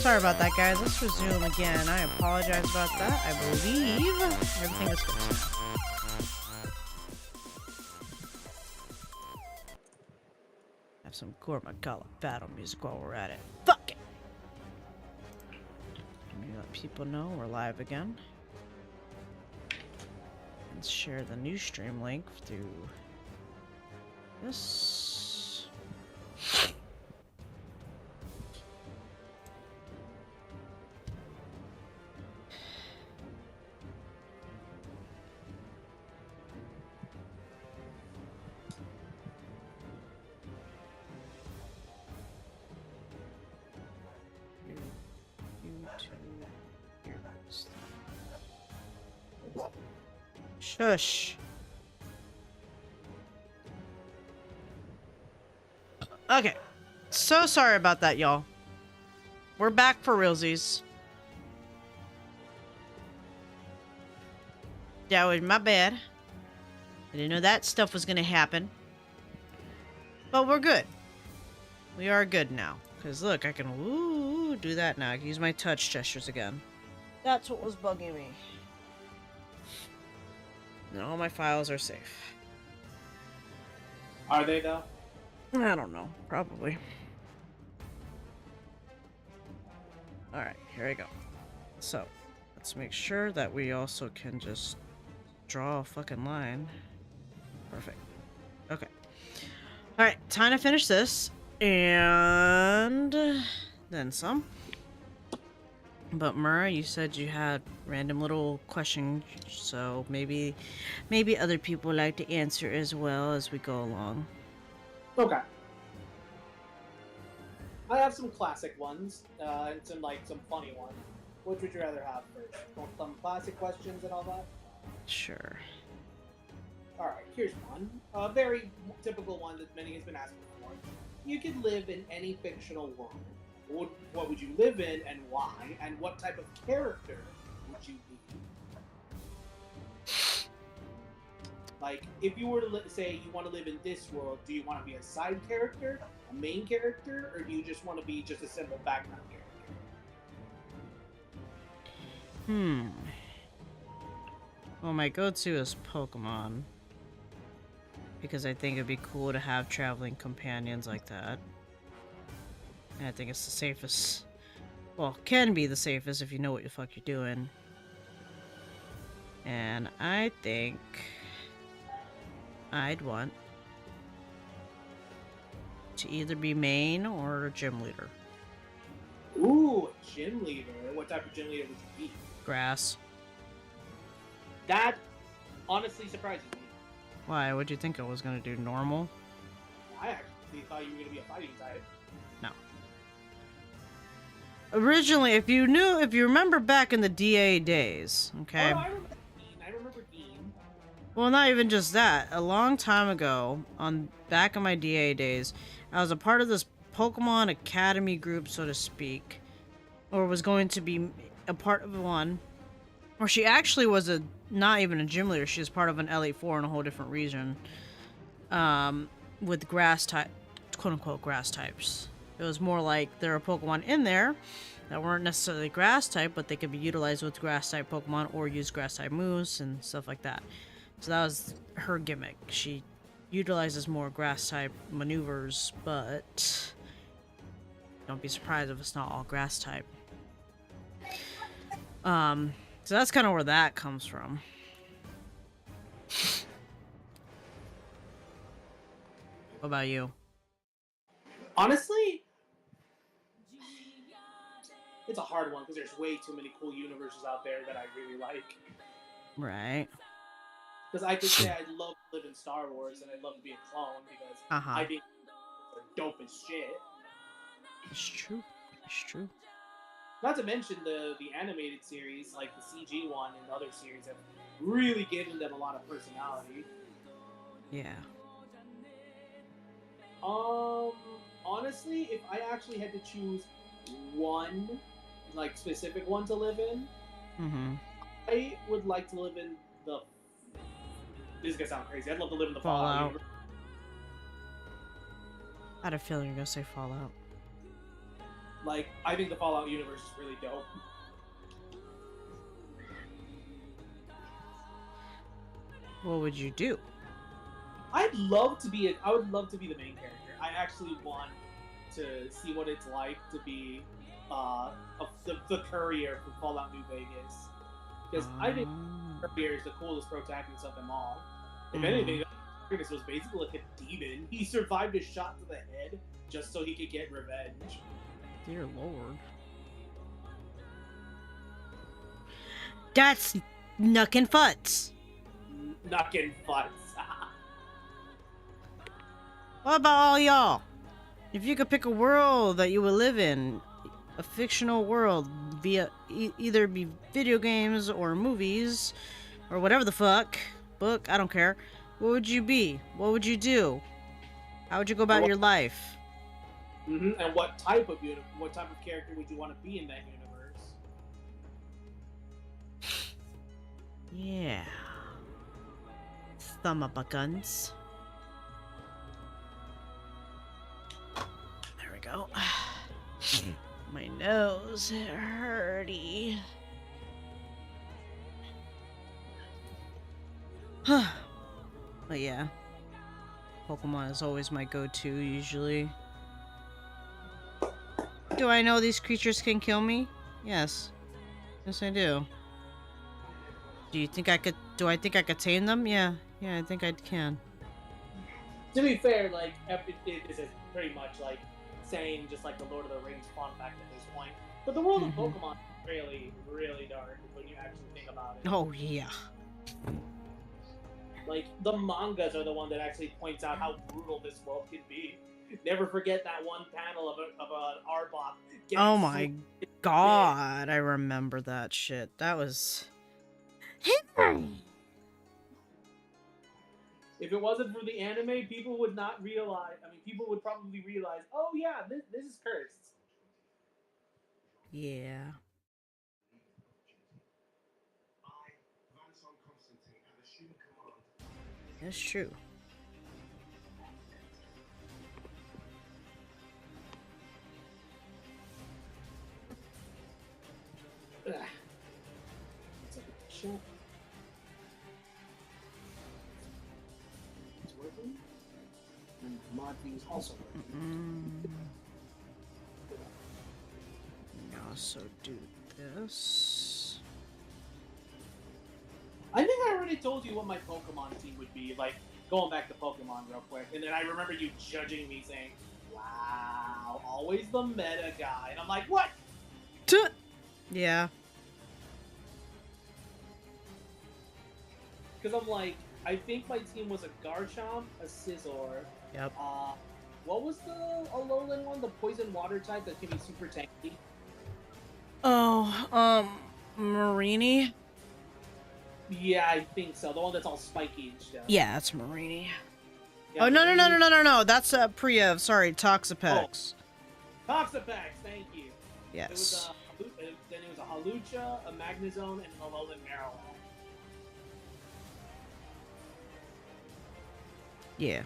sorry about that, guys. Let's resume again. I apologize about that. I believe everything is fixed now. Have some Gormagala battle music while we're at it. Fuck it! Let me let people know we're live again. And share the new stream link through this. Shush. Okay. So sorry about that, y'all. We're back for realsies. That was my bad. I didn't know that stuff was gonna happen. But we're good. We are good now. Because look, I can do that now. I can use my touch gestures again. That's what was bugging me. And all my files are safe. Are they though? I don't know. Probably. Alright, here we go. So, let's make sure that we also can just draw a fucking line. Perfect. Okay. Alright, time to finish this. And then some. But Murrah, you said you had random little questions, so maybe other people like to answer as well as we go along. Okay. I have some classic ones and some funny ones. Which would you rather have first? Want some classic questions and all that? Sure. All right. Here's one. A very typical one that many has been asking for. You could live in any fictional world. What would you live in and why? And what type of character would you be? Like, if you were to say you want to live in this world, do you want to be a side character, a main character, or do you just want to be just a simple background character? Well, my go-to is Pokemon. Because I think it'd be cool to have traveling companions like that. And I think it's the safest. Well, can be the safest if you know what the fuck you're doing. And I think I'd want to either be main or gym leader. Ooh, a gym leader. What type of gym leader would you be? Grass. That honestly surprises me. Why? What'd you think I was gonna do? Normal? I actually thought you were going to be a fighting type. No. Originally, if you remember back in the DA days, okay? Oh, I remember Dean. Well, not even just that. A long time ago, back in my DA days, I was a part of this Pokemon Academy group, so to speak. Or was going to be a part of one. Or she actually was not even a gym leader. She was part of an LA4 in a whole different region. With grass type, quote-unquote grass types. It was more like there are Pokemon in there that weren't necessarily grass type, but they could be utilized with grass type Pokemon or use grass type moves and stuff like that. So that was her gimmick. She utilizes more grass type maneuvers, but don't be surprised if it's not all grass type. So that's kind of where that comes from. What about you? Honestly, it's a hard one because there's way too many cool universes out there that I really like. Right. Because I could say I love to live in Star Wars and I'd love to be a clone because I think they're dope as shit. It's true. It's true. Not to mention the animated series, like the CG one and other series, have really given them a lot of personality. Yeah. Honestly, if I actually had to choose one, like, specific one to live in, I would like to live in the... This is gonna sound crazy. I'd love to live in the Fallout universe. I had a feeling you were gonna say Fallout. Like, I think the Fallout universe is really dope. What would you do? I would love to be the main character. I actually want to see what it's like to be the courier from Fallout New Vegas. Because I think Ah. courier is the coolest protagonist of them all. If Mhm. anything, the protagonist was basically like a demon. He survived a shot to the head just so he could get revenge. Dear Lord. That's Knuckin' Futz. Knuckin' Futz. What about all y'all? If you could pick a world that you would live in, a fictional world via either be video games or movies or whatever the fuck, book, I don't care. What would you be? What would you do? How would you go about your life? And what type of character would you want to be in that universe? Yeah. Thumb-a-buckons. There we go. My nose hurty. But yeah. Pokemon is always my go-to, usually. Do I know these creatures can kill me? Yes. Yes, I do. Do I think I could tame them? Yeah. Yeah, I think I can. To be fair, like, this is pretty much like saying just like the Lord of the Rings fun fact at this point. But the world of Pokemon is really, really dark when you actually think about it. Oh, yeah. Like, the mangas are the one that actually points out how brutal this world can be. Never forget that one panel of an Arbok. Oh my god, I remember that shit. That was... If it wasn't for the anime, people would not realize. I mean, people would probably realize, oh yeah, this is cursed. Yeah. That's true. Ugh. It's like a shit. It's working. And mod thing is also working. Also do this. I think I already told you what my Pokemon team would be. Like, going back to Pokemon real quick, and then I remember you judging me saying, "Wow, always the meta guy," and I'm like, "What?" Yeah. Because I'm like, I think my team was a Garchomp, a Scizor. Yep. What was the Alolan one? The poison water type that can be super tanky. Oh, Marini? Yeah, I think so. The one that's all spiky and stuff. Yeah, that's Marini. Yeah, Oh, no. That's Priya. Sorry, Toxapex. Oh. Toxapex, thank you. Yes. Then it was a Hawlucha, a Magnezone, and an Alolan Marowak. Yeah.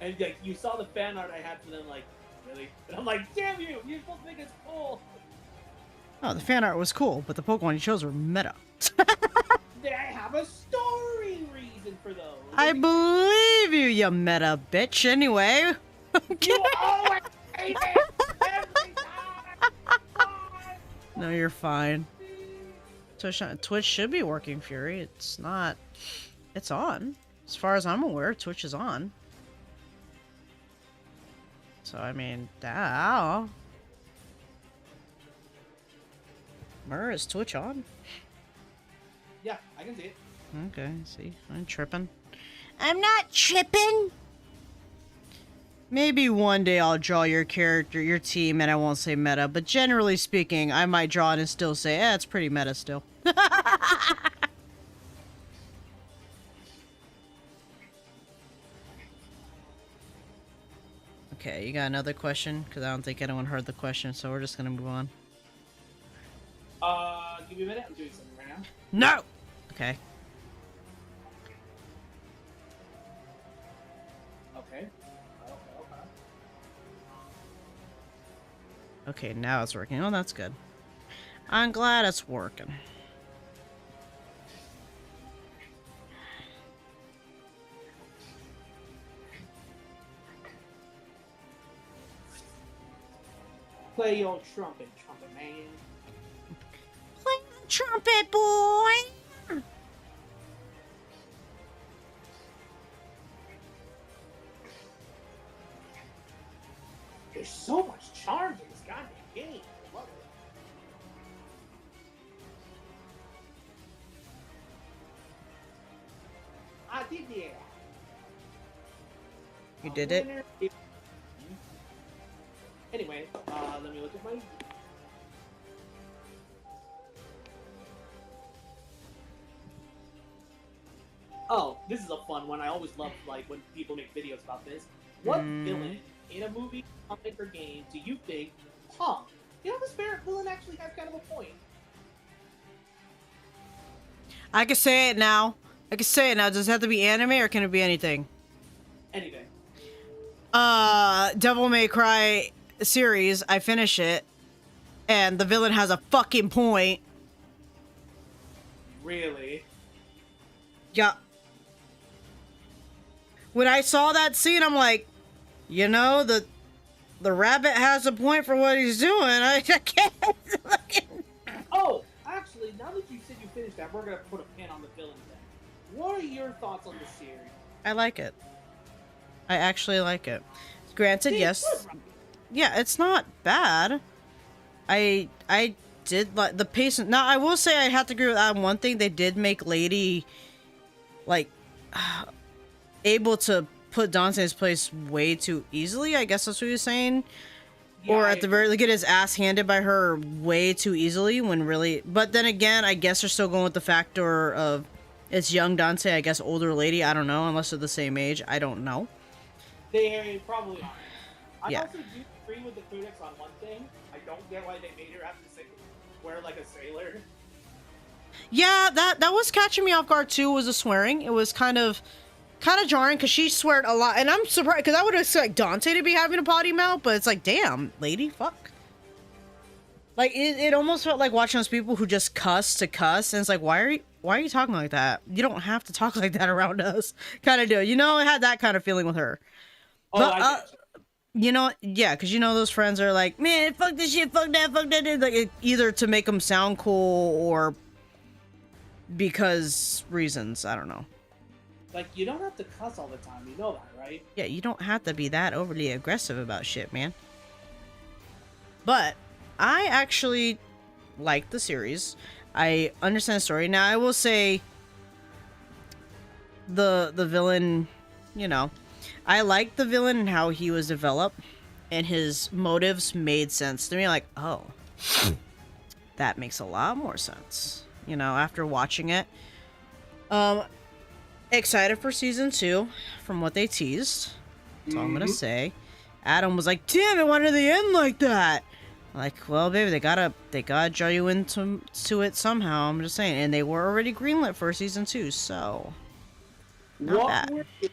And like, you saw the fan art I had for them, like, really? And I'm like, damn you! You're supposed to think it's cool! Oh, the fan art was cool, but the Pokemon you chose were meta. They have a story reason for those. I believe you, you meta bitch. Anyway. You always say this every time! No, you're fine. Twitch should be working, Fury. It's not. It's on. As far as I'm aware, Twitch is on. So, I mean, ow. Mur, is Twitch on? Yeah, I can see it. Okay, see? I'm tripping. I'm not tripping! Maybe one day I'll draw your character, your team, and I won't say meta, but generally speaking, I might draw it and still say, it's pretty meta still. Okay, you got another question? Because I don't think anyone heard the question, so we're just gonna move on. Give me a minute. I'm doing something right now. No! Okay. Okay. Okay, now it's working. Oh, that's good. I'm glad it's working. Play your trumpet, trumpet man. Play the trumpet, boy! There's so much charm in this goddamn game. I love it. I did it. You did it? Anyway, let me look at my. Oh, this is a fun one. I always love like when people make videos about this. What villain in a movie, comic, or game do you think, you know, this villain actually has kind of a point? I can say it now. Does it have to be anime or can it be anything? Anything. Devil May Cry series, I finish it, and the villain has a fucking point. Really? Yeah. When I saw that scene, I'm like, you know, the rabbit has a point for what he's doing. I can't. Oh, actually, now that you said you finished that, we're gonna put a pin on the villain then. What are your thoughts on the series? I like it. I actually like it. Granted, yes. Good, right? Yeah, it's not bad. I did like the pace. Now, I will say I have to agree with that one thing. They did make Lady, like, able to put Dante's place way too easily. I guess that's what you're saying. Yeah, Or at the very, get his ass handed by her way too easily when really. But then again, I guess they're still going with the factor of it's young Dante. I guess older Lady. I don't know, unless they're the same age. I don't know. They probably are. I Yeah. also do agree with the critics on one thing. I don't get why they made her have to wear like a sailor. Yeah, that was catching me off guard too. Was the swearing? It was kind of jarring because she sweared a lot, and I'm surprised because I would expect Dante to be having a potty mouth, but it's like, damn, Lady, fuck. Like it almost felt like watching those people who just cuss to cuss, and it's like, why are you talking like that? You don't have to talk like that around us. Kind of do, you know? I had that kind of feeling with her. Oh, But, you know, yeah, because you know those friends are like, man, fuck this shit, fuck that, like either to make them sound cool or because reasons. I don't know. like, you don't have to cuss all the time. You know that, right? Yeah, you don't have to be that overly aggressive about shit, man. But I actually like the series. I understand the story. Now, I will say the villain, you know, I like the villain and how he was developed, and his motives made sense to me. Like, oh, that makes a lot more sense, you know, after watching it. Excited for season 2 from what they teased. That's all I'm gonna say. Adam was like, damn it, why did they end like that? I'm like, well, baby, they gotta draw you into it somehow. I'm just saying. And they were already greenlit for season 2, so not What bad. were your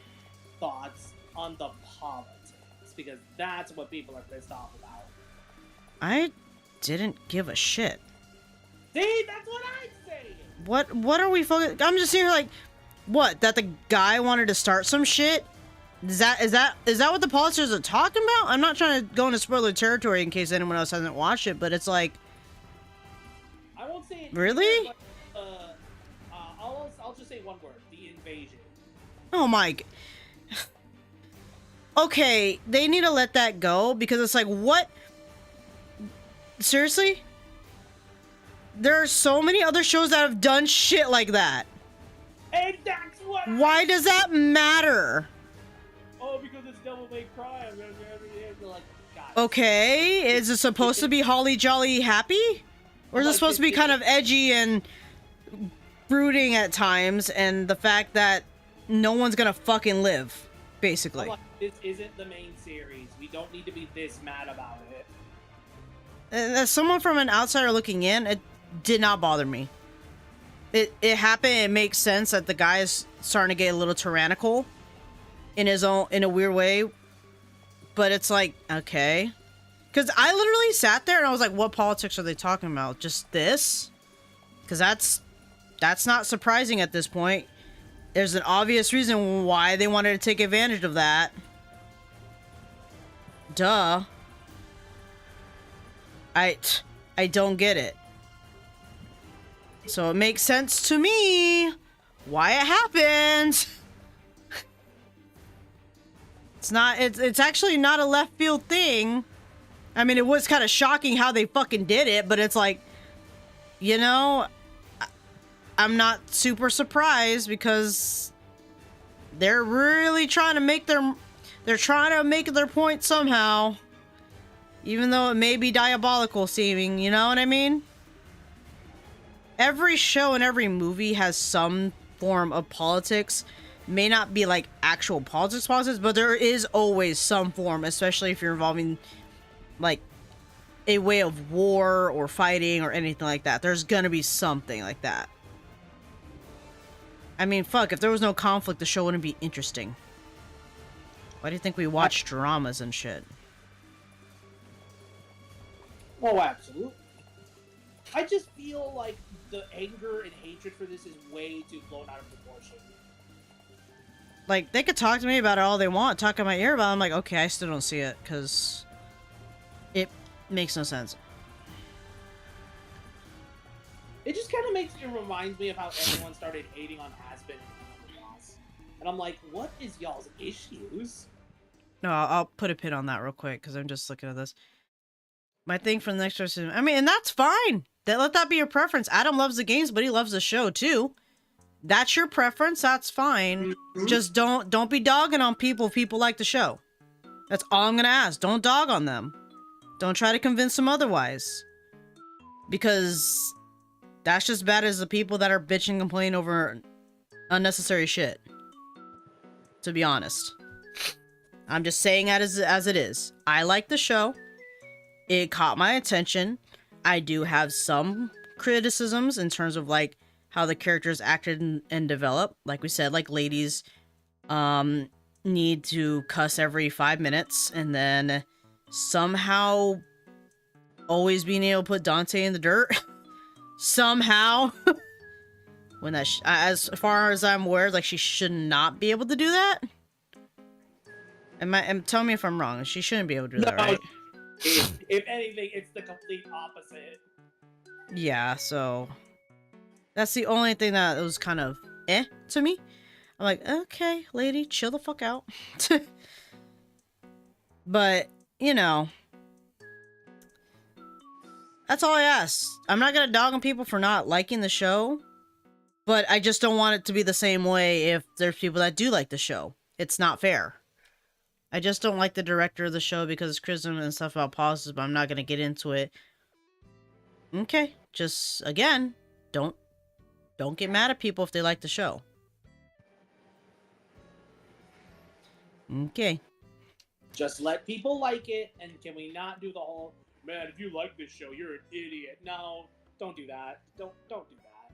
thoughts on the politics? Because that's what people are pissed off about. I didn't give a shit. See, that's what I'm saying. What are we focused? I'm just here like, what? That the guy wanted to start some shit? Is that what the politicians are talking about? I'm not trying to go into spoiler territory in case anyone else hasn't watched it, but it's like, I won't say it. Really? Here, but, I'll just say one word: the invasion. oh my. Okay, they need to let that go because it's like, what? Seriously? There are so many other shows that have done shit like that. And that's what. Why does that matter? Oh, because it's Devil May Cry. Like, God. Okay, is it supposed to be holly jolly happy? Or is it supposed to be kind of edgy and brooding at times, and the fact that no one's gonna fucking live, basically? Like, this isn't the main series. We don't need to be this mad about it. And as someone from an outsider looking in, it did not bother me. It happened. It makes sense that the guy is starting to get a little tyrannical in a weird way, but it's like, okay, Because I literally sat there and I was like, what politics are they talking about? Just this? Because that's not surprising at this point. There's an obvious reason why they wanted to take advantage of that. Duh. I don't get it. So it makes sense to me why it happened. It's actually not a left field thing. I mean, it was kind of shocking how they fucking did it, but it's like, you know, I'm not super surprised because they're really trying to make their point somehow, even though it may be diabolical seeming, you know what I mean? Every show and every movie has some form of politics. May not be like actual politics, but there is always some form, especially if you're involving like a way of war or fighting or anything like that. There's gonna be something like that. I mean, fuck, if there was no conflict, the show wouldn't be interesting. Why do you think we watch dramas and shit? Oh, absolutely. I just feel like the anger and hatred for this is way too blown out of proportion. Like, they could talk to me about it all they want, talk in my ear about it. I'm like, okay, I still don't see it, because it makes no sense. It just kind of reminds me of how everyone started hating on Aspen and Ross. And I'm like, what is y'all's issues? No, I'll put a pin on that real quick, because I'm just looking at this. My thing for the next person, I mean, and that's fine. Let that be your preference. Adam loves the games, but he loves the show, too. That's your preference, that's fine. Mm-hmm. Just don't be dogging on people if people like the show. That's all I'm gonna ask. Don't dog on them. Don't try to convince them otherwise. Because that's just bad as the people that are bitching and complaining over unnecessary shit. To be honest. I'm just saying it as it is. I like the show. It caught my attention. I do have some criticisms in terms of like how the characters acted and developed. Like we said, like ladies need to cuss every 5 minutes, and then somehow always being able to put Dante in the dirt. Somehow. When that as far as I'm aware, like she should not be able to do that. Tell me if I'm wrong. She shouldn't be able to do that, right? If anything, it's the complete opposite. Yeah, so that's the only thing that was kind of to me. I'm like, okay, lady, chill the fuck out. But, you know, that's all I ask. I'm not gonna dog on people for not liking the show, but I just don't want it to be the same way if there's people that do like the show. It's not fair. I just don't like the director of the show because it's criticism and stuff about politics, but I'm not gonna get into it. Okay, just again, don't get mad at people if they like the show. Okay. Just let people like it, and can we not do the whole, man, if you like this show, you're an idiot. No, don't do that. Don't do that.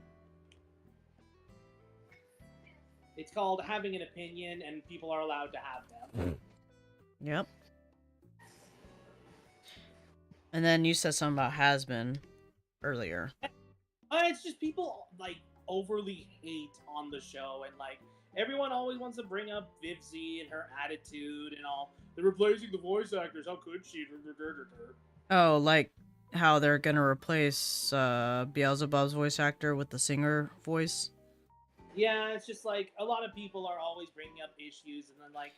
It's called having an opinion, and people are allowed to have them. Yep. And then you said something about has-been earlier. It's just people, like, overly hate on the show, and, like, everyone always wants to bring up Vivzie and her attitude and all. They're replacing the voice actors. How could she? Oh, like how they're gonna replace Beelzebub's voice actor with the singer voice? Yeah, it's just like a lot of people are always bringing up issues, and then like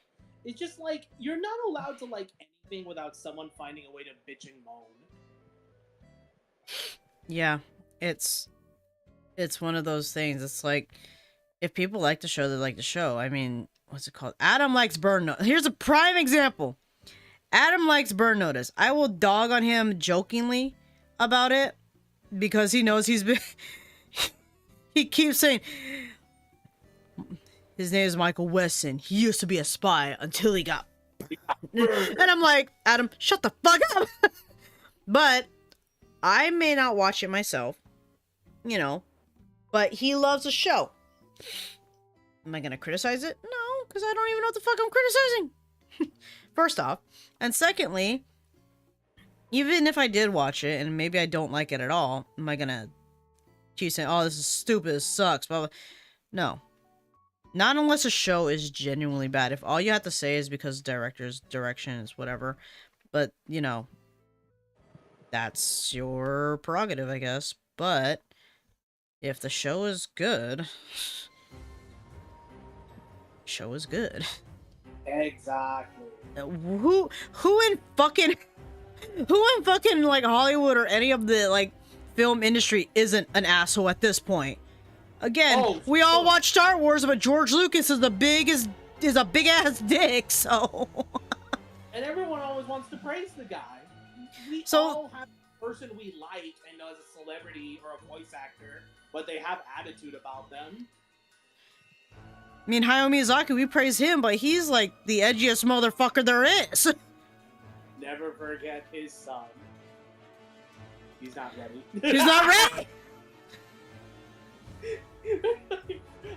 it's just like you're not allowed to like anything without someone finding a way to bitch and moan. Yeah, it's one of those things. It's like if people like the show, they like the show. I mean, what's it called? Adam likes Burn Notice. Here's a prime example. Adam likes Burn Notice. I will dog on him jokingly about it because he knows he's been. He keeps saying his name is Michael Weston. He used to be a spy until he got. And I'm like, Adam, shut the fuck up. But I may not watch it myself, you know, but he loves the show. Am I gonna criticize it? No, because I don't even know what the fuck I'm criticizing. First off. And secondly, even if I did watch it and maybe I don't like it at all, am I gonna keep saying, "Oh, this is stupid, this sucks"? Blah, blah. No, not unless a show is genuinely bad. If all you have to say is because director's direction is whatever, but you know, that's your prerogative, I guess. But if the show is good, show is good. Exactly. Who in fucking like Hollywood or any of the like film industry isn't an asshole at this point? Again, we all watch Star Wars, but George Lucas is a big ass dick, so. And everyone always wants to praise the guy. We So- all have a person we like and know as a celebrity or a voice actor, but they have attitude about them. I mean, Hayao Miyazaki, we praise him, but he's like the edgiest motherfucker there is. Never forget his son. He's not ready. He's not ready.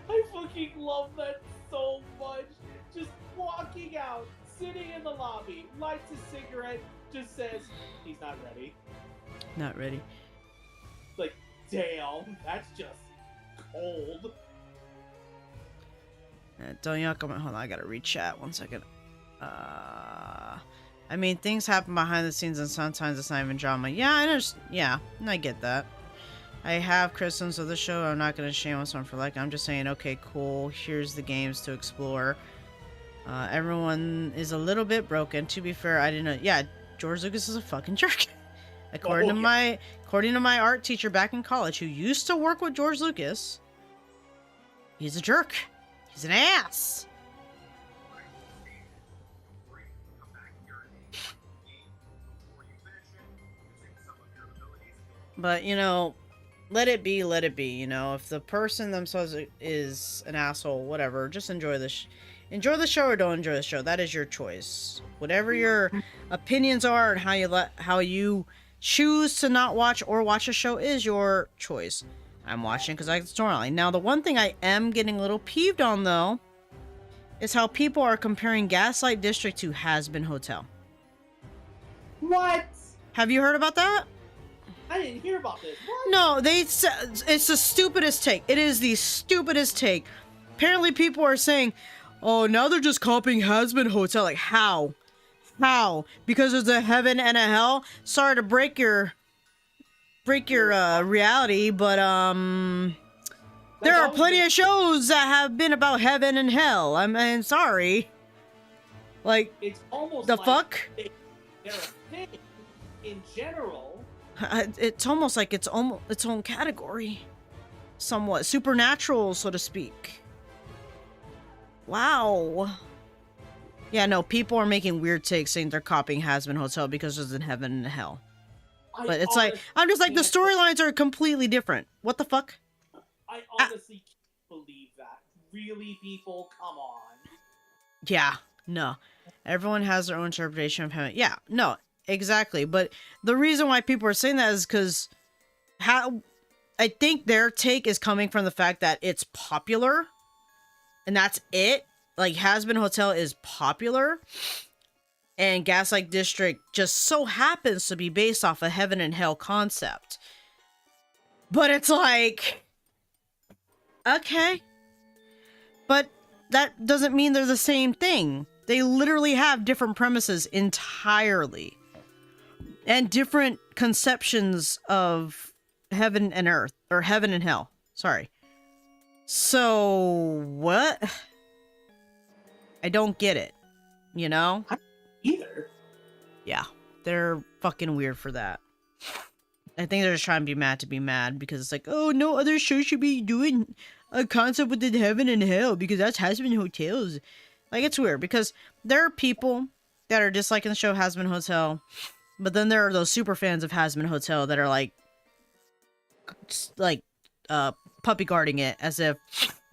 I fucking love that so much. Just walking out, sitting in the lobby, lights a cigarette, just says, he's not ready. Not ready. Like, damn, that's just cold. Don't y'all come. Hold on, I gotta re-chat 1 second. I mean, things happen behind the scenes, and sometimes it's not even drama. Yeah, I get that. I have criticisms of the show. I'm not gonna shame on someone for liking. I'm just saying, okay, cool. Here's the games to explore. Everyone is a little bit broken. To be fair, I didn't know. Yeah, George Lucas is a fucking jerk. According to my art teacher back in college, who used to work with George Lucas, he's a jerk. He's an ass. But, you know, let it be, you know. If the person themselves is an asshole, whatever, just enjoy the show or don't enjoy the show. That is your choice. Whatever your opinions are and how you choose to not watch or watch a show is your choice. I'm watching because I can storyline. Now, the one thing I am getting a little peeved on, though, is how people are comparing Gaslight District to Hazbin Hotel. What? Have you heard about that? I didn't hear about this. What? No, it's the stupidest take. It is the stupidest take. Apparently people are saying, oh, now they're just copying Hazbin Hotel. Like, how? How? Because there's a heaven and a hell? Sorry to break your reality, but there are plenty of shows that have been about heaven and hell. I mean, sorry. Like, it's almost the like fuck? They're a thing in general. It's almost like its own category. Somewhat supernatural, so to speak. Wow. Yeah, no, people are making weird takes saying they're copying Hazbin Hotel because there's a heaven and a hell. But it's like, I'm just like, the storylines are completely different. What the fuck? I honestly can't believe that. Really, people? Come on. Yeah, no. Everyone has their own interpretation of heaven. Yeah, no, exactly. But the reason why people are saying that is because I think their take is coming from the fact that it's popular. And that's it. Like, Hazbin Hotel is popular. And Gaslight District just so happens to be based off a heaven and hell concept. But it's like, okay. But that doesn't mean they're the same thing. They literally have different premises entirely. And different conceptions of heaven and earth. Or heaven and hell. Sorry. So, what? I don't get it. You know? Either. Yeah, they're fucking weird for that. I think they're just trying to be mad because it's like, oh, no other show should be doing a concept within heaven and hell because that's Hazbin Hotels. Like, it's weird because there are people that are disliking the show Hazbin Hotel, but then there are those super fans of Hazbin Hotel that are like puppy guarding it as if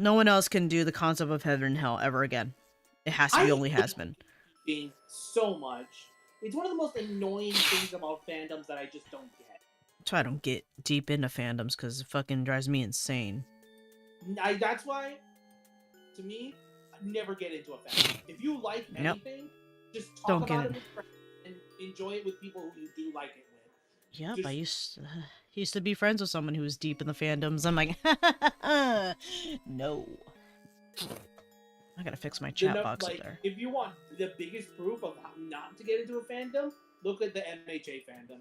no one else can do the concept of heaven and hell ever again. It has to be only Hazbin. So much. It's one of the most annoying things about fandoms that I just don't get. That's why I don't get deep into fandoms, because it fucking drives me insane. That's why, to me, I never get into a fandom. If you like anything, just talk about it with friends and enjoy it with people who you do like it with. Yep, Just I used to be friends with someone who was deep in the fandoms. I'm like, no. I gotta fix my chat box up there. if you want the biggest proof of how not to get into a fandom, look at the MHA fandom.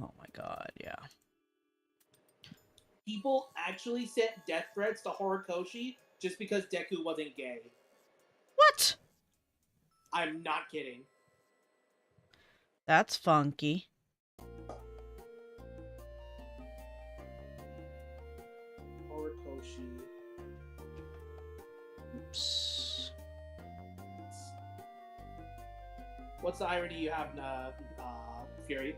Oh my god, yeah. People actually sent death threats to Horikoshi just because Deku wasn't gay. What? I'm not kidding. That's funky. Horikoshi. Oops. What's the irony you have, Fury?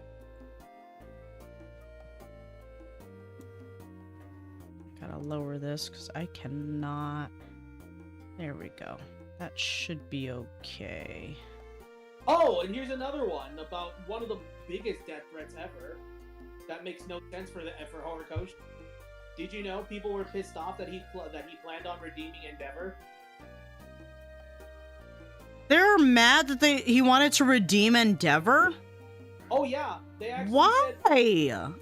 Gotta lower this because I cannot. There we go. That should be okay. Oh, and here's another one about one of the biggest death threats ever. That makes no sense for Horikoshi. Did you know people were pissed off that he planned on redeeming Endeavor? They're mad that he wanted to redeem Endeavor? Oh yeah, they actually Why? said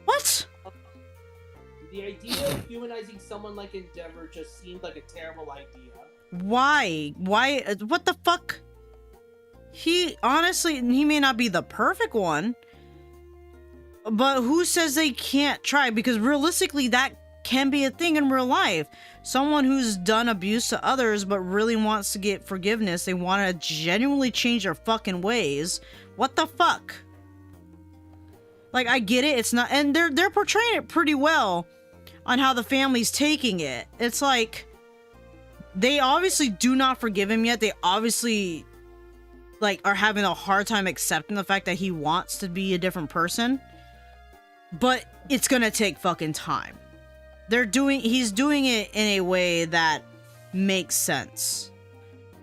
What? the idea of humanizing someone like Endeavor just seemed like a terrible idea. Why? Why? What the fuck? Honestly, he may not be the perfect one, but who says they can't try? Because realistically, that can be a thing in real life. Someone who's done abuse to others but really wants to get forgiveness, they want to genuinely change their fucking ways. What the fuck? Like, I get it, it's not, and they're portraying it pretty well on how the family's taking it. It's like, they obviously do not forgive him yet. They obviously, like, are having a hard time accepting the fact that he wants to be a different person. But it's gonna take fucking time. He's doing it in a way that makes sense.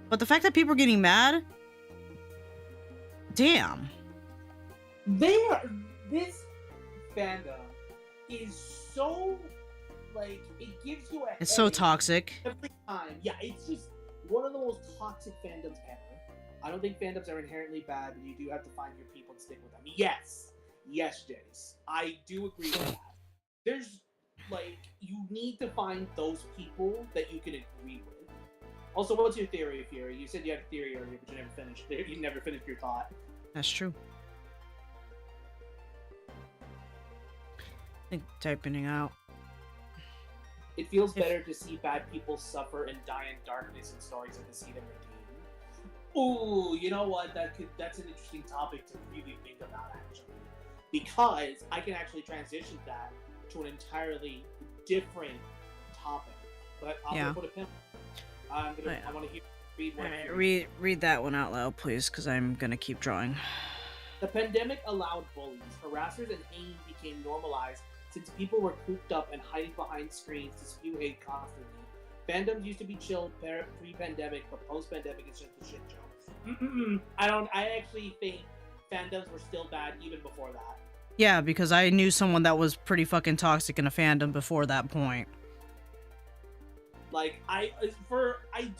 But the fact that people are getting mad, damn. This fandom is so, like, it gives you a It's so headache toxic. every time. Yeah, it's just one of the most toxic fandoms ever. I don't think fandoms are inherently bad, but you do have to find your people and stick with them. Yes, Jace. I do agree with that. There's, like, you need to find those people that you can agree with. Also, what's your theory, Fury? You said you had a theory earlier, but you never finished. You never finished your thought. That's true. I think typing it out. It feels better to see bad people suffer and die in darkness in stories than to see them redeemed. Ooh, you know what? That's an interesting topic to really think about, actually. Because I can actually transition that to an entirely different topic. But I'm gonna put a pin. I want to read one. Alright, read that one out loud, please, because I'm gonna keep drawing. The pandemic allowed bullies, harassers, and hate became normalized since people were cooped up and hiding behind screens to spew hate constantly. Fandoms used to be chill pre-pandemic, but post-pandemic it's just a shit show. I actually think fandoms were still bad even before that. Yeah, because I knew someone that was pretty fucking toxic in a fandom before that point. Like, I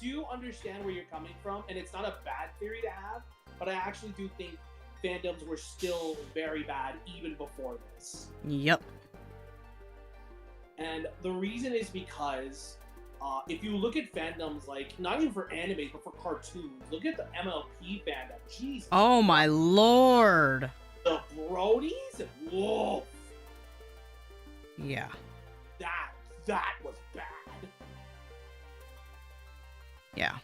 do understand where you're coming from, and it's not a bad theory to have, but I actually do think fandoms were still very bad even before this. Yep. And the reason is because if you look at fandoms, like, not even for anime, but for cartoons, look at the MLP fandom. Jesus. Oh my lord. The Brodies? Whoa. Yeah. That was bad. Yeah.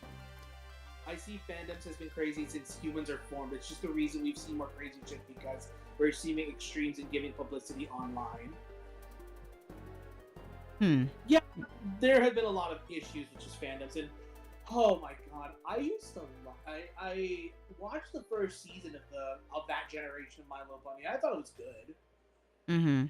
I see fandoms has been crazy since humans are formed. It's just the reason we've seen more crazy shit because we're seeing extremes and giving publicity online. Yeah, there have been a lot of issues with just fandoms, and oh my god, I watched the first season of that generation of My Little Pony. I thought it was good. Mm-hmm.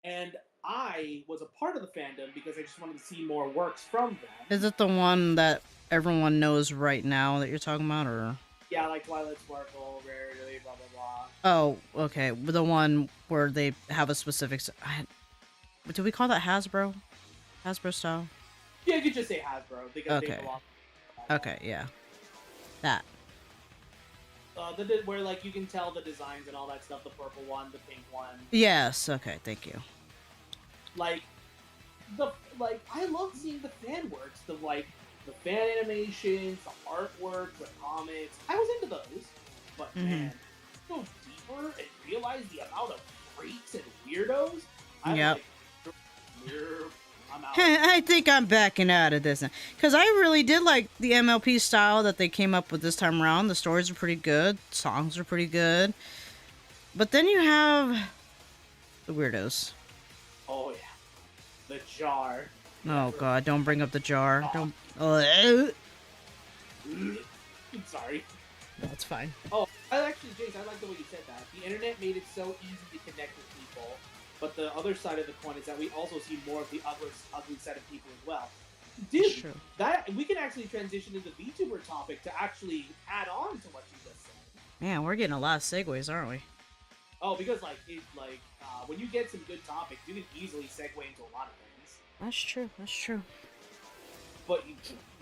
And I was a part of the fandom because I just wanted to see more works from them. Is it the one that everyone knows right now that you're talking about, or? Yeah, like Twilight Sparkle, Rarity, blah blah blah. Oh, okay. The one where they have a specific. Do we call that Hasbro? Hasbro style? Yeah, you could just say Hasbro because they belong. Okay, yeah. That. where like you can tell the designs and all that stuff. The purple one, the pink one. Yes. Okay. Thank you. Like the I love seeing the fan works, the fan animations, the artwork, the comics. I was into those, but man, go deeper and realize the amount of freaks and weirdos. I'm Yep. like, "Nope, I'm out." I think I'm backing out of this now. Because I really did like the MLP style that they came up with this time around. The stories are pretty good. Songs are pretty good. But then you have the weirdos. Oh yeah, the jar. Oh god, don't bring up the jar. Don't. I'm sorry. That's fine. Oh, actually, Jace, I like the way you said that. The internet made it so easy to connect with people, but the other side of the coin is that we also see more of the ugly side of people as well. Dude, True. that we can actually transition into the VTuber topic to actually add on to what you just said. Man, we're getting a lot of segues, aren't we? Oh, because when you get some good topics, you can easily segue into a lot of things. That's true. That's true. But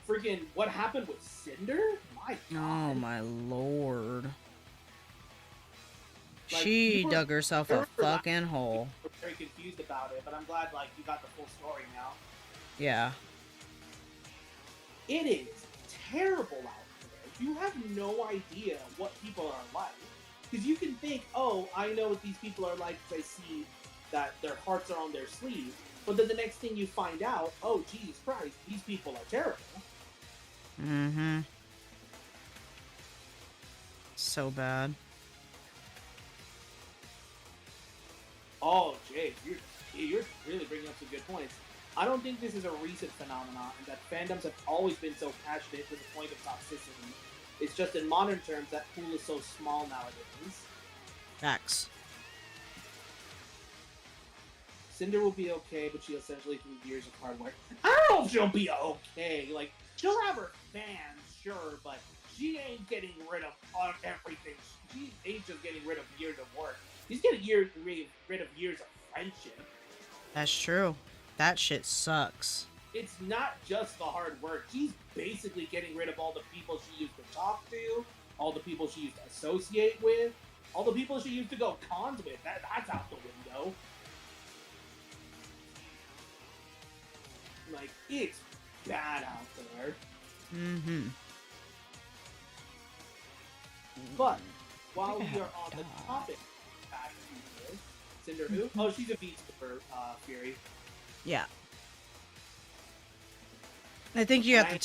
freaking what happened with Cinder? My God. Oh my lord. Like, She you were- dug herself a fucking hole. I'm very confused about it, but I'm glad you got the full story now. Yeah. It is terrible out there. You have no idea what people are like. Because you can think, oh, I know what these people are like because I see that their hearts are on their sleeves. But then the next thing you find out, oh, Jesus Christ, these people are terrible. Mm-hmm. So bad. Oh, Jay, you're really bringing up some good points. I don't think this is a recent phenomenon, and that fandoms have always been so passionate to the point of toxicity. It's just in modern terms that pool is so small nowadays. Facts. Cinder will be okay, but she essentially through years of hard work. I don't know if she'll be okay. Like, she'll have her fans, sure, but she ain't getting rid of everything. She ain't just getting rid of years of work. She's getting rid of years of friendship. That's true. That shit sucks. It's not just the hard work. She's basically getting rid of all the people she used to talk to, all the people she used to associate with, all the people she used to go cons with. That's out the window. Like, it's bad out there. Mm-hmm. But while we are on the topic, back to Cinder who? Oh, she's a VTuber, Fury. Yeah. I think you have to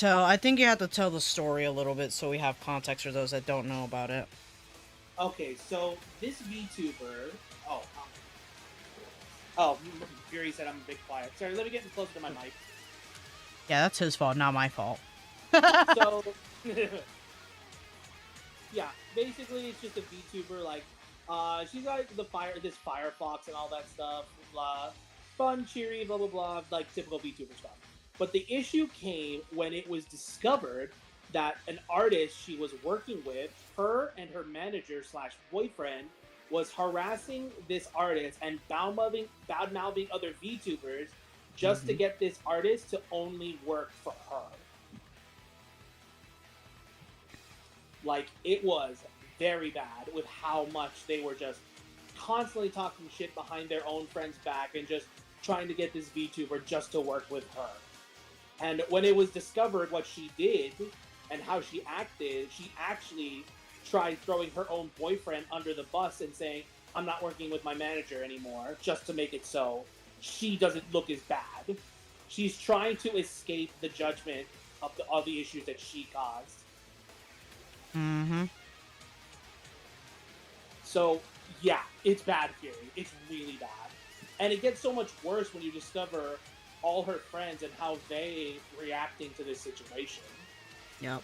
tell the story a little bit so we have context for those that don't know about it. Okay, so this VTuber. Oh, Fury said I'm a bit quiet. Sorry, let me get closer to my mic. Yeah, that's his fault, not my fault. So, yeah, basically it's just a VTuber. Like, she's like this Firefox and all that stuff. Blah, fun, cheery, blah blah blah, like typical VTuber stuff. But the issue came when it was discovered that an artist she was working with, her and her manager / boyfriend, was harassing this artist and bad-mouthing other VTubers just to get this artist to only work for her. Like, it was very bad with how much they were just constantly talking shit behind their own friend's back and just trying to get this VTuber just to work with her. And when it was discovered what she did and how she acted, she actually tried throwing her own boyfriend under the bus and saying, I'm not working with my manager anymore, just to make it so she doesn't look as bad. She's trying to escape the judgment of the issues that she caused. Mm-hmm. So, yeah, it's bad, Fury. It's really bad. And it gets so much worse when you discover all her friends and how they reacting to this situation. Yep.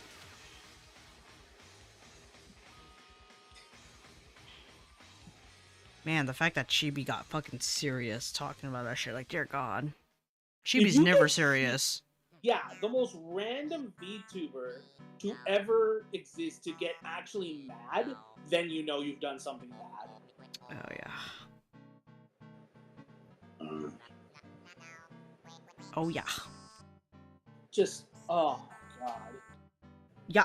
Man, the fact that Chibi got fucking serious talking about that shit, like, dear God. Chibi's never serious. Yeah, the most random VTuber to ever exist to get actually mad, then you know you've done something bad. Oh, yeah. Oh, yeah. Just, oh, God. Yeah.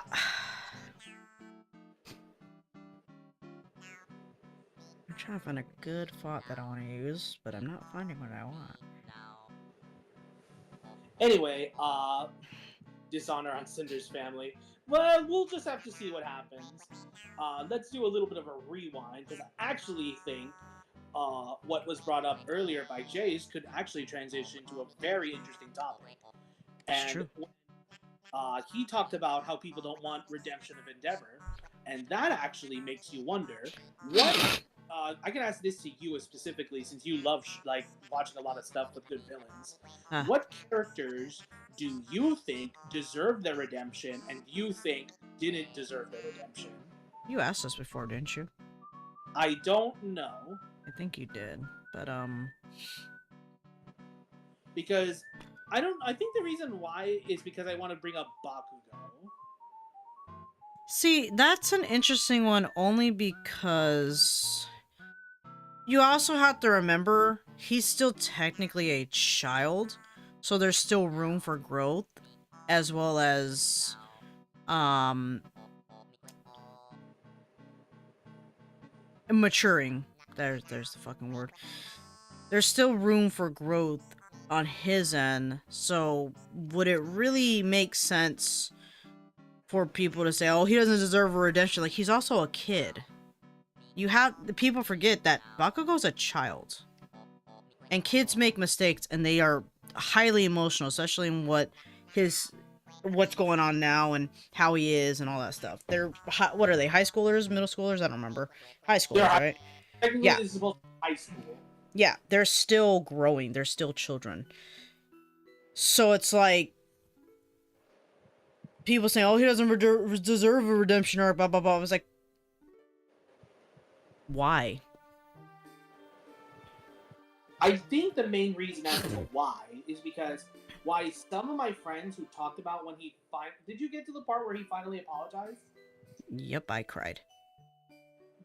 trying to find a good font that I want to use, but I'm not finding what I want. Anyway, dishonor on Cinder's family. Well, we'll just have to see what happens. Let's do a little bit of a rewind because I actually think what was brought up earlier by Jace could actually transition to a very interesting topic. It's And true. he talked about how people don't want redemption of Endeavor, and that actually makes you wonder what. I can ask this to you specifically, since you love like watching a lot of stuff with good villains. Ah, What characters do you think deserve their redemption, and you think didn't deserve their redemption? you asked us before, didn't you? I don't know I think you did, but because I don't. I think the reason why is because I want to bring up Bakugo. see, that's an interesting one only because you also have to remember he's still technically a child, so there's still room for growth as well as um maturing. There's the fucking word. There's still room for growth on his end. So would it really make sense for people to say, "Oh, he doesn't deserve a redemption"? Like he's also a kid. You have the people forget that Bakugo's a child. And kids make mistakes and they are highly emotional, especially in what's going on now and how he is and all that stuff. They're what are they? High schoolers, middle schoolers? I don't remember. High schoolers, right? Technically, Yeah. this is supposed to be high school. Yeah, they're still growing. They're still children. So it's like people saying, "Oh, he doesn't deserve a redemption arc." Blah blah blah. I was like, why? I think the main reason as to why is because why some of my friends who talked about when he did you get to the part where he finally apologized? Yep, I cried.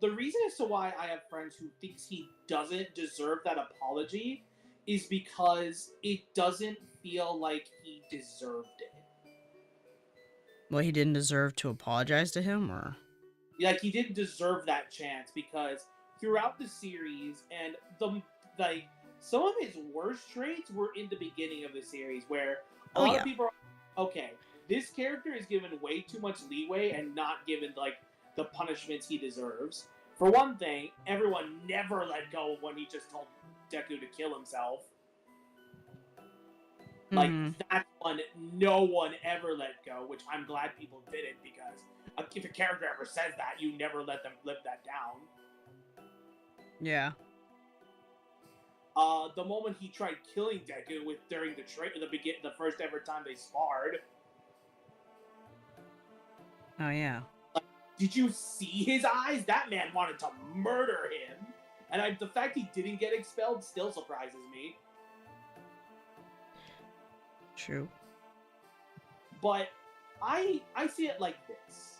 The reason as to why I have friends who thinks he doesn't deserve that apology is because it doesn't feel like he deserved it. Well, he didn't deserve to apologize to him, or Like he didn't deserve that chance because throughout the series and the like some of his worst traits were in the beginning of the series where a lot of people are okay, this character is given way too much leeway and not given like the punishments he deserves. For one thing, everyone never let go when he just told Deku to kill himself. Like that one, no one ever let go, which I'm glad people didn't because if a character ever says that, you never let them live that down. yeah. The moment he tried killing Deku with during the first ever time they sparred. Oh yeah. Like, did you see his eyes? That man wanted to murder him, and the fact he didn't get expelled still surprises me. True. But I see it like this.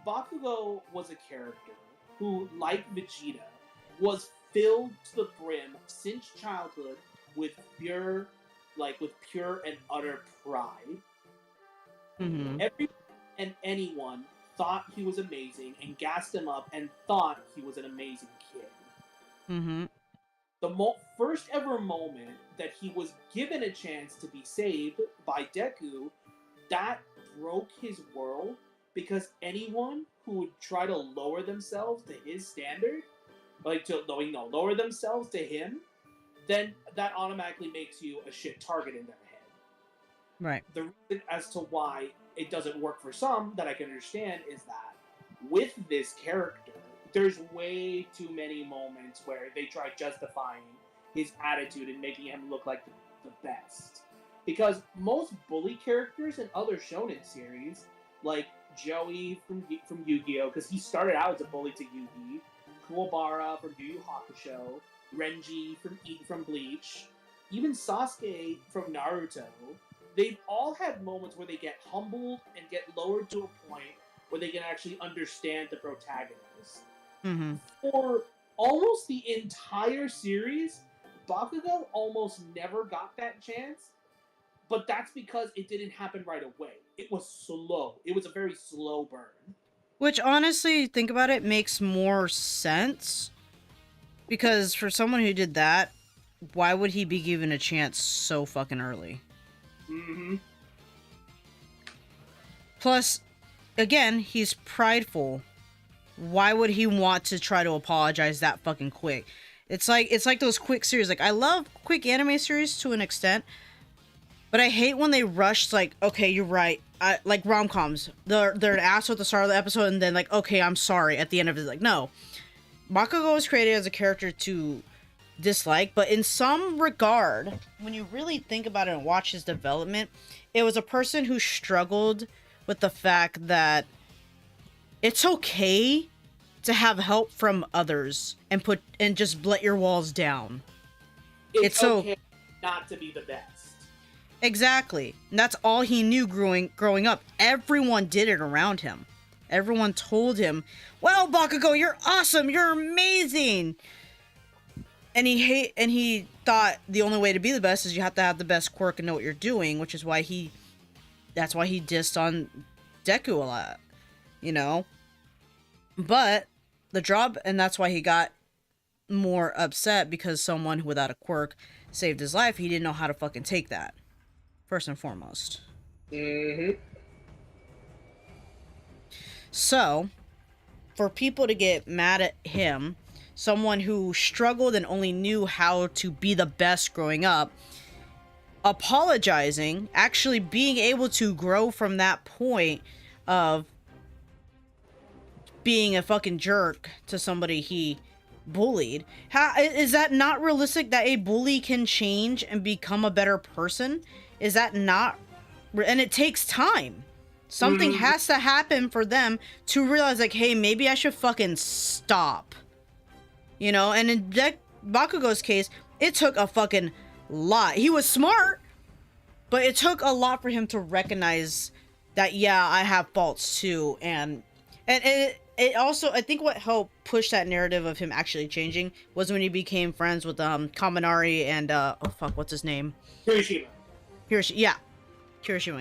Bakugo was a character who, like Vegeta, was filled to the brim since childhood with pure and utter pride. Everyone and anyone thought he was amazing and gassed him up and thought he was an amazing kid. The first ever moment that he was given a chance to be saved by Deku, that broke his world because anyone who would try to lower themselves to his standard, lower themselves to him, then that automatically makes you a shit target in their head. Right. The reason as to why it doesn't work for some that I can understand is that with this character, there's way too many moments where they try justifying his attitude and making him look like the best. Because most bully characters in other shonen series, like Joey from Yu-Gi-Oh, because he started out as a bully to Yugi, Kuwabara from Yu Yu Hakusho, Renji from Bleach, even Sasuke from Naruto, they've all had moments where they get humbled and get lowered to a point where they can actually understand the protagonist. For almost the entire series, Bakugo almost never got that chance, but that's because it didn't happen right away. It was slow. It was a very slow burn. Which honestly, think about it, makes more sense Because for someone who did that, why would he be given a chance so fucking early? Mm-hmm. Plus, again, he's prideful. Why would he want to try to apologize that fucking quick? It's like those quick series. Like, I love quick anime series to an extent, but I hate when they rush. Like, okay, you're right. Like rom-coms. They're an asshole at the start of the episode, and then like, okay, I'm sorry at the end of it. Like, no. Bakugo was created as a character to dislike, but in some regard, when you really think about it and watch his development, it was a person who struggled with the fact that it's okay to have help from others and just let your walls down. It's okay not to be the best. Exactly. And that's all he knew growing up. Everyone did it around him. Everyone told him, "Well, Bakugo, you're awesome. You're amazing." And he thought the only way to be the best is you have to have the best quirk and know what you're doing, which is why that's why he dissed on Deku a lot, you know? But and that's why he got more upset, because someone without a quirk saved his life. He didn't know how to fucking take that, first and foremost. Mm-hmm. So, for people to get mad at him, someone who struggled and only knew how to be the best growing up, apologizing, actually being able to grow from that point of being a fucking jerk to somebody he bullied. How is that not realistic that a bully can change and become a better person? Is that not? And it takes time. Something has to happen for them to realize, like, hey, maybe I should fucking stop. You know, and in Bakugo's case, it took a fucking lot. He was smart, but it took a lot for him to recognize that, yeah, I have faults too. And it also, I think what helped push that narrative of him actually changing was when he became friends with Kaminari and oh fuck, what's his name? Kirishima,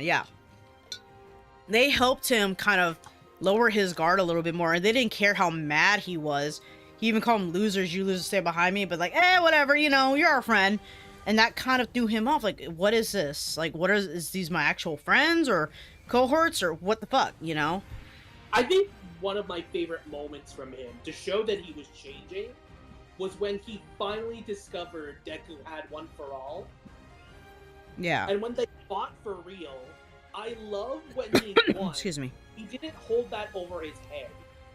yeah. They helped him kind of lower his guard a little bit more, and they didn't care how mad he was. He even called them losers. You losers stay behind me, but like, whatever, you know, you're our friend. And that kind of threw him off. Like, what is this? Like, is these my actual friends or cohorts or what the fuck, you know? I think one of my favorite moments from him to show that he was changing was when he finally discovered Deku had one for all. Yeah. And when they fought for real, I love when he won. Excuse me. He didn't hold that over his head.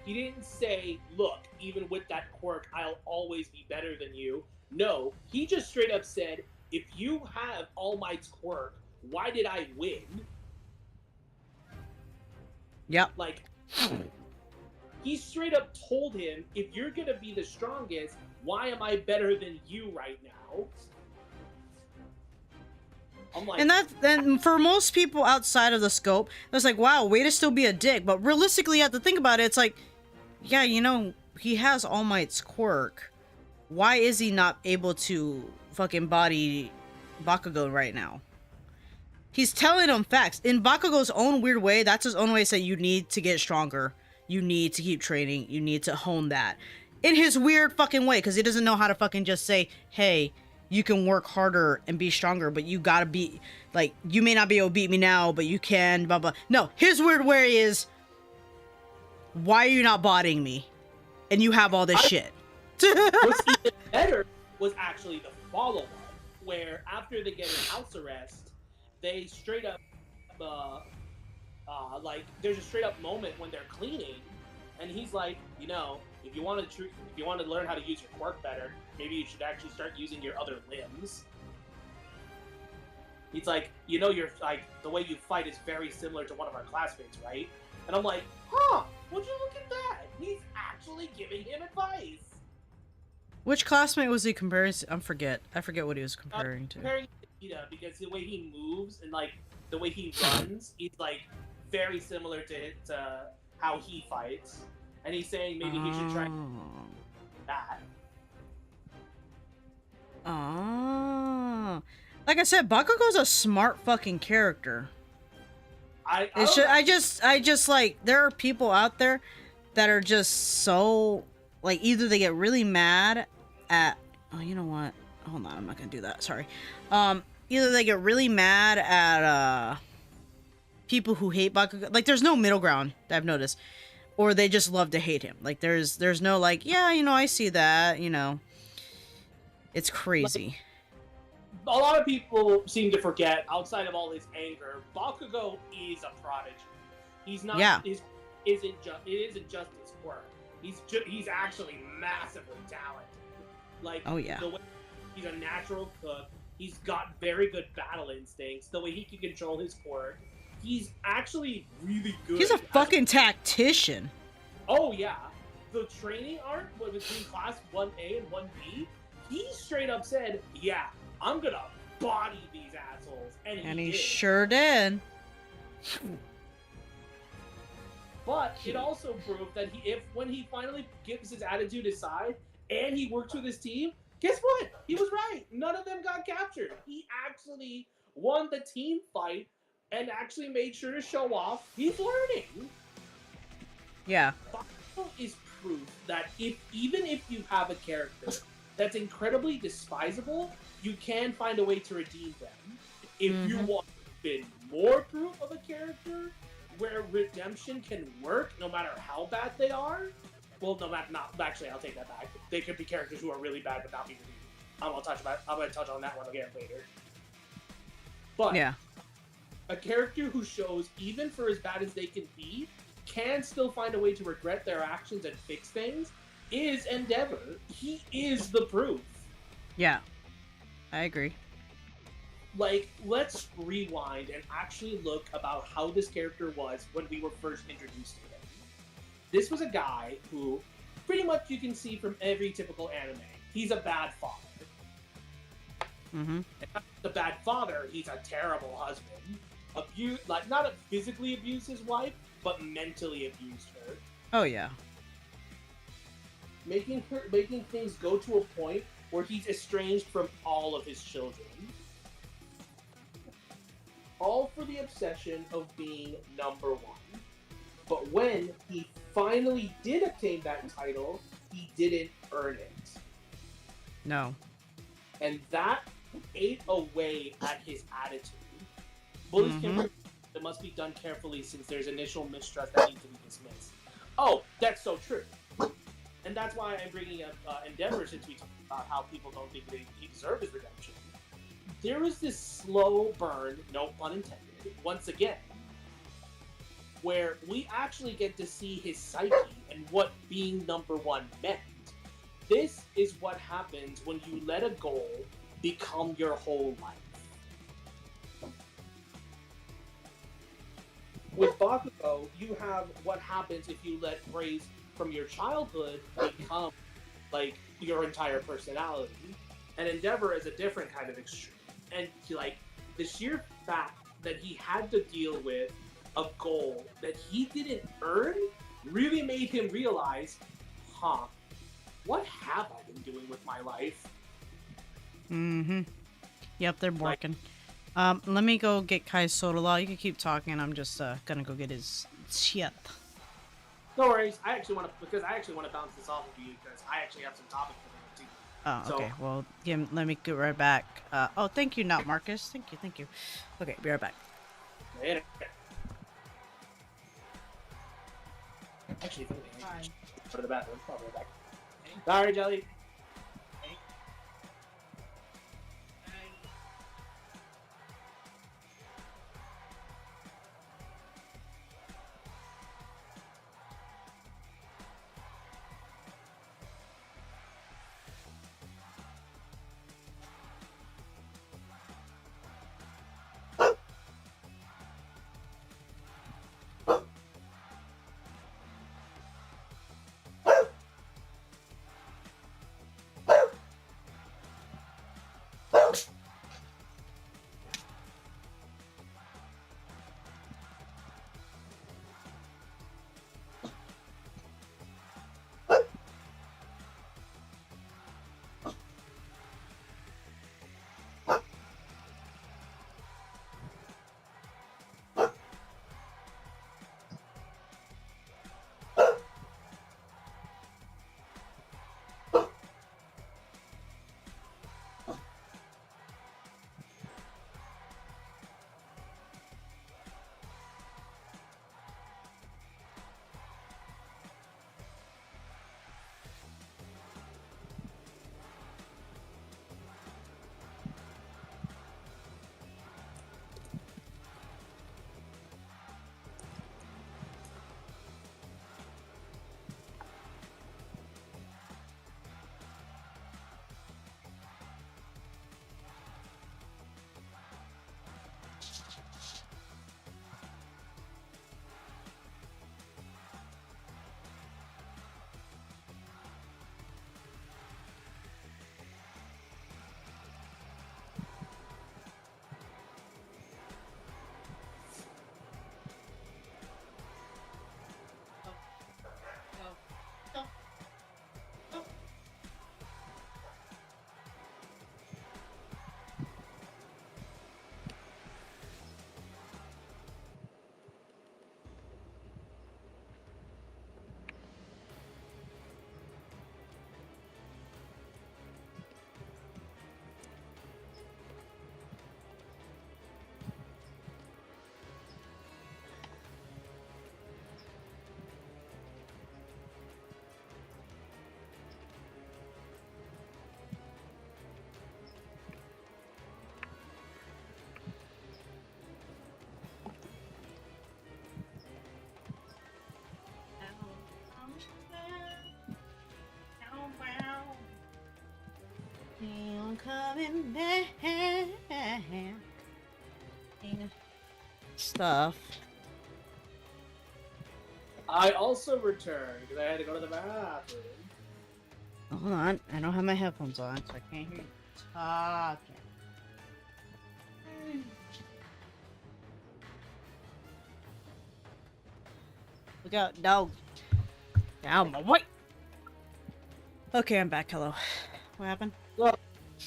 He didn't say, look, even with that quirk, I'll always be better than you. No, he just straight up said, if you have All Might's quirk, why did I win? Yep. Like, he straight up told him, if you're going to be the strongest, why am I better than you right now? I'm like, and for most people outside of the scope, it's like, wow, way to still be a dick. But realistically, you have to think about it. It's like, yeah, you know, he has All Might's quirk. Why is he not able to fucking body Bakugo right now? He's telling him facts. In Bakugo's own weird way, that's his own way to say you need to get stronger. You need to keep training. You need to hone that. In his weird fucking way, because he doesn't know how to fucking just say, hey, you can work harder and be stronger, but you gotta be, like, you may not be able to beat me now, but you can, blah, blah. No, his weird way is, why are you not bodying me? And you have all this shit. What's even better was actually the follow-up, where after they get in house arrest, they straight up, like, there's a straight up moment when they're cleaning, and he's like, you know, if you want to learn how to use your quirk better, maybe you should actually start using your other limbs. He's like, you know, you're like, the way you fight is very similar to one of our classmates, right? And I'm like, huh, would you look at that? He's actually giving him advice. Which classmate was he comparing to? I forget what he was comparing to. Comparing to Ida, because the way he moves and like the way he runs, he's like very similar to how he fights. And he's saying maybe he should try that. Oh. Like I said, Bakugo's a smart fucking character. I just like, there are people out there that are just so, like, either they get really mad at, oh, you know what? Hold on, I'm not gonna do that. Sorry. Either they get really mad at people who hate Bakugo. Like, there's no middle ground that I've noticed, or they just love to hate him. Like, there's no like, yeah, I see that. It's crazy. A lot of people seem to forget, outside of all his anger, Bakugo is a prodigy. He's not. Yeah. It isn't just his quirk. He's actually massively talented. Like, Oh yeah. the way he's a natural cook. He's got very good battle instincts. The way he can control his quirk. He's actually really good. He's a fucking tactician. Oh yeah. The training arc between class 1A and 1B, he straight up said, yeah, I'm gonna body these assholes. And he did. Sure did. But it also proved that when he finally gives his attitude aside and he works with his team, guess what? He was right. None of them got captured. He actually won the team fight and actually made sure to show off he's learning. Yeah. Bakugo is proof that even if you have a character that's incredibly despisable, you can find a way to redeem them. If you want even more proof of a character where redemption can work no matter how bad they are, well, actually, I'll take that back. They could be characters who are really bad but not be redeemed. I'm going to touch on that one again later. But yeah, a character who shows, even for as bad as they can be, can still find a way to regret their actions and fix things, is Endeavor. He is the proof. Yeah, I agree. Like, let's rewind and actually look about how this character was when we were first introduced to him. This was a guy who, pretty much you can see from every typical anime, he's a bad father. Mm-hmm. The bad father, he's a terrible husband. Not physically abused his wife, but mentally abused her. Oh yeah. Making things go to a point where he's estranged from all of his children. All for the obsession of being number one. But when he finally did obtain that title, he didn't earn it. No. And that ate away at his attitude. Bullies can work, it must be done carefully since there's initial mistrust that needs to be dismissed. Oh, that's so true. And that's why I'm bringing up Endeavor, since we talked about how people don't think he deserved his redemption. There is this slow burn, no pun intended, once again, where we actually get to see his psyche and what being number one meant. This is what happens when you let a goal become your whole life. With Bakugo, you have what happens if you let praise from your childhood become, like, your entire personality. And Endeavor is a different kind of extreme. And, like, the sheer fact that he had to deal with a goal that he didn't earn really made him realize, what have I been doing with my life? Mm-hmm. Yep, they're working. Let me go get Kai Sodala. You can keep talking. I'm just gonna go get his shit. No worries. I actually want to bounce this off of you because I actually have some topics for him too. Oh, okay. Well, let me get right back. Oh, thank you, not Marcus. Thank you. Okay, be right back. Later. Actually, go to the bathroom. I'll be right back. Sorry, Jelly. coming back. Stuff. I also returned because I had to go to the bathroom. Hold on, I don't have my headphones on, so I can't hear you talking. Look out, dog. Down my way. Okay, I'm back. Hello. What happened? Well,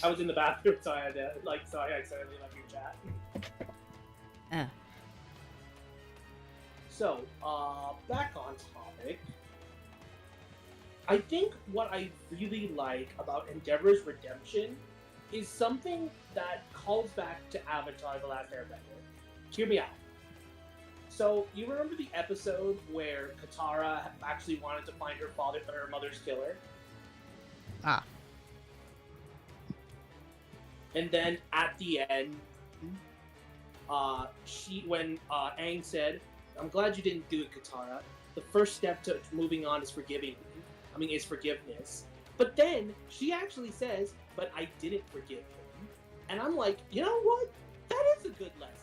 I was in the bathroom, so I had to, so I accidentally left your chat. So, back on topic. I think what I really like about Endeavor's redemption is something that calls back to Avatar: The Last Airbender. Hear me out. So, you remember the episode where Katara actually wanted to find her mother's killer? Ah. And then at the end, when Aang said, "I'm glad you didn't do it, Katara. The first step to moving on is forgiveness." But then she actually says, "But I didn't forgive him." And I'm like, you know what? That is a good lesson.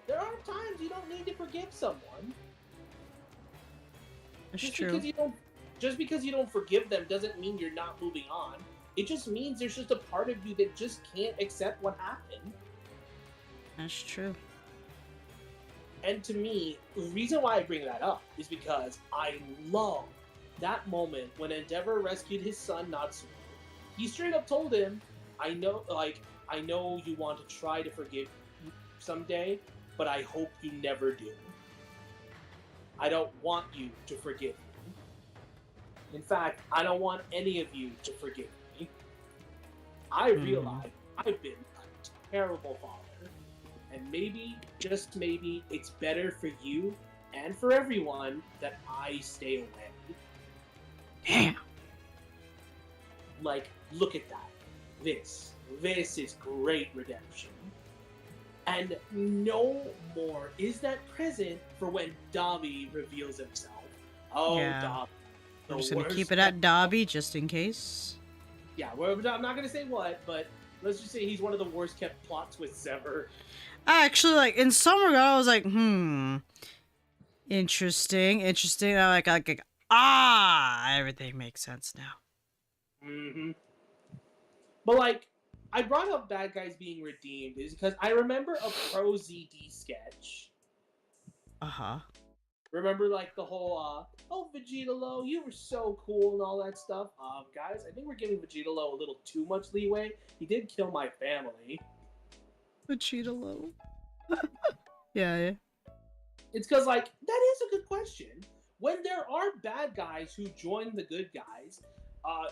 There are times you don't need to forgive someone. That's true. Just because you don't forgive them doesn't mean you're not moving on. It just means there's just a part of you that just can't accept what happened. That's true. And to me, the reason why I bring that up is because I love that moment when Endeavor rescued his son Natsume. He straight up told him, I know you want to try to forgive someday, but I hope you never do. I don't want you to forgive me. In fact, I don't want any of you to forgive me. I realize I've been a terrible father, and maybe, just maybe, it's better for you and for everyone that I stay away. Damn. Like, look at that. This is great redemption. And no more is that present for when Dobby reveals himself. Oh, yeah. Dobby. I'm just gonna keep it at Dobby just in case. Yeah, I'm not gonna say what, but let's just say he's one of the worst kept plot twists ever. I actually, like, in some regard, I was like, interesting. I'm like, everything makes sense now. Mm-hmm. But, like, I brought up bad guys being redeemed is because I remember a Pro ZD sketch. Uh-huh. Remember, like, the whole, Vegeta Low, you were so cool and all that stuff. Guys, I think we're giving Vegeta Low a little too much leeway. He did kill my family. Vegeta Low. Yeah. It's because, like, that is a good question. When there are bad guys who join the good guys,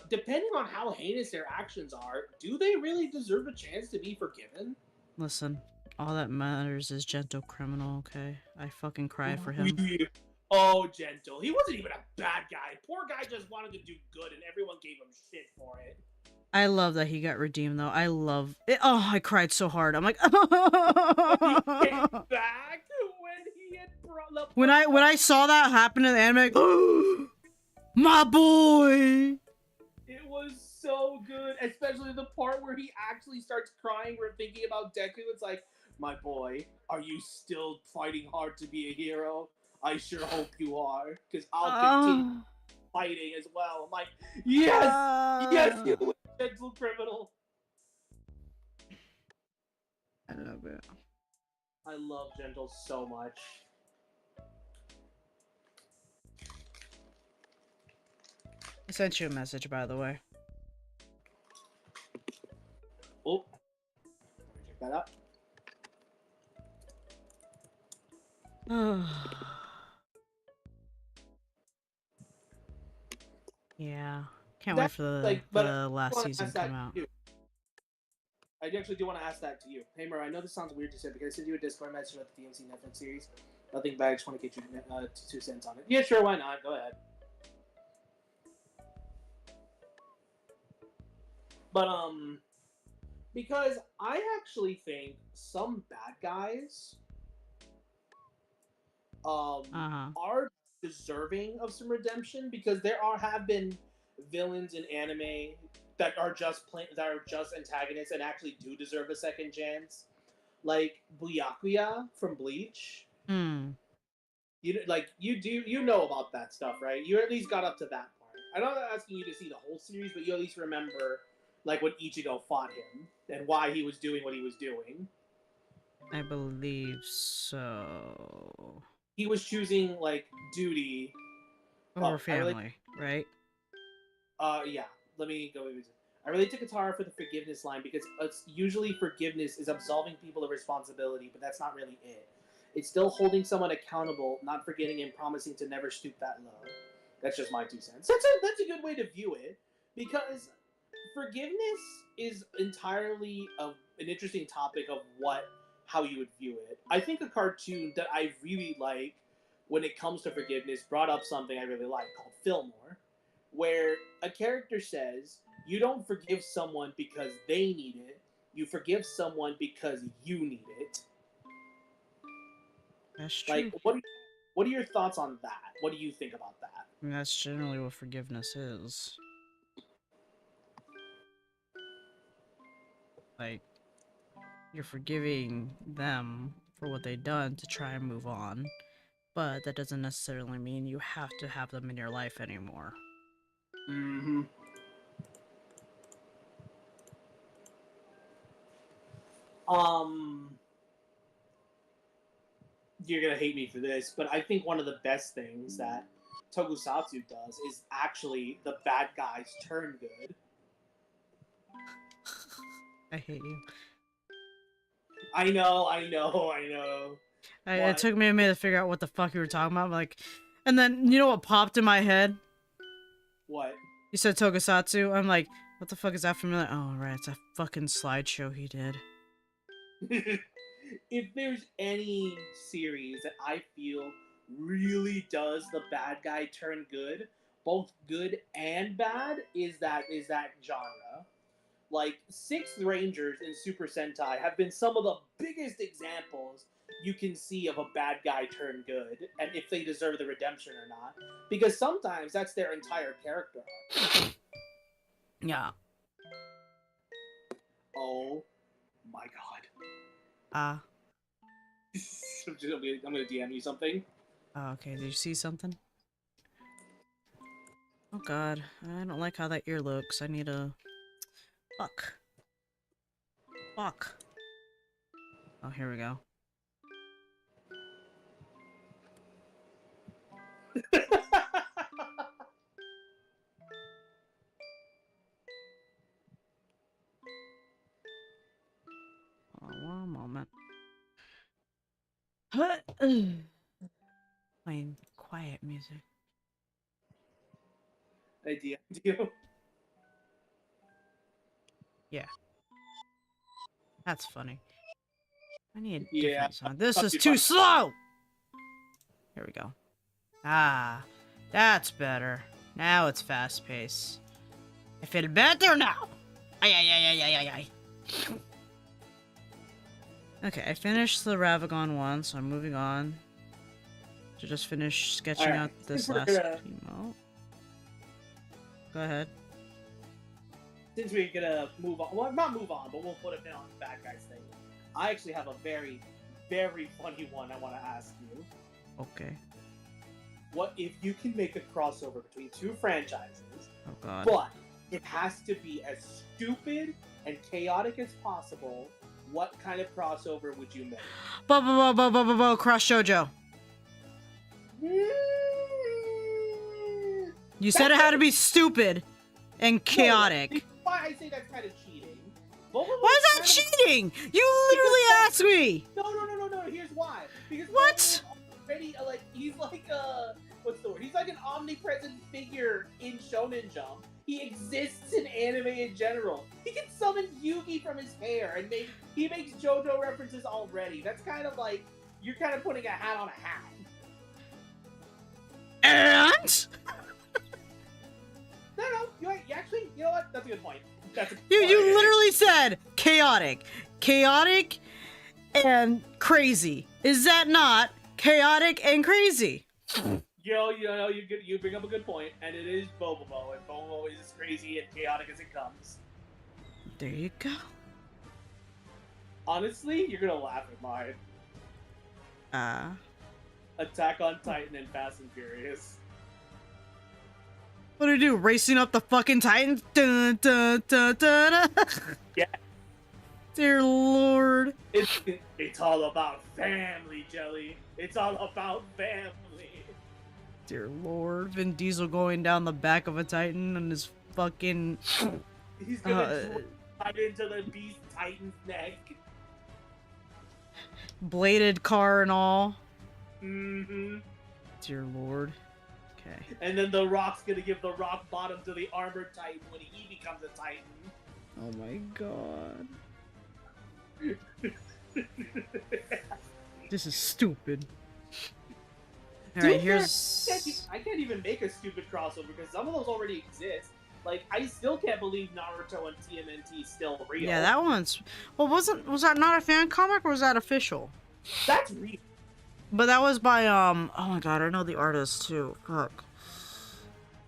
depending on how heinous their actions are, do they really deserve a chance to be forgiven? Listen, all that matters is Gentle Criminal, okay? I fucking cried for him. Oh, Gentle. He wasn't even a bad guy. Poor guy just wanted to do good and everyone gave him shit for it. I love that he got redeemed, though. I love it. Oh, I cried so hard. I'm like, When he came back, when he had when I saw that happen in the anime, like, my boy! It was so good, especially the part where he actually starts crying. We're thinking about Deku. It's like, my boy, are you still fighting hard to be a hero? I sure hope you are, because I'll continue fighting as well. I'm like, yes, you Gentle Criminal. I love it. I love Gentle so much. I sent you a message, by the way. Oh, check that out. Yeah, can't wait for the last season to come out. I actually do want to ask that to you. Hey, Murray, I know this sounds weird to say because I sent you a Discord message about the DMC Netflix series. Nothing bad, I just want to get you 2 cents on it. Yeah, sure, why not? Go ahead. But, because I actually think some bad guys are deserving of some redemption because have been villains in anime that are just antagonists and actually do deserve a second chance, like Byakuya from Bleach. Hmm. You know about that stuff, right? You at least got up to that part. I'm not asking you to see the whole series, but you at least remember like when Ichigo fought him and why he was doing what he was doing. I believe so. He was choosing like duty. Over family, right? Yeah. Let me go. I relate to Katara for the forgiveness line because it's usually forgiveness is absolving people of responsibility, but that's not really it. It's still holding someone accountable, not forgetting and promising to never stoop that low. That's just my 2 cents. That's a good way to view it because forgiveness is entirely an interesting topic of how you would view it. I think a cartoon that I really like when it comes to forgiveness brought up something I really like called Fillmore, where a character says you don't forgive someone because they need it, you forgive someone because you need it. That's true. Like, what are your thoughts on that? What do you think about that? I mean, that's generally what forgiveness is. Like, you're forgiving them for what they've done to try and move on, but that doesn't necessarily mean you have to have them in your life anymore. Mm-hmm. You're gonna hate me for this, but I think one of the best things that Tokusatsu does is actually the bad guys turn good. I hate you. I know. It took me a minute to figure out what the fuck you were talking about. Like, and then you know what popped in my head? What? You said Tokusatsu. I'm like, what the fuck is that familiar? Oh, right, it's a fucking slideshow he did. If there's any series that I feel really does the bad guy turn good, both good and bad, is that genre. Like Sixth Rangers and Super Sentai have been some of the biggest examples you can see of a bad guy turn good, and if they deserve the redemption or not. Because sometimes that's their entire character arc. Yeah. Oh my god. Ah. I'm gonna DM you something. Okay, did you see something? Oh god, I don't like how that ear looks. I need a... Fuck. Fuck. Oh, here we go. One moment. Playing quiet music. I DM'd you. Yeah. That's funny. I need a Yeah. different song. This is too slow! Here we go. Ah, that's better. Now it's fast paced. I feel better now! Ay, ay, ay, ay, ay, ay. Okay, I finished the Ravagon one, so I'm moving on to just finish sketching Alright, out this since last we're gonna- emote. Go ahead. Since we're gonna move on, well, not move on, but we'll put a pin on the bad guys thing. I actually have a very, very funny one I want to ask you. Okay. What if you can make a crossover between two franchises, Oh god. but it has to be as stupid and chaotic as possible? What kind of crossover would you make? Cross Shoujo. You said it had to be stupid and chaotic. No, why I say that's kind of cheating. Why is that cheating? You literally asked me. No. Here's why. Because What? Already, like he's like what's the word? He's like an omnipresent figure in Shonen Jump. He exists in anime in general. He can summon Yugi from his hair, and he makes JoJo references already. That's kind of like you're kind of putting a hat on a hat. And No, you actually, you know what? That's a good point. That's a good you point. literally said chaotic and crazy. Is that not chaotic and crazy? You bring up a good point, and it is Bobobo, and Bobobo is as crazy crazy and chaotic as it comes. There you go. Honestly, you're gonna laugh at mine. Attack on Titan and Fast and Furious. What do you do? Racing up the fucking Titans? Dun, dun, dun, dun, dun. Yeah. Dear Lord. It's all about family, Jelly. It's all about family. Dear Lord. Vin Diesel going down the back of a Titan and his fucking... He's gonna drive right into the Beast Titan's neck. Bladed car and all. Mm-hmm. Dear Lord. Okay. And then The Rock's gonna give the rock bottom to the Armored Titan when he becomes a Titan. Oh my god. This is stupid. Alright, here's... I can't even make a stupid crossover because some of those already exist. Like, I still can't believe Naruto and TMNT still real. Yeah, that one's... Well, was that not a fan comic or was that official? That's real. But that was by, oh my god, I know the artist too. Fuck.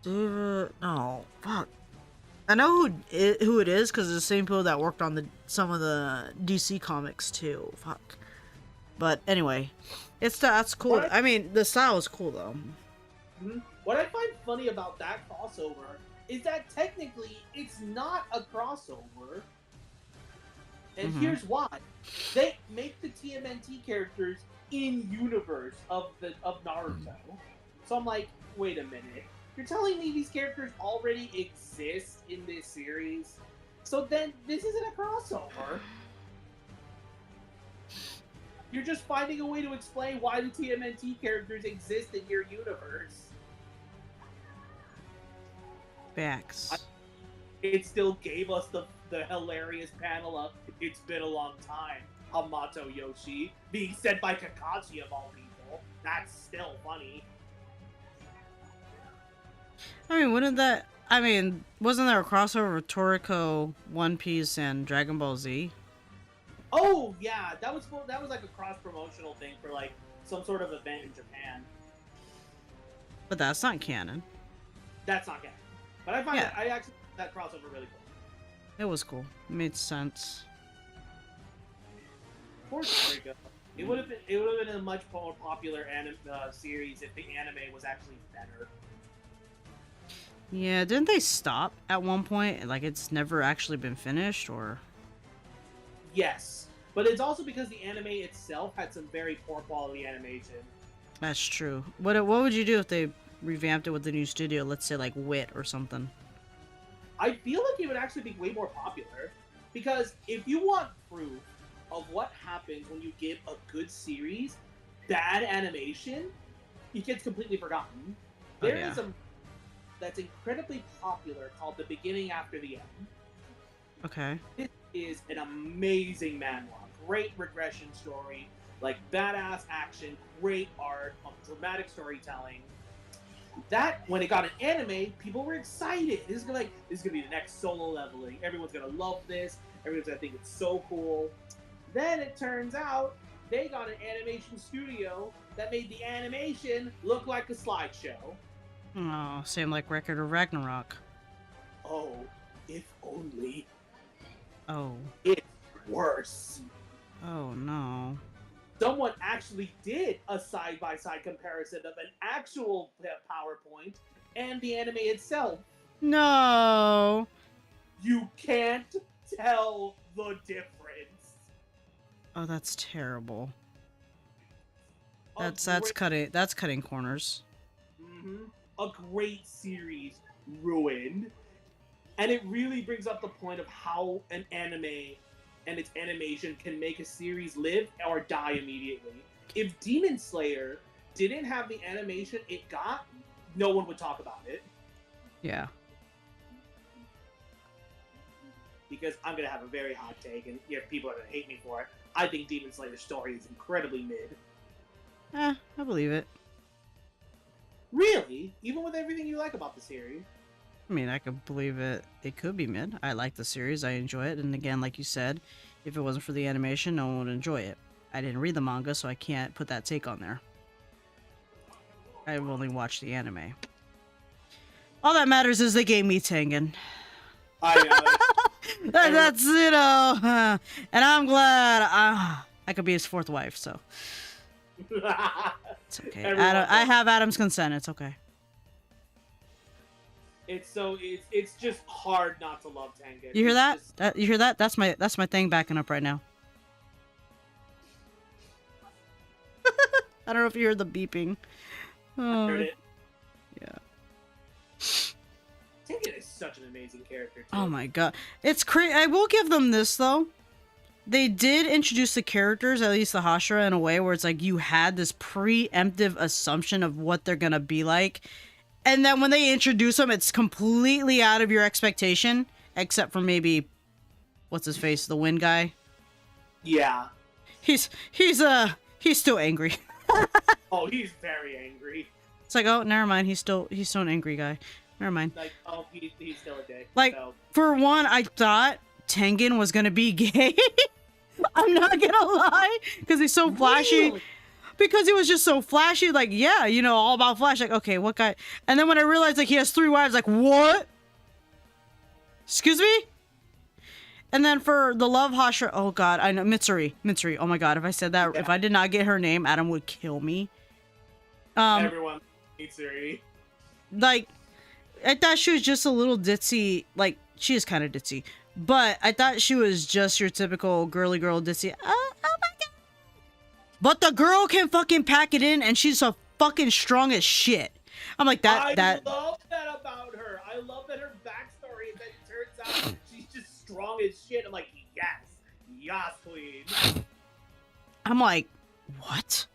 David... No. Fuck. I know who it is because it's the same people that worked on some of the DC comics too. Fuck. But anyway, that's cool. I mean, the style is cool though. What I find funny about that crossover is that technically it's not a crossover. And here's why. They make the TMNT characters in universe of Naruto. So I'm like, wait a minute. You're telling me these characters already exist in this series? So then this isn't a crossover. You're just finding a way to explain why the TMNT characters exist in your universe. Facts. It still gave us the hilarious panel of "It's been a long time," Hamato Yoshi being said by Kakashi of all people. That's still funny. I mean, wasn't there a crossover with Toriko, One Piece, and Dragon Ball Z? Oh yeah, that was like a cross promotional thing for like some sort of event in Japan. But that's not canon. That's not canon. But I actually that crossover really cool. It was cool. It made sense. Poor Toriko. It would have been a much more popular series if the anime was actually better. Yeah, didn't they stop at one point? Like, it's never actually been finished, or? Yes, but it's also because the anime itself had some very poor quality animation. That's true. What would you do if they revamped it with the new studio? Let's say, like, Wit or something. I feel like it would actually be way more popular. Because if you want proof of what happens when you give a good series bad animation, it gets completely forgotten. There is a that's incredibly popular called The Beginning After the End. Okay. This is an amazing manhwa. Great regression story, like badass action, great art, dramatic storytelling. That, when it got an anime, people were excited. This is gonna be the next Solo Leveling. Everyone's gonna love this. Everyone's gonna think it's so cool. Then it turns out they got an animation studio that made the animation look like a slideshow. Oh, same like Record of Ragnarok. Oh, if only. Oh. It's worse. Oh, no. Someone actually did a side-by-side comparison of an actual PowerPoint and the anime itself. No. You can't tell the difference. Oh, that's terrible. That's cutting corners. Mm-hmm. A great series ruined. And it really brings up the point of how an anime and its animation can make a series live or die immediately. If Demon Slayer didn't have the animation it got, no one would talk about it. Yeah. Because I'm going to have a very hot take, and people are going to hate me for it. I think Demon Slayer's story is incredibly mid. I believe it. Really? Even with everything you like about the series? I mean, I could believe it. It could be mid. I like the series. I enjoy it. And again, like you said, if it wasn't for the animation, no one would enjoy it. I didn't read the manga, so I can't put that take on there. I've only watched the anime. All that matters is they gave me Tengen. I know. That's, you know, and I'm glad I could be his fourth wife, so it's okay. I have Adam's consent. It's okay. It's just hard not to love Tengen. You hear that? Just... You hear that? That's my thing backing up right now. I don't know if you heard the beeping. I heard it. Yeah. Tengen is such an amazing character, too. Oh my god. It's crazy. I will give them this, though. They did introduce the characters, at least the Hashira, in a way where it's like you had this preemptive assumption of what they're gonna be like. And then when they introduce them, it's completely out of your expectation. Except for maybe... What's his face? The Wind guy? Yeah. He's still angry. Oh, he's very angry. It's like, oh, never mind. He's still an angry guy. Never mind. Like, oh, he's still a dick. Like, so. For one, I thought Tengen was gonna be gay. I'm not gonna lie, because he's so flashy. Really? Because he was just so flashy, like, yeah, you know, all about flash. Like, okay, what guy? And then when I realized, like, he has 3 wives, like, what? Excuse me? And then for the love Hashira, oh god, I know, Mitsuri. Oh my god, if I said that, if I did not get her name, Adam would kill me. Everyone, Mitsuri. Like, I thought she was just a little ditzy, like, she is kind of ditzy. But I thought she was just your typical girly girl ditzy. Oh my god. But the girl can fucking pack it in, and she's so fucking strong as shit. I'm like, I love that about her. I love that her backstory is that it turns out she's just strong as shit. I'm like, yes, queen. I'm like, what?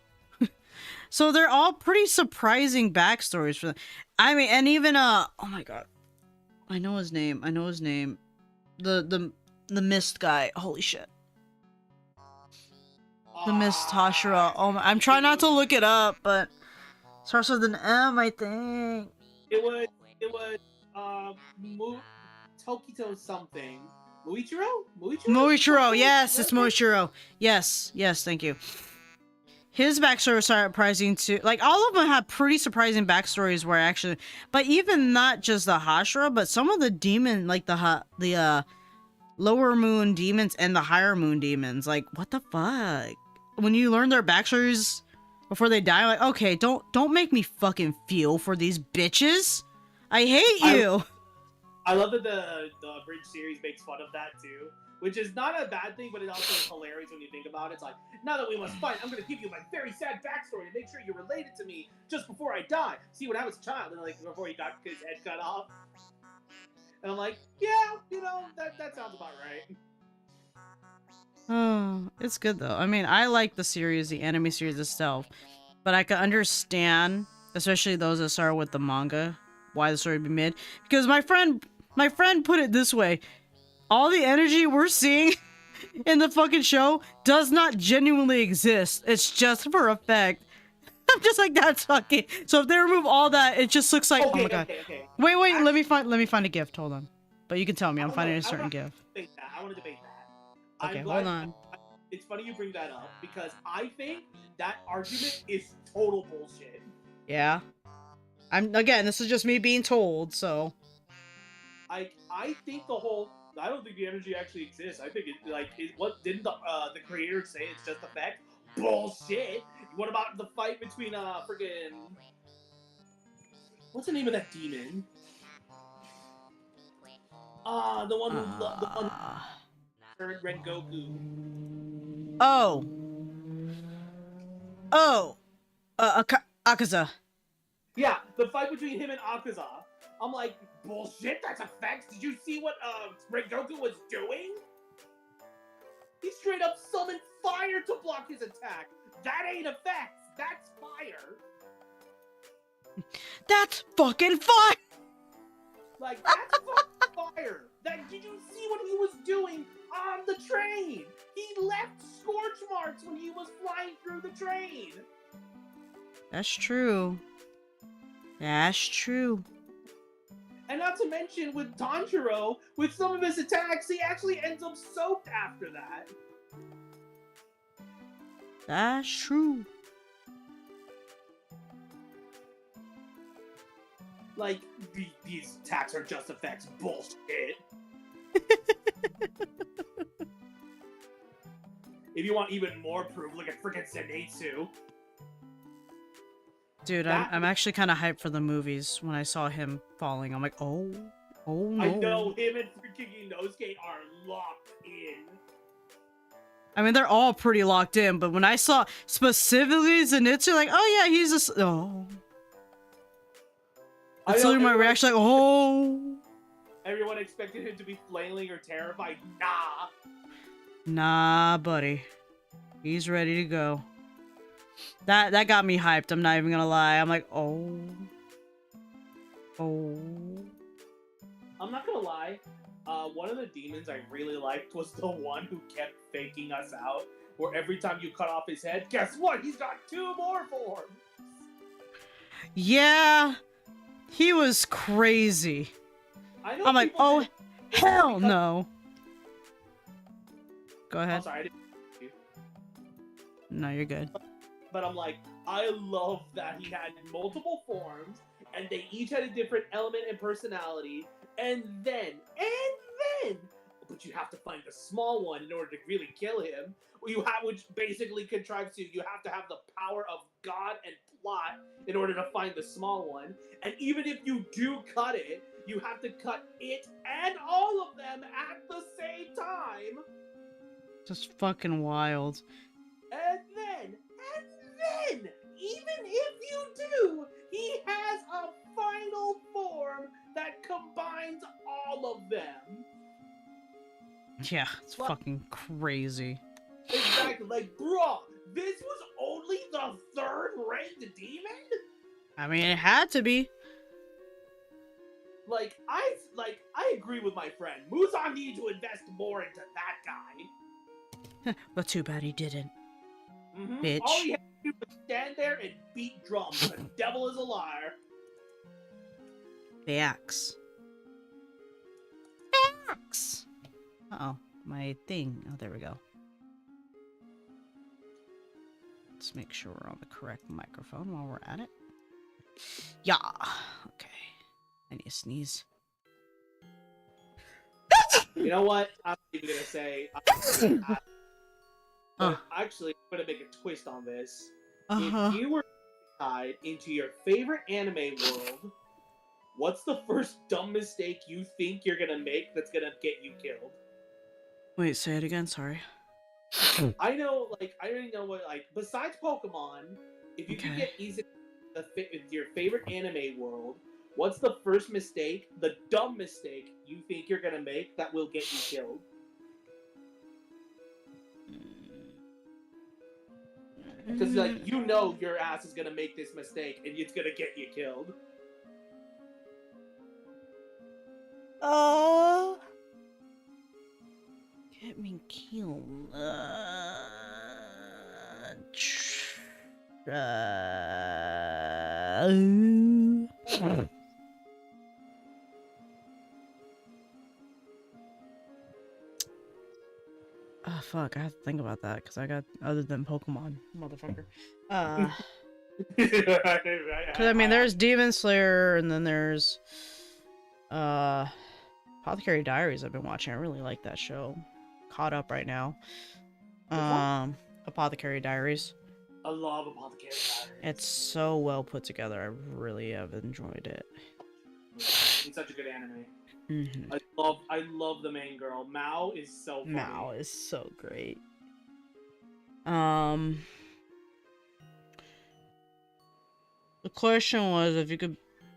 So they're all pretty surprising backstories for them. I mean, and even oh my god, I know his name. The Mist guy. Holy shit. The Mist Hashira. Oh my, I'm trying not to look it up, but it starts with an M, I think. It was Tokito something. Muichiro, yes, it's Muichiro. Yes, thank you. His backstory was surprising too. Like, all of them have pretty surprising backstories where actually, but even not just the Hashira, but some of the demon, like the lower moon demons and the higher moon demons. Like, what the fuck? When you learn their backstories before they die, like, okay, don't make me fucking feel for these bitches. I hate you. I love that the Bridge series makes fun of that too, which is not a bad thing, but it also is hilarious when you think about it. It's like, now that we must fight, I'm going to give you my very sad backstory to make sure you're related to me just before I die. See, when I was a child, and like before he got his head cut off, and I'm like, yeah, you know, that sounds about right. Oh, it's good though. I mean, I like the series, the anime series itself, but I can understand, especially those that start with the manga, why the story would be mid. Because my friend put it this way: all the energy we're seeing in the fucking show does not genuinely exist. It's just for effect. I'm just like, that's fucking. So if they remove all that, it just looks like, okay, oh my god. Okay. Wait, let me find a gift. Hold on. But you can tell me. I'm finding a certain gift. I want to debate that. Okay, hold on. It's funny you bring that up because I think that argument is total bullshit. Yeah. Again, this is just me being told, so. I think I don't think the energy actually exists. I think what didn't the creator say it's just effect? Bullshit. What about the fight between friggin' what's the name of that demon? The one who turned Red Goku. Akaza. Yeah, the fight between him and Akaza. I'm like, bullshit, that's effects. Did you see what Red Goku was doing? He straight up summoned fire to block his attack. That ain't effects. That's fire. That's fucking fire. Like, that's fucking fire. Did you see what he was doing on the train? He left scorch marks when he was flying through the train. That's true. And not to mention with Tanjiro, with some of his attacks, he actually ends up soaked after that. That's true. Like, these attacks are just effects. Bullshit. If you want even more proof, look at freaking Zenitsu. Dude, I'm actually kind of hyped for the movies. When I saw him falling, I'm like, oh no. I know him and freaking Inosuke are locked in. I mean, they're all pretty locked in, but when I saw specifically Zenitsu, like, oh yeah, he's a... Oh. That's literally my reaction, like, oh. Everyone expected him to be flailing or terrified. Nah. Nah, buddy. He's ready to go. That got me hyped, I'm not even gonna lie. I'm like, oh. Oh. I'm not gonna lie. One of the demons I really liked was the one who kept faking us out. Where every time you cut off his head, guess what? He's got 2 more forms! Yeah. He was crazy. I'm like, oh, hell no. Go ahead. I'm sorry, I didn't... No, you're good. But I'm like, I love that he had multiple forms, and they each had a different element and personality, and then, but you have to find the small one in order to really kill him. Which basically contrives to you have to have the power of God and plot in order to find the small one. And even if you do cut it, you have to cut it and all of them at the same time. Just fucking wild. And then, even if you do, he has a final form that combines all of them. Yeah, it's fucking crazy. Exactly, like, bro, this was only the 3rd ranked demon? I mean, it had to be. I agree with my friend. Muzan needed to invest more into that guy. But too bad he didn't. Mm-hmm. Bitch. All he had to do was stand there and beat drums. The devil is a liar. Facts. Facts. Uh-oh. My thing. Oh, there we go. Let's make sure we're on the correct microphone while we're at it. Yeah. Okay. I need to sneeze. You know what? I'm not even gonna say. Actually, I'm gonna make a twist on this. If you were tied into your favorite anime world, what's the first dumb mistake you think you're gonna make that's gonna get you killed? Wait, say it again. Sorry. I know, I already know what, besides Pokemon, if you can get easy with your favorite anime world, what's the first mistake, the dumb mistake you think you're gonna make that will get you killed? Because, you know your ass is gonna make this mistake and it's gonna get you killed. Get me killed. Oh, fuck, I have to think about that, because I got other than Pokemon, motherfucker. Because, I mean, there's Demon Slayer, and then there's, Apothecary Diaries I've been watching. I really like that show. Caught up right now. Apothecary Diaries. I love Apothecary Diaries. It's so well put together. I really have enjoyed it. It's such a good anime. Mm-hmm. I love the main girl. Mao is so funny. Mao is so great. The question was,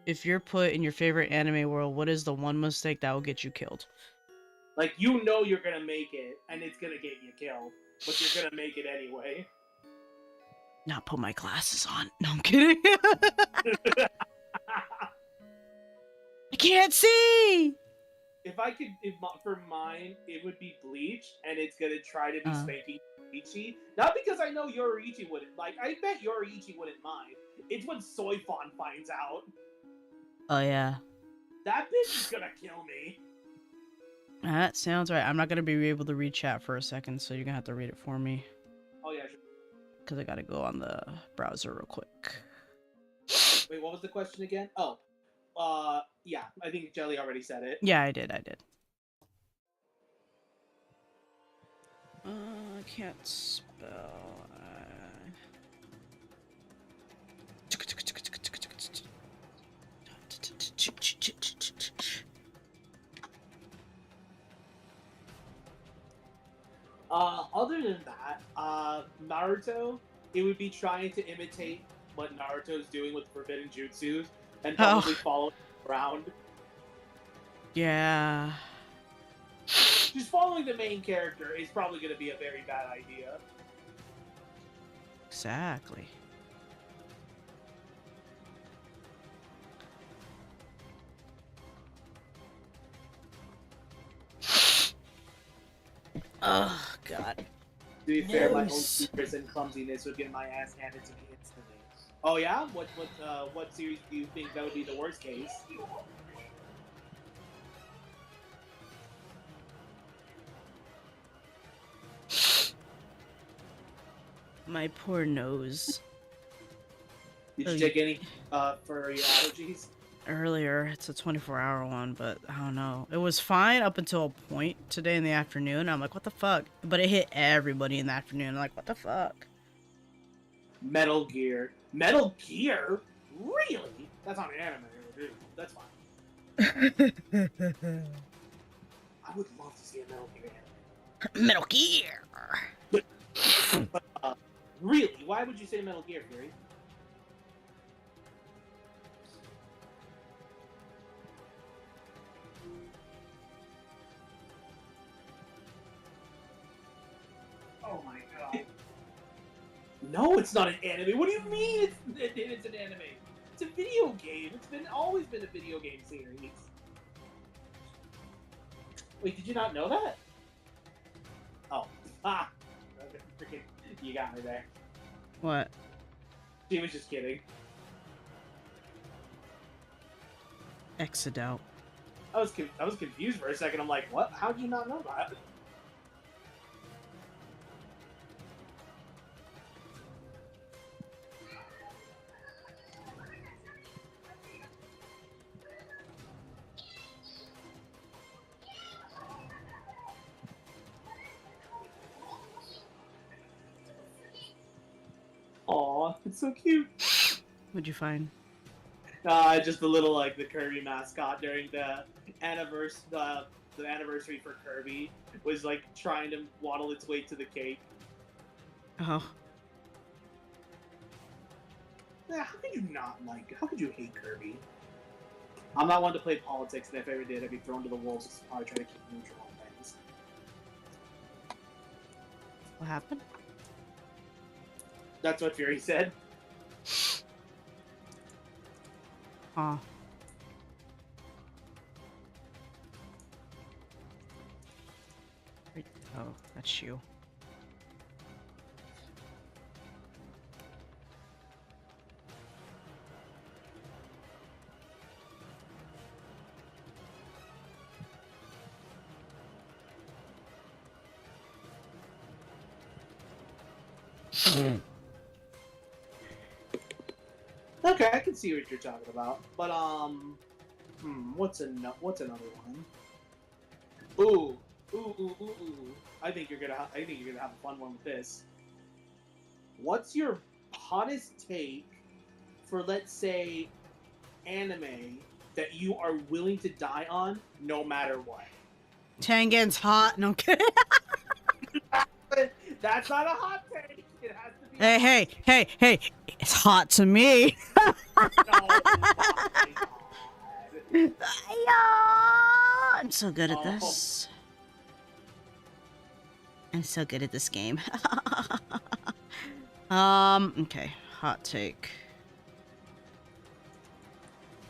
if you're put in your favorite anime world, what is the one mistake that will get you killed? Like, you know you're gonna make it, and it's gonna get you killed, but you're gonna make it anyway. Not put my glasses on. No, I'm kidding. I can't see! For mine, it would be Bleach, and it's gonna try to be spanking Yoruichi. Not because I know Yoruichi wouldn't, I bet Yoruichi wouldn't mind. It's when Soifon finds out. Oh, yeah. That bitch is gonna kill me. That sounds right. I'm not gonna be able to read chat for a second, so you're gonna have to read it for me. Oh, yeah, sure. Because I gotta go on the browser real quick. Wait, what was the question again? Oh. Yeah, I think Jelly already said it. Yeah, I did. I can't spell. Other than that, Naruto, it would be trying to imitate what Naruto's doing with Forbidden Jutsus and Oh, probably follow around. yeah. Just following the main character is probably going to be a very bad idea. Exactly. Oh, God. To be fair, my own Nose. secrets and clumsiness would get my ass handed to me instantly. Oh yeah? What series do you think that would be the worst case? My poor nose. Did you Oh, take any for your allergies? Earlier, it's a 24-hour one, but I don't know. It was fine up until a point today in the afternoon. I'm like, what the fuck? But it hit everybody in the afternoon. I'm like, what the fuck? Metal Gear. Metal Gear? Really? That's not an anime, dude. That's fine. I would love to see a Metal Gear anime. Metal Gear. Really? Why would you say Metal Gear, Fury? Oh my god. No, it's not an anime. What do you mean it's an anime? It's a video game. It's always been a video game series. Wait, did you not know that? Oh. Ah! Okay, freaking, you got me there. What? She was just kidding. Exit out. I was confused for a second. I'm like, what? How did you not know that? Aw, it's so cute. What'd you find? Just the little like the Kirby mascot during the anniversary for Kirby was like trying to waddle its way to the cake. Oh. Yeah, how could you not like? How could you hate Kirby? I'm not one to play politics, and if I ever did, I'd be thrown to the wolves. So probably try to keep neutral on things. What happened? That's what Fury said. Oh. Oh, that's you. Okay, I can see what you're talking about, but what's another one? Ooh. I think you're gonna have a fun one with this. What's your hottest take for, let's say, anime that you are willing to die on no matter what? Tengen's hot. No, I'm kidding. That's not a hot take. It has to be. Hey! It's hot to me. Oh my god. I'm so good at this. I'm so good at this game. Okay, hot take.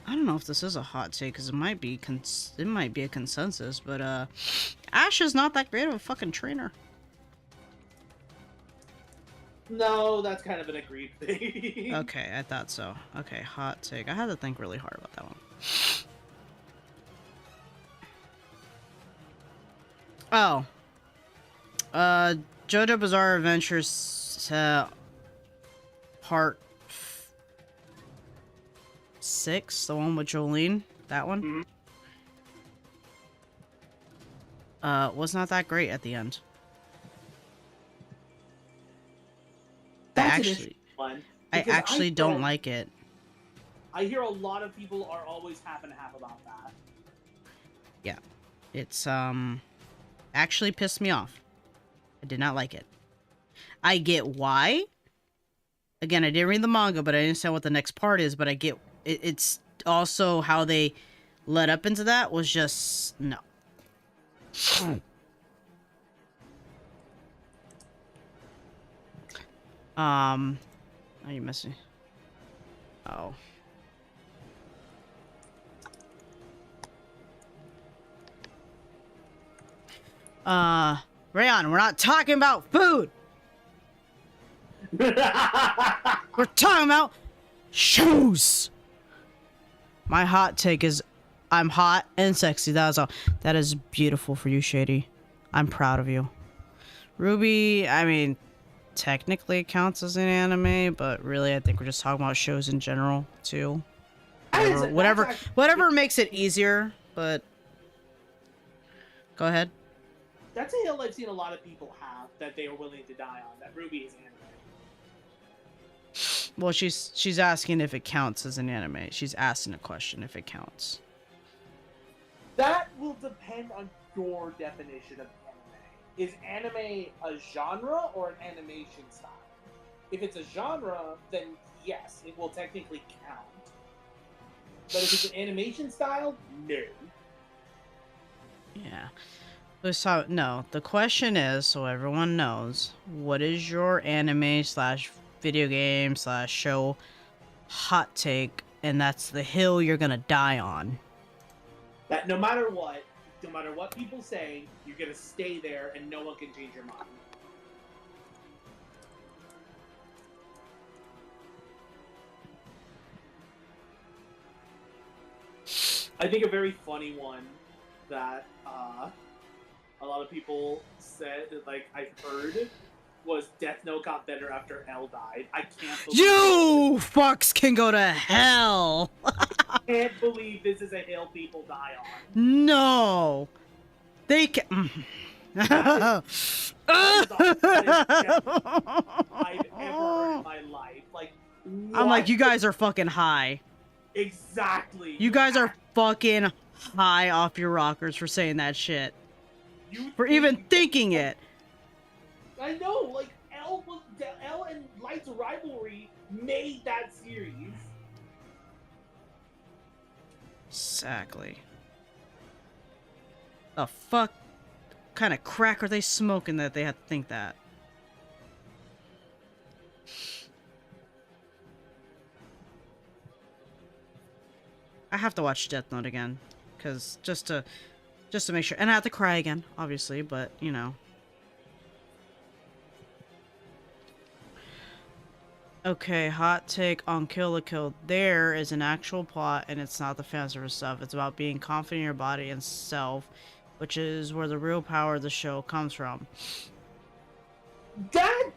I don't know if this is a hot take because it might be a consensus, but Ash is not that great of a fucking trainer. No, that's kind of an agreed thing. Okay, I thought so. Okay, hot take. I had to think really hard about that one. Oh. JoJo Bizarre Adventures part 6, the one with Jolene, that one. Was not that great at the end. That's an interesting one. I actually don't like it. I hear a lot of people are always half and half about that. Yeah. It's, actually pissed me off. I did not like it. I get why. Again, I didn't read the manga, but I didn't understand what the next part is, but I get... It's also how they led up into that was just... No. Are you missing? Oh. Rayon, we're not talking about food! We're talking about shoes! My hot take is I'm hot and sexy. That is all. That is beautiful for you, Shady. I'm proud of you. Ruby, I mean, technically it counts as an anime, but really I think we're just talking about shows in general, too. Whatever makes it easier, but... Go ahead. That's a hill I've seen a lot of people have that they are willing to die on. That Ruby is anime. Well, she's asking if it counts as an anime. She's asking a question if it counts. That will depend on your definition of anime. Is anime a genre or an animation style? If it's a genre, then yes, it will technically count. But if it's an animation style, no. Yeah. So, no, the question is, so everyone knows, what is your anime / video game / show hot take, and that's the hill you're gonna die on. That no matter what people say, you're gonna stay there and no one can change your mind. I think a very funny one that a lot of people said, like I've heard, was Death Note got better after L died. I can't believe you fucks can go to hell. I can't believe this is a hill people die on. No, they can. That is I've ever heard in my life. Like, what? I'm like, you guys are fucking high. Exactly. You guys are fucking high off your rockers for saying that shit. For even thinking it. I know, like, L and Light's rivalry made that series. Exactly. The fuck kind of crack are they smoking that they have to think that? I have to watch Death Note again, cause just to make sure, and I have to cry again, obviously, but you know. Okay, hot take on Kill la Kill. There is an actual plot, and it's not the fanservice stuff. It's about being confident in your body and self, which is where the real power of the show comes from. That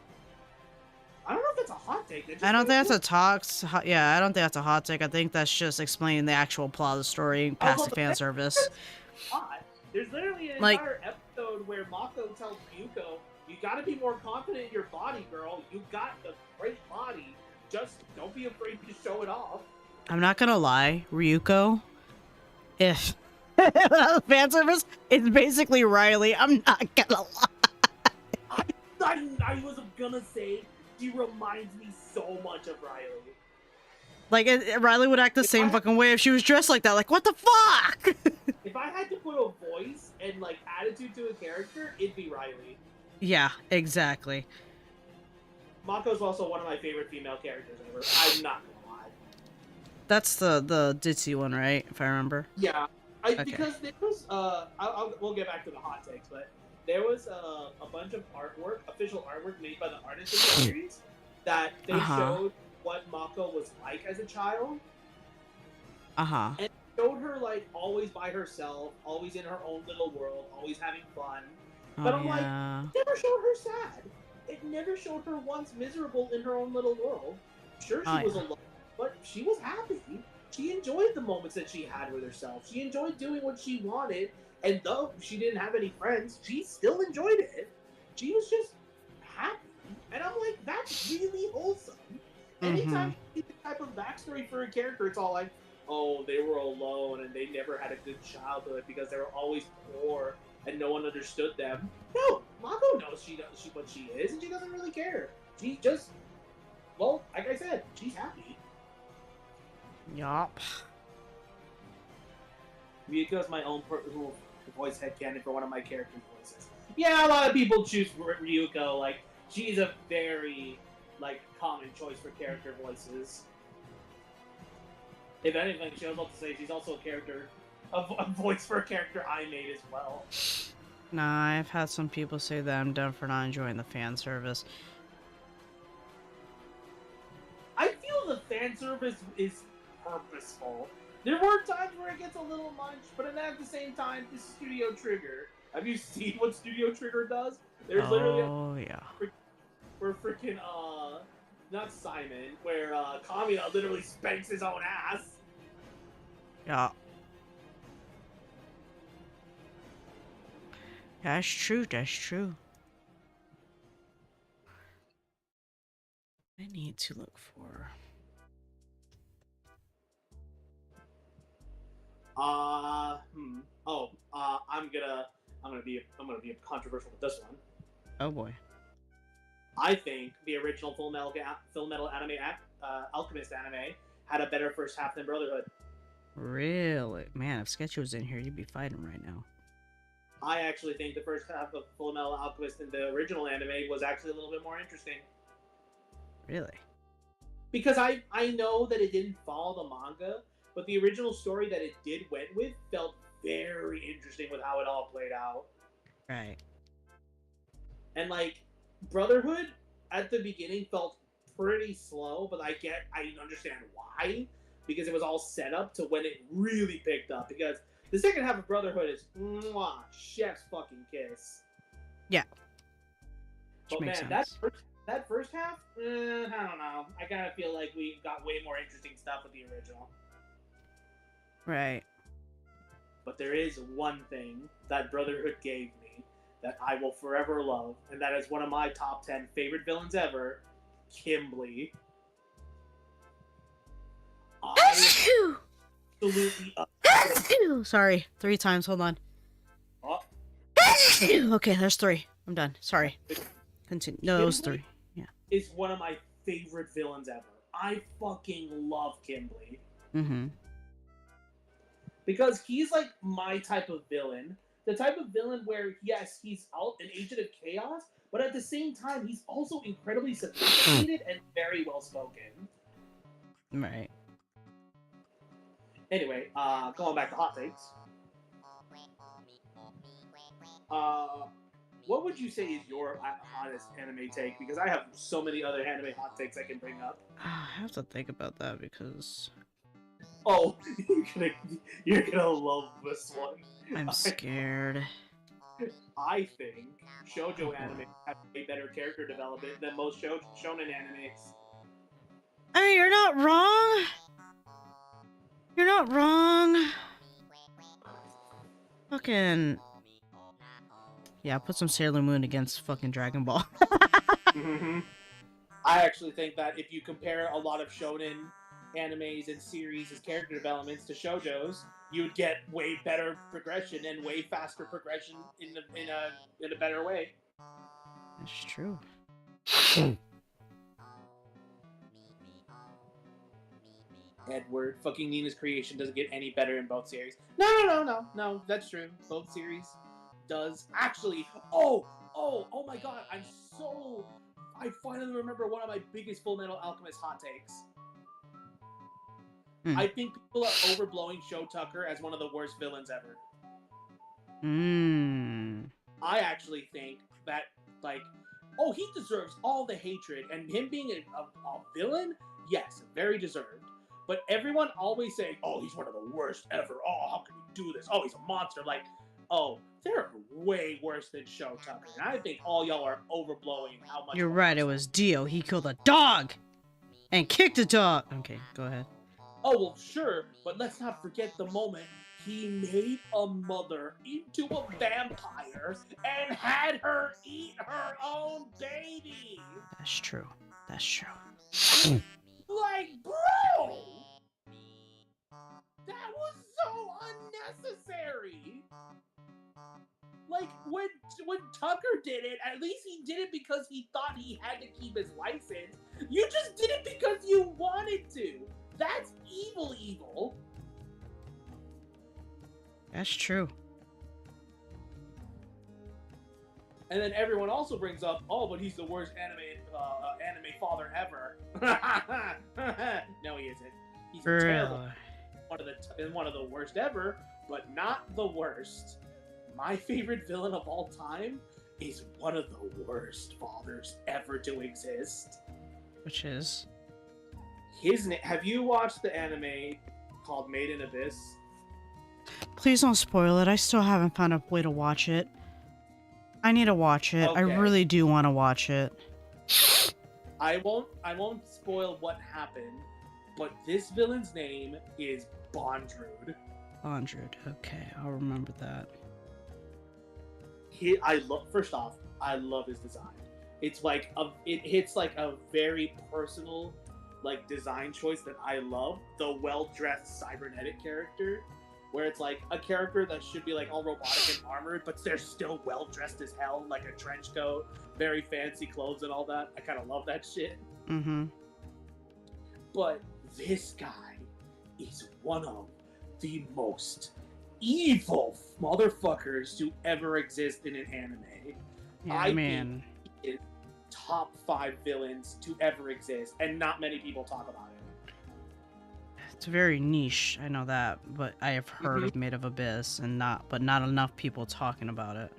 I don't know if that's a hot take. I don't think that's a yeah, I don't think that's a hot take. I think that's just explaining the actual plot of the story past the fan service. There's literally an entire episode where Mako tells Ryuko, "You got to be more confident in your body, girl. You got a great body. Just don't be afraid to show it off." I'm not gonna lie, Ryuko. If fan service, it's basically Riley. I'm not gonna lie. I was gonna say, she reminds me so much of Riley. Like, Riley would act the same fucking way if she was dressed like that. Like, what the fuck? If I had to put a voice and, like, attitude to a character, it'd be Riley. Yeah, exactly. Mako's also one of my favorite female characters ever. I'm not gonna lie. That's the ditzy one, right? If I remember. Yeah. Because there was, we'll get back to the hot takes, but there was a bunch of artwork, official artwork made by the artists of the series that they showed what Mako was like as a child. And showed her, like, always by herself, always in her own little world, always having fun. But I'm like, it never showed her sad. It never showed her once miserable in her own little world. Sure, she was alone, but she was happy. she enjoyed the moments that she had with herself. She enjoyed doing what she wanted, and though she didn't have any friends, she still enjoyed it. She was just happy, and I'm like, that's really wholesome. Mm-hmm. Anytime you see this type of backstory for a character, it's all like, oh, they were alone and they never had a good childhood because they were always poor and no one understood them. No, Mako knows what she is, and she doesn't really care. She just, well, like I said, she's happy. Yup. Ryuko's my own voice headcanon for one of my character voices. Yeah, a lot of people choose Ryuko. Like, she's a very, like, common choice for character voices. If anything, she was about to say she's also a voice for a character I made as well. Nah, I've had some people say that I'm done for not enjoying the fan service. I feel the fan service is purposeful. There were times where it gets a little much, but then at the same time, this is Studio Trigger. Have you seen what Studio Trigger does? There's literally yeah. where freaking not Simon, where Kamina literally spanks his own ass. Yeah. That's true, that's true. I need to look for... I'm gonna be controversial with this one. Oh boy. I think the original Full Metal Alchemist anime had a better first half than Brotherhood. Really? Man, if Sketchy was in here, you'd be fighting right now. I actually think the first half of Full Metal Alchemist in the original anime was actually a little bit more interesting. Really? Because I know that it didn't follow the manga, but the original story that it did went with felt very interesting with how it all played out. Right. And like Brotherhood at the beginning felt pretty slow, but I understand why, because it was all set up to when it really picked up. Because the second half of Brotherhood is mwah, chef's fucking kiss. Yeah. But man, that first half, I don't know. I kind of feel like we got way more interesting stuff with the original. Right. But there is one thing that Brotherhood gave me that I will forever love, and that is one of my top 10 favorite villains ever, Kimblee. Absolutely. Sorry, 3 times. Hold on. Oh. Okay, there's 3. I'm done. Sorry. Continue. No, it was 3. Yeah. Is one of my favorite villains ever. I fucking love Kimblee. Mm-hmm. Because he's like my type of villain. The type of villain where, yes, he's out an agent of chaos, but at the same time, he's also incredibly sophisticated and very well spoken. Right. Anyway, going back to hot takes. What would you say is your hottest anime take? Because I have so many other anime hot takes I can bring up. I have to think about that because... Oh, you're gonna love this one. I'm scared. I think shoujo anime have way better character development than most shonen animes. I mean, you're not wrong. You're not wrong. Fucking... Yeah, put some Sailor Moon against fucking Dragon Ball. Mm-hmm. I actually think that if you compare a lot of shonen animes and series as character developments to shoujos, you'd get way better progression and way faster progression in a better way. That's true. Edward, fucking Nina's creation doesn't get any better in both series. No, that's true. Both series does actually. Oh my god! I finally remember one of my biggest Full Metal Alchemist hot takes. I think people are overblowing Sho Tucker as one of the worst villains ever. I actually think that, like, he deserves all the hatred, and him being a villain, yes, very deserved. But everyone always saying, oh, he's one of the worst ever. Oh, how can you do this? Oh, he's a monster. Like, oh, they're way worse than Sho Tucker. And I think all y'all are overblowing how much... You're right, it was Dio. He killed a dog! And kicked a dog! Okay, go ahead. Oh, well, sure, but let's not forget the moment he made a mother into a vampire and had her eat her own baby. That's true. That's true. Like, bro, that was so unnecessary. Like when Tucker did it, at least he did it because he thought he had to keep his license. You just did it because you wanted to. That's evil, evil. That's true. And then everyone also brings up, oh, but he's the worst anime father ever. No, he isn't. He's terrible. One of the worst ever, but not the worst. My favorite villain of all time is one of the worst fathers ever to exist. Which is? His name. Have you watched the anime called Made in Abyss? Please don't spoil it. I still haven't found a way to watch it. I need to watch it. Okay. I really do want to watch it. I won't spoil what happened, but this villain's name is Bondrewd. Bondrewd. Okay, I'll remember that. First off, I love his design. It's like it hits like a very personal like design choice that I love. The well-dressed cybernetic character, where it's like a character that should be like all robotic and armored, but they're still well-dressed as hell, like a trench coat, very fancy clothes and all that. I kind of love that shit. Mm-hmm. But this guy is one of the most evil motherfuckers to ever exist in an anime. Yeah, I man. think top 5 villains to ever exist, and not many people talk about it. It's very niche, I know that, but I have heard of Made of Abyss, and not enough people talking about it.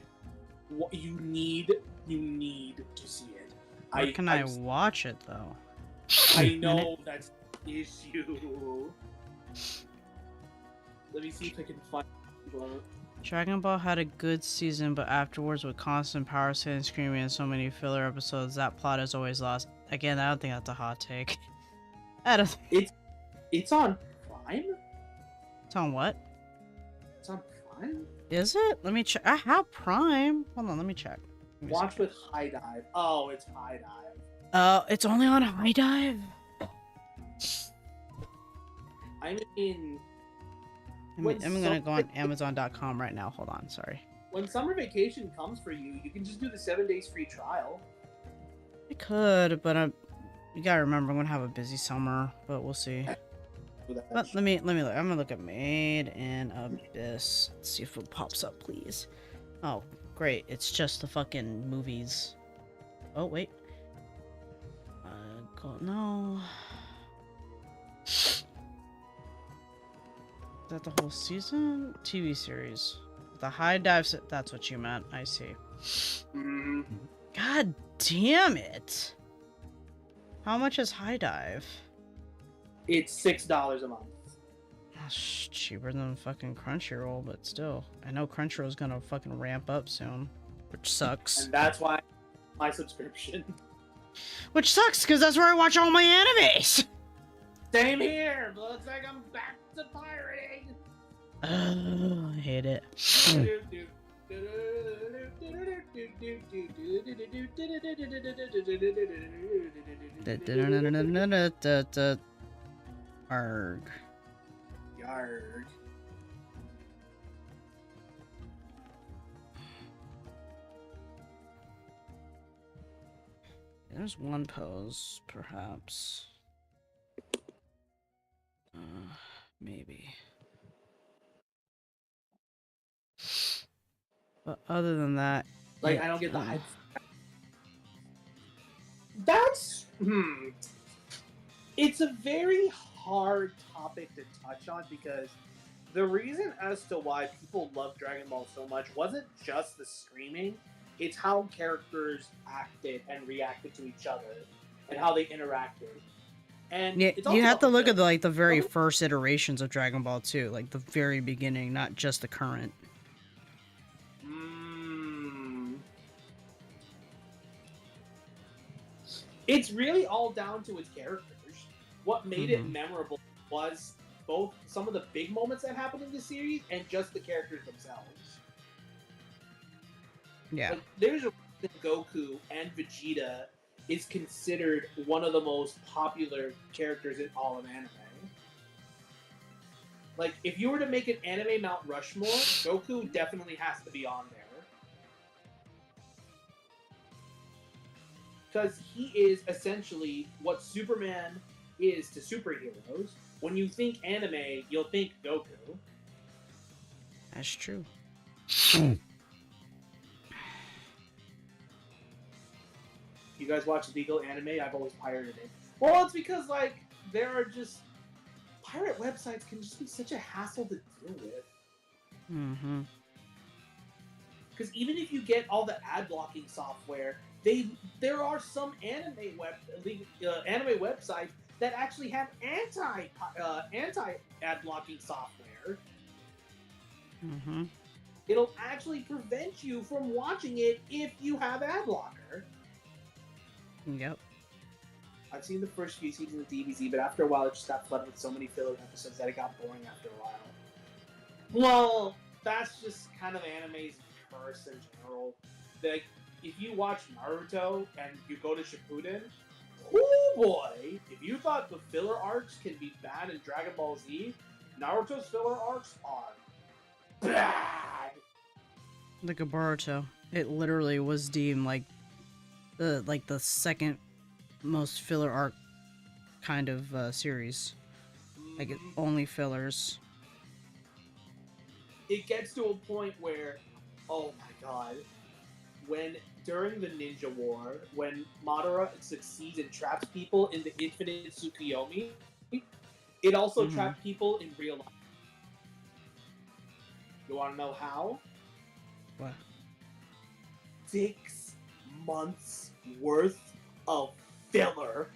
What you need to see it. Where can I watch it though? I know that's the issue. Let me see if I can find. Dragon Ball had a good season, but afterwards, with constant power scaling, screaming, and so many filler episodes, that plot is always lost. Again, I don't think that's a hot take. I don't. It's on Prime. It's on what? It's on Prime. Is it? Let me check. I have Prime. Hold on, let me check. Watch with High Dive. Oh, it's High Dive. It's only on High Dive. I mean, I'm gonna go on Amazon.com right now. Hold on, sorry. When summer vacation comes for you, you can just do the 7 days free trial. I could, but you gotta remember I'm gonna have a busy summer. But we'll see. But let me look. I'm gonna look at Made in Abyss. Let's see if it pops up, please. Oh, great! It's just the fucking movies. Oh wait. No. Is that the whole season? TV series. The High Dive. That's what you meant. I see. Mm-hmm. God damn it! How much is High Dive? It's $6 a month. That's cheaper than fucking Crunchyroll, but still. I know Crunchyroll's gonna fucking ramp up soon, which sucks. And that's why my subscription. Which sucks, because that's where I watch all my animes! Same here, but looks like I'm back to pirating. I hate it. Arg. Yarg. There's one pose, perhaps. Maybe. But other than that, Like, I don't get the hype. That's it's a very hard topic to touch on because the reason as to why people love Dragon Ball so much wasn't just the screaming, it's how characters acted and reacted to each other and how they interacted. And yeah, it's also you have to look at the the very first iterations of Dragon Ball 2, like the very beginning, not just the current. It's really all down to its characters. What made it memorable was both some of the big moments that happened in the series and just the characters themselves. Yeah. Like, there's a reason Goku and Vegeta is considered one of the most popular characters in all of anime. Like, if you were to make an anime Mount Rushmore, Goku definitely has to be on there. Because he is essentially what Superman is to superheroes. When you think anime, you'll think Goku. That's true. You guys watch legal anime? I've always pirated it. Well, it's because, like, there are just... Pirate websites can just be such a hassle to deal with. Mm-hmm. Because even if you get all the ad blocking software, there are some anime websites that actually have anti ad blocking software. Mm-hmm. It'll actually prevent you from watching it if you have ad blocker. Yep. I've seen the first few seasons of DBZ, but after a while, it just got flooded with so many filler episodes that it got boring after a while. Well, that's just kind of anime's curse in general. Like, if you watch Naruto and you go to Shippuden, oh boy, if you thought the filler arcs can be bad in Dragon Ball Z, Naruto's filler arcs are bad. Like a Boruto. It literally was deemed like the second most filler arc kind of series. Like it only fillers. It gets to a point where, oh my god, when during the Ninja War, when Madara succeeds and traps people in the infinite Tsukuyomi, it also trapped people in real life. You want to know how? What? 6 months worth of filler.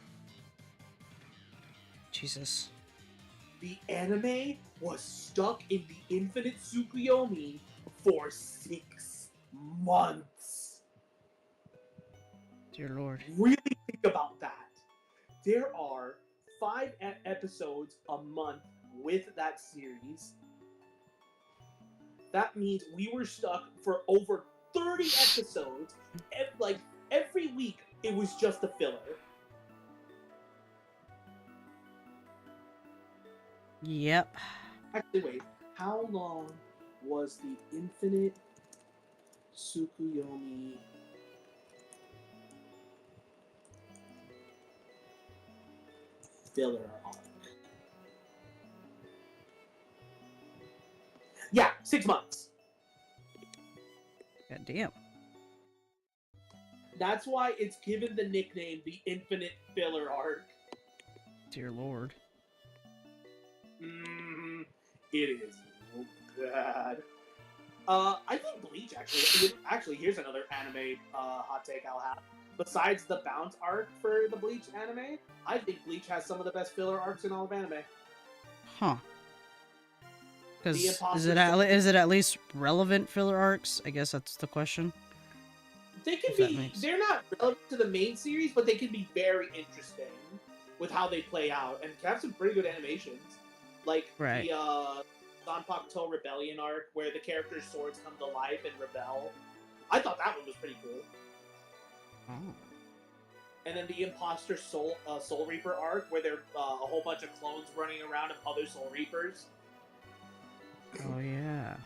Jesus. The anime was stuck in the infinite Tsukuyomi for 6 months. Dear Lord. Really think about that. There are 5 episodes a month with that series. That means we were stuck for over 30 episodes. Like, every week, it was just a filler. Yep. Actually, wait. How long was the infinite Tsukuyomi filler arc? Yeah, 6 months. God damn. That's why it's given the nickname the Infinite Filler Arc. Dear Lord. It is bad. I think Bleach actually, here's another anime hot take I'll have. Besides the Bounce arc for the Bleach anime, I think Bleach has some of the best filler arcs in all of anime. Huh. Because The is Imposter it at least relevant filler arcs? I guess that's the question. They can If that be. makes- They're not relevant to the main series, but they can be very interesting with how they play out and have some pretty good animations. Like Right. the Zanpakuto Rebellion arc, where the characters' swords come to life and rebel. I thought that one was pretty cool. Oh. And then the Imposter Soul Reaper arc, where there are a whole bunch of clones running around of other Soul Reapers. Oh yeah.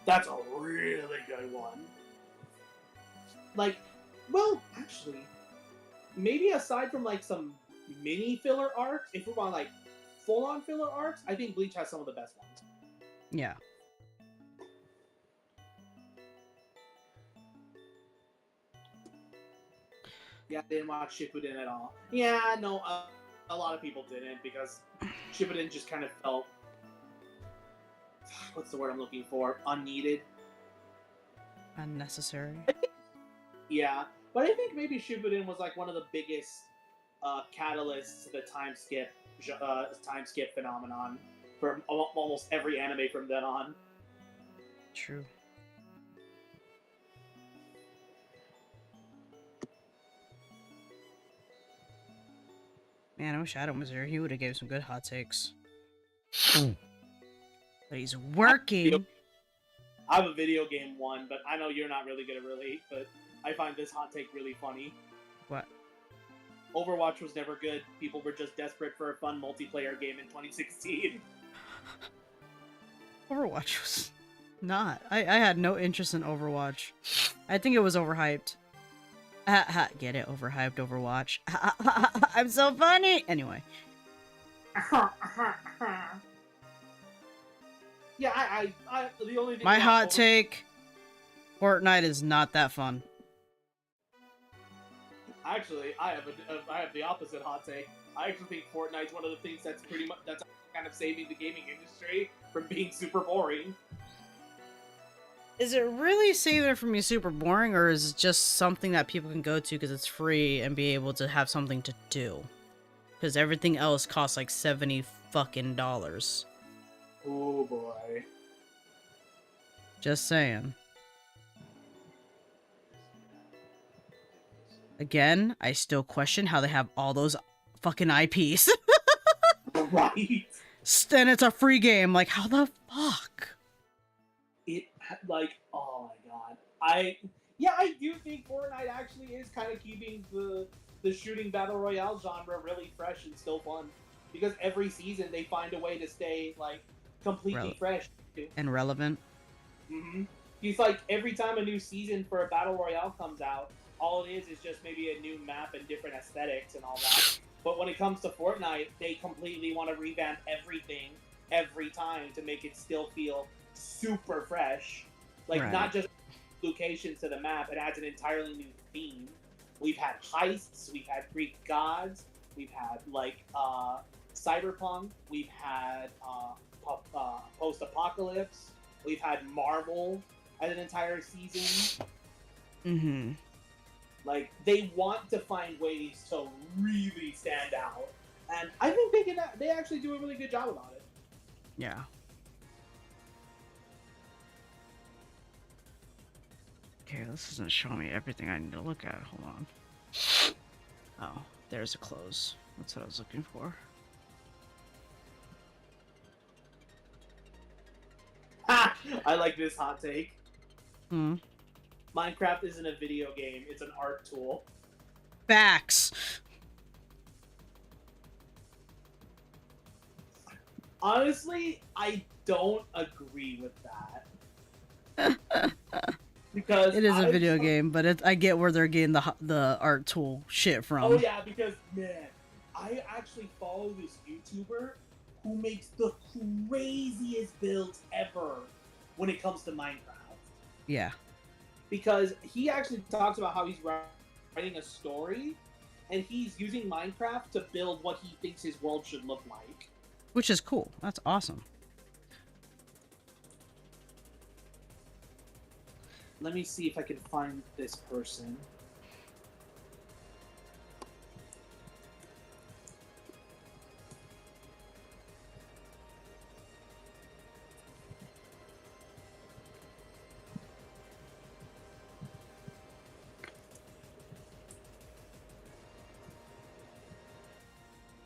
That's a really good one. Like, well, actually, maybe aside from like some mini filler arcs, if we're on like full-on filler arcs, I think Bleach has some of the best ones. Yeah. Yeah, I didn't watch Shippuden at all. Yeah, no, a lot of people didn't because Shippuden just kind of felt, what's the word I'm looking for? Unneeded. Unnecessary. Yeah, but I think maybe Shippuden was like one of the biggest catalysts to the time skip phenomenon for almost every anime from then on. True. Man, I wish Adam was here. He would have gave some good hot takes. But he's working. I have a video game one, but I know you're not really gonna relate, but I find this hot take really funny. What? Overwatch was never good. People were just desperate for a fun multiplayer game in 2016. Overwatch was not. I had no interest in Overwatch. I think it was overhyped. Get it? Overhyped Overwatch. I'm so funny! Anyway. Yeah, I the only thing My about hot take, Fortnite is not that fun. Actually, I have the opposite hot take. I actually think Fortnite's one of the things that's kind of saving the gaming industry from being super boring. Is it really saving it from being super boring, or is it just something that people can go to because it's free and be able to have something to do? Because everything else costs like $70 fucking dollars. Oh boy. Just saying. Again, I still question how they have all those fucking IPs. Right. And it's a free game. Like, how the fuck? It, like, oh my god. I do think Fortnite actually is kind of keeping the shooting battle royale genre really fresh and still fun. Because every season they find a way to stay, like, completely fresh. And relevant. Mm-hmm. He's like, every time a new season for a battle royale comes out, all it is just maybe a new map and different aesthetics and all that. But when it comes to Fortnite, they completely want to revamp everything every time to make it still feel super fresh. Like, Right. not just locations to the map, it adds an entirely new theme. We've had heists, we've had Greek gods, we've had, like, cyberpunk, we've had post-apocalypse, we've had Marvel as an entire season. Mm-hmm. Like, they want to find ways to really stand out, and I think they actually do a really good job about it. Yeah. Okay, this isn't showing me everything I need to look at. Hold on. Oh, there's a close. That's what I was looking for. Ha! I like this hot take. Hmm. Minecraft isn't a video game, it's an art tool. Facts. Honestly, I don't agree with that. Because It is a video game, but I get where they're getting the art tool shit from. Oh yeah, because man, I actually follow this YouTuber who makes the craziest builds ever when it comes to Minecraft. Yeah. Because he actually talks about how he's writing a story, and he's using Minecraft to build what he thinks his world should look like. Which is cool. That's awesome. Let me see if I can find this person.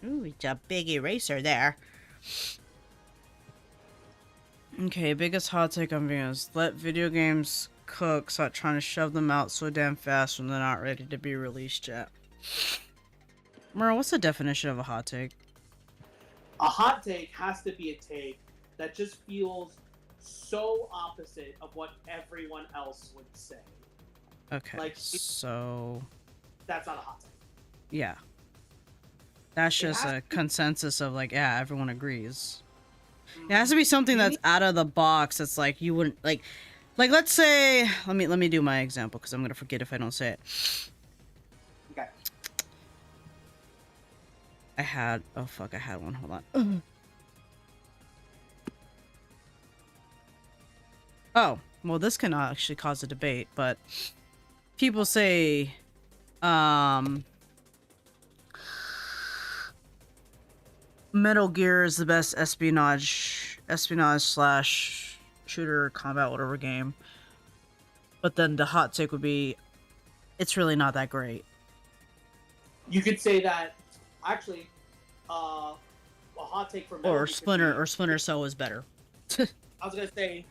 Ooh, it's a big eraser there. Okay, biggest hot take on videos. Let video games cook, stop trying to shove them out so damn fast when they're not ready to be released yet. Merle, what's the definition of a hot take? A hot take has to be a take that just feels so opposite of what everyone else would say. Okay, Like, so... That's not a hot take. Yeah. That's just a consensus of, like, yeah, everyone agrees. It has to be something that's out of the box. That's like you wouldn't like let's say let me do my example because I'm gonna forget if I don't say it. Okay. I had one. Hold on. Oh, well, this can actually cause a debate, but people say, Metal Gear is the best espionage slash shooter combat whatever game. But then the hot take would be, it's really not that great. You could say that. Actually, a hot take for Metal Gear Or could Splinter be- or Splinter Cell is better. I was gonna say,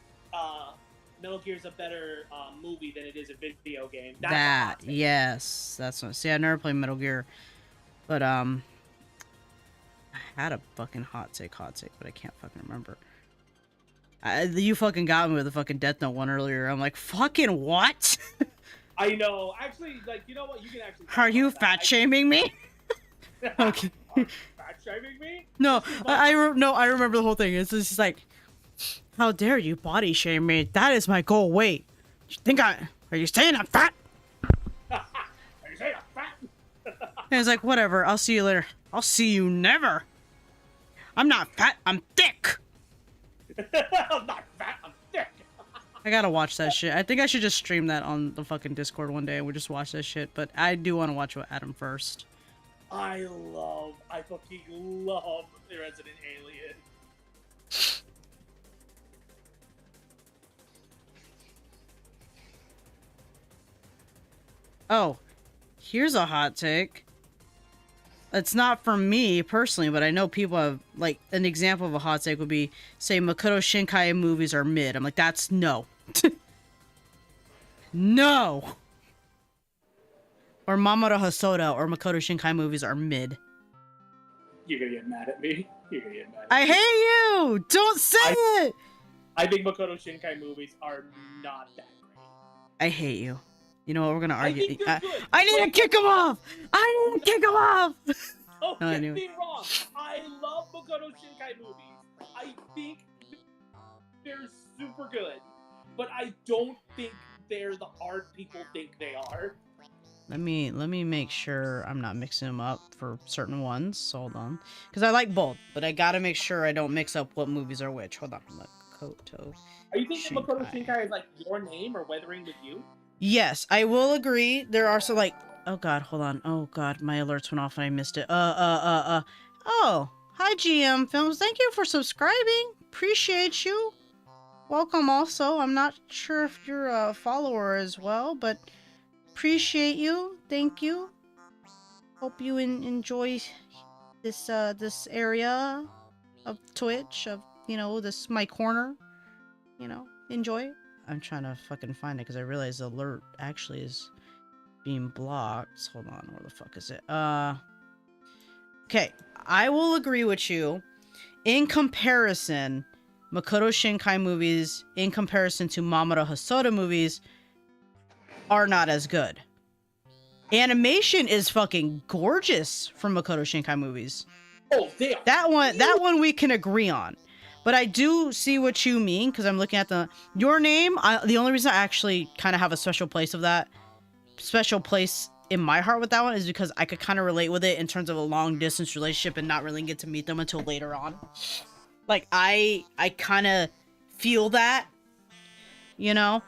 Metal Gear's a better movie than it is a video game. That's a That hot take. yes, that's what. See, I never played Metal Gear, but I had a fucking hot take, but I can't fucking remember. You fucking got me with the fucking Death Note one earlier. I'm like, fucking what? I know. Actually, like, you know what? You can actually. Are you fat shaming me? Okay. Fat shaming me? No, I remember the whole thing. It's just like, how dare you body shame me? That is my goal. Wait, are you saying I'm fat? Are you saying I'm fat? And it's like, whatever. I'll see you later. I'll see you never. I'm not fat. I'm thick. I'm not fat. I'm thick. I gotta watch that shit. I think I should just stream that on the fucking Discord one day and we just watch that shit. But I do want to watch with Adam first. I fucking love the Resident Alien. Oh, here's a hot take. It's not for me personally, but I know people have, like, an example of a hot take would be, say, Makoto Shinkai movies are mid. I'm like, that's no. No! Or Mamoru Hosoda or Makoto Shinkai movies are mid. You're gonna get mad at me. You're gonna get mad at I me. hate you! Don't say it! I think Makoto Shinkai movies are not that great. I hate you. You know what? We're gonna I argue. think they're good. I need to kick him off! I need to kick him off! Don't No, get anyway. me wrong. I love Makoto Shinkai movies. I think they're super good. But I don't think they're the art people think they are. Let me make sure I'm not mixing them up for certain ones. So hold on, because I like both, but I gotta make sure I don't mix up what movies are which. Hold on, Makoto. Are you thinking Makoto Shinkai. Shinkai is like Your Name or Weathering with You? Yes, I will agree. There are some like, oh god, hold on. Oh god, my alerts went off and I missed it. Oh, hi GM Films. Thank you for subscribing. Appreciate you. Welcome. Also, I'm not sure if you're a follower as well, but appreciate you. Thank you. Hope you enjoy this this area of Twitch, of, you know, this my corner. You know, enjoy. I'm trying to fucking find it because I realize the alert actually is being blocked. Hold on, where the fuck is it? Okay, I will agree with you. In comparison, Makoto Shinkai movies, in comparison to Mamoru Hosoda movies, are not as good. Animation is fucking gorgeous from Makoto Shinkai movies. Oh, they are. That one we can agree on. But I do see what you mean, because I'm looking at Your Name. The only reason I actually kind of have a special place in my heart with that one is because I could kind of relate with it in terms of a long distance relationship and not really get to meet them until later on. Like, I kind of feel that, you know?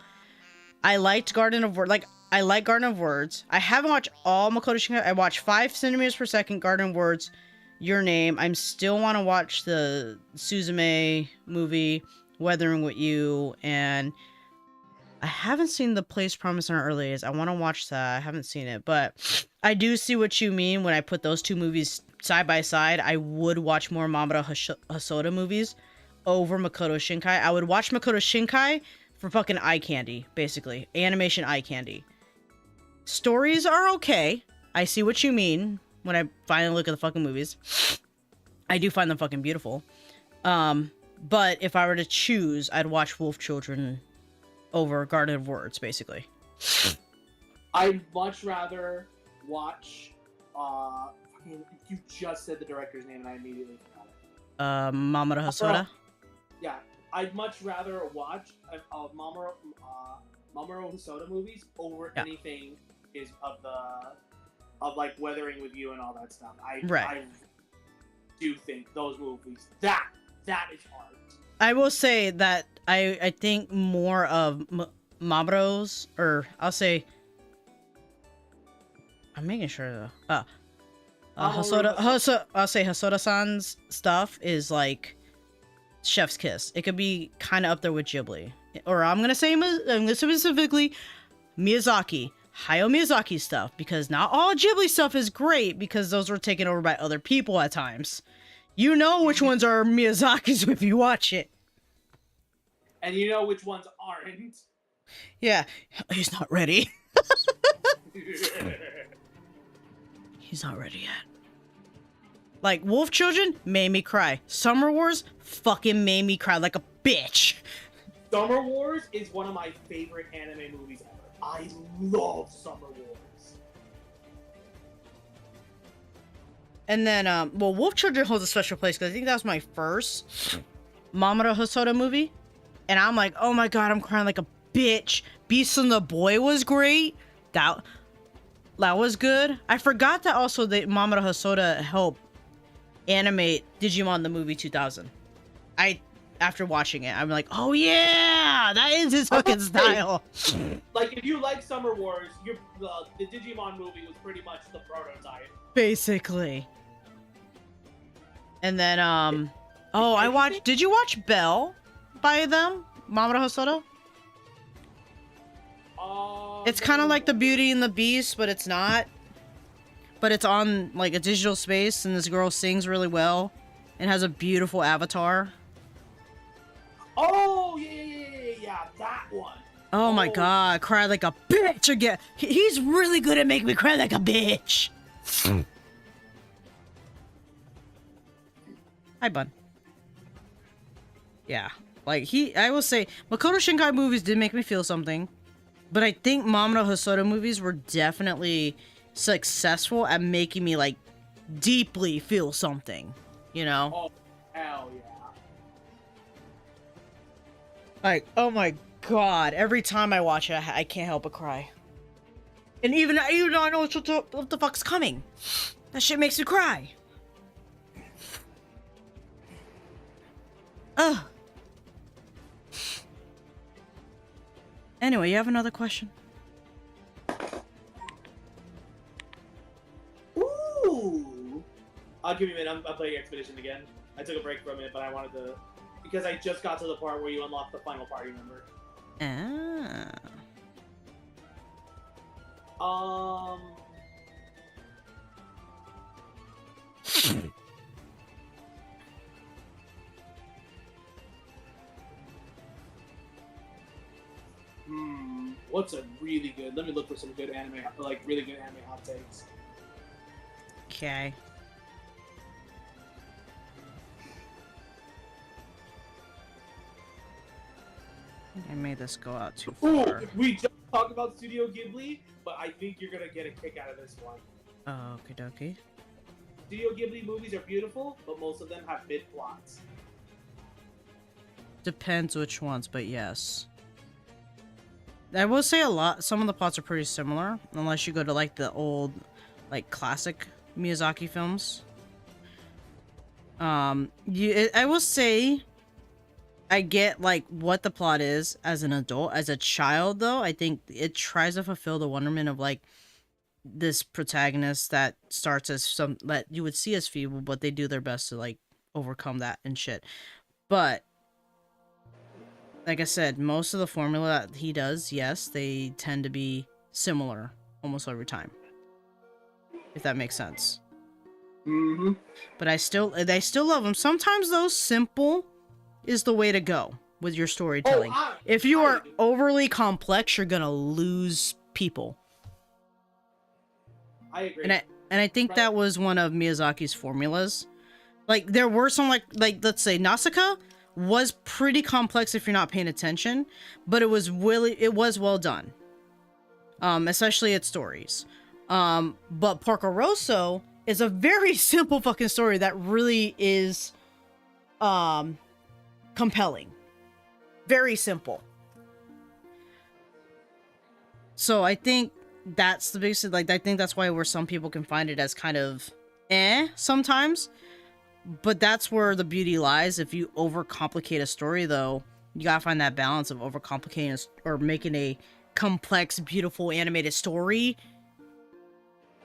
I liked Garden of Words. Like, I like Garden of Words. I haven't watched all Makoto Shinkai. I watched 5 centimeters per second, Garden of Words, Your Name. I still want to watch the Suzume movie, Weathering with You, and I haven't seen The Place Promised in Our Early Days. I want to watch that. I haven't seen it, but I do see what you mean when I put those two movies side by side. I would watch more Mamoru Hosoda movies over Makoto Shinkai. I would watch Makoto Shinkai for fucking eye candy, basically. Animation eye candy. Stories are okay. I see what you mean when I finally look at the fucking movies. I do find them fucking beautiful. But if I were to choose, I'd watch Wolf Children over Garden of Words, basically. I'd much rather watch. Fucking, you just said the director's name and I immediately forgot it. Mamoru Hosoda. Yeah, I'd much rather watch Mamoru Hosoda movies over anything is of like Weathering with You and all that stuff. I do think those movies that is art. I will say that I think more of Mamoru's, or I'll say, I'm making sure though. I'll say Hosoda-san's stuff is like chef's kiss. It could be kind of up there with Ghibli, or I'm gonna say specifically Miyazaki. Hayao Miyazaki stuff, because not all Ghibli stuff is great, because those were taken over by other people at times. You know which ones are Miyazaki's if you watch it. And you know which ones aren't. Yeah, he's not ready. He's not ready yet. Like, Wolf Children made me cry. Summer Wars fucking made me cry like a bitch. Summer Wars is one of my favorite anime movies ever. I love Summer Wars. And then, well, Wolf Children holds a special place because I think that was my first Mamoru Hosoda movie. And I'm like, oh my god, I'm crying like a bitch. Beast and the Boy was great. That was good. I forgot that also that Mamoru Hosoda helped animate Digimon the movie 2000. After watching it, I'm like, oh yeah, that is his fucking style. Like, if you like Summer Wars, the Digimon movie was pretty much the prototype. Basically. And then, did you watch Belle by them? Mamoru Hosoda? It's kind of like the Beauty and the Beast, but it's not. But it's on, like, a digital space, and this girl sings really well and has a beautiful avatar. Oh, yeah, that one. Oh my god, cry like a bitch again. He's really good at making me cry like a bitch. Hi, bud. Yeah, like I will say, Makoto Shinkai movies did make me feel something, but I think Mamoru Hosoda movies were definitely successful at making me, like, deeply feel something, you know? Oh, hell yeah. Like, oh my god, every time I watch it, I can't help but cry. And even though I know what the fuck's coming, that shit makes me cry. Ugh. Anyway, you have another question? Ooh! I'll give you a minute. I'm playing Expedition again. I took a break for a minute, but I wanted to... Because I just got to the part where you unlock the final party member. Ah. What's a really good... Let me look for some good anime, like, really good anime hot takes. Okay. I made this go out too far. Ooh, we just talked about Studio Ghibli, but I think you're gonna get a kick out of this one. Oh, okie dokie. Studio Ghibli movies are beautiful, but most of them have mid plots. Depends which ones, but yes. I will say some of the plots are pretty similar, unless you go to, like, the old, like, classic Miyazaki films. I will say, I get, like, what the plot is as an adult. As a child, though, I think it tries to fulfill the wonderment of, like, this protagonist that starts as some that you would see as feeble, but they do their best to, like, overcome that and shit. But like I said, most of the formula that he does, yes, they tend to be similar almost every time. If that makes sense. Mm-hmm. But I still love them. Sometimes, though, simple is the way to go with your storytelling. If you are overly complex, you're gonna lose people. I agree. And I think that was one of Miyazaki's formulas. Like, there were some, like let's say Nausicaa was pretty complex if you're not paying attention, but it was well done. Especially its stories. But Porco Rosso is a very simple fucking story that really is compelling. Very simple. So I think that's the biggest, like, I think that's why some people can find it as kind of sometimes. But that's where the beauty lies. If you overcomplicate a story, though, you gotta find that balance of overcomplicating or making a complex, beautiful animated story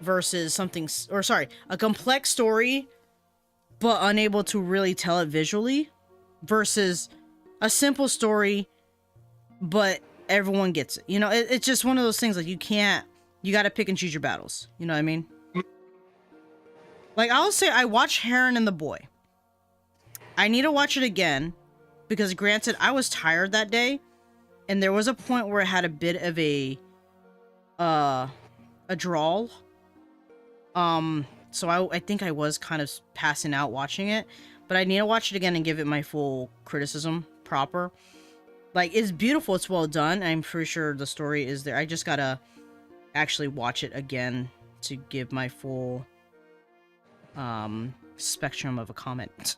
versus a complex story but unable to really tell it visually versus a simple story but everyone gets it. You know, it's just one of those things, like, you can't You got to pick and choose your battles. You know what I mean? Like, I'll say I watched Heron and the Boy. I need to watch it again because, granted, I was tired that day, and there was a point where it had a bit of a drawl. So I think I was kind of passing out watching it, but I need to watch it again and give it my full criticism proper. Like, it's beautiful, it's well done. I'm pretty sure the story is there. I just gotta actually watch it again to give my full spectrum of a comment.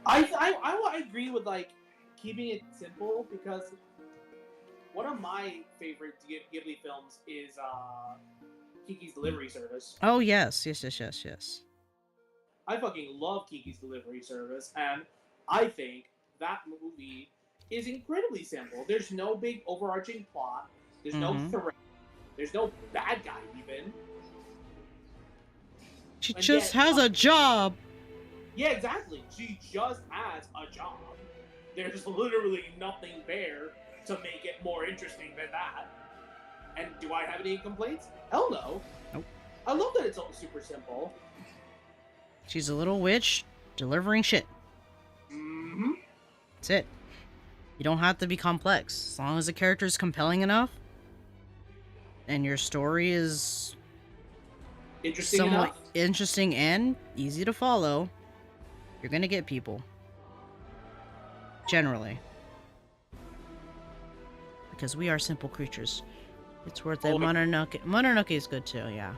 I agree with like keeping it simple because one of my favorite Ghibli films is Kiki's Delivery Service. Oh yes. I fucking love Kiki's Delivery Service, and I think that movie is incredibly simple. There's no big overarching plot. There's no threat. There's no bad guy even. She just has a job. Yeah, exactly. She just has a job. There's literally nothing there to make it more interesting than that. And do I have any complaints? Hell no. Nope. I love that it's all super simple. She's a little witch delivering shit. Mm-hmm. That's it. You don't have to be complex. As long as the character is compelling enough and your story is Interesting somewhat enough. interesting and easy to follow, you're gonna get people. Generally. Because we are simple creatures. It's worth it. Mononoke is good too, yeah.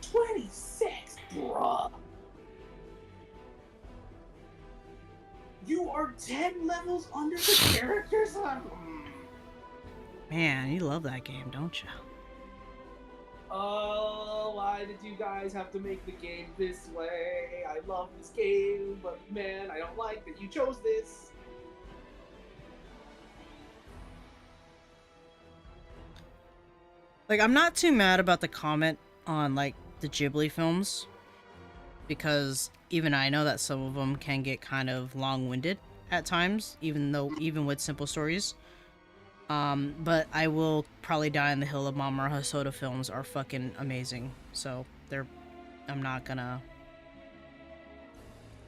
26, bruh. You are 10 levels under the characters? Man, you love that game, don't you? Oh, why did you guys have to make the game this way? I love this game, but man, I don't like that you chose this. Like, I'm not too mad about the comment on, like, the Ghibli films, because even I know that some of them can get kind of long-winded at times, even with simple stories. But I will probably die on the hill of Mamoru Hosoda films are fucking amazing. So I'm not gonna.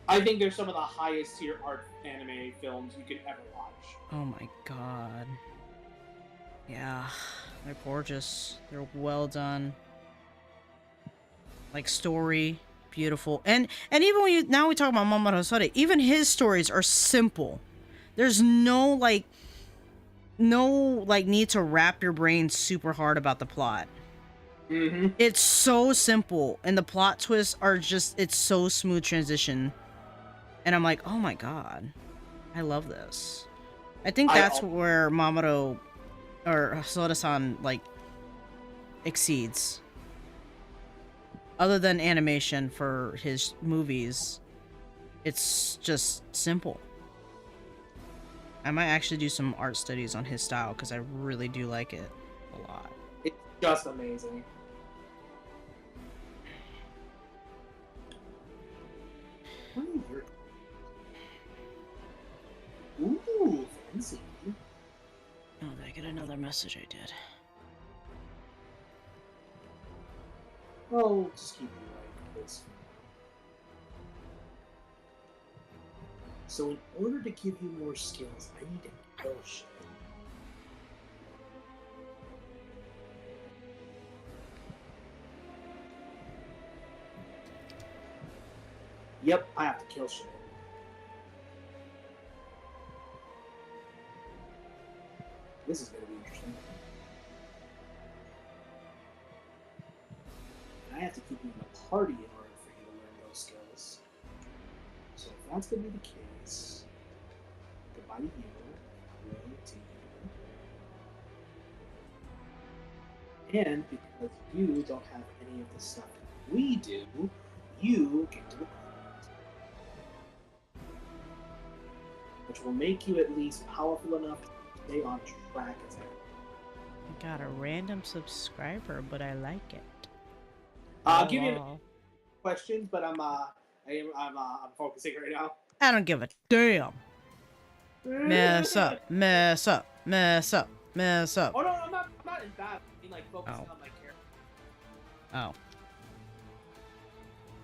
I think they're some of the highest tier art anime films you could ever watch. Oh my god. Yeah, they're gorgeous. They're well done. Like, story, beautiful, and even when we talk about Mamoru Hosoda, even his stories are simple. There's no need to wrap your brain super hard about the plot. Mm-hmm. It's so simple, and the plot twists are just, it's so smooth transition. And I'm like, oh my god, I love this. I think that's where Mamoru or Hosoda-san like exceeds. Other than animation for his movies, it's just simple. I might actually do some art studies on his style because I really do like it a lot. It's just amazing. Ooh, fancy. Oh, did I get another message? I did. Oh, just keep it like this. So in order to give you more skills, I need to kill shit. Yep, I have to kill shit. This is going to be interesting. And I have to keep you in a party in order for you to learn those skills. So if that's going to be the case, goodbye to you, hello to you. And because you don't have any of the stuff that we do, you get to the point. Which will make you at least powerful enough to stay on track as ever. I got a random subscriber, but I like it. I'll give you questions, but I'm focusing right now. I don't give a damn. Mess up, mess up, mess up, mess up. Oh no, I'm not in bad. I mean, like focusing Oh. on my character. Oh.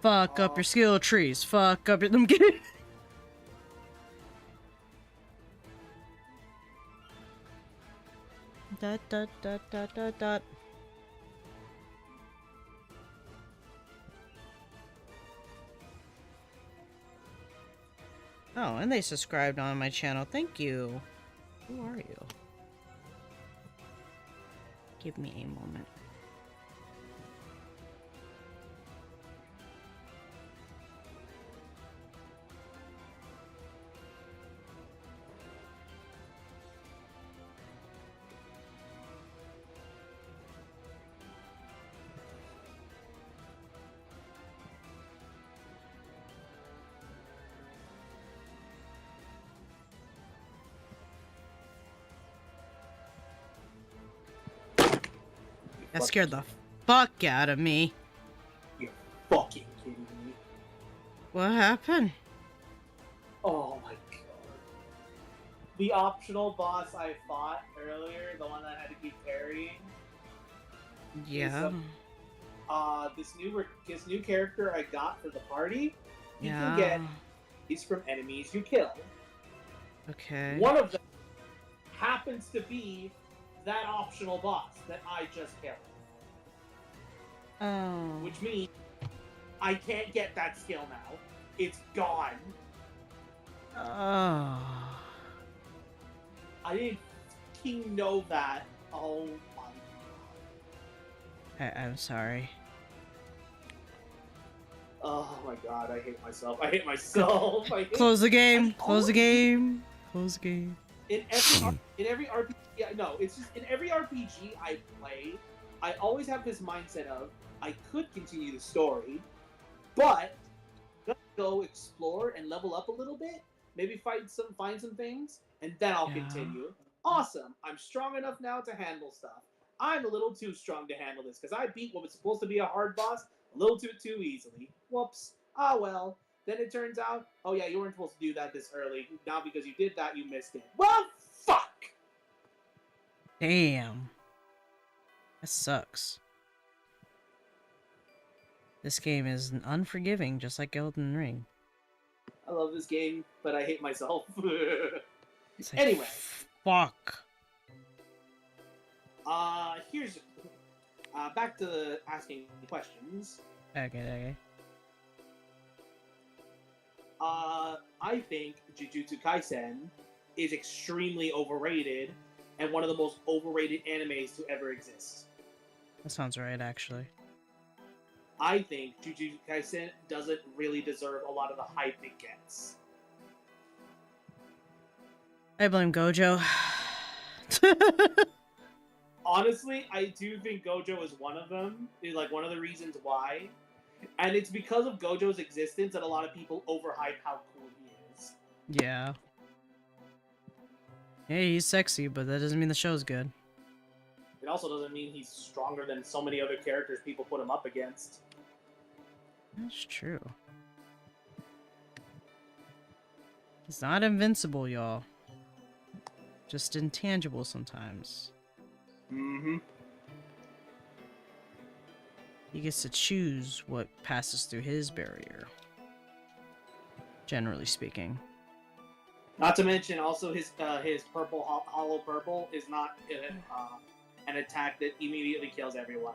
Fuck up your skill trees. Fuck up your. I'm kidding. Dot dot dot dot dot dot. Oh, and they subscribed on my channel. Thank you. Who are you? Give me a moment. That scared the fuck out of me. You're fucking kidding me. What happened? Oh my god. The optional boss I fought earlier, the one that I had to keep parrying. Yeah. This new character I got for the party, you Yeah. can get these from enemies you kill. Okay. One of them happens to be that optional boss that I just killed. Oh. Which means I can't get that skill now. It's gone. Oh. I didn't fucking know that. Oh my god. I'm sorry. Oh my god, I hate myself. I hate myself. Close the game. Close the game. Close the game. In every RPG, yeah, no, it's just in every RPG I play, I always have this mindset of I could continue the story, but let's go explore and level up a little bit. Maybe find some things, and then I'll continue. Awesome! I'm strong enough now to handle stuff. I'm a little too strong to handle this because I beat what was supposed to be a hard boss a little too easily. Whoops. Ah well. Then it turns out, oh yeah, you weren't supposed to do that this early. Now because you did that, you missed it. Well, fuck! Damn. That sucks. This game is unforgiving, just like Elden Ring. I love this game, but I hate myself. It's like, Anyway. Fuck. Here's... back to asking questions. Okay. I think Jujutsu Kaisen is extremely overrated and one of the most overrated animes to ever exist. That sounds right, actually. I think Jujutsu Kaisen doesn't really deserve a lot of the hype it gets. I blame Gojo. Honestly, I do think Gojo is one of them. Is like one of the reasons why. And it's because of Gojo's existence that a lot of people overhype how cool he is. Yeah. Yeah, he's sexy, but that doesn't mean the show's good. It also doesn't mean he's stronger than so many other characters people put him up against. That's true. He's not invincible, y'all. Just intangible sometimes. Mm-hmm. He gets to choose what passes through his barrier. Generally speaking. Not to mention, also his purple hollow purple is not an attack that immediately kills everyone.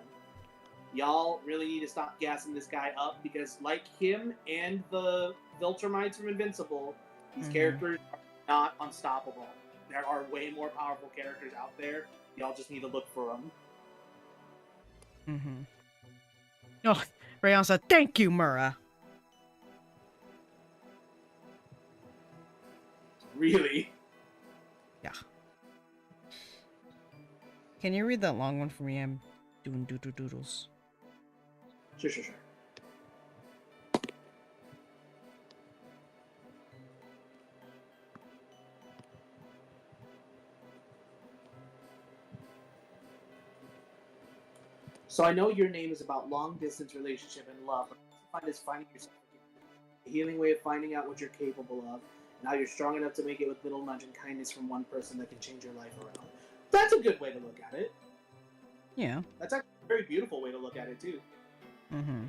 Y'all really need to stop gassing this guy up because, like him and the Viltrumites from Invincible, these characters are not unstoppable. There are way more powerful characters out there. Y'all just need to look for them. Mm-hmm. Oh, Rayon said, "Thank you, Mura." Really? Yeah. Can you read that long one for me? I'm doing doodles. Sure. So I know your name is about long-distance relationship and love, but I find this finding yourself again, a healing way of finding out what you're capable of. Now you're strong enough to make it with little nudge and kindness from one person that can change your life around. That's a good way to look at it. Yeah. That's actually a very beautiful way to look at it, too. Mm-hmm.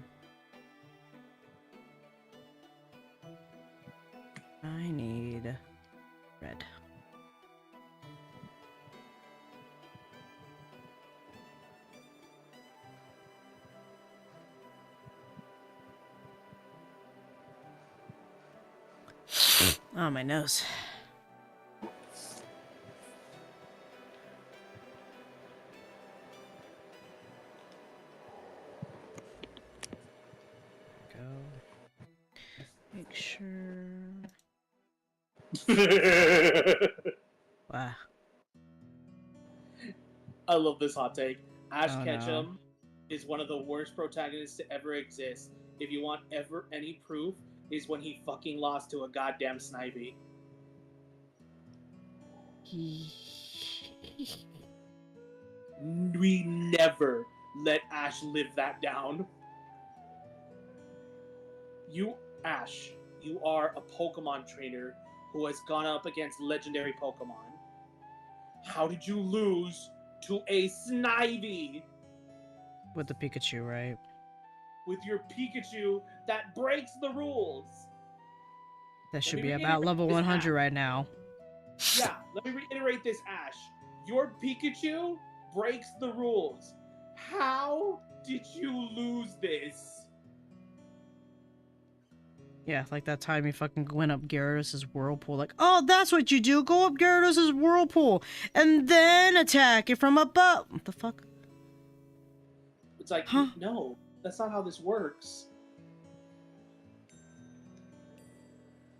I need red. Oh, my nose. Go. Make sure. Wow. I love this hot take. Ash Oh, Ketchum is one of the worst protagonists to ever exist. If you want ever any proof, is when he fucking lost to a goddamn Snivy. We never let Ash live that down. You, Ash, you are a Pokemon trainer who has gone up against legendary Pokemon. How did you lose to a Snivy? With the Pikachu, right? With your Pikachu that breaks the rules. That should me be reiterate about level this, 100 Ash. right now. Yeah, let me reiterate this, Ash. Your Pikachu breaks the rules. How did you lose this? Yeah, like that time you fucking went up Gyarados' Whirlpool. Like, oh, that's what you do. Go up Gyarados' Whirlpool and then attack it from above. What the fuck? It's like, Huh? no, that's not how this works.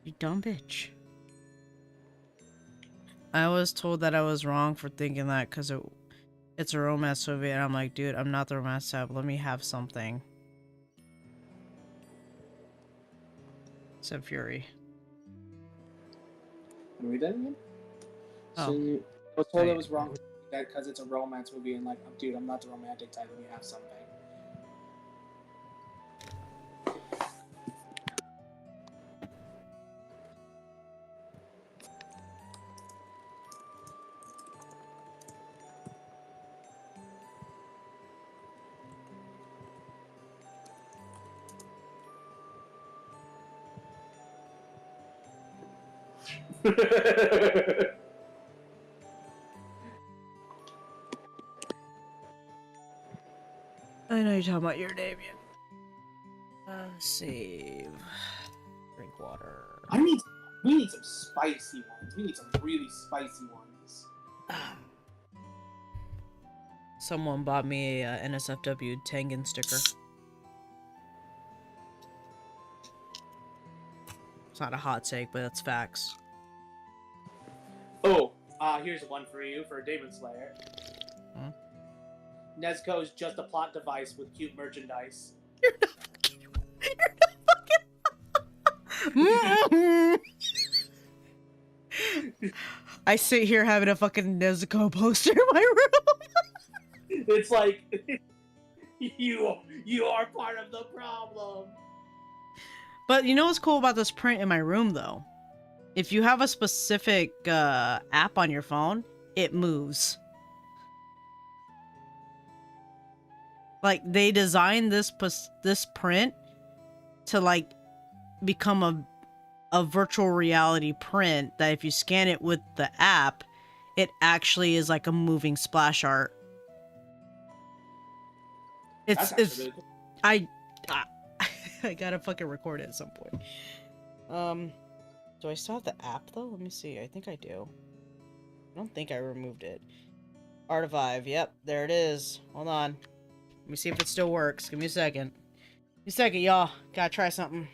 You dumb bitch. I was told that I was wrong for thinking that because it's a romance movie, and I'm like, dude, I'm not the romance type. Let me have something. Said Fury. Can you read that again? Oh. So I was told I was wrong because it's a romance movie, and like, dude, I'm not the romantic type. Let me have something. I know you're talking about your Damien. Save. Drink water. We need some spicy ones. We need some really spicy ones. Someone bought me a NSFW Tengen sticker. It's not a hot take, but it's facts. Oh, here's one for you for Demon Slayer. Huh? Nezuko is just a plot device with cute merchandise. You're not fucking. I sit here having a fucking Nezuko poster in my room. It's like you are part of the problem. But you know what's cool about this print in my room, though? If you have a specific app on your phone, it moves. Like, they designed this print to, like, become a virtual reality print that if you scan it with the app, it actually is like a moving splash art. It's Really cool. I gotta fucking record it at some point. Do I still have the app though? Let me see. I think I do. I don't think I removed it. Artivive. Yep, there it is. Hold on. Let me see if it still works. Give me a second. Give me a second, y'all. Gotta try something.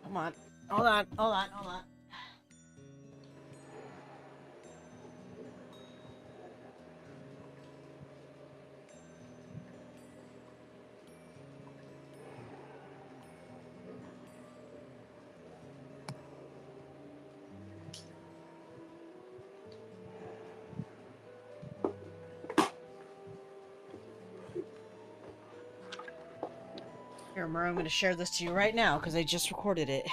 Come on. Hold on. Hold on. Hold on. Here, Here, Murray, I'm gonna share this to you right now because I just recorded it.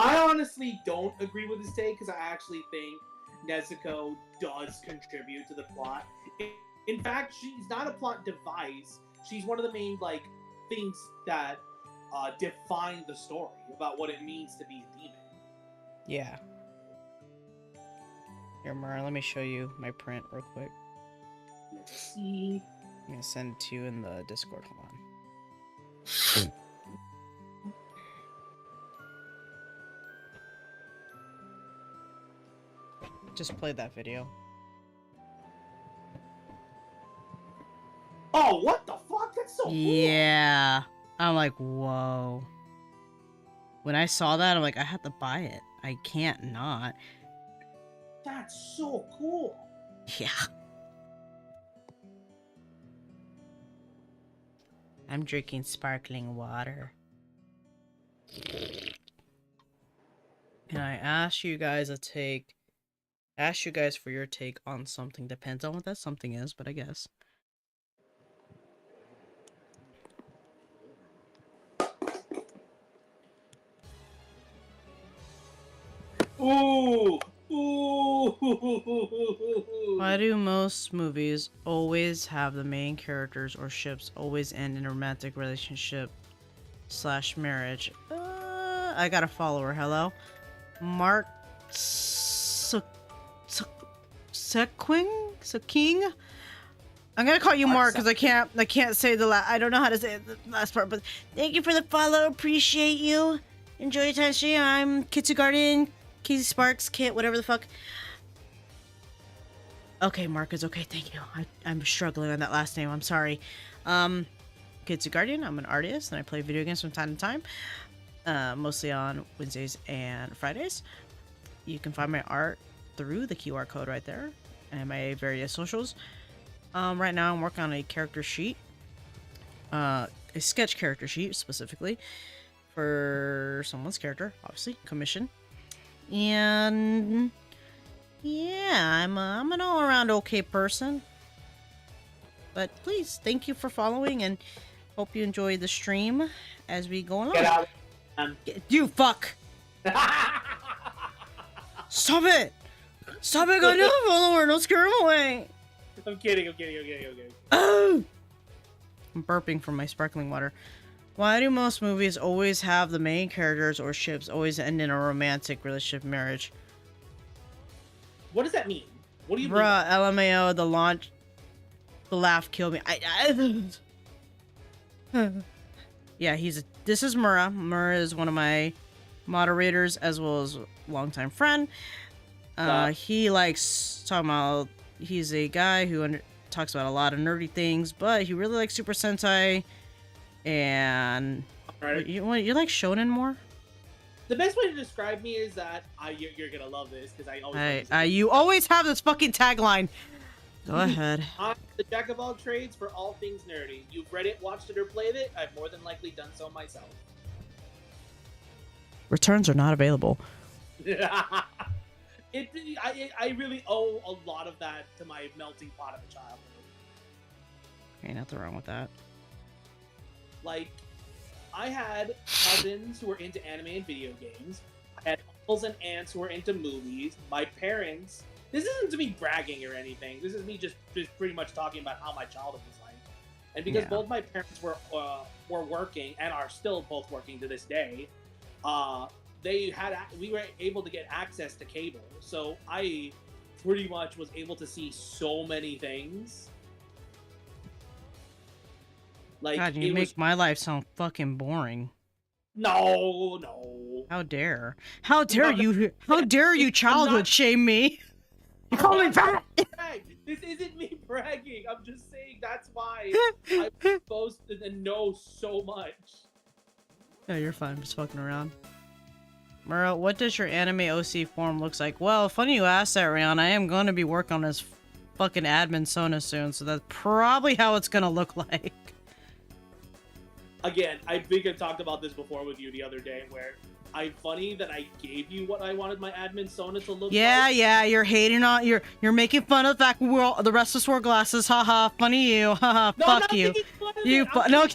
I honestly don't agree with this take because I actually think Nezuko does contribute to the plot. In fact, she's not a plot device. She's one of the main things that define the story about what it means to be a demon. Yeah. Here, Murray, let me show you my print real quick. Let's see. I'm gonna send it to you in the Discord. Hold on. Just played that video. Oh, what the fuck? That's so cool. Yeah. I'm like, whoa. When I saw that, I'm like, I have to buy it. I can't not. That's so cool. Yeah. I'm drinking sparkling water. And I asked you guys for your take on something. Depends on what that something is, but I guess. Ooh. Ooh. Why do most movies always have the main characters or ships always end in a romantic relationship / marriage? I got a follower. Hello, Mark Seking. I'm gonna call you Mark because I can't say the I don't know how to say the last part. But thank you for the follow. Appreciate you. Enjoy your time stream. I'm Kitsu Guardian, Kizzy Sparks, Kit, whatever the fuck. Okay, Mark is okay. Thank you. I'm struggling on that last name. I'm sorry. Kitsu Guardian. I'm an artist and I play video games from time to time. Mostly on Wednesdays and Fridays. You can find my art through the QR code right there and my various socials. Right now I'm working on a character sheet, a sketch character sheet specifically for someone's character, obviously commission. And yeah, I'm an all-around okay person. But please, thank you for following and hope you enjoy the stream as we go along. Get out. You fuck! Stop it! Stop it! Go to the follower! Don't scare him away! I'm kidding. Oh! I'm burping from my sparkling water. Why do most movies always have the main characters or ships always end in a romantic relationship marriage? What does that mean? What do you Bruh, LMAO, the laugh killed me. Yeah, this is Murrah. Murrah is one of my moderators as well as a longtime friend. He likes talking about, he's a guy who talks about a lot of nerdy things, but he really likes Super Sentai. And Right. you like shonen more? The best way to describe me is that you're gonna love this because I always. You always have this fucking tagline. Go ahead. I'm the jack of all trades for all things nerdy. You've read it, watched it, or played it. I've more than likely done so myself. Returns are not available. I really owe a lot of that to my melting pot of a childhood. Ain't nothing wrong with that. Like, I had cousins who were into anime and video games. I had uncles and aunts who were into movies. My parents. This isn't to me bragging or anything. This is me just pretty much talking about how my childhood was like. And because both my parents were working and are still both working to this day, we were able to get access to cable. So I pretty much was able to see so many things. Like, God, you make my life sound fucking boring. No. How dare you childhood shame me? You call me fat? This isn't me bragging. I'm just saying that's why I'm supposed to know so much. No, you're fine. I'm just fucking around. Murrah, what does your anime OC form looks like? Well, funny you asked that, Rion. I am going to be working on this fucking admin Sona soon, so that's probably how it's going to look like. Again, I think I talked about this before with you the other day, where I'm funny that I gave you what I wanted my admin Sona to look like. Yeah, you're hating on, you're making fun of the fact the rest of us wore glasses, haha, funny you, haha, fuck you. Making fun You no.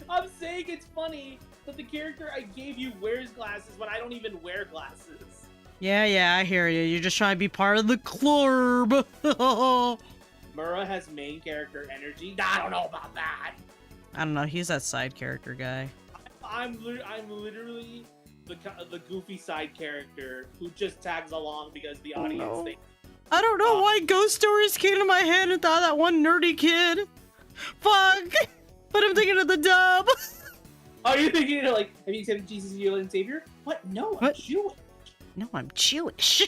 I'm saying it's funny that the character I gave you wears glasses when I don't even wear glasses. Yeah, I hear you. You're just trying to be part of the club. Mura has main character energy. I don't know about that. I don't know. He's that side character guy. I'm literally the goofy side character who just tags along because the audience no. thinks. I don't know why Ghost Stories came to my head and thought that one nerdy kid. Fuck! But I'm thinking of the dub. Are you thinking of, like, have you accepted Jesus as your Lord and Savior? What? No, I'm What? Jewish. No, I'm Jewish.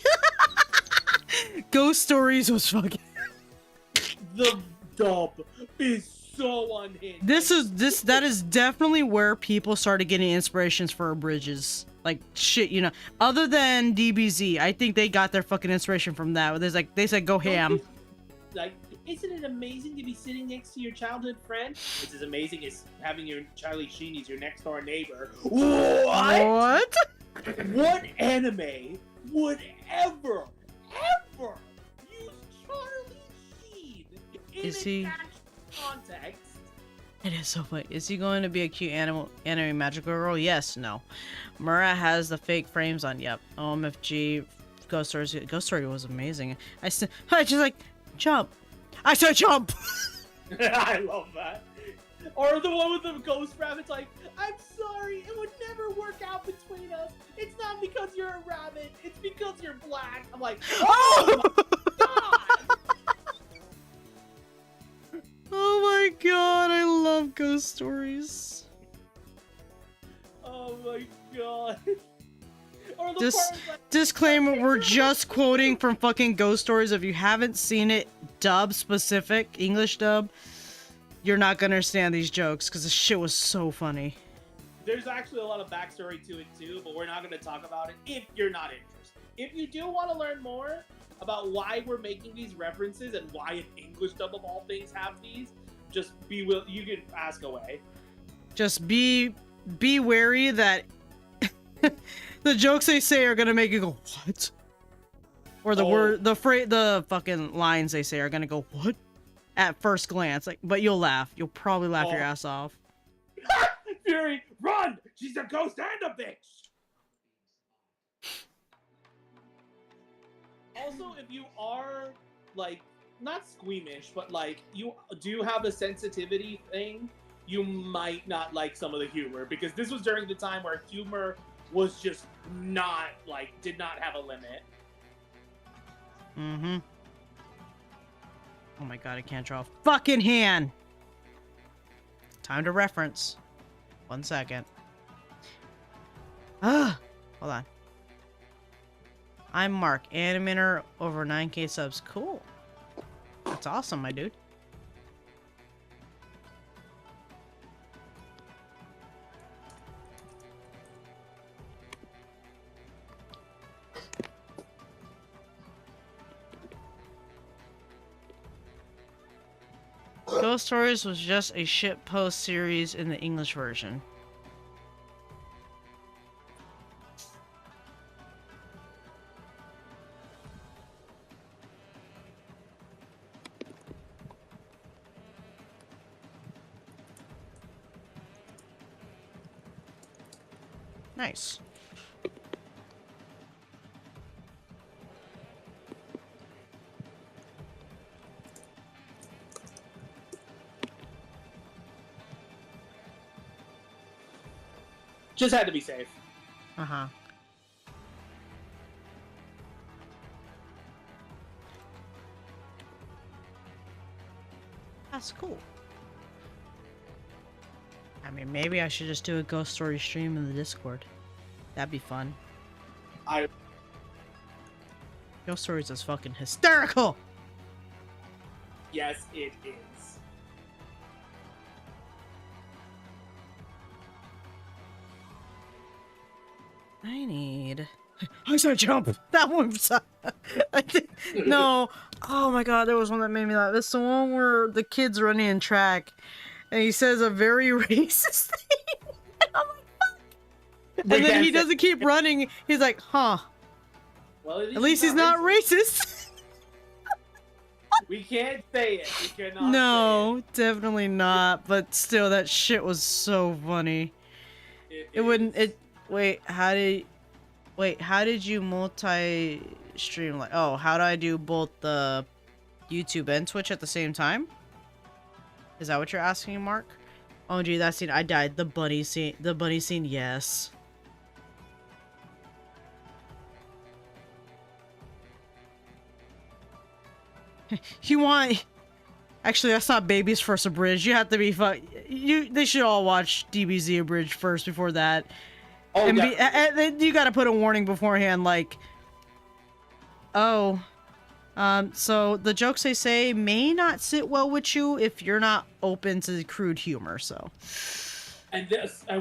Ghost Stories was fucking. The dub is so unhinged. That is definitely where people started getting inspirations for bridges. Like shit, you know. Other than DBZ, I think they got their fucking inspiration from that. There's like they said go ham. Like, isn't it amazing to be sitting next to your childhood friend? It's as amazing as having your Charlie Sheen as your next door neighbor. What? What anime would ever use Charlie Sheen in a context? It is so funny. Is he going to be a cute anime magical girl? Yes, no. Mura has the fake frames on. Yep. OMFG. Ghost Story was amazing. I just like jump. I said jump. I love that. Or the one with the ghost rabbit's like, I'm sorry, it would never work out between us. It's not because you're a rabbit, it's because you're black. I'm like, oh my god! Oh my god, I love Ghost Stories. Oh my god. Or the Disclaimer, we're just quoting from fucking Ghost Stories. If you haven't seen it, dub specific, English dub, you're not gonna understand these jokes because the shit was so funny. There's actually a lot of backstory to it too, but we're not gonna talk about it if you're not interested. If you do want to learn more about why we're making these references and why an English dub of all things have these, just you can ask away. Just be wary that the jokes they say are gonna make you go what, or the fucking lines they say are gonna go what at first glance. Like, but you'll laugh. You'll probably laugh your ass off. Fury, run! She's a ghost and a bitch. Also, if you are like not squeamish, but like you do have a sensitivity thing, you might not like some of the humor because this was during the time where humor was just not like did not have a limit. Mm-hmm. Oh my god, I can't draw a fucking hand. Time to reference. 1 second. Hold on. I'm Mark, animator, over 9K subs. Cool. That's awesome, my dude. Ghost Stories was just a shitpost series in the English version. Nice. Just had to be safe. Uh-huh. That's cool. I mean, maybe I should just do a Ghost Story stream in the Discord. That'd be fun. Ghost Stories is fucking hysterical! Yes, it is. I said jump! That one no. Oh my god, there was one that made me laugh. It's the one where the kid's running in track and he says a very racist thing. And I'm like, fuck. And then he doesn't keep running. He's like, huh. Well, at least he's not racist. We can't say it. We cannot No, definitely not. But still, that shit was so funny. say it. It wouldn't. It. Wait. How did you multi-stream? Like, oh, how do I do both the YouTube and Twitch at the same time? Is that what you're asking, Mark? Oh, gee, that scene. I died. The bunny scene. The bunny scene. Yes. You want? Actually, that's not Baby's first abridged. You have to be They should all watch DBZ abridged first before that. Oh, And yeah. you gotta put a warning beforehand, like, oh, so the jokes they say may not sit well with you if you're not open to crude humor. So, And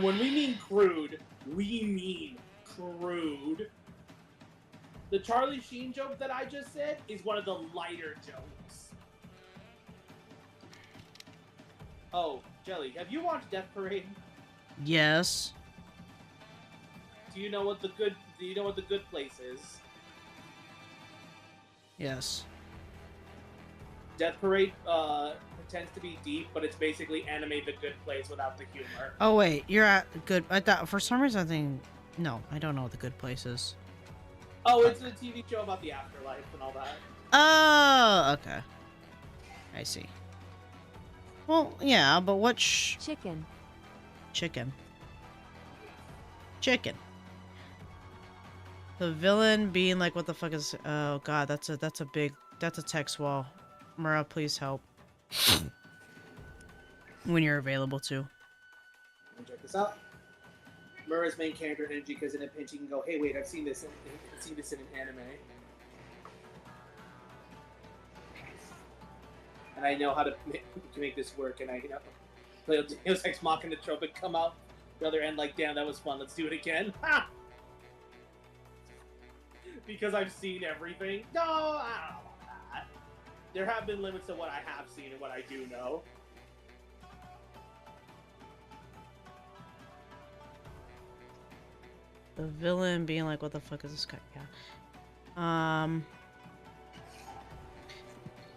when we mean crude, we mean crude. The Charlie Sheen joke that I just said is one of the lighter jokes. Oh, Jelly, have you watched Death Parade? yes, Do you know what the good place is? yes. Death Parade pretends to be deep, but it's basically anime The Good Place without the humor. Oh wait, you're at good. I thought for some reason I think no, I don't know what the good place is. Oh, it's a TV show about the afterlife and all that. Oh, okay. I see. Well, yeah, but what Chicken. chicken? Chicken. The villain being like, what the fuck is? Oh god, that's a text wall. Mura, please help. When you're available to. Let me check this out. Mura's main character in Enjika is in a pinch. You can go, hey, wait, I've seen this in an anime. And I know how to make this work, and I play Deus Ex Machina trope and come out the other end like, damn, that was fun, let's do it again. Ha! Because I've seen everything. No, I don't know about that. There have been limits to what I have seen and what I do know. The villain being like, what the fuck is this guy? Yeah.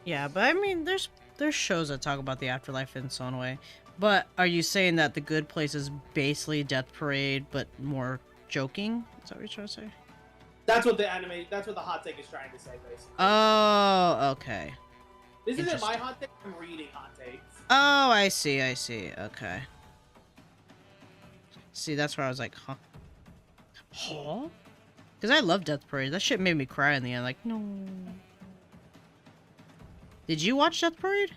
Yeah, but I mean, there's shows that talk about the afterlife in its own way. But are you saying that The Good Place is basically Death Parade, but more joking? Is that what you're trying to say? That's what the hot take is trying to say, basically. Oh, okay. This isn't my hot take, I'm reading hot takes. Oh, I see, okay. See, that's where I was like, huh? Huh? Because I love Death Parade. That shit made me cry in the end, like, no. Did you watch Death Parade?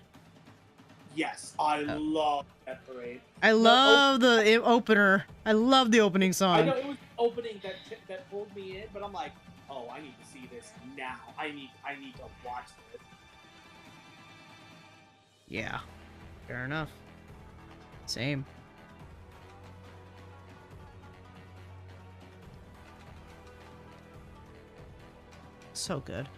Yes, I love Death Parade. I love the opener. I love the opening song. I know it was the opening that pulled me in, but I'm like, oh, I need to see this now. I need to watch this. Yeah, fair enough. Same. So good.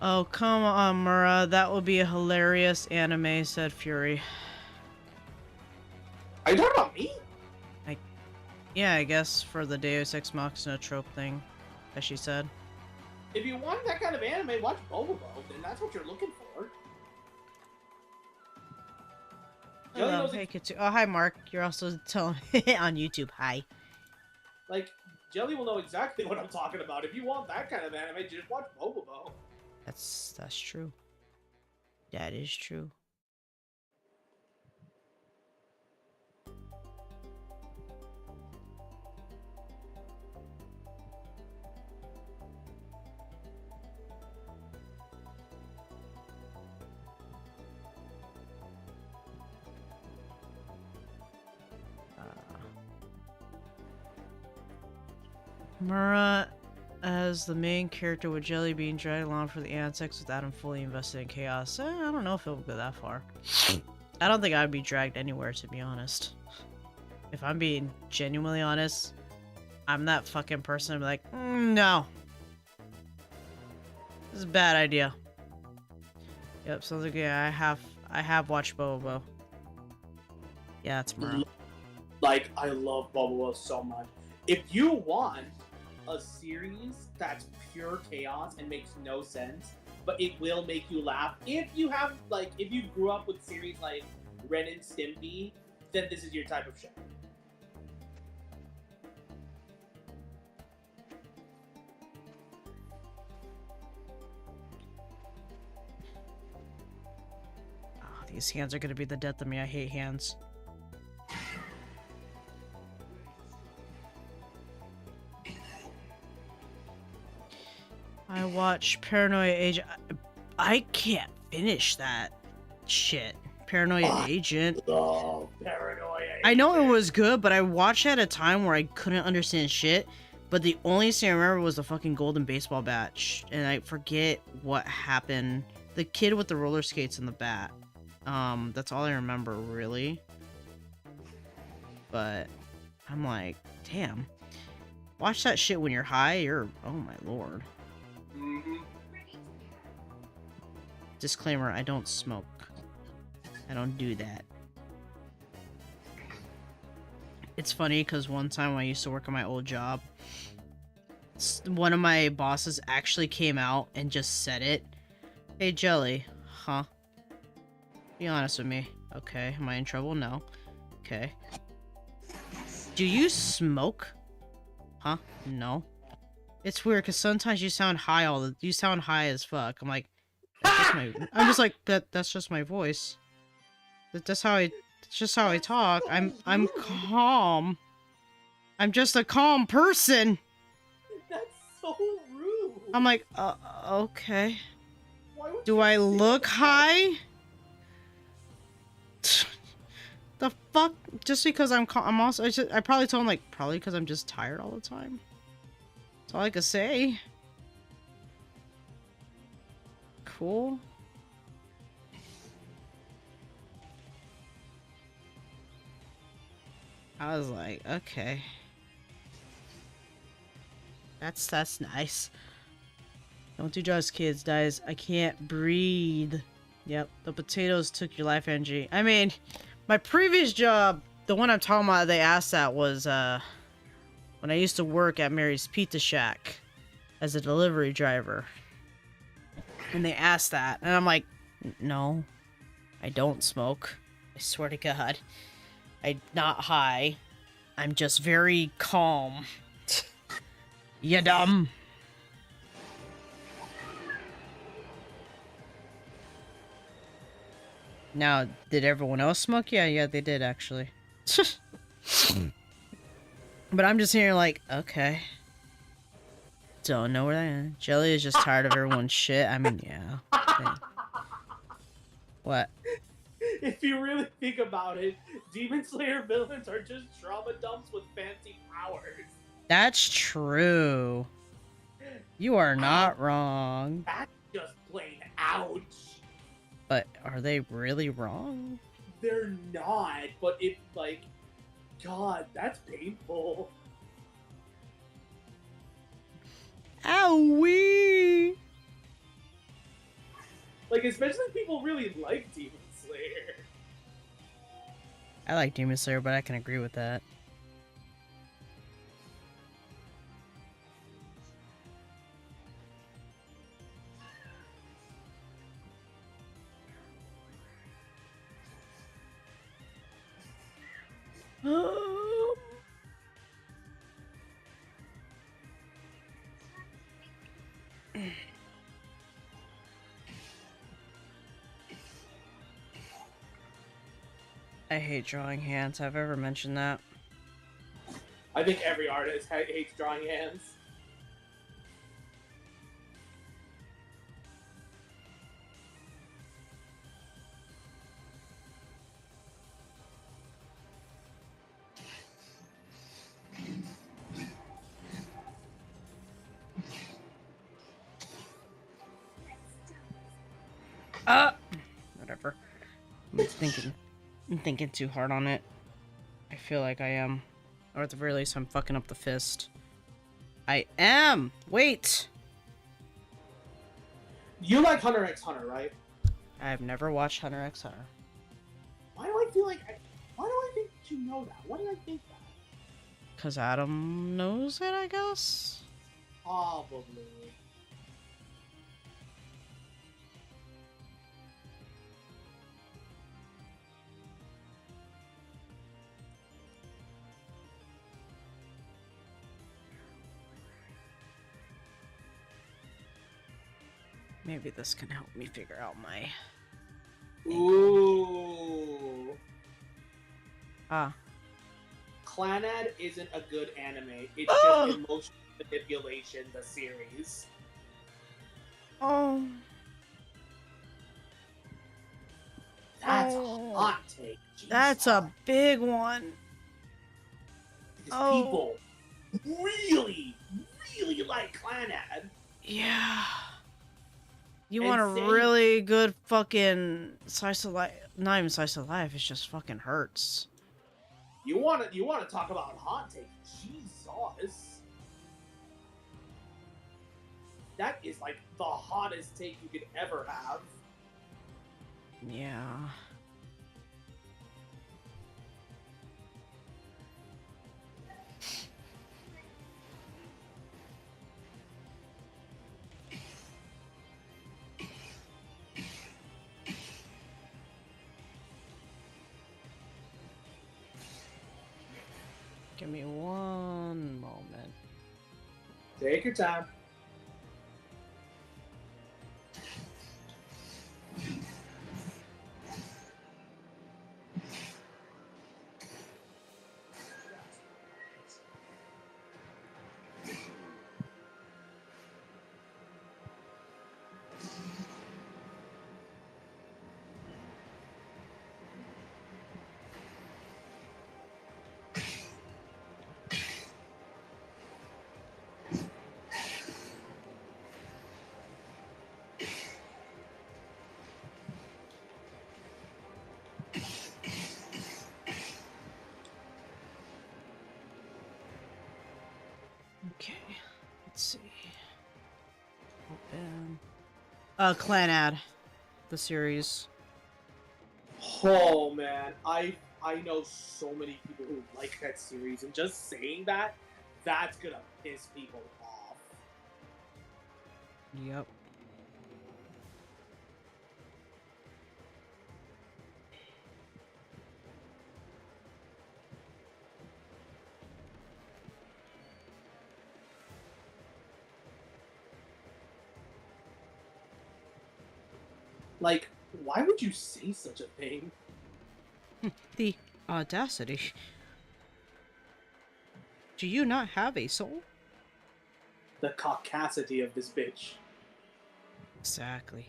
Oh, come on, Mura. That would be a hilarious anime, said Fury. Are you talking about me? Yeah, I guess for the Deus Ex Machina trope thing, as she said. If you want that kind of anime, watch Bobobo. Then that's what you're looking for. Hello, hey, oh, hi, Mark. You're also telling me on YouTube. Hi. Like, Jelly will know exactly what I'm talking about. If you want that kind of anime, just watch Bobobo. That's true. That is true. Mura as the main character with Jelly being dragged along for the antics without him fully invested in chaos. I don't know if it will go that far. I don't think I'd be dragged anywhere, to be honest. If I'm being genuinely honest, I'm that fucking person. I'm like, no. This is a bad idea. Yep, sounds like, yeah, I have watched Bobo. Yeah, it's Mura. Like, I love Bobobo so much. If you want a series that's pure chaos and makes no sense, but it will make you laugh. If you have like, if you grew up with series like Ren and Stimpy, then this is your type of show. Oh, these hands are gonna be the death of me. I hate hands. I watch Paranoia Agent. I can't finish that shit. Paranoia Agent. Oh, Paranoia Agent. I know it was good, but I watched it at a time where I couldn't understand shit. But the only thing I remember was the fucking golden baseball bat, and I forget what happened. The kid with the roller skates and the bat. That's all I remember, really. But I'm like, damn. Watch that shit when you're high, or oh my lord. Mm-hmm. Disclaimer, I don't smoke. I don't do that. It's funny because one time when I used to work at my old job, one of my bosses actually came out and just said it. Hey, Jelly. Huh? Be honest with me. Okay. Am I in trouble? No. Okay. Do you smoke? Huh? No. It's weird because sometimes you sound high you sound high as fuck. I'm like, that's just I'm just like, that's just my voice. That's how it's just how I talk. I'm calm. I'm just a calm person. That's so rude. I'm like, okay. Why would Do you I say look that? high? The fuck? Just because I'm also, I probably told him, like, probably because I'm just tired all the time. That's all I could say. Cool. I was like, okay. That's nice. Don't do drugs, kids, guys. I can't breathe. Yep, the potatoes took your life energy. I mean, my previous job, the one I'm talking about, they asked that was, when I used to work at Mary's Pizza Shack as a delivery driver. And they asked that, and I'm like, no, I don't smoke. I swear to God. I'm not high. I'm just very calm. You dumb. Now, did everyone else smoke? Yeah, they did, actually. But I'm just here like, okay. Don't know where that is. Jelly is just tired of everyone's shit. I mean, yeah. What? If you really think about it, Demon Slayer villains are just trauma dumps with fancy powers. That's true. You are not wrong. That's just plain ouch. But are they really wrong? They're not, but it's like, God, that's painful. Owie! Like, especially people really like Demon Slayer. I like Demon Slayer, but I can agree with that. I hate drawing hands. Have I ever mentioned that? I think every artist hates drawing hands. Whatever. I'm thinking too hard on it. I feel like I am. Or at the very least, I'm fucking up the fist. I am! Wait! You like Hunter x Hunter, right? I've never watched Hunter x Hunter. Why do I feel like... Why do I think that you know that? Why do I think that? Because Adam knows it, I guess? Probably. Maybe this can help me figure out my... Ooh. Ah. Clannad isn't a good anime. It's just Oh! emotional manipulation, the series. Oh. That's Oh. a hot take. Jesus. That's a big one. Because Oh. people really, really like Clannad. Yeah. You And want a saying- really good fucking slice of life. Not even slice of life, it just fucking hurts. You want to talk about hot take? Jesus. That is like the hottest take you could ever have. Yeah. Give me one moment. Take your time. Okay, let's see. Open. Clannad, the series. Oh man, I know so many people who like that series, and just saying that's gonna piss people off. Yep. Like, why would you say such a thing? The audacity. Do you not have a soul? The caucasity of this bitch. Exactly.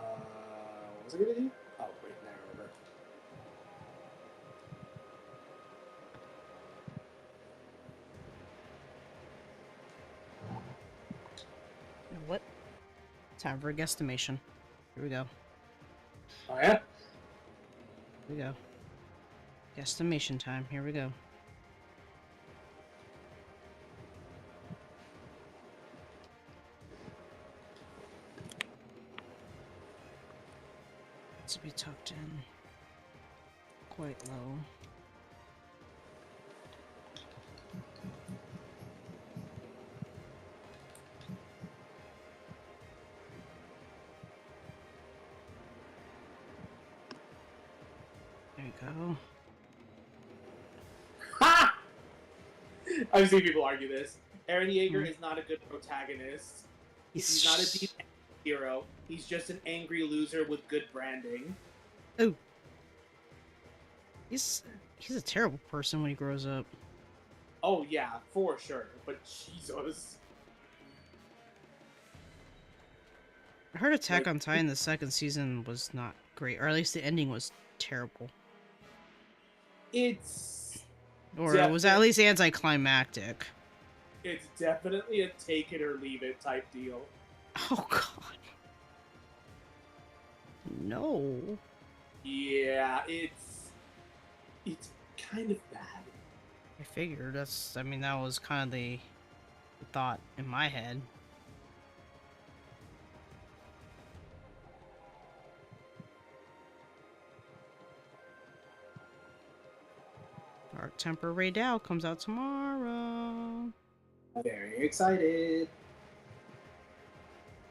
What was I gonna do? Oh, wait, now I remember. You know what? Time for a guesstimation. Here we go. Oh yeah. Here we go. Guesstimation time. Here we go. To be tucked in quite low. There you go. Ha! I've seen people argue this. Eren Yeager Mhm. is not a good protagonist. He's He's not a deep hero. He's just an angry loser with good branding. Oh. He's a terrible person when he grows up. Oh yeah, for sure. But Jesus. I heard Attack Like- on Titan the second season was not great, or at least the ending was terrible. It's Or it was at least anticlimactic. it's definitely a take it or leave it type deal. Oh god. No. Yeah, it's kind of bad. I figured I mean, that was kind of the thought in my head. Temper Ray Dow comes out tomorrow. Very excited.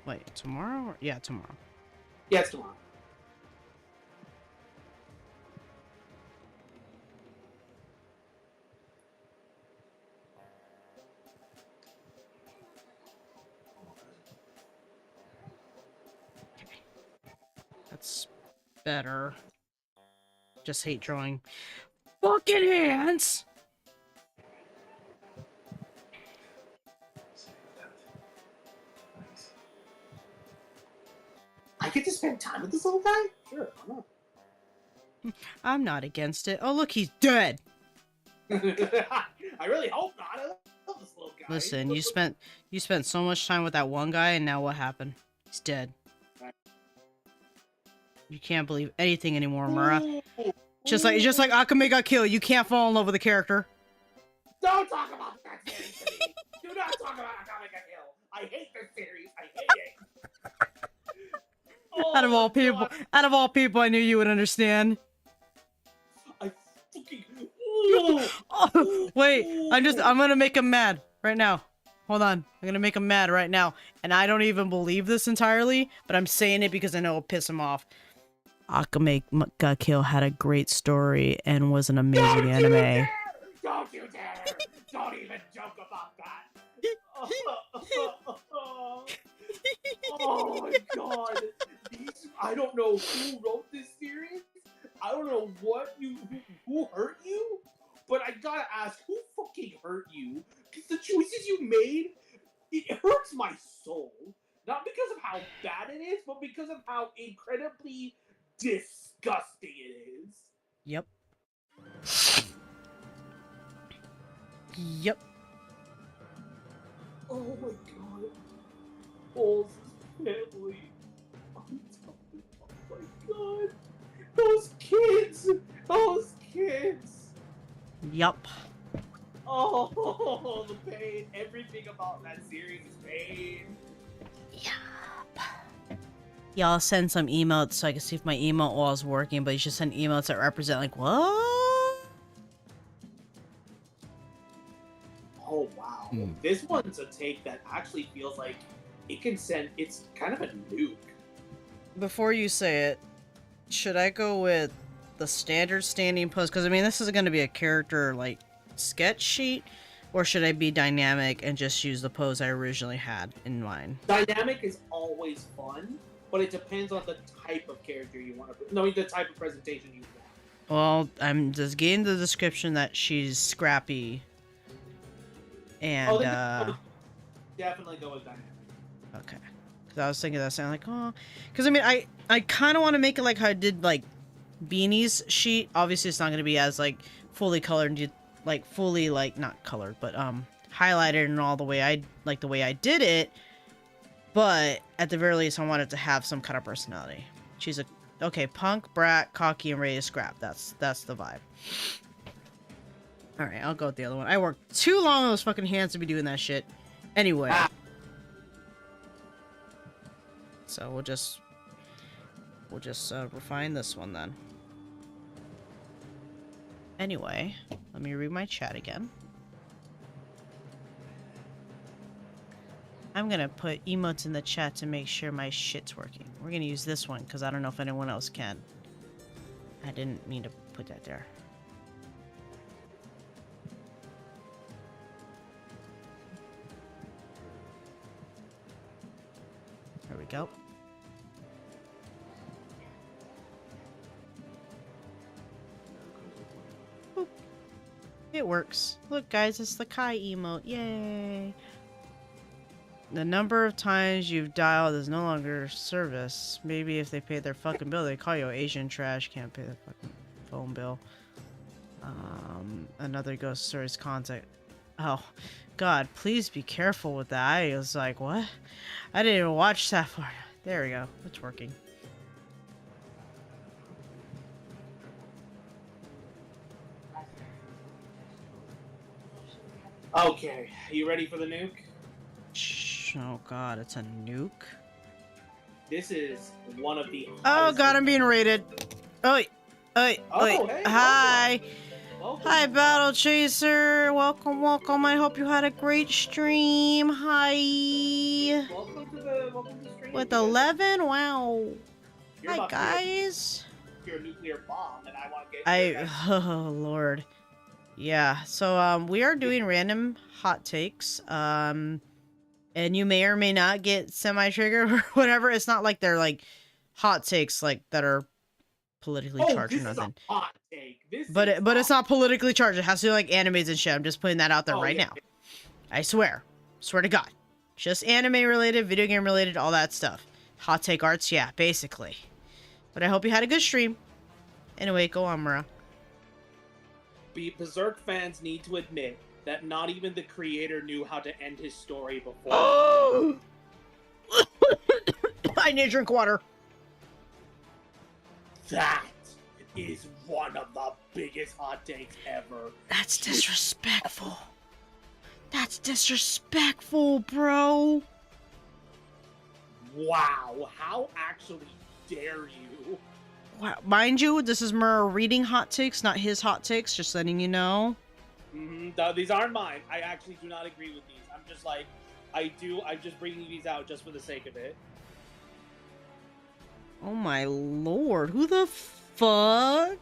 Wait, tomorrow? Yeah, tomorrow. Yes, tomorrow. That's better. Just hate drawing fucking hands. I get to spend time with this little guy? Sure, why not? I'm not against it. Oh, look, he's dead. I really hope not. I love this little guy. Listen, you spent so much time with that one guy, and now what happened? He's dead. Right. You can't believe anything anymore, Mura. Ooh, Just like Akame got killed, you can't fall in love with a character. Don't talk about that series to me. Do not talk about Akame ga Kill. I hate this series. I hate it. Oh Out of all my people, God. out of all people, I knew you would understand. I fucking. Ooh. Oh, wait, I'm gonna make him mad right now. Hold on, I'm gonna make him mad right now. And I don't even believe this entirely, but I'm saying it because I know it'll piss him off. Akame ga Kill had a great story and was an amazing Don't you anime. dare! Don't you dare! Don't even joke about that. Oh my God! I don't know who wrote this series. I don't know who hurt you, but I gotta ask, who fucking hurt you? Because the choices you made, it hurts my soul. Not because of how bad it is, but because of how incredibly disgusting it is. Yep. Yep. Oh my God. Paul's family. Oh my God. Those kids. Those kids. Yup. Oh, the pain. Everything about that series is pain. Yup. Yeah, I'll send some emotes so I can see if my emote wall is working, but you should send emotes that represent, like, what? Oh, wow. This one's a take that actually feels like it can send. It's kind of a nuke. Before you say it, should I go with the standard standing pose? Because, I mean, this is going to be a character, like, sketch sheet. Or should I be dynamic and just use the pose I originally had in mind? Dynamic is always fun, but it depends on the type of character you want to. No, the type of presentation you want. Well, I'm just getting the description that she's scrappy. And, definitely go with dynamic. Okay. Because I was thinking that sounded like, oh. Because, I mean, I kind of want to make it like how I did, like, Beanie's sheet. Obviously, it's not going to be as, like, fully colored, like, fully, like, not colored, but, highlighted and all the way the way I did it. But, at the very least, I want it to have some kind of personality. She's okay, punk, brat, cocky, and ready to scrap. That's the vibe. Alright, I'll go with the other one. I worked too long on those fucking hands to be doing that shit. Anyway. So we'll just refine this one then. Anyway, let me read my chat again. I'm gonna put emotes in the chat to make sure my shit's working. We're gonna use this one because I don't know if anyone else can. I didn't mean to put that there. There we go. Boop. It works. Look, guys, it's the Kai emote. Yay! The number of times you've dialed is no longer service. Maybe if they paid their fucking bill, they call you Asian trash. Can't pay their fucking phone bill. Another ghost stories contact. Oh, God, please be careful with that. I was like, what? I didn't even watch that far. There we go. It's working. Okay, you ready for the nuke? Oh, God, it's a nuke? This is one of the. Oh, God, I'm being raided. Oi. Oi. Oh, Oi. hey, Hi. Welcome. Hi, Battle Chaser. Welcome, welcome. I hope you had a great stream. Hi. Welcome to the stream. With You guys- 11? Wow. You're Hi, about to guys. get your nuclear bomb, and I want to get. your guys- Oh, Lord. Yeah, so, we are doing random hot takes. And you may or may not get semi-trigger or whatever. It's not like they're, like, hot takes, like, that are politically charged or this nothing. is a hot take. But it's not politically charged. It has to do like animes and shit. I'm just putting that out there right yeah. now. I swear. Swear to God. Just anime related, video game related, all that stuff. Hot take arts, yeah, basically. But I hope you had a good stream. Anyway, go on, Mura. Berserk fans need to admit that not even the creator knew how to end his story before. Oh! I need to drink water. That is one of the biggest hot takes ever. That's disrespectful. That's disrespectful, bro. Wow, how actually dare you? Wow. Mind you, this is Mura reading hot takes, not his hot takes, just letting you know. These aren't mine. I actually do not agree with these. I'm just like, I'm just bringing these out just for the sake of it. Oh my lord, who the fuck?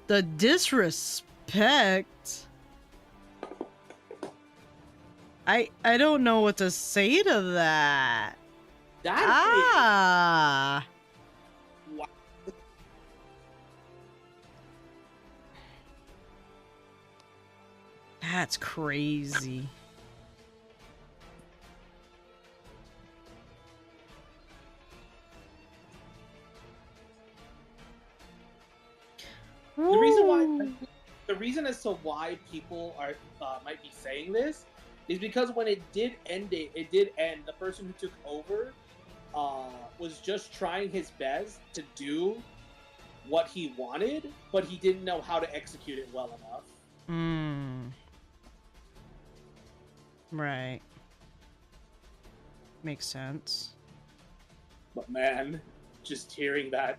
The disrespect. I don't know what to say to that. That Ah. Wow. That's crazy. The reason as to why people are might be saying this is because when it did end. The person who took over was just trying his best to do what he wanted, but he didn't know how to execute it well enough. Right. Makes sense. But man, just hearing that,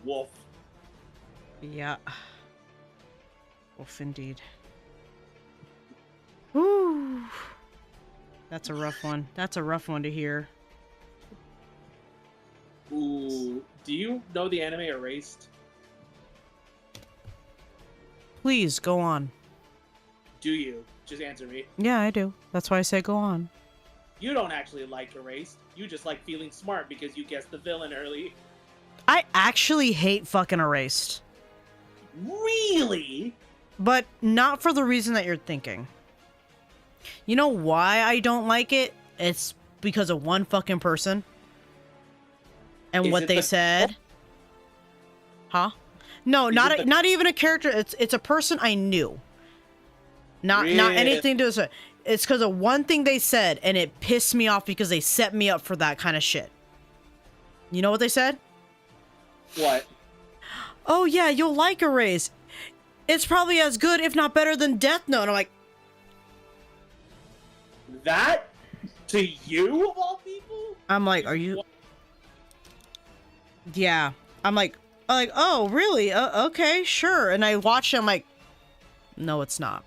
wolf. Yeah. Wolf indeed. Woo. That's a rough one. That's a rough one to hear. Ooh, do you know the anime Erased? Please, go on. Do you? Just answer me. Yeah, I do. That's why I say go on. You don't actually like Erased. You just like feeling smart because you guessed the villain early. I actually hate fucking Erased. Really? But not for the reason that you're thinking. You know why I don't like it? It's because of one fucking person. And Is what it they the- said. Huh? No, Is not it the- not even a character. It's a person I knew. Not Really? anything to do. It's because of one thing they said, and it pissed me off because they set me up for that kind of shit. You know what they said? What? Oh yeah, you'll like Erase. It's probably as good, if not better, than Death Note. And I'm like, That? To you, of all people? are you? Yeah. I'm like, oh really? Okay, sure. And I watched it. I'm like, no, it's not.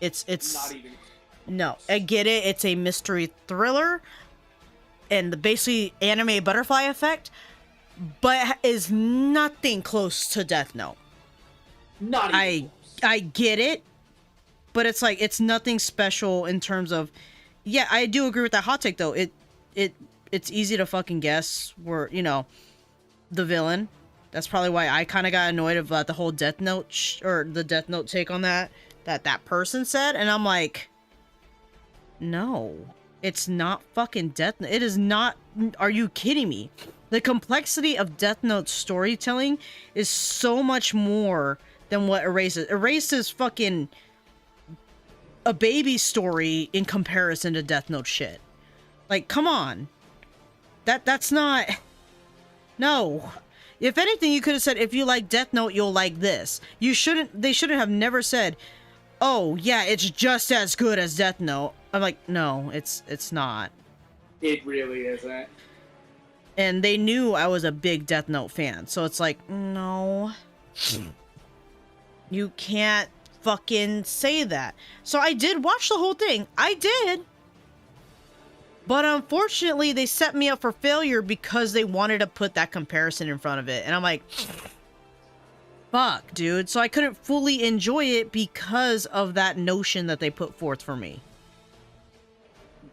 It's Not even. no. I get it. It's a mystery thriller, and the basically anime butterfly effect, but is nothing close to Death Note. Not even. I get it, but it's like it's nothing special in terms of. Yeah, I do agree with that hot take though. It's easy to fucking guess where the villain. That's probably why I kind of got annoyed about the whole Death Note or the Death Note take on that person said, and I'm like, no, it's not fucking Death Note. It is not. Are you kidding me? The complexity of Death Note storytelling is so much more than what Erased is. Erased is fucking a baby story in comparison to Death Note shit. Like, come on. That's not. No. If anything, you could have said, if you like Death Note, you'll like this. They shouldn't have never said, oh, yeah, it's just as good as Death Note. I'm like, no, it's not. It really isn't. And they knew I was a big Death Note fan, so it's like, no. You can't fucking say that. So I did watch the whole thing. I did. But unfortunately, they set me up for failure because they wanted to put that comparison in front of it. And I'm like, fuck, dude. So I couldn't fully enjoy it because of that notion that they put forth for me.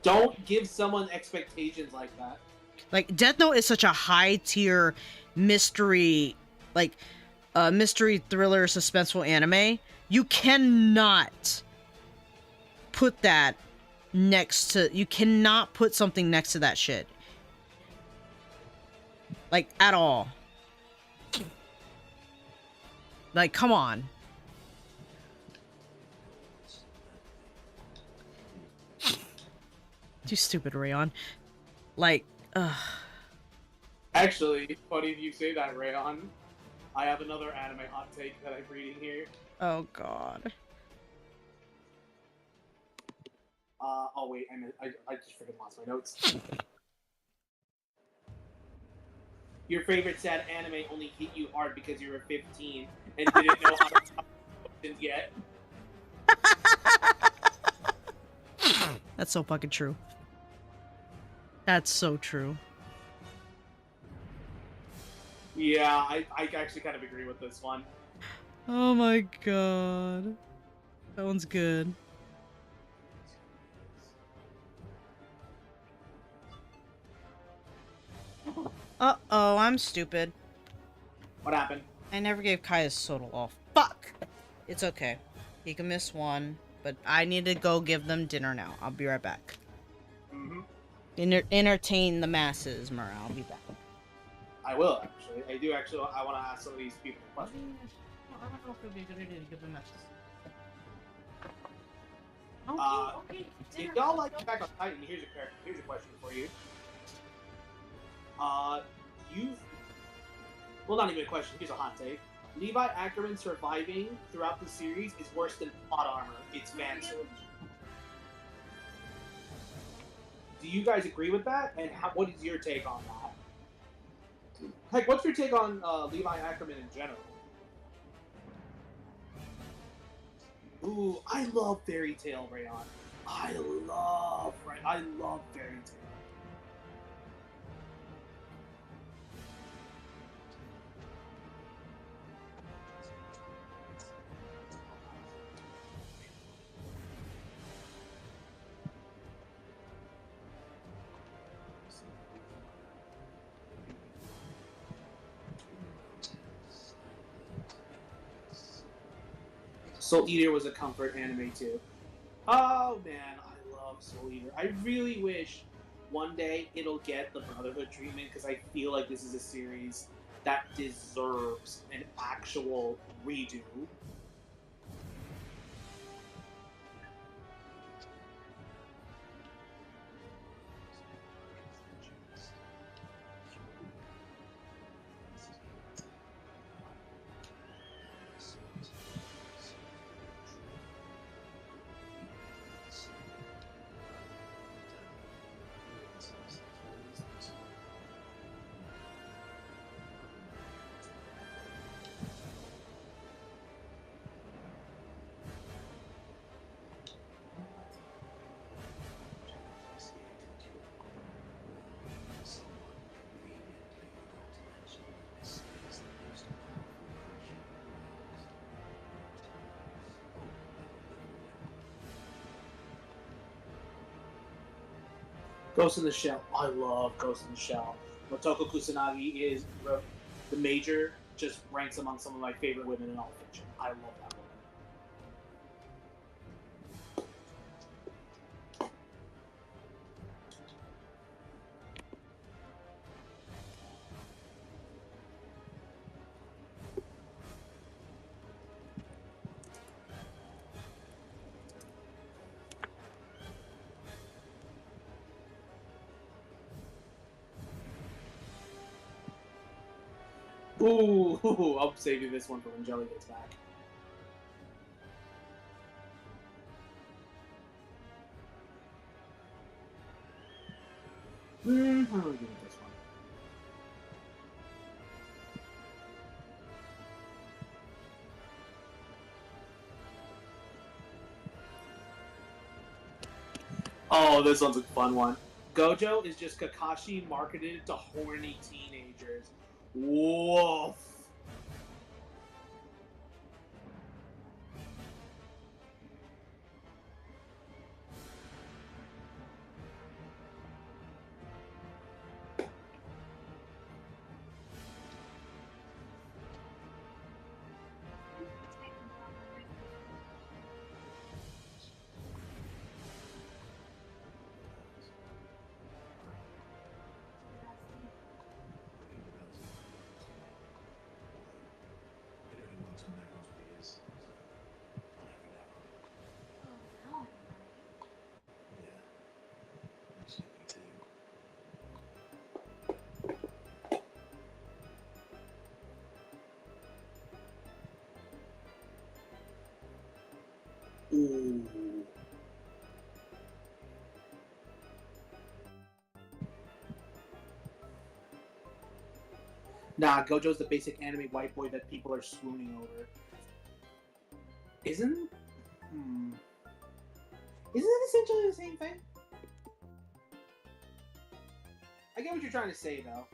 Don't give someone expectations like that. Like, Death Note is such a high tier mystery, like, mystery thriller suspenseful anime. You cannot put that next to, you cannot put something next to that shit. Like, at all. Like, come on. Too stupid, Rayon. Like, ugh. Actually, funny you say that, Rayon. I have another anime hot take that I'm reading here. Oh, God. Oh wait, I just freaking lost my notes. Your favorite sad anime only hit you hard because you were 15 and didn't know how to talk emotions yet. That's so fucking true. That's so true. Yeah, I actually kind of agree with this one. Oh my god. That one's good. Uh-oh, I'm stupid. What happened? I never gave Kai his soda off. Fuck! It's okay. He can miss one, but I need to go give them dinner now. I'll be right back. Mm-hmm. Entertain the masses, Mara. I'll be back. I will, actually. I do actually. I want to ask some of these people questions. I don't know if it'll be a good idea to give them masses. If y'all like Attack on Titan, here's a question for you. Well, not even a question. Here's a hot take. Levi Ackerman surviving throughout the series is worse than plot armor. It's fan service. Do you guys agree with that? And what is your take on that? Heck, what's your take on Levi Ackerman in general? Ooh, I love Fairy Tail, Rayon. I love Fairy Tail. Soul Eater was a comfort anime too. Oh man, I love Soul Eater. I really wish one day it'll get the Brotherhood treatment because I feel like this is a series that deserves an actual redo. Ghost in the Shell. I love Ghost in the Shell. Motoko Kusanagi is the major, just ranks among some of my favorite women in all fiction. I love that woman. Ooh, I'll save you this one for when Jelly gets back. How do we do with this one? Oh, this one's a fun one. Gojo is just Kakashi marketed to horny teenagers. Woof. Ooh. Nah, Gojo's the basic anime white boy that people are swooning over. Isn't? Isn't it essentially the same thing? I get what you're trying to say, though.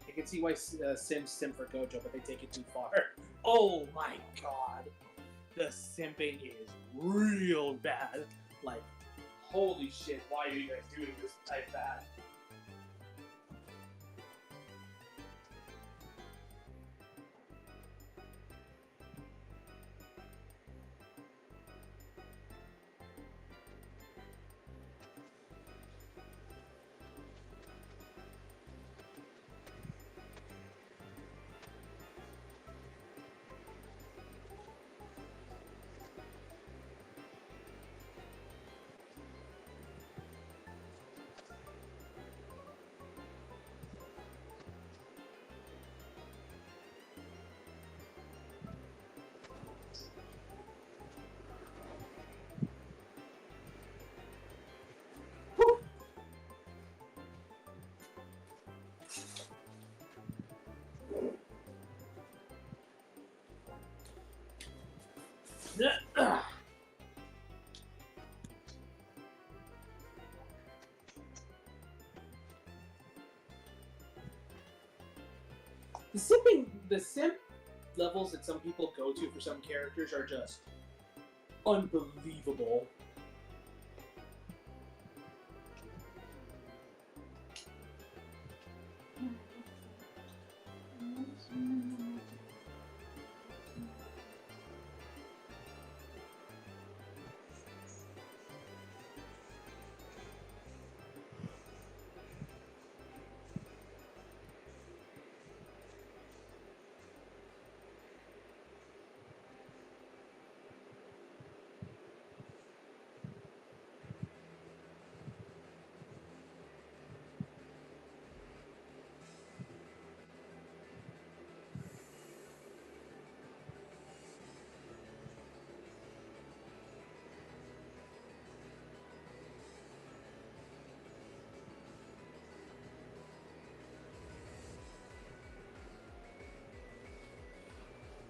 I can see why Sims sim for Gojo, but they take it too far. Oh my god. The simping is real bad. Like, holy shit, why are you guys doing this type bad? The simp levels that some people go to for some characters are just unbelievable.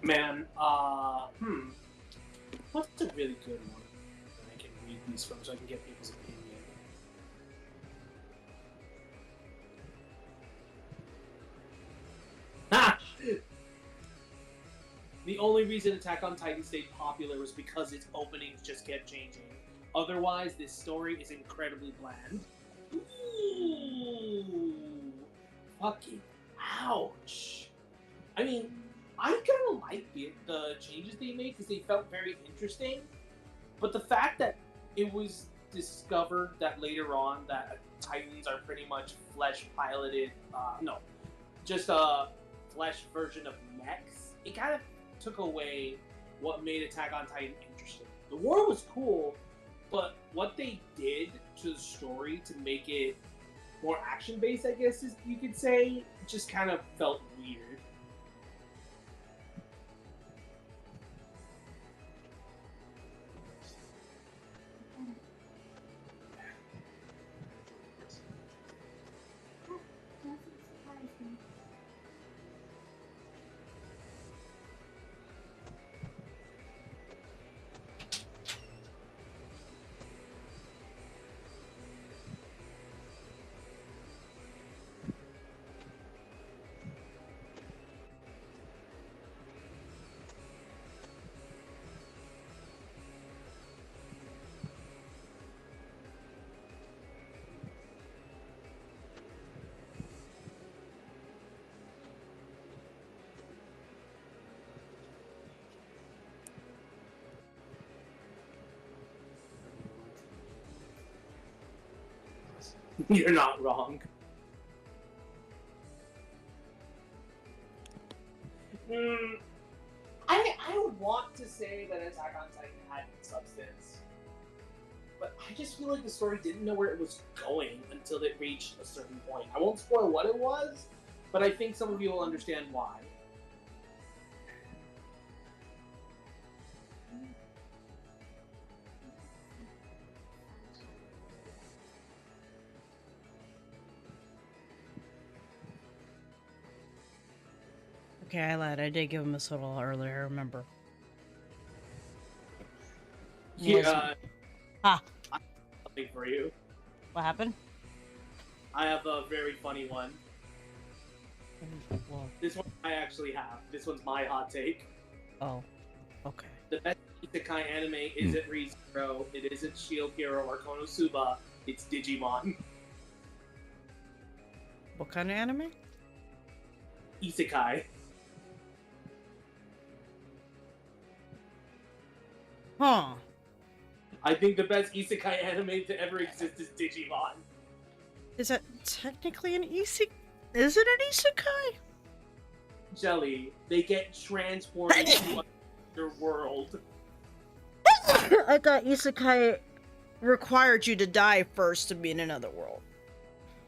Man, what's a really good one that I can read these from so I can get people's opinion? Ha! The only reason Attack on Titan stayed popular was because its openings just kept changing. Otherwise, this story is incredibly bland. Ooh, fucking ouch. I mean, I kind of like the changes they made because they felt very interesting. But the fact that it was discovered that later on that Titans are pretty much flesh piloted, just a flesh version of mechs, it kind of took away what made Attack on Titan interesting. The war was cool, but what they did to the story to make it more action-based, I guess is, you could say, just kind of felt weird. You're not wrong. I would want to say that Attack on Titan had substance, but I just feel like the story didn't know where it was going until it reached a certain point. I won't spoil what it was, but I think some of you will understand why. Okay, I lied. I did give him a soda earlier, I remember. Yeah. Ah. I have something for you. What happened? I have a very funny one. Well, This one I actually have. This one's my hot take. oh, okay. The best isekai anime isn't ReZero, it isn't Shield Hero or Konosuba, it's Digimon. What kind of anime? Isekai. Huh. I think the best isekai anime to ever exist is Digimon. Is that technically an isekai? Is it an isekai? Jelly, they get transported to another world. I thought isekai required you to die first to be in another world.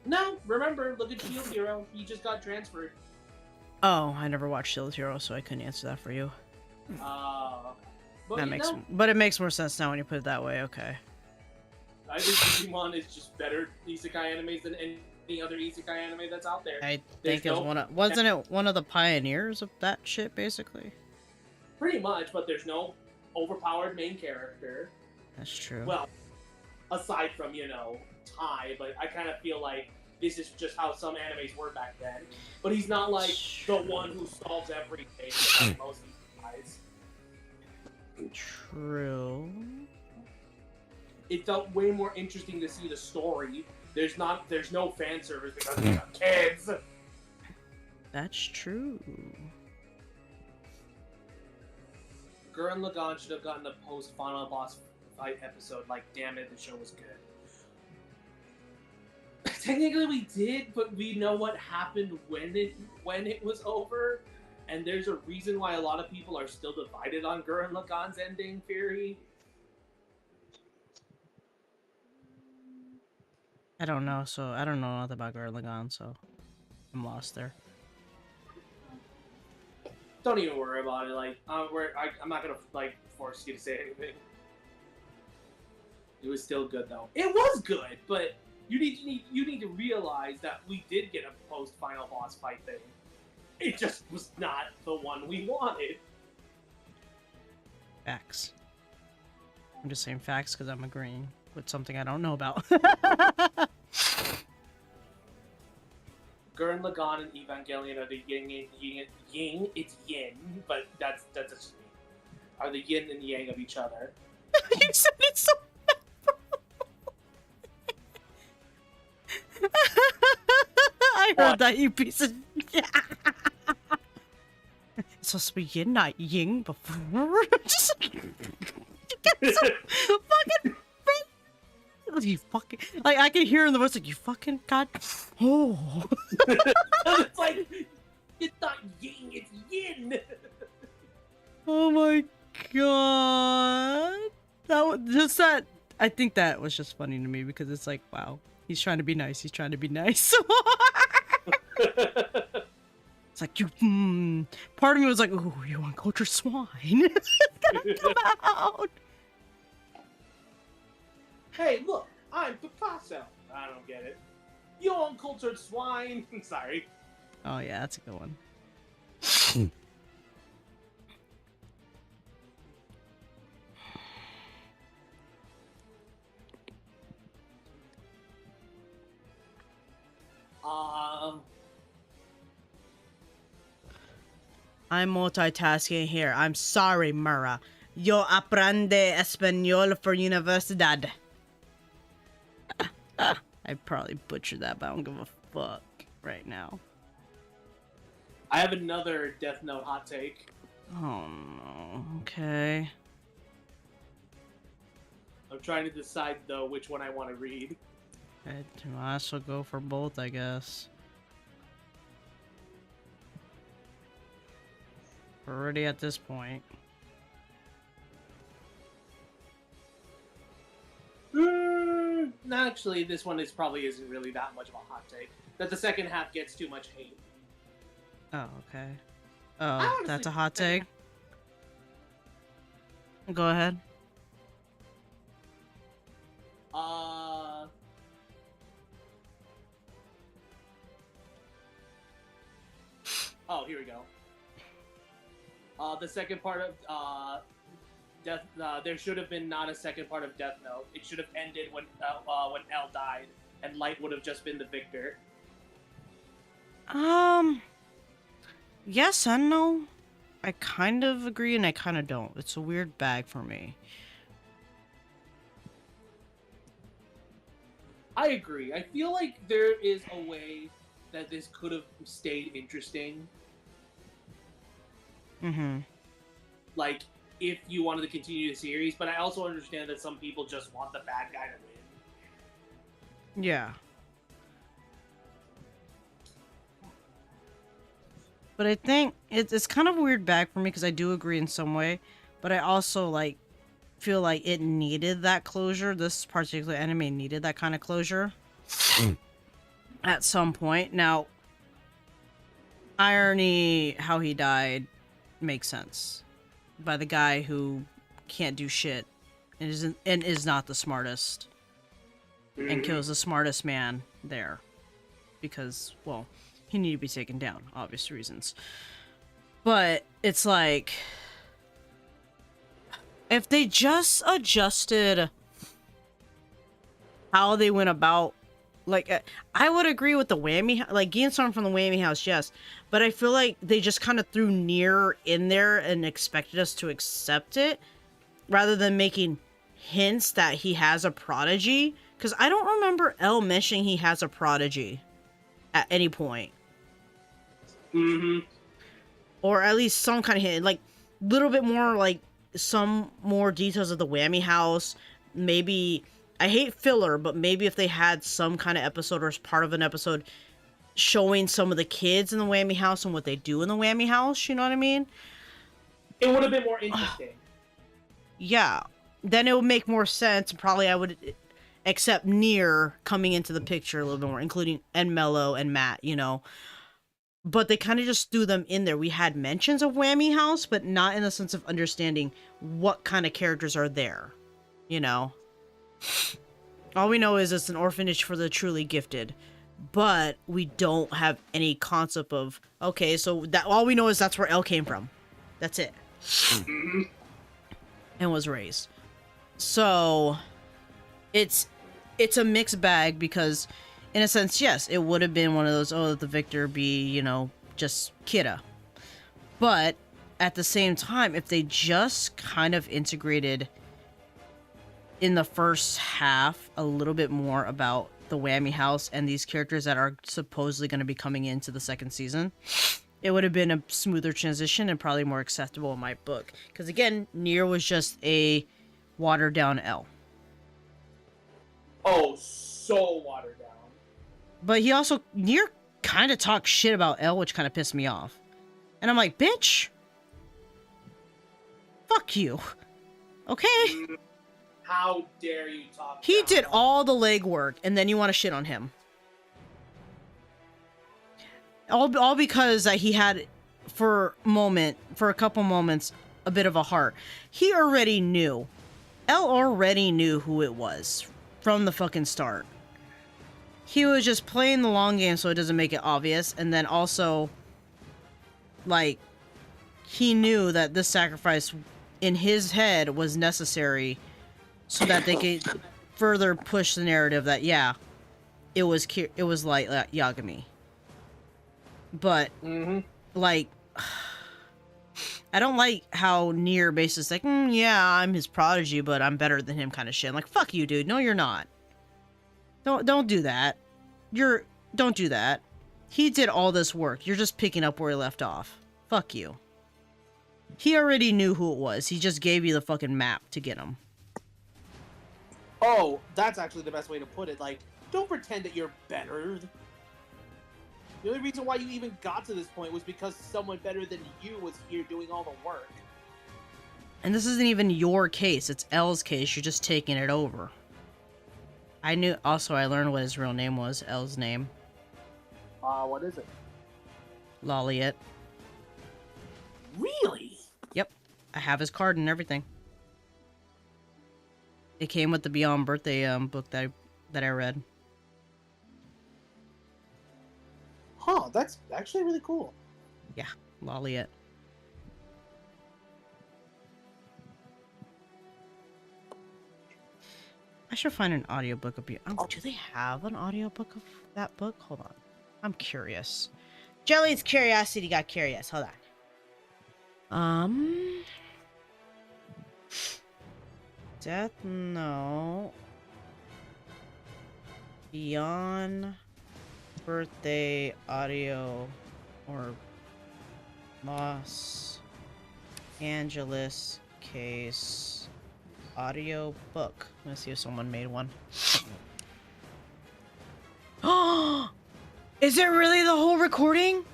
No, remember, look at Shield Hero, he just got transferred. Oh, I never watched Shield Hero, so I couldn't answer that for you. But That you makes, know, but it makes more sense now when you put it that way. Okay. I think Digimon is just better isekai animes than any other isekai anime that's out there. I There's think it was no- one of, wasn't it one of the pioneers of that shit, basically? Pretty much, but there's no overpowered main character. That's true. Well, aside from, Tai, but I kind of feel like this is just how some animes were back then. But he's not like the one who solves everything like most guys. True. It felt way more interesting to see the story. There's no fan service because they got kids. That's true. Gurren Lagann should have gotten the post-final boss fight episode. Like, damn it, the show was good. Technically, we did, but we know what happened when it was over, and there's a reason why a lot of people are still divided on Gurren Lagann's ending theory. I don't know, so I don't know nothing about Gurren Lagann, so I'm lost there. Don't even worry about it. Like, I'm not gonna force you to say anything. It was still good though. It was good, but you need to realize that we did get a post-final boss fight thing. It just was not the one we wanted. Facts. I'm just saying facts because I'm agreeing with something I don't know about. Gurren Lagann and Evangelion are the yin. It's yin, but that's just me. Are the yin and yang of each other. You said it so I heard that, you piece of... It's supposed to be yin, not ying, before... Just... You so fucking... You fucking... Like, I can hear in the voice, like, you fucking god... Oh... It's like, it's not yin, it's yin! Oh my god. Just that. I think that was just funny to me because it's like, wow, he's trying to be nice. He's trying to be nice. It's like you. Part of me was like, "Ooh, you uncultured swine." It's gonna come out. Hey, look, I'm Picasso. I don't get it. You uncultured swine. Sorry. Oh yeah, that's a good one. I'm multitasking here. I'm sorry, Mara. Yo aprende español for universidad. I probably butchered that, but I don't give a fuck right now. I have another Death Note hot take. Oh no. Okay. I'm trying to decide though which one I want to read. I might as well go for both, I guess. We're already at this point. Actually, this one probably isn't really that much of a hot take. That the second half gets too much hate. Oh, okay. I Oh, honestly that's a hot think- take? Go ahead. Oh, here we go. The second part of Death. There should have been not a second part of Death Note. It should have ended when L died, and Light would have just been the victor. Yes and no. I kind of agree and I kind of don't. It's a weird bag for me. I agree. I feel like there is a way that this could have stayed interesting. Mm-hmm. Like, if you wanted to continue the series, but I also understand that some people just want the bad guy to win. Yeah. But I think it's kind of a weird bag for me because I do agree in some way, but I also like feel like it needed that closure. This particular anime needed that kind of closure at some point. Now, irony, how he died makes sense by the guy who can't do shit and is not the smartest and kills the smartest man there because, well, he needed to be taken down, obvious reasons. But it's like, if they just adjusted how they went about, like, I would agree with the whammy, like, Ginstorm from the whammy house, yes. But I feel like they just kind of threw Nier in there and expected us to accept it, rather than making hints that he has a prodigy. Because I don't remember L mentioning he has a prodigy at any point. Mm-hmm. Or at least some kind of hint, like little bit more, like some more details of the whammy house. Maybe, I hate filler, but maybe if they had some kind of episode or as part of an episode showing some of the kids in the whammy house and what they do in the whammy house, you know what I mean? It would have been more interesting. Yeah, then it would make more sense. Probably I would accept Nier coming into the picture a little bit more, including and Mello and Matt, you know. But they kind of just threw them in there. We had mentions of Whammy House, but not in the sense of understanding what kind of characters are there, you know. All we know is it's an orphanage for the truly gifted, but we don't have any concept of, okay, so that all we know is that's where L came from. That's it. Mm-hmm. And was raised. So it's a mixed bag because in a sense, yes, it would have been one of those, oh, the victor be, you know, just Kira. But at the same time, if they just kind of integrated in the first half a little bit more about the whammy house and these characters that are supposedly going to be coming into the second season, it would have been a smoother transition and probably more acceptable in my book. Because again, Nier was just a watered down L. Oh, so watered down. But he also, Nier kind of talked shit about L, which kind of pissed me off. And I'm like, bitch, fuck you. Okay? How dare you talk He down did on- all the legwork, and then you want to shit on him. All because he had, for a couple moments, a bit of a heart. He already knew. Elle already knew who it was from the fucking start. He was just playing the long game so it doesn't make it obvious, and then also, like, he knew that this sacrifice in his head was necessary so that they could further push the narrative that, yeah, it was like Yagami. But, like, I don't like how Nier bases like, yeah, I'm his prodigy, but I'm better than him kind of shit. I'm like, fuck you, dude. No, you're not. Don't do that. Don't do that. He did all this work. You're just picking up where he left off. Fuck you. He already knew who it was. He just gave you the fucking map to get him. Oh, that's actually the best way to put it. Like, don't pretend that you're better. The only reason why you even got to this point was because someone better than you was here doing all the work. And this isn't even your case. It's Elle's case. You're just taking it over. I learned what his real name was. Elle's name. What is it? Lolliet. Really? Yep. I have his card and everything. It came with the Beyond Birthday book that I read. Huh, that's actually really cool. Yeah, Lolliet. I should find an audiobook of do they have an audiobook of that book? Hold on. I'm curious. Jelly's curiosity got curious. Hold on. Death Note. Beyond Birthday audio or Los Angeles case audio book. Let's see if someone made one. Oh, is it really the whole recording?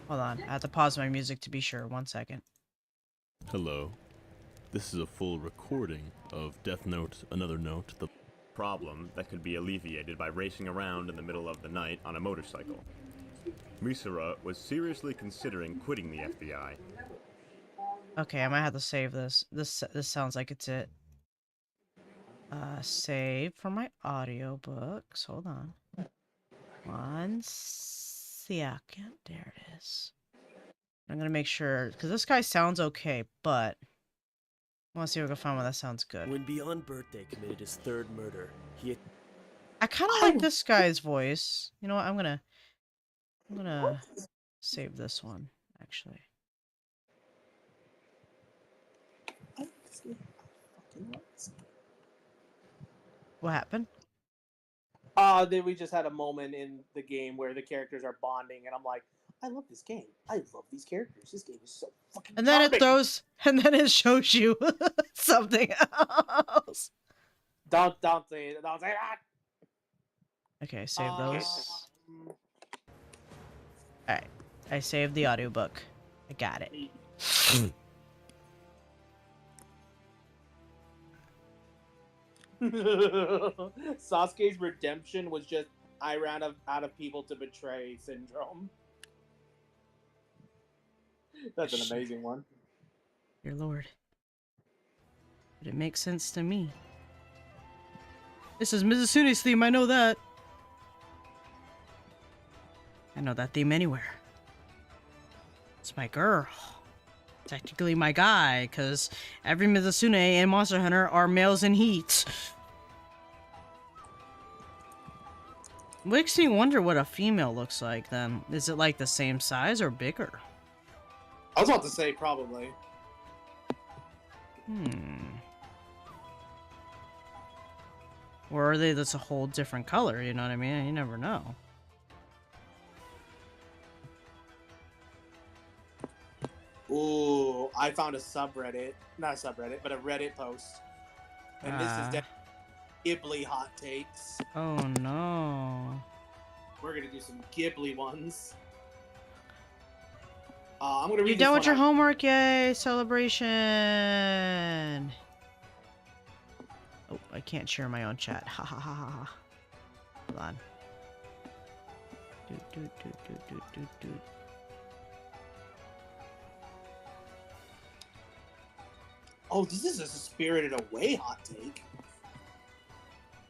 Hold on, I have to pause my music to be sure. 1 second. Hello. This is a full recording of Death Note, Another Note, the problem that could be alleviated by racing around in the middle of the night on a motorcycle. Misara was seriously considering quitting the FBI. Okay, I might have to save this. This sounds like it's it. Save for my audiobooks. Hold on. 1 second. There it is. I'm gonna make sure, because this guy sounds okay, but I want to see if we can find one that sounds good. When Beyond Birthday committed his third murder, he... I kind of like this guy's voice. You know what? I'm gonna save this one, actually. What happened? Then we just had a moment in the game where the characters are bonding, and I'm like, I love this game. I love these characters. This game is so fucking And then charming. it shows you something else. Don't say that. Okay, save those. Alright, I saved the audiobook. I got it. Sasuke's redemption was just I ran out of people to betray syndrome. That's an amazing one. Dear Lord. But it makes sense to me. This is Mizusune's theme, I know that. I know that theme anywhere. It's my girl. Technically my guy, because every Mizusune and Monster Hunter are males in heat. Makes me wonder what a female looks like then. Is it like the same size or bigger? I was about to say probably. Or are they that's a whole different color, you know what I mean? You never know. Ooh, I found a subreddit. Not a subreddit, but a Reddit post. And this is Ghibli hot takes. Oh no. We're gonna do some Ghibli ones. I'm gonna read You this done with one your out. homework? Yay! Celebration! Oh, I can't share my own chat. Ha ha ha ha ha. Hold on. Do. Oh, this is a Spirited Away hot take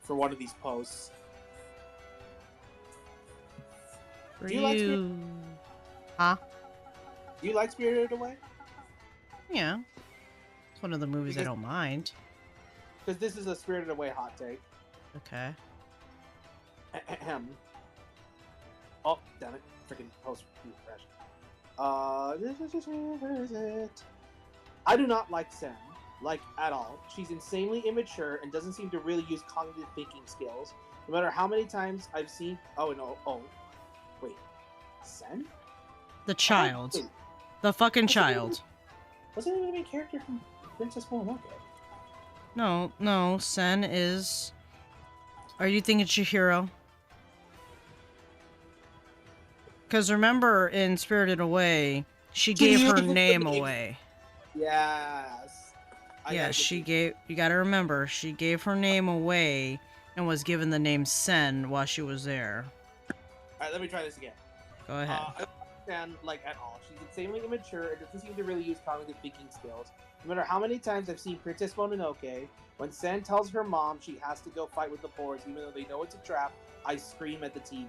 for one of these posts. For Do you like you. Huh? Do you like Spirited Away? Yeah. It's one of the movies I Because- don't mind. Because this is a Spirited Away hot take. Okay. Ahem. Oh, damn it. Freaking post refresh. Where is it? I do not like Sen. Like, at all. She's insanely immature and doesn't seem to really use cognitive thinking skills. No matter how many times I've seen... Oh, no. Oh. Wait. Sen? The child. Wait, The fucking What's the child. wasn't it the main character from Princess Mononoke? No, Sen is... Are you thinking Chihiro? Because remember, in Spirited Away, she gave her name away. Yes. Yeah, she gave... You gotta remember, she gave her name away and was given the name Sen while she was there. Alright, let me try this again. Go ahead. I don't understand, like, at all. She's insanely immature and doesn't seem to really use cognitive thinking skills. No matter how many times I've seen Princess Mononoke, when Sen tells her mom she has to go fight with the boars even though they know it's a trap, I scream at the TV.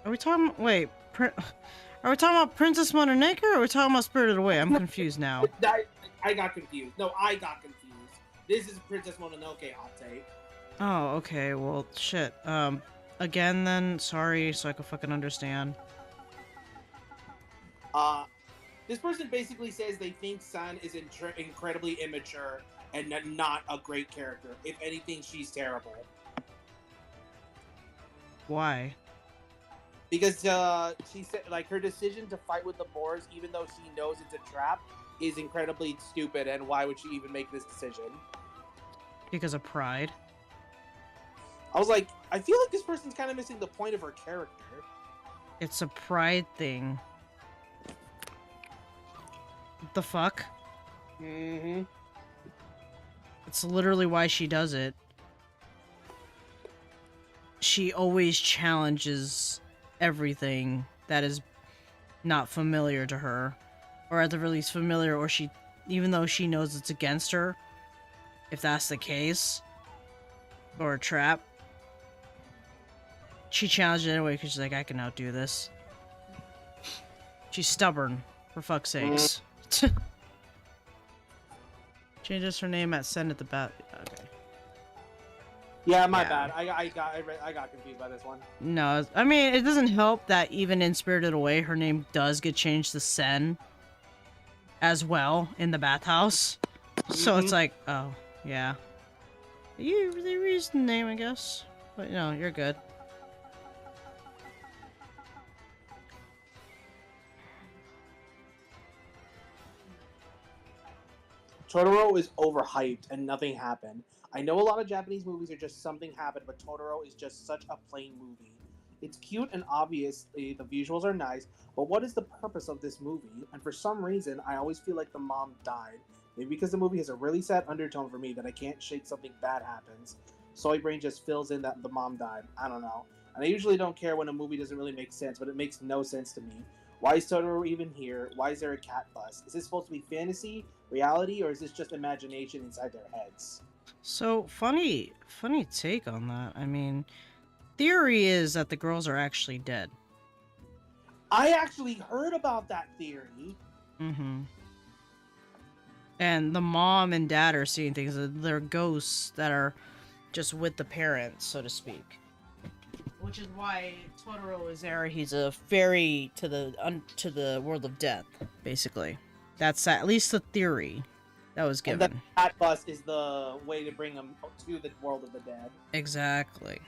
Are we talking... Wait. Are we talking about Princess Mononoke or are we talking about Spirited Away? I'm confused now. I got confused. No, I got confused. This is Princess Mononoke hot take. Oh, okay. Well, shit. Again then, sorry, so I can fucking understand. This person basically says they think San is incredibly immature and not a great character. If anything, she's terrible. Why? Because she said, like, her decision to fight with the boars, even though she knows it's a trap, is incredibly stupid. And why would she even make this decision? Because of pride? I was like, I feel like this person's kind of missing the point of her character. It's a pride thing. What the fuck? Mm-hmm. It's literally why she does it. She always challenges everything that is not familiar to her. Or at the very least familiar, or she... Even though she knows it's against her. If that's the case. Or a trap. She challenged it anyway because she's like, I can outdo this. She's stubborn, for fuck's sakes. Changes her name at Send at the bat. Okay. Yeah, my Yeah. bad. I got confused by this one. No, I mean, it doesn't help that even in Spirited Away, her name does get changed to Sen as well in the bathhouse. So it's like, oh, yeah. You really reused the name, I guess. But no, you're good. Totoro is overhyped and nothing happened. I know a lot of Japanese movies are just something happened, but Totoro is just such a plain movie. It's cute and obviously the visuals are nice, but what is the purpose of this movie? And for some reason, I always feel like the mom died. Maybe because the movie has a really sad undertone for me that I can't shake something bad happens. Soy Brain just fills in that the mom died. I don't know. And I usually don't care when a movie doesn't really make sense, but it makes no sense to me. Why is Totoro even here? Why is there a cat bus? Is this supposed to be fantasy, reality, or is this just imagination inside their heads? So, funny take on that. I mean, theory is that the girls are actually dead. I actually heard about that theory. Mm-hmm. And the mom and dad are seeing things. They're ghosts that are just with the parents, so to speak. Which is why Totoro is there. He's a fairy to the world of death, basically. That's at least the theory that was And given. the cat bus is the way to bring them to the world of the dead. Exactly.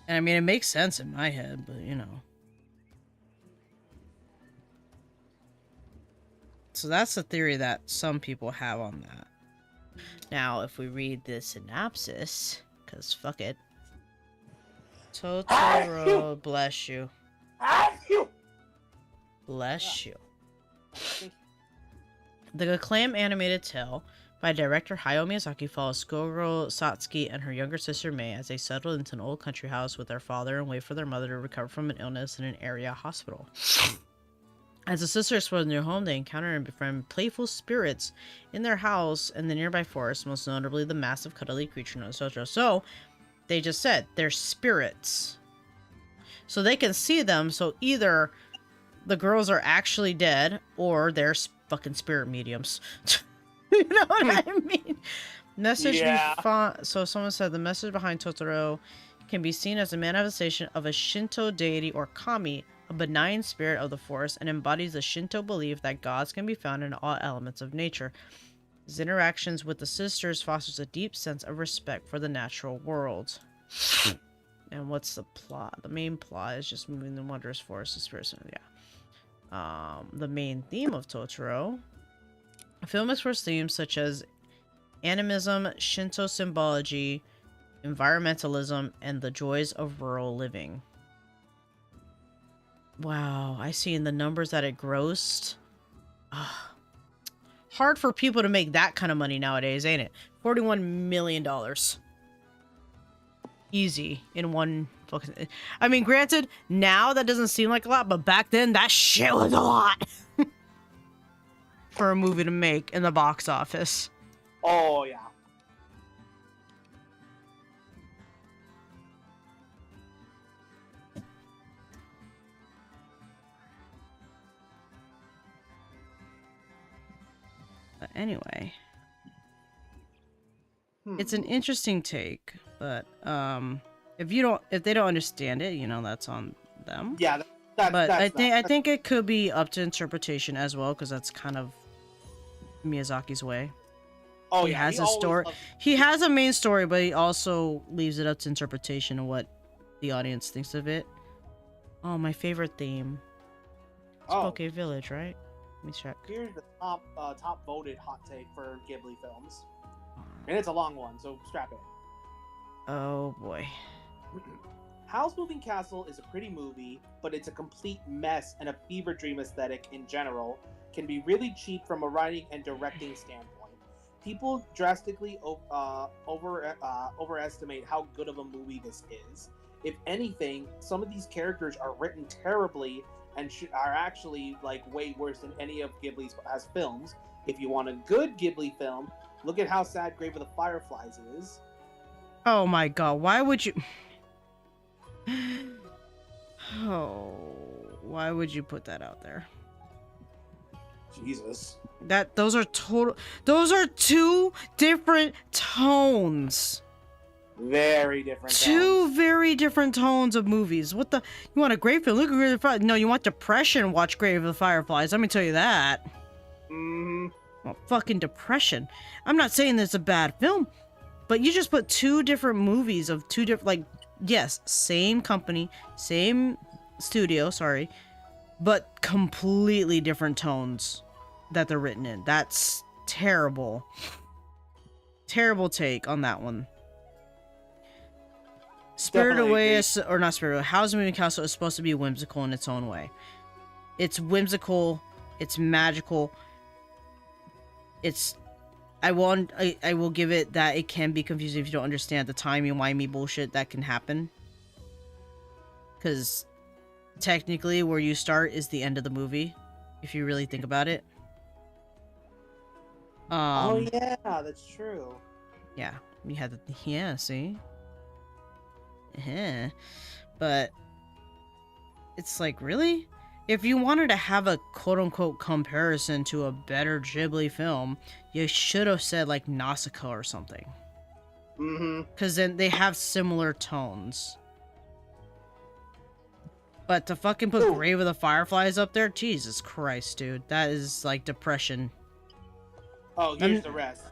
And I mean, it makes sense in my head, but you know. So that's the theory that some people have on that. Now, if we read the synopsis, because fuck it. Totoro, bless you. Bless you. Thank The acclaimed animated tale by director Hayao Miyazaki follows Goro Satsuki and her younger sister Mei as they settle into an old country house with their father and wait for their mother to recover from an illness in an area hospital. As the sisters explore their new home, they encounter and befriend playful spirits in their house and the nearby forest, most notably the massive cuddly creature known as Totoro. So, they just said they're spirits. So they can see them, so either the girls are actually dead or they're fucking spirit mediums. You know what I mean? So someone said the message behind Totoro can be seen as a manifestation of a Shinto deity or kami, a benign spirit of the forest, and embodies the Shinto belief that gods can be found in all elements of nature. His interactions with the sisters fosters a deep sense of respect for the natural world. And what's the plot? The main plot is just moving the wondrous forest of spirits. Yeah. The main theme of Totoro. The film explores themes such as animism, Shinto symbology, environmentalism, and the joys of rural living. Wow, I see in the numbers that it grossed. Hard for people to make that kind of money nowadays, ain't it? $41 million. Easy in one fucking... I mean, granted, now that doesn't seem like a lot, but back then, that shit was a lot. For a movie to make in the box office. Oh, yeah. But anyway. It's an interesting take, but if they don't understand it, you know, that's on them. Yeah, but I think it could be up to interpretation as well, because that's kind of Miyazaki's way. Oh, he has a story. He has a main story, but he also leaves it up to interpretation of what the audience thinks of it. Oh, my favorite theme. Poke Village, right? Let me check. Here's the top voted hot take for Ghibli films, and it's a long one, so strap in. Oh boy. Howl's Moving Castle is a pretty movie, but it's a complete mess, and a fever dream aesthetic in general can be really cheap from a writing and directing standpoint. People drastically overestimate how good of a movie this is. If anything, some of these characters are written terribly and are actually like way worse than any of Ghibli's past films. If you want a good Ghibli film, look at how sad Grave of the Fireflies is. Oh my god, why would you... Oh, why would you put that out there? Jesus. Those are two different tones. Very different tones. Very different tones of movies. What the... You want a great film? Look at Grave of the Fireflies. No, you want depression? Watch Grave of the Fireflies. Let me tell you that. Well, fucking depression. I'm not saying it's a bad film, but you just put two different movies of two different... Like, yes, same company, same studio, sorry, but completely different tones that they're written in. That's terrible. Terrible take on that one. Spirited Away is, or not Spirited Away, Howl's Moving Castle is supposed to be whimsical in its own way. It's whimsical, it's magical, it's... I will give it that it can be confusing if you don't understand the timey-wimey bullshit that can happen. Because technically where you start is the end of the movie, if you really think about it. Oh yeah, that's true. Yeah, you had the... Yeah, see? But it's like, really? If you wanted to have a quote-unquote comparison to a better Ghibli film, you should have said like Nausicaa or something. Because then they have similar tones. But to fucking put Grave of the Fireflies up there, Jesus Christ, dude, that is like depression. Oh, here's the rest.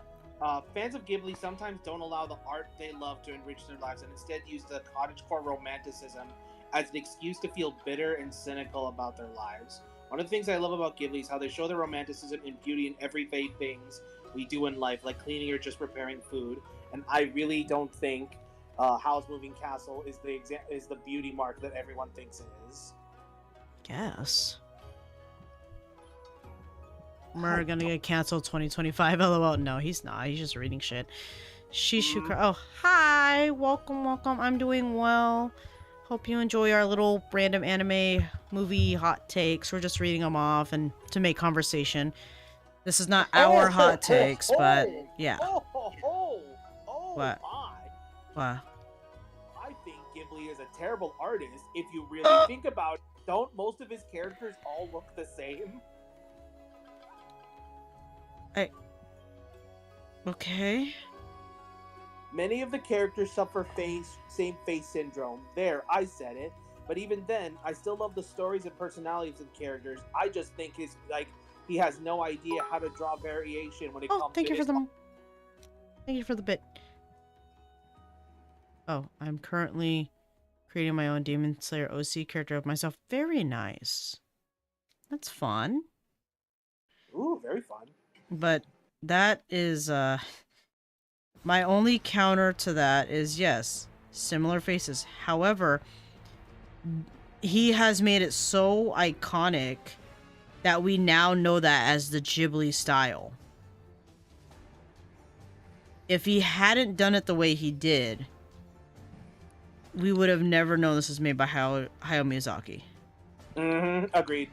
Fans of Ghibli sometimes don't allow the art they love to enrich their lives and instead use the cottagecore romanticism as an excuse to feel bitter and cynical about their lives. One of the things I love about Ghibli is how they show their romanticism and beauty in everyday things we do in life, like cleaning or just preparing food. And I really don't think Howl's Moving Castle is the beauty mark that everyone thinks it is. Guess. We're gonna get canceled 2025. LOL. No, he's not. He's just reading shit. Shishuka. Oh, hi. Welcome, welcome. I'm doing well. Hope you enjoy our little random anime movie hot takes. We're just reading them off and to make conversation. This is not our hot takes, but yeah. Oh, What? my. Wow. I think Ghibli is a terrible artist. If you really think about it, don't most of his characters all look the same? Okay. Many of the characters suffer same face syndrome. There, I said it. But even then, I still love the stories and personalities of the characters. I just think he has no idea how to draw variation when it comes Thank to you for the Thank you for the bit. Oh, I'm currently creating my own Demon Slayer OC character of myself. Very nice. That's fun. Ooh, very fun. But that is my only counter to that is yes, similar faces. However, he has made it so iconic that we now know that as the Ghibli style. If he hadn't done it the way he did, we would have never known this was made by Hayao Miyazaki. Agreed.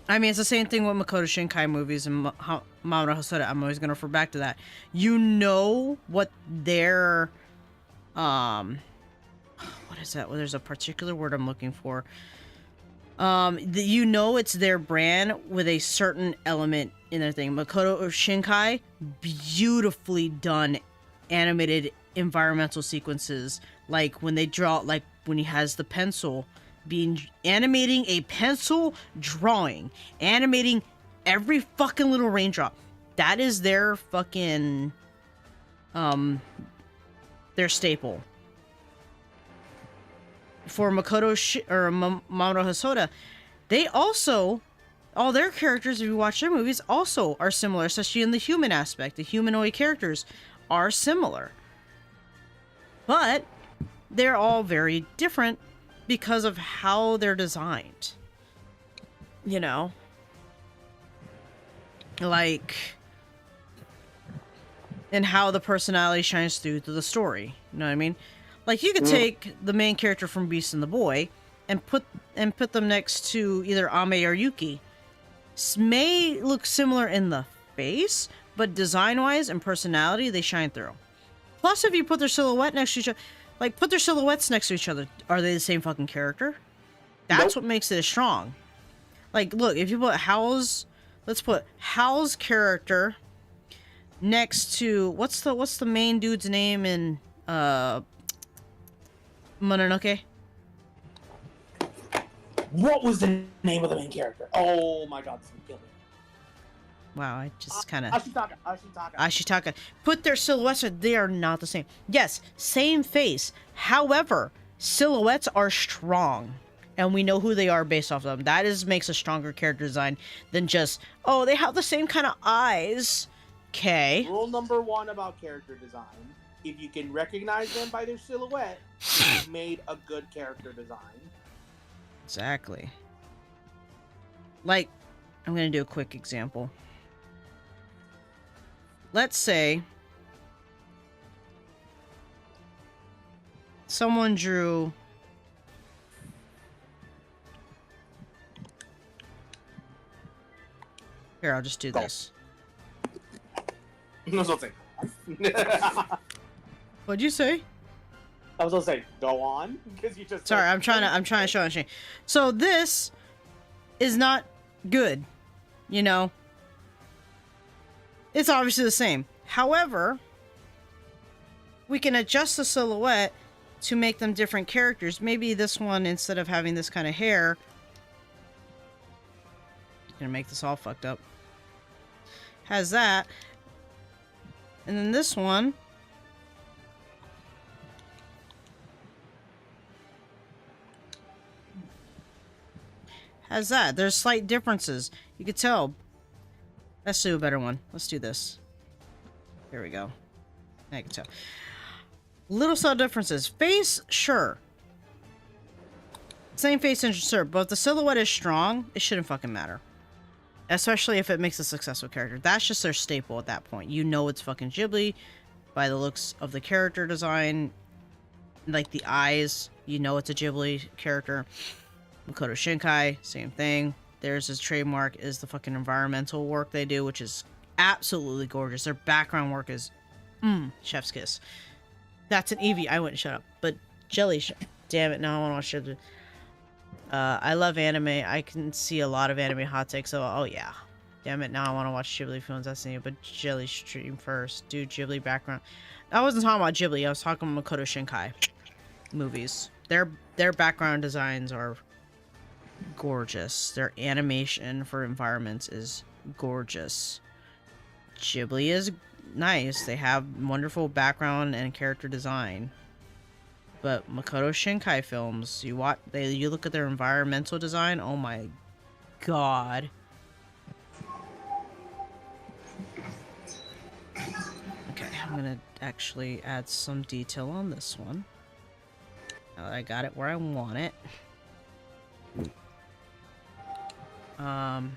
I mean, it's the same thing with Makoto Shinkai movies and Mamoru Hosoda. I'm always going to refer back to that. You know what their... what is that? Well, there's a particular word I'm looking for. You know it's their brand with a certain element in their thing. Makoto Shinkai, beautifully done animated environmental sequences. Like when they draw, like when he has the pencil... animating a pencil drawing, animating every fucking little raindrop. That is their fucking their staple. For Mamoru Hosoda, they also, all their characters, if you watch their movies, also are similar, especially in the human aspect. The humanoid characters are similar, but they're all very different because of how they're designed. You know? Like... and how the personality shines through to the story. You know what I mean? Like, you could take the main character from Beast and the Boy and put them next to either Ame or Yuki. May look similar in the face, but design-wise and personality, they shine through. Plus, if you put their silhouette next to each other... like, put their silhouettes next to each other. Are they the same fucking character? That's what makes it strong. Like, look, if you put Howl's... let's put Howl's character next to... What's the main dude's name in, Mononoke? What was the name of the main character? Oh my god, this is killing me. Wow, I just kind of... Ashitaka. Put their silhouettes, they are not the same. Yes, same face. However, silhouettes are strong. And we know who they are based off of them. That makes a stronger character design than just, oh, they have the same kind of eyes. Okay. Rule number 1 about character design. If you can recognize them by their silhouette, you've made a good character design. Exactly. Like, I'm going to do a quick example. Let's say someone drew here, I'll just do this. No, don't say. What'd you say? I was gonna say, go on, because you just. Sorry, I'm trying to show and shame. So this is not good, you know. It's obviously the same. However, we can adjust the silhouette to make them different characters. Maybe this one, instead of having this kind of hair, gonna make this all fucked up, has that, and then this one has that. There's slight differences. You could tell. Let's do a better one. Let's do this. Here we go. Now you can tell. Little subtle differences. Face, sure. Same face, sure. But if the silhouette is strong, it shouldn't fucking matter. Especially if it makes a successful character. That's just their staple at that point. You know it's fucking Ghibli by the looks of the character design. Like the eyes, you know it's a Ghibli character. Makoto Shinkai, same thing. Theirs is trademark is the fucking environmental work they do, which is absolutely gorgeous. Their background work is chef's kiss. That's an Eevee. I wouldn't shut up. But Jelly, damn it, now I want to watch it. I love anime. I can see a lot of anime hot takes. So, oh yeah. Damn it, now I want to watch Ghibli films. That's new. But Jelly stream first. Dude, Ghibli background. I wasn't talking about Ghibli. I was talking about Makoto Shinkai movies. Their background designs are gorgeous. Their animation for environments is gorgeous. Ghibli is nice. They have wonderful background and character design. But Makoto Shinkai films, you look at their environmental design, oh my god. Okay, I'm gonna actually add some detail on this one. Now that I got it where I want it. I'm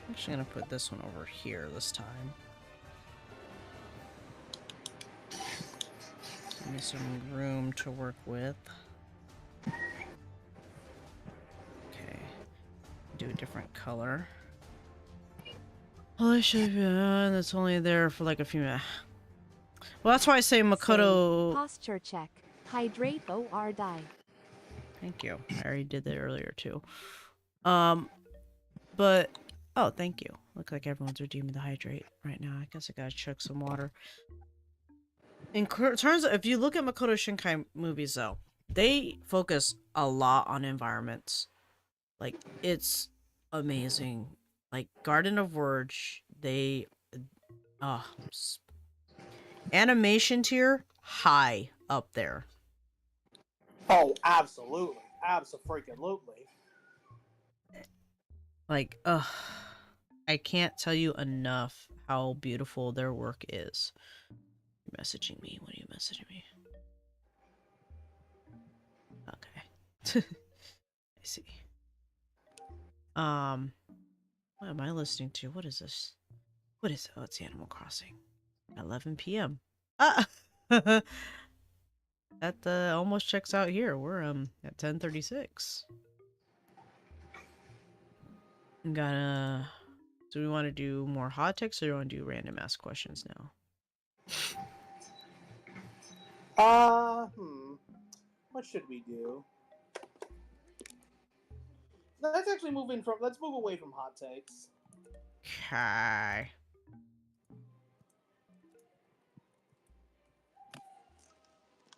actually gonna put this one over here this time. Give me some room to work with. Okay. Do a different color. Well, I should be that's only there for like a few minutes. Well, that's why I say Makoto. Posture check. Hydrate or die. Thank you. I already did that earlier too. But oh, thank you. Look like everyone's redeeming the hydrate right now. I guess I gotta chug some water. In terms of, if you look at Makoto Shinkai movies, though, they focus a lot on environments. Like, it's amazing. Like, Garden of Verge, they... animation tier, high up there. Oh, absolutely. Abso-freaking-lutely. Like, I can't tell you enough how beautiful their work is. You're messaging me? What are you messaging me? Okay. I see. What am I listening to? What is this? What is it? Oh, it's Animal Crossing. 11 p.m. Ah! That almost checks out here. We're at 10:36. Do we want to do more hot takes or do we want to do random ask questions now? What should we do? Let's actually move away from hot takes. Okay.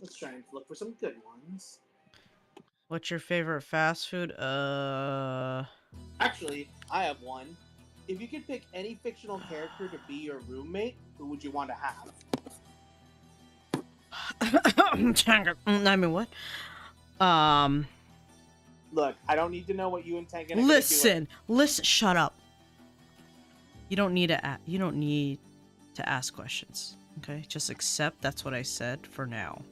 Let's try and look for some good ones. What's your favorite fast food? Actually, I have one. If you could pick any fictional character to be your roommate, who would you want to have? I mean, what? Look, I don't need to know what you and Tengen are Listen, shut up. You don't need to ask questions. Okay, just accept that's what I said for now.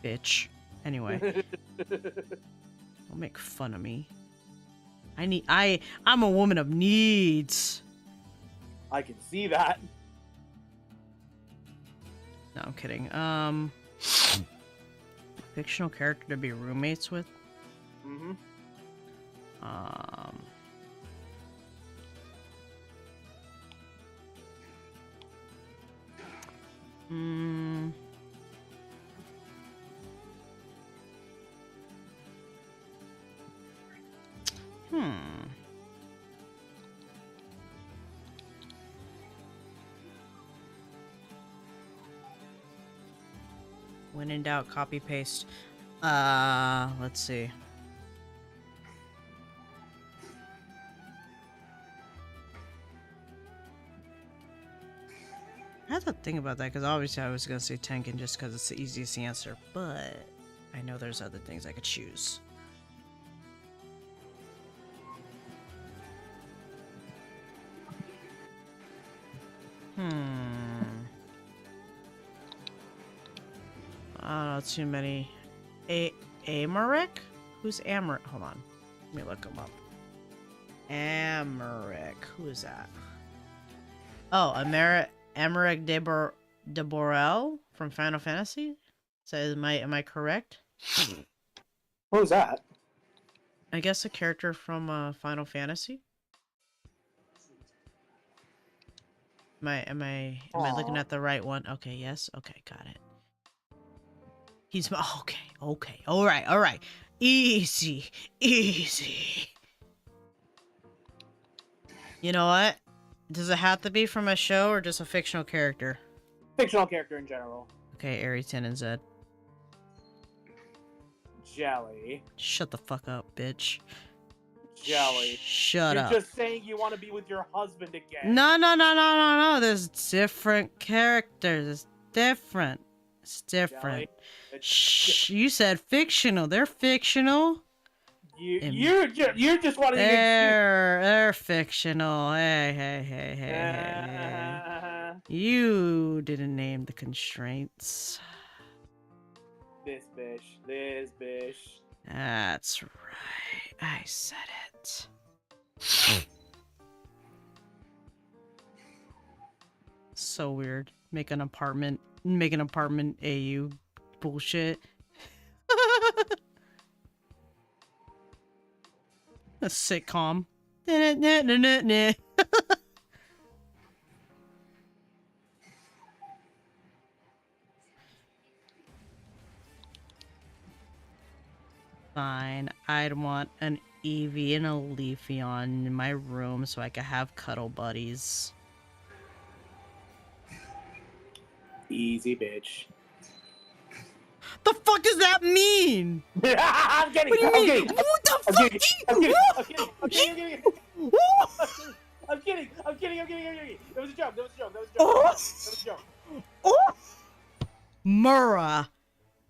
Bitch. Anyway. Don't make fun of me. I'm a woman of needs. I can see that. No, I'm kidding. Fictional character to be roommates with? Mm-hmm. When in doubt, copy paste. Let's see. I had to think about that because obviously I was gonna say Tengen just because it's the easiest answer, but I know there's other things I could choose. I don't know too many. Amarek? Who's Amarek? Hold on. Let me look him up. Amaric. Who is that? Oh, Amaric de Borel from Final Fantasy? So am I correct? What was that? I guess a character from Final Fantasy? Am I looking Aw. at the right one? Okay, yes. Okay, got it. He's okay. All right. Easy. You know what? Does it have to be from a show or just a fictional character? Fictional character in general. Okay, Aries-10 and Zed. Jelly. Shut the fuck up, bitch. Jelly. Shut You're up. just saying you want to be with your husband again. No. There's different characters. It's different. It's different. Jelly. Shh. You said fictional. They're fictional. You're just wanting to They're fictional. Hey. You didn't name the constraints. This bitch. That's right. I said it. So weird. Make an apartment AU bullshit. A sitcom. Fine. I'd want an Eevee and a Leafeon in my room so I could have cuddle buddies. Easy, bitch. The fuck does that mean? I'm kidding. What do you I'm mean? kidding. What the I'm fuck? kidding. I'm kidding. It was a joke. Murrah.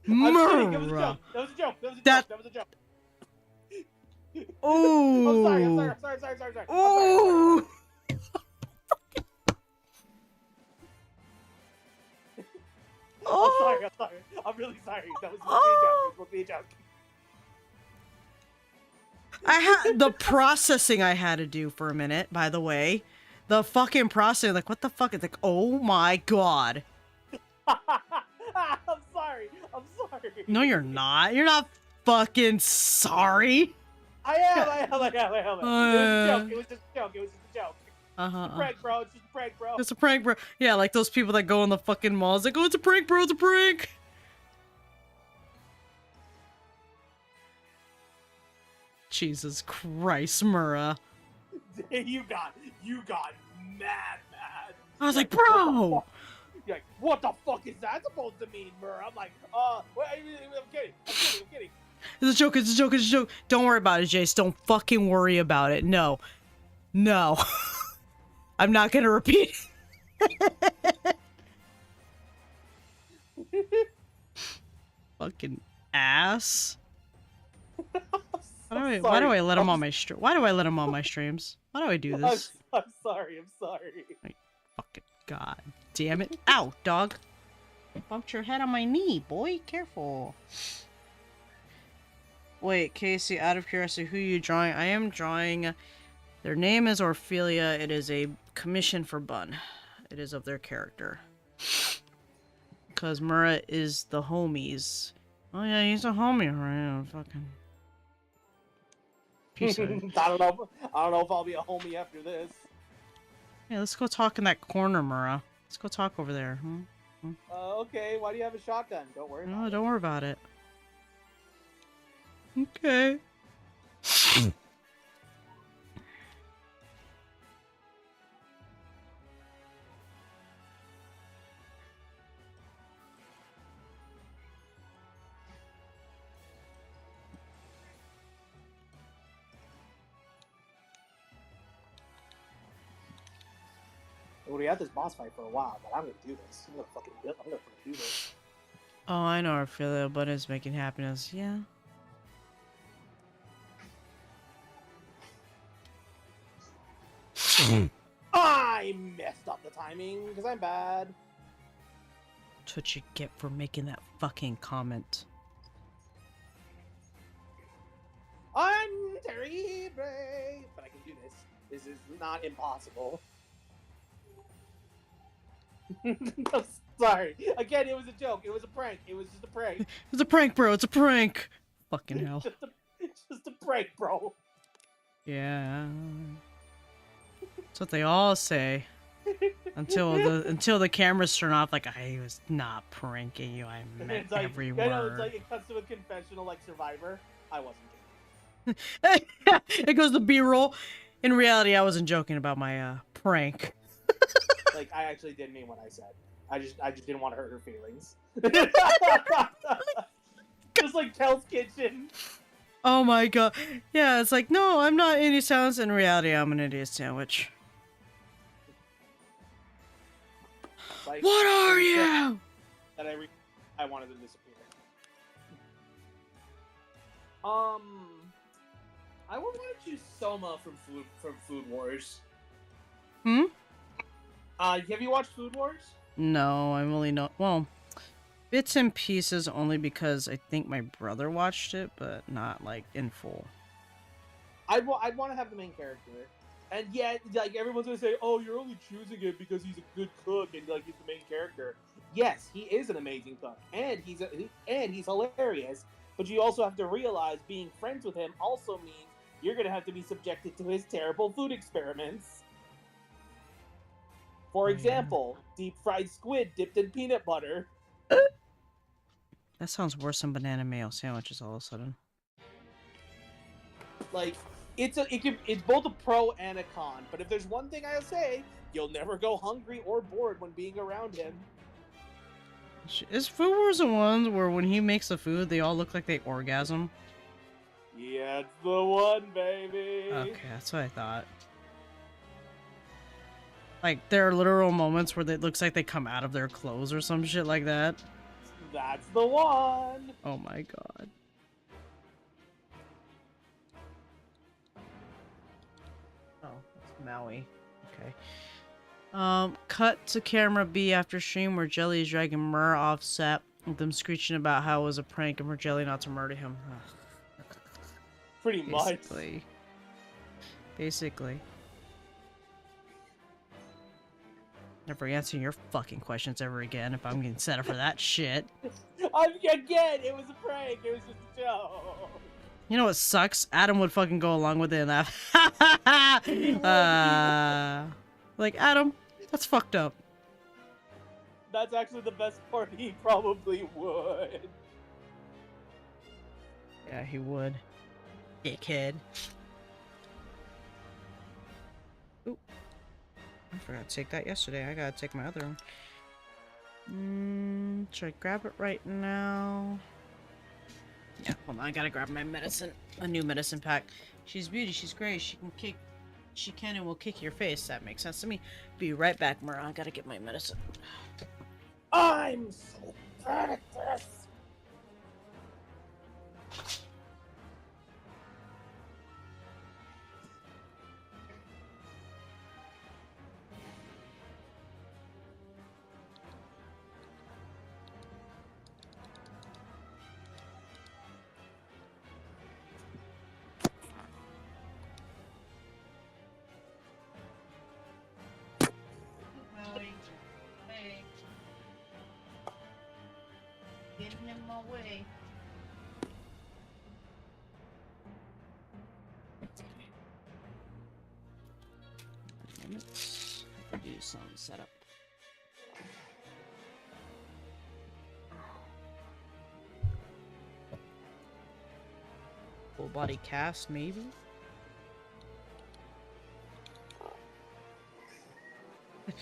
I'm kidding. That was a joke. Ooh. I'm sorry. Ooh. I'm sorry. I'm really sorry. That was supposed to be a joke. The processing I had to do for a minute, by the way. The fucking processing, like, what the fuck? It's like, oh my god. I'm sorry. No, you're not. You're not fucking sorry. I am. It was just a joke. Prank, bro. It's just a prank, bro. It's a prank, bro. Yeah, like those people that go in the fucking malls, like, oh, it's a prank, bro. It's a prank. Jesus Christ, Murrah. You got mad. I was like, bro. You're like, what the fuck is that supposed to mean, Murrah? I'm like, I'm kidding. It's a joke. Don't worry about it, Jace. Don't fucking worry about it. No. I'm not gonna repeat it. Fucking ass. Why do I let him on my stream? Why do I let him on my streams? Why do I do this? I'm sorry. Fucking god damn it. Ow, dog. Bumped your head on my knee, boy. Careful. Wait, Casey, out of curiosity, who are you drawing? I am drawing... Their name is Orphelia. It is a commission for Bun. It is of their character. Because Murrah is the homies. Oh yeah, he's a homie, right? Fucking... Piece of... I don't know if I'll be a homie after this. Hey, let's go talk in that corner, Murrah. Let's go talk over there. Okay. Why do you have a shotgun? Don't worry. No, don't worry about it. Okay. We had this boss fight for a while, but I'm gonna do this. I'm gonna fucking do this. Oh, I know Orphelia, but it's making happiness. Yeah. I messed up the timing because I'm bad. That's what you get for making that fucking comment. I'm Terry. This is not impossible. I'm sorry. Again, it was a joke. It was a prank. It was just a prank. It's a prank, bro. It's a prank. Fucking hell. Just a prank, bro. Yeah. That's what they all say. Until the cameras turn off, like, I was not pranking you. I meant It's like, every you word. know, it's like it cuts to a confessional like Survivor. I wasn't joking. It goes to B-roll. In reality, I wasn't joking about my prank. Like, I actually didn't mean what I said. I just didn't want to hurt her feelings. Just like Kel's Kitchen. Oh my god. Yeah, it's like, no, I'm not Indie Silence. In reality, I'm an idiot sandwich. Like, What are you? that I wanted to disappear. I would want to choose Soma from Food Wars. Hmm? Have you watched Food Wars? No, I'm only not. Well, bits and pieces only because I think my brother watched it, but not like in full. I'd want to have the main character, and yet like everyone's gonna say, "Oh, you're only choosing it because he's a good cook and like he's the main character." Yes, he is an amazing cook, and he's hilarious. But you also have to realize being friends with him also means you're gonna have to be subjected to his terrible food experiments. For example, deep fried squid dipped in peanut butter. That sounds worse than banana mayo sandwiches all of a sudden. Like, it's both a pro and a con. But if there's one thing I'll say, you'll never go hungry or bored when being around him. Is Food Wars the ones where when he makes the food, they all look like they orgasm? Yeah, it's the one, baby. Okay, that's what I thought. Like, there are literal moments where it looks like they come out of their clothes or some shit like that. That's the one. Oh my god. Oh, that's Maui. Okay. Cut to camera B after stream where Jelly is dragging Mur off set with them screeching about how it was a prank and for Jelly not to murder him. Pretty much. Basically. Never answering your fucking questions ever again if I'm getting set up for that shit. Again, it was a prank. It was just a joke. You know what sucks? Adam would fucking go along with it and laugh. Like, Adam, that's fucked up. That's actually the best part. He probably would. Yeah, he would. Dickhead. Oop. I forgot to take that yesterday. I gotta take my other one. Should I grab it right now? Yeah, hold on. I gotta grab my medicine. A new medicine pack. She's beauty. She's great. She can and will kick your face. That makes sense to me. Be right back, Mara. I gotta get my medicine. I'm so bad at this. Hey. Getting in my way. Minutes. Have to do some setup. Full body cast, maybe?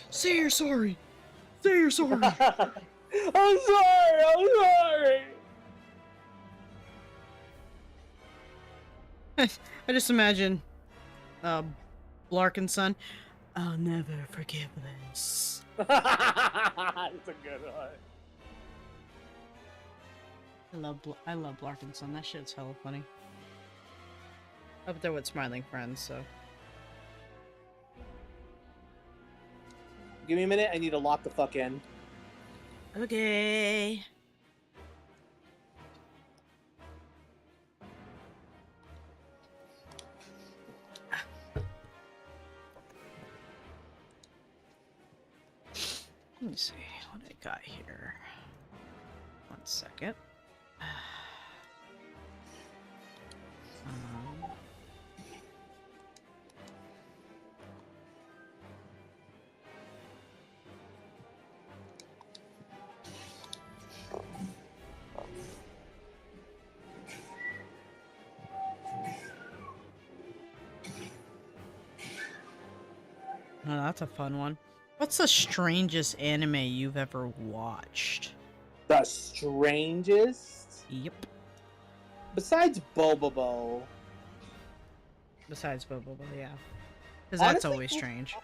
Say you're sorry! Say you're sorry! I'm sorry. I'm sorry. I just imagine, Blark and Son. I'll never forgive this. It's a good one. I love Blark and Son. That shit's hella funny. Up there with Smiling Friends, so. Give me a minute. I need to lock the fuck in. Okay. Let me see what I got here. 1 second. Oh, that's a fun one. What's the strangest anime you've ever watched? The strangest? Yep. Besides Bobobo. Besides Bobo, yeah. Because that's Honestly, always strange.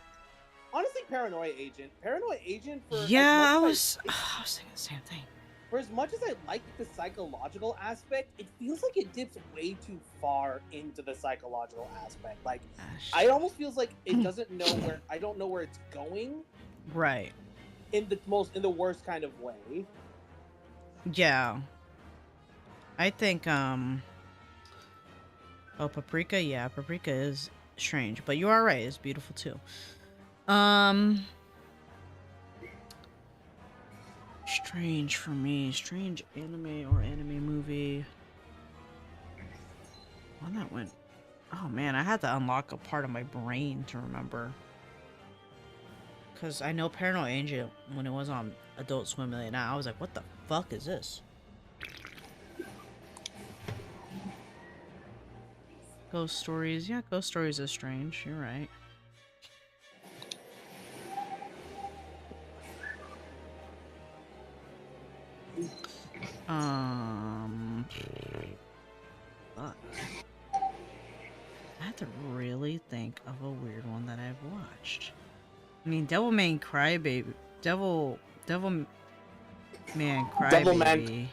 Honestly, Paranoia Agent. Paranoia Agent for Yeah, I as much was thinking the same thing. for as much as I like the psychological aspect, it feels like it dips way too far into the psychological aspect. Like, I almost feels like it doesn't know where I don't know where it's going Right. in the worst kind of way. Yeah. I think, oh, Paprika? Yeah, Paprika is strange. But you are right, it's beautiful too. Strange for me. Strange anime or anime movie. One that went... Oh man, I had to unlock a part of my brain to remember. Because I know Paranoid Agent, when it was on Adult Swim late night, I was like, what the fuck is this? Ghost Stories. Yeah, Ghost Stories is strange. You're right. Fuck. I have to really think of a weird one that I've watched. I mean, Devilman Crybaby. Devilman Crybaby.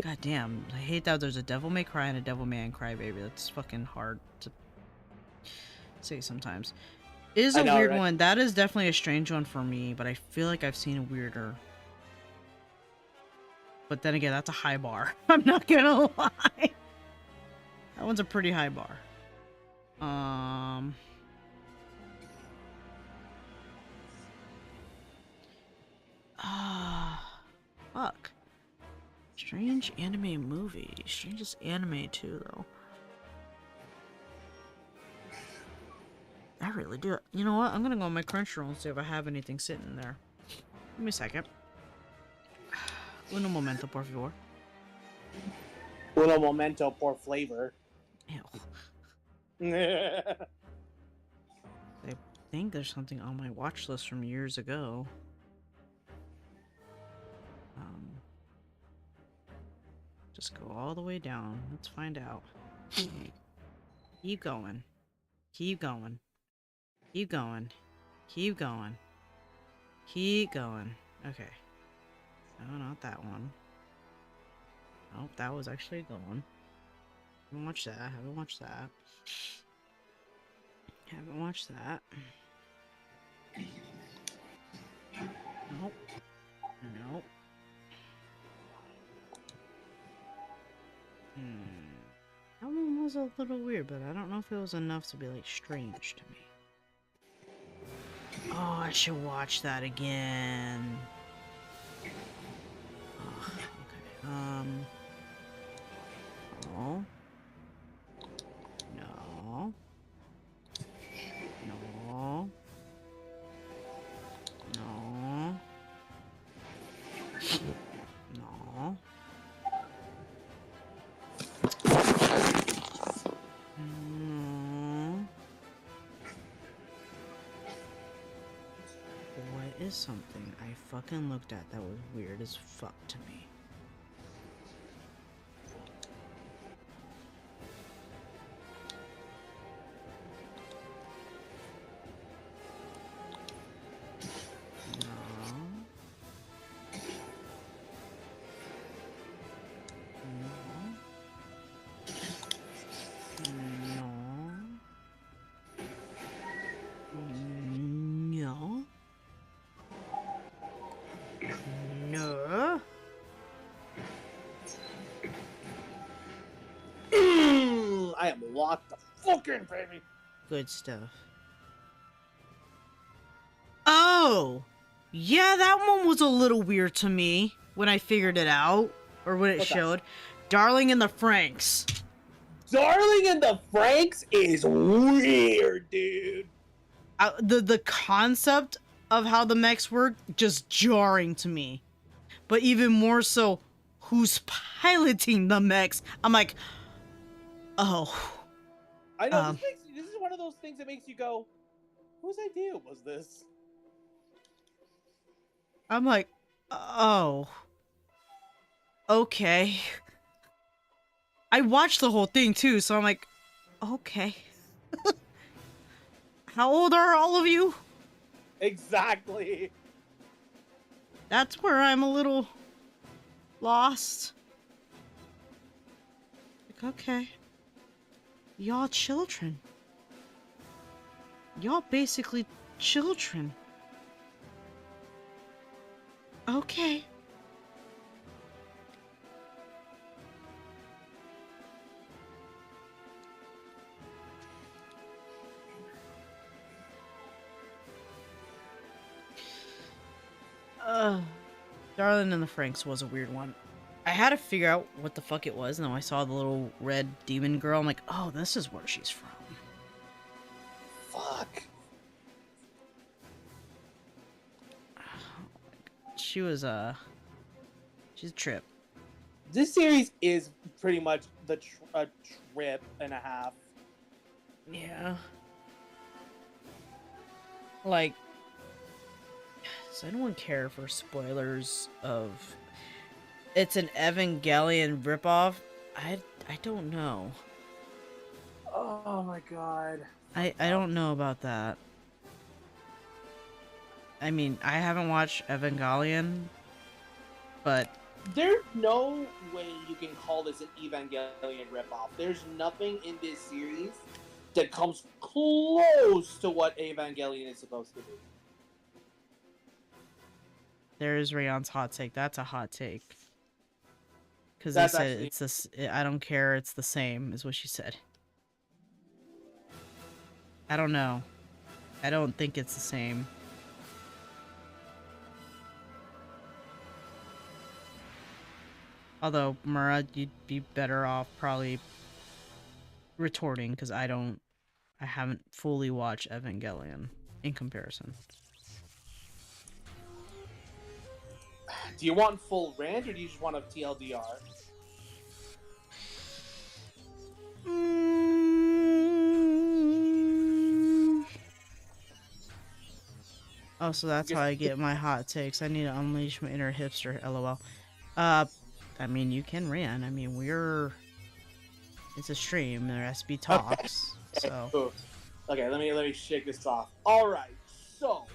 God damn, I hate that there's a Devil May Cry and a Devilman Crybaby. That's fucking hard to say sometimes. It is a weird one. That is definitely a strange one for me, but I feel like I've seen a weirder. But then again, that's a high bar. I'm not gonna lie. That one's a pretty high bar. Fuck. Strange anime movie. Strangest anime too, though. I really do. You know what? I'm gonna go on my Crunchyroll and see if I have anything sitting there. Give me a second. Uno momento, por favor. Uno momento por flavor. Ew. I I think there's something on my watch list from years ago. Just go all the way down. Let's find out. Keep going. Keep going. Keep going. Keep going. Keep going. Okay. No, not that one. Nope, that was actually a good one. Haven't watched that. Haven't watched that. Haven't watched that. Nope. Nope. That one was a little weird, but I don't know if it was enough to be, like, strange to me. Oh, I should watch that again. Oh, okay. No. No. No. No. No. What is something I fucking looked at that was weird as fuck to me? I am locked the fuck in, baby. Good stuff. Oh! Yeah, that one was a little weird to me when I figured it out, or when it What's that? showed. Darling in the Franks. Darling in the Franks is weird, dude. The concept of how the mechs work, just jarring to me. But even more so, who's piloting the mechs? I'm like, oh. I know this is one of those things that makes you go, whose idea was this? I'm like, oh. Okay. I watched the whole thing too, so I'm like, okay. How old are all of you? Exactly. That's where I'm a little lost. Like, okay. Y'all children. Y'all basically children. Okay. Darling in the Franks was a weird one. I had to figure out what the fuck it was, and then I saw the little red demon girl. I'm like, oh, this is where she's from. Fuck. She was, she's a trip. This series is pretty much a trip and a half. Yeah. Like, does anyone care for spoilers of... It's an Evangelion ripoff? I don't know. Oh my god. I don't know about that. I mean, I haven't watched Evangelion, but... There's no way you can call this an Evangelion ripoff. There's nothing in this series that comes close to what Evangelion is supposed to be. There is Rayon's hot take. That's a hot take. Because they That's said actually- it's this. I don't care. It's the same, is what she said. I don't know. I don't think it's the same. Although, Murad, you'd be better off probably retorting, because I haven't fully watched Evangelion in comparison. Do you want full rant or do you just want a TLDR? Oh, so that's how I get my hot takes. I need to unleash my inner hipster, lol. I mean, you can rant. I mean, it's a stream. There has to be talks. So, Ooh. Okay, let me shake this off. Alright, so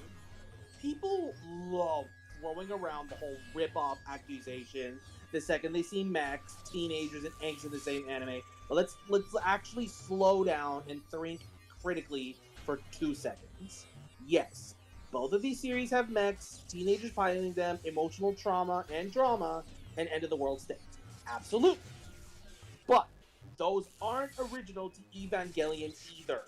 people love throwing around the whole rip-off accusation the second they see mechs, teenagers, and angst in the same anime. But let's actually slow down and think critically for 2 seconds. Yes, both of these series have mechs, teenagers piloting them, emotional trauma and drama, and end-of-the-world stakes. Absolutely. But those aren't original to Evangelion either.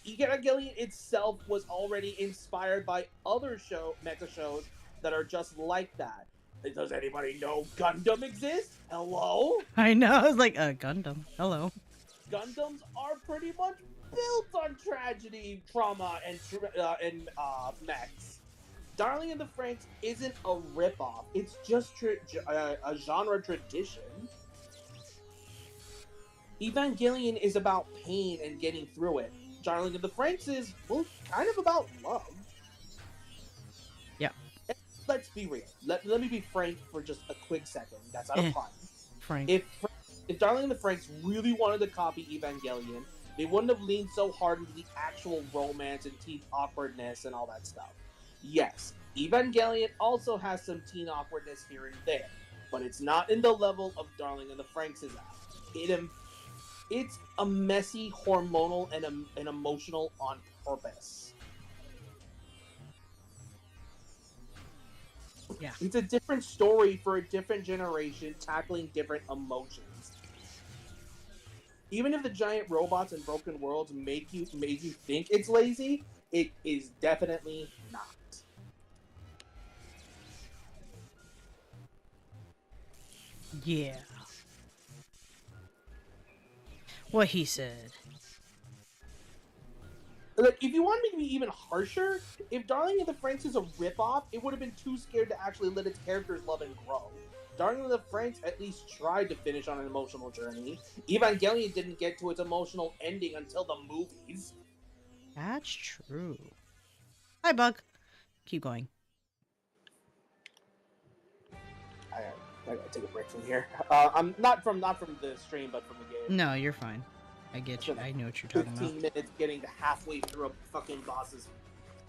Evangelion itself was already inspired by other mecha shows that are just like that. Does anybody know Gundam exists? Hello? I know. I was like, Gundam. Hello. Gundams are pretty much built on tragedy, trauma, and mechs. Darling in the Franxx isn't a ripoff. It's just a genre tradition. Evangelion is about pain and getting through it. Darling in the Franxx is, well, kind of about love. Yeah. Let's be real. Let me be frank for just a quick second. That's not a pun. Frank. If Darling in the Franxx really wanted to copy Evangelion, they wouldn't have leaned so hard into the actual romance and teen awkwardness and all that stuff. Yes, Evangelion also has some teen awkwardness here and there, but it's not in the level of Darling in the Franxx is at. It's a messy, hormonal, and emotional on purpose. Yeah. It's a different story for a different generation, tackling different emotions. Even if the giant robots and broken worlds made you think it's lazy, it is definitely not. Yeah. What he said. Like, if you want me to be even harsher, if Darling in the Franxx is a ripoff, it would have been too scared to actually let its characters love and grow. Darling in the Franxx at least tried to finish on an emotional journey. Evangelion didn't get to its emotional ending until the movies. That's true. Hi, Bug. Keep going. I gotta take a break from here. I'm not from the stream, but from the game. No, you're fine. I get you. I know what you're talking 15 about. minutes getting to halfway through a fucking boss's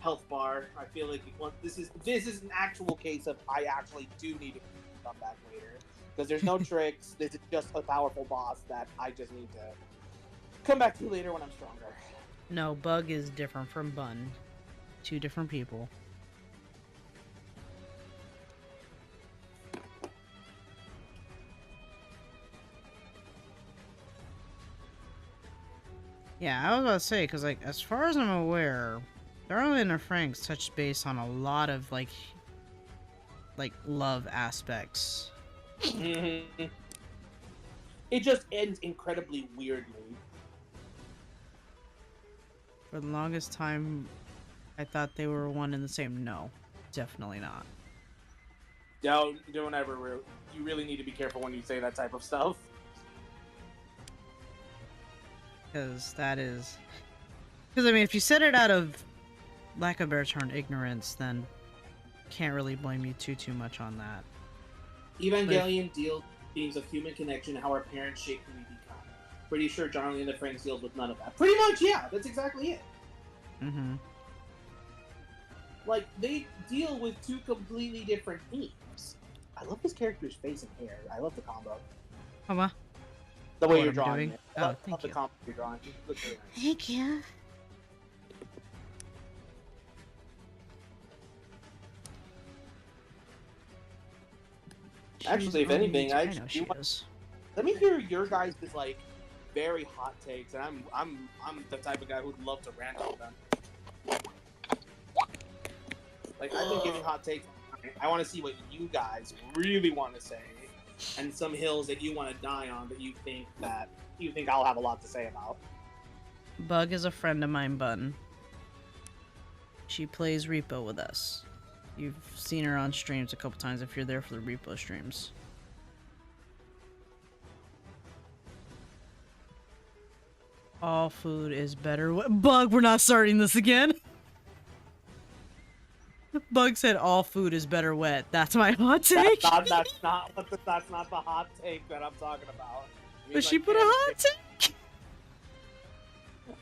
health bar. I feel like this is an actual case of I actually do need to come back later because there's no tricks. This is just a powerful boss that I just need to come back to later when I'm stronger. No, Bug is different from Bun. Two different people. Yeah, I was about to say, because, like, as far as I'm aware, Darling in the Franxx touched base on a lot of, like, love aspects. It just ends incredibly weirdly. For the longest time, I thought they were one and the same. No, definitely not. Don't ever. You really need to be careful when you say that type of stuff. Because that is... Because, I mean, if you said it out of lack of better term, ignorance, then can't really blame you too much on that. Evangelion deals with themes of human connection, how our parents shape who we become. Pretty sure Darling in the Franxx deals with none of that. Pretty much, yeah. That's exactly it. Mm-hmm. Like, they deal with two completely different themes. I love this character's face and hair. I love the combo. Mama. The way What you're I'm drawing doing? it. Oh, I love thank the you. combo you're drawing. It looks really nice. Thank you. Actually, if anything, I know she is. let me hear your guys' like very hot takes, and I'm the type of guy who'd love to rant on them. Like, I've been giving hot takes. I want to see what you guys really want to say, and some hills that you want to die on that you think I'll have a lot to say about. Bug is a friend of mine, Bun. She plays Repo with us. You've seen her on streams a couple times if you're there for the Repo streams. All food is better. Bug, we're not starting this again. Bug said all food is better wet. That's my hot take. That's not the hot take that I'm talking about. I mean, But she like, put a hot take.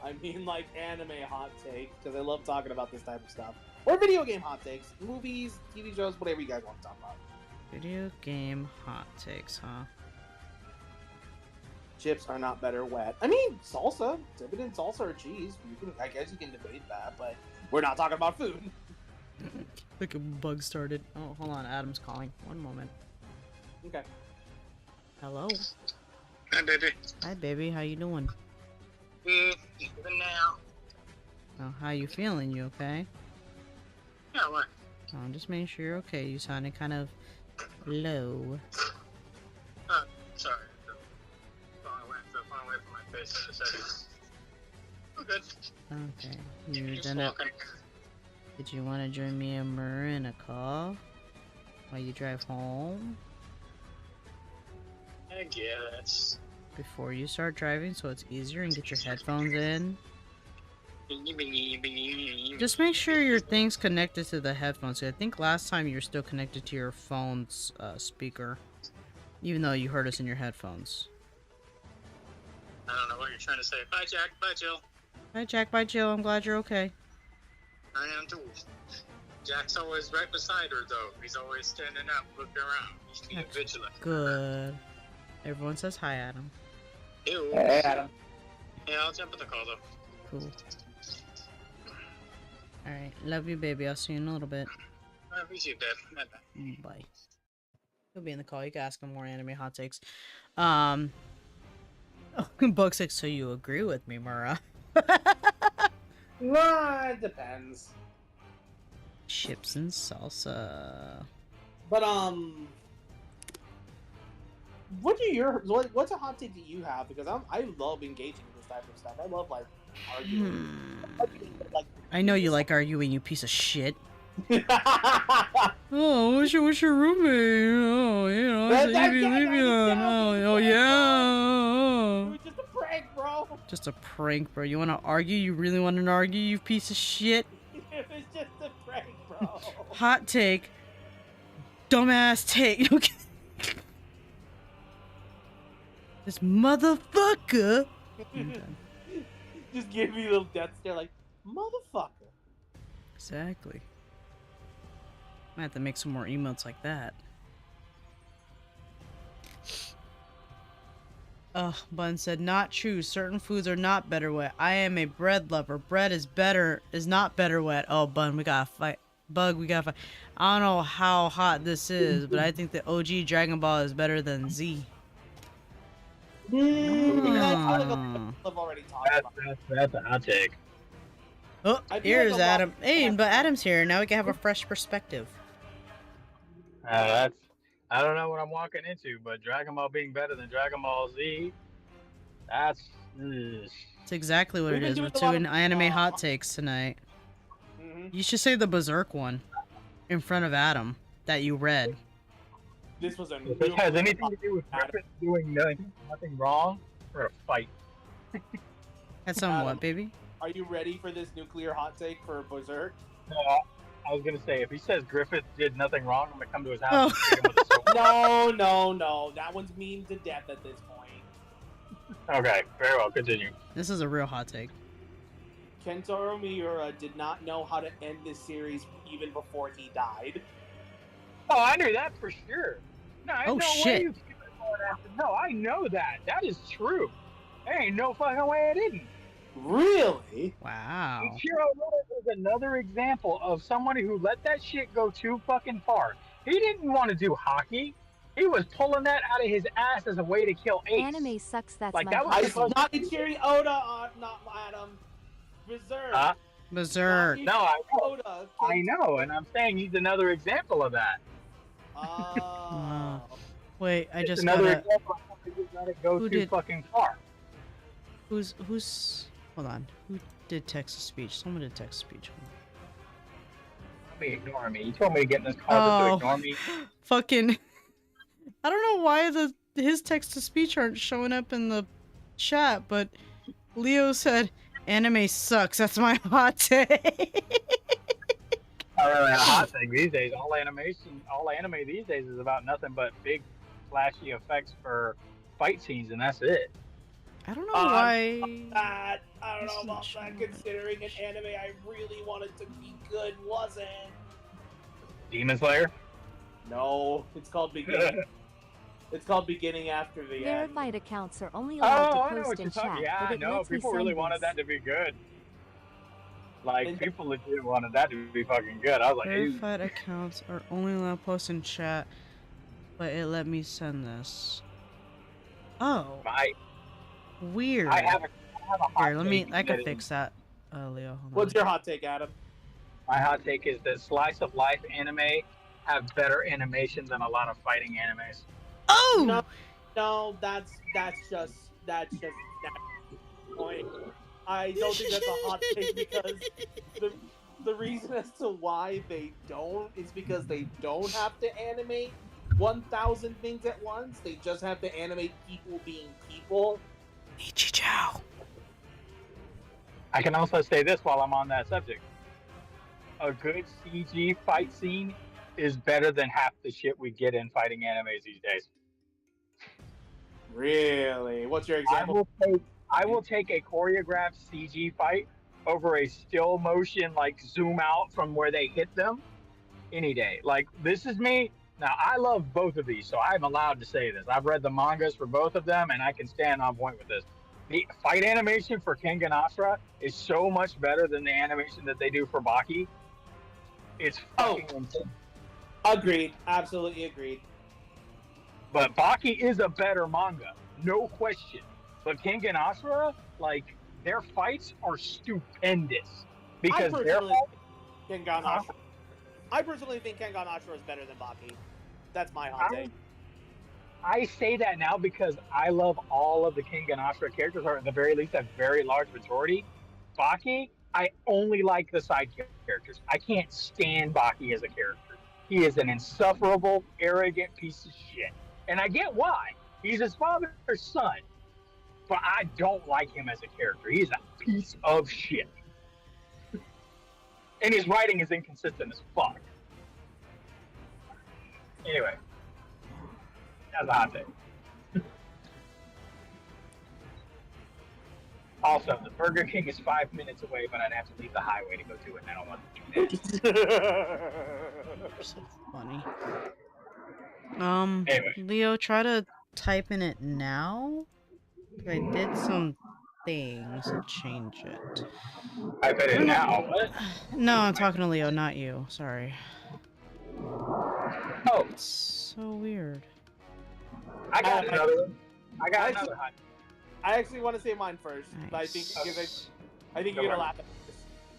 I mean, like, anime hot take, because I love talking about this type of stuff. Or video game hot takes. Movies, TV shows, whatever you guys want to talk about. Video game hot takes, huh? Chips are not better wet. I mean, salsa. Dip it in salsa or cheese. I guess you can debate that, but we're not talking about food. Like a bug started. Oh, hold on. Adam's calling. One moment. Okay. Hello. Hi, baby. Hi, baby. How you doing? Even now. Oh, how you feeling? You okay? Yeah, what? Oh, I'm just making sure you're okay. You sounded kind of low. Sorry. The phone away from my face in a second. We're good. Okay. You're Just gonna... walking. Did you want to join me and Murr in a car while you drive home? I guess. Before you start driving so it's easier and get your headphones in. Just make sure your thing's connected to the headphones. I think last time you were still connected to your phone's speaker. Even though you heard us in your headphones. I don't know what you're trying to say. Bye, Jack. Bye, Jill. Hi Jack, bye Jill, I'm glad you're okay. I am too. Jack's always right beside her, though. He's always standing up, looking around. He's being That's vigilant. Good. Everyone says hi, Adam. Ew. Hey, Adam. Yeah, I'll jump in the call, though. Cool. Alright, love you baby, I'll see you in a little bit. I appreciate that. Bye-bye. Bye. He'll be in the call, you can ask him more anime hot takes. Oh, Bug 6, so you agree with me, Mura? Nah, it depends. Chips and salsa. But, what's a hot take that you have? Because I love engaging in this type of stuff. I love like arguing. Like, I know you like arguing, you piece of shit. Oh, what's your roommate? Oh, you know, But so that you guy leave got me me alone. down. Oh, It yeah. was just a prank, bro. Just a prank, bro. You want to argue? You really want to argue, you piece of shit? It was just a prank, bro. Hot take. Dumbass take. Okay. This motherfucker. I'm done. Just give me a little death stare, like motherfucker. Exactly. Might have to make some more emotes like that. Bun said, not true. Certain foods are not better wet. I am a bread lover. Bread is not better wet. Oh, Bun, we gotta fight. Bug, we gotta fight. I don't know how hot this is, but I think the OG Dragon Ball is better than Z. I think Mm. I've already talked about. That's a hot take. Oh, I feel here's like a lot- Adam. Hey, but Adam's here. Now we can have a fresh perspective. That's I don't know what I'm walking into, but Dragon Ball being better than Dragon Ball Z, that's It's exactly what We've it been is. We're doing a lot doing of, anime hot takes tonight. You should say the Berserk one in front of Adam that you read. This was a if it has anything to do with Griffith doing nothing wrong, we're a fight. That's somewhat, Adam. baby. Are you ready for this nuclear hot take for Berserk? I was gonna say if he says Griffith did nothing wrong, I'm gonna come to his house and hit him with a sword. No. That one's mean to death at this point. Okay, very well, continue. This is a real hot take. Kentaro Miura did not know how to end this series even before he died. Oh, I knew that for sure. No, Oh, no shit. way you keep it going after. No, I know that. That is true. There ain't no fucking way I didn't. Really? Wow. Ichiro Oda is another example of somebody who let that shit go too fucking far. He didn't want to do hockey. He was pulling that out of his ass as a way to kill Ace. Anime sucks. That's Like, my that was I hot supposed- take. not Ichiro Oda, not Adam. Berserk. Huh? Berserk. No, I know. Oda. I know, and I'm saying he's another example of that. Oh. Wait, I It's just another gotta. example of somebody who let it go Who too did- fucking far. Who's? Hold on. Who did text to speech? Someone did text to speech. Don't be ignoring me. You told me to get in this car Oh. to ignore me. Fucking. I don't know why his text to speech aren't showing up in the chat, but Leo said anime sucks. That's my hot take. Not really a hot thing these days. All anime these days is about nothing but big, flashy effects for fight scenes, and that's it. I don't know why. I don't know about that, considering an anime I really wanted to be good wasn't. Demon Slayer. No, it's called Beginning. It's called Beginning After the End. Verified accounts are only allowed Oh, I to know post what in you're chat, talking. Yeah, but I it know. lets me People send really wanted this. that to be good. Like, And- people legit wanted that to be fucking good. I was like, ew. Verified accounts are only allowed to post in chat, but it let me send this. Oh, weird. I have a hot Here, let me. take I can that fix that. Leo. Hold What's on. your hot take, Adam? My hot take is that slice of life anime have better animation than a lot of fighting animes. Oh! No, that's just that point. I don't think that's a hot take because the reason as to why they don't is because they don't have to animate 1,000 things at once. They just have to animate people being people. Ichijo. I can also say this while I'm on that subject. A good CG fight scene is better than half the shit we get in fighting animes these days. Really? What's your example? I will take a choreographed CG fight over a still motion, like zoom out from where they hit them any day. Like, this is me. Now, I love both of these, so I'm allowed to say this. I've read the mangas for both of them, and I can stand on point with this. The fight animation for Kengan Ashura is so much better than the animation that they do for Baki. It's fucking insane. Agreed. Absolutely agreed. But Baki is a better manga, no question. But Kengan Ashura, like, their fights are stupendous. Because their I personally think Kengan Ashura is better than Baki. That's my hot take. I say that now because I love all of the King Ganastra characters, or at the very least, a very large majority. Baki, I only like the side characters. I can't stand Baki as a character. He is an insufferable, arrogant piece of shit. And I get why. He's his father's son. But I don't like him as a character. He's a piece of shit. And his writing is inconsistent as fuck. Anyway. That's a hot take. Also, the Burger King is 5 minutes away, but I'd have to leave the highway to go to it, and I don't want to do that. So funny. Anyway. Leo, try to type in it now. I did some things to change it. I bet it now. What? No, I'm talking to Leo, not you. Sorry. Oh, It's so weird. I got another one. I got another hot. I actually want to say mine first, but I think Nice. I think you're gonna laugh at this.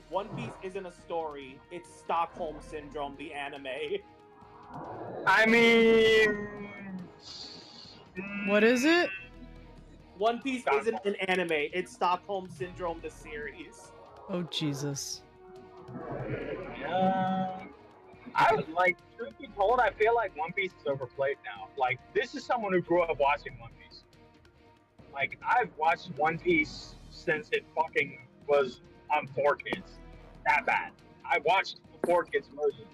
One Piece isn't a story; it's Stockholm Syndrome, the anime. I mean, What is it? One Piece isn't an anime; it's Stockholm Syndrome, the series. Oh Jesus. I would like, truth be told, I feel like One Piece is overplayed now. Like, this is someone who grew up watching One Piece. Like, I've watched One Piece since it fucking was on 4Kids. That bad. I watched the 4Kids version.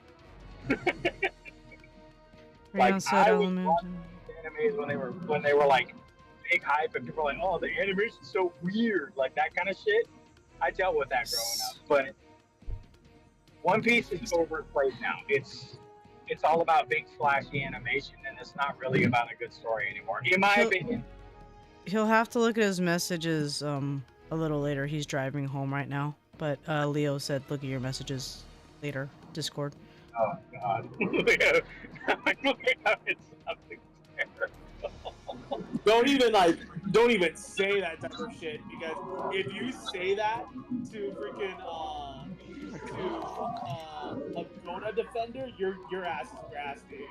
Like, I was watching animes when they were like big hype, and people were like, oh, the animation's so weird, like that kind of shit. I dealt with that growing up, but One Piece is overplayed now. It's all about big flashy animation, and it's not really about a good story anymore, in my opinion. He'll have to look at his messages a little later. He's driving home right now. But Leo said look at your messages later. Discord. Oh god. It's something terrible. Don't even say that type of shit, because if you say that to freaking a Dota defender, your ass is grass, dude.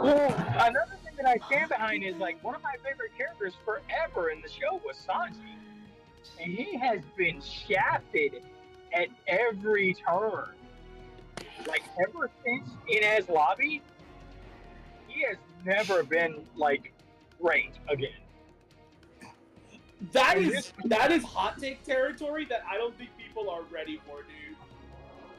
Well, another thing that I stand behind is, like, one of my favorite characters forever in the show was Sanji. And he has been shafted at every turn. Like, ever since Inez Lobby, he has never been, like, great again. That is hot take territory that I don't think people are ready for, dude.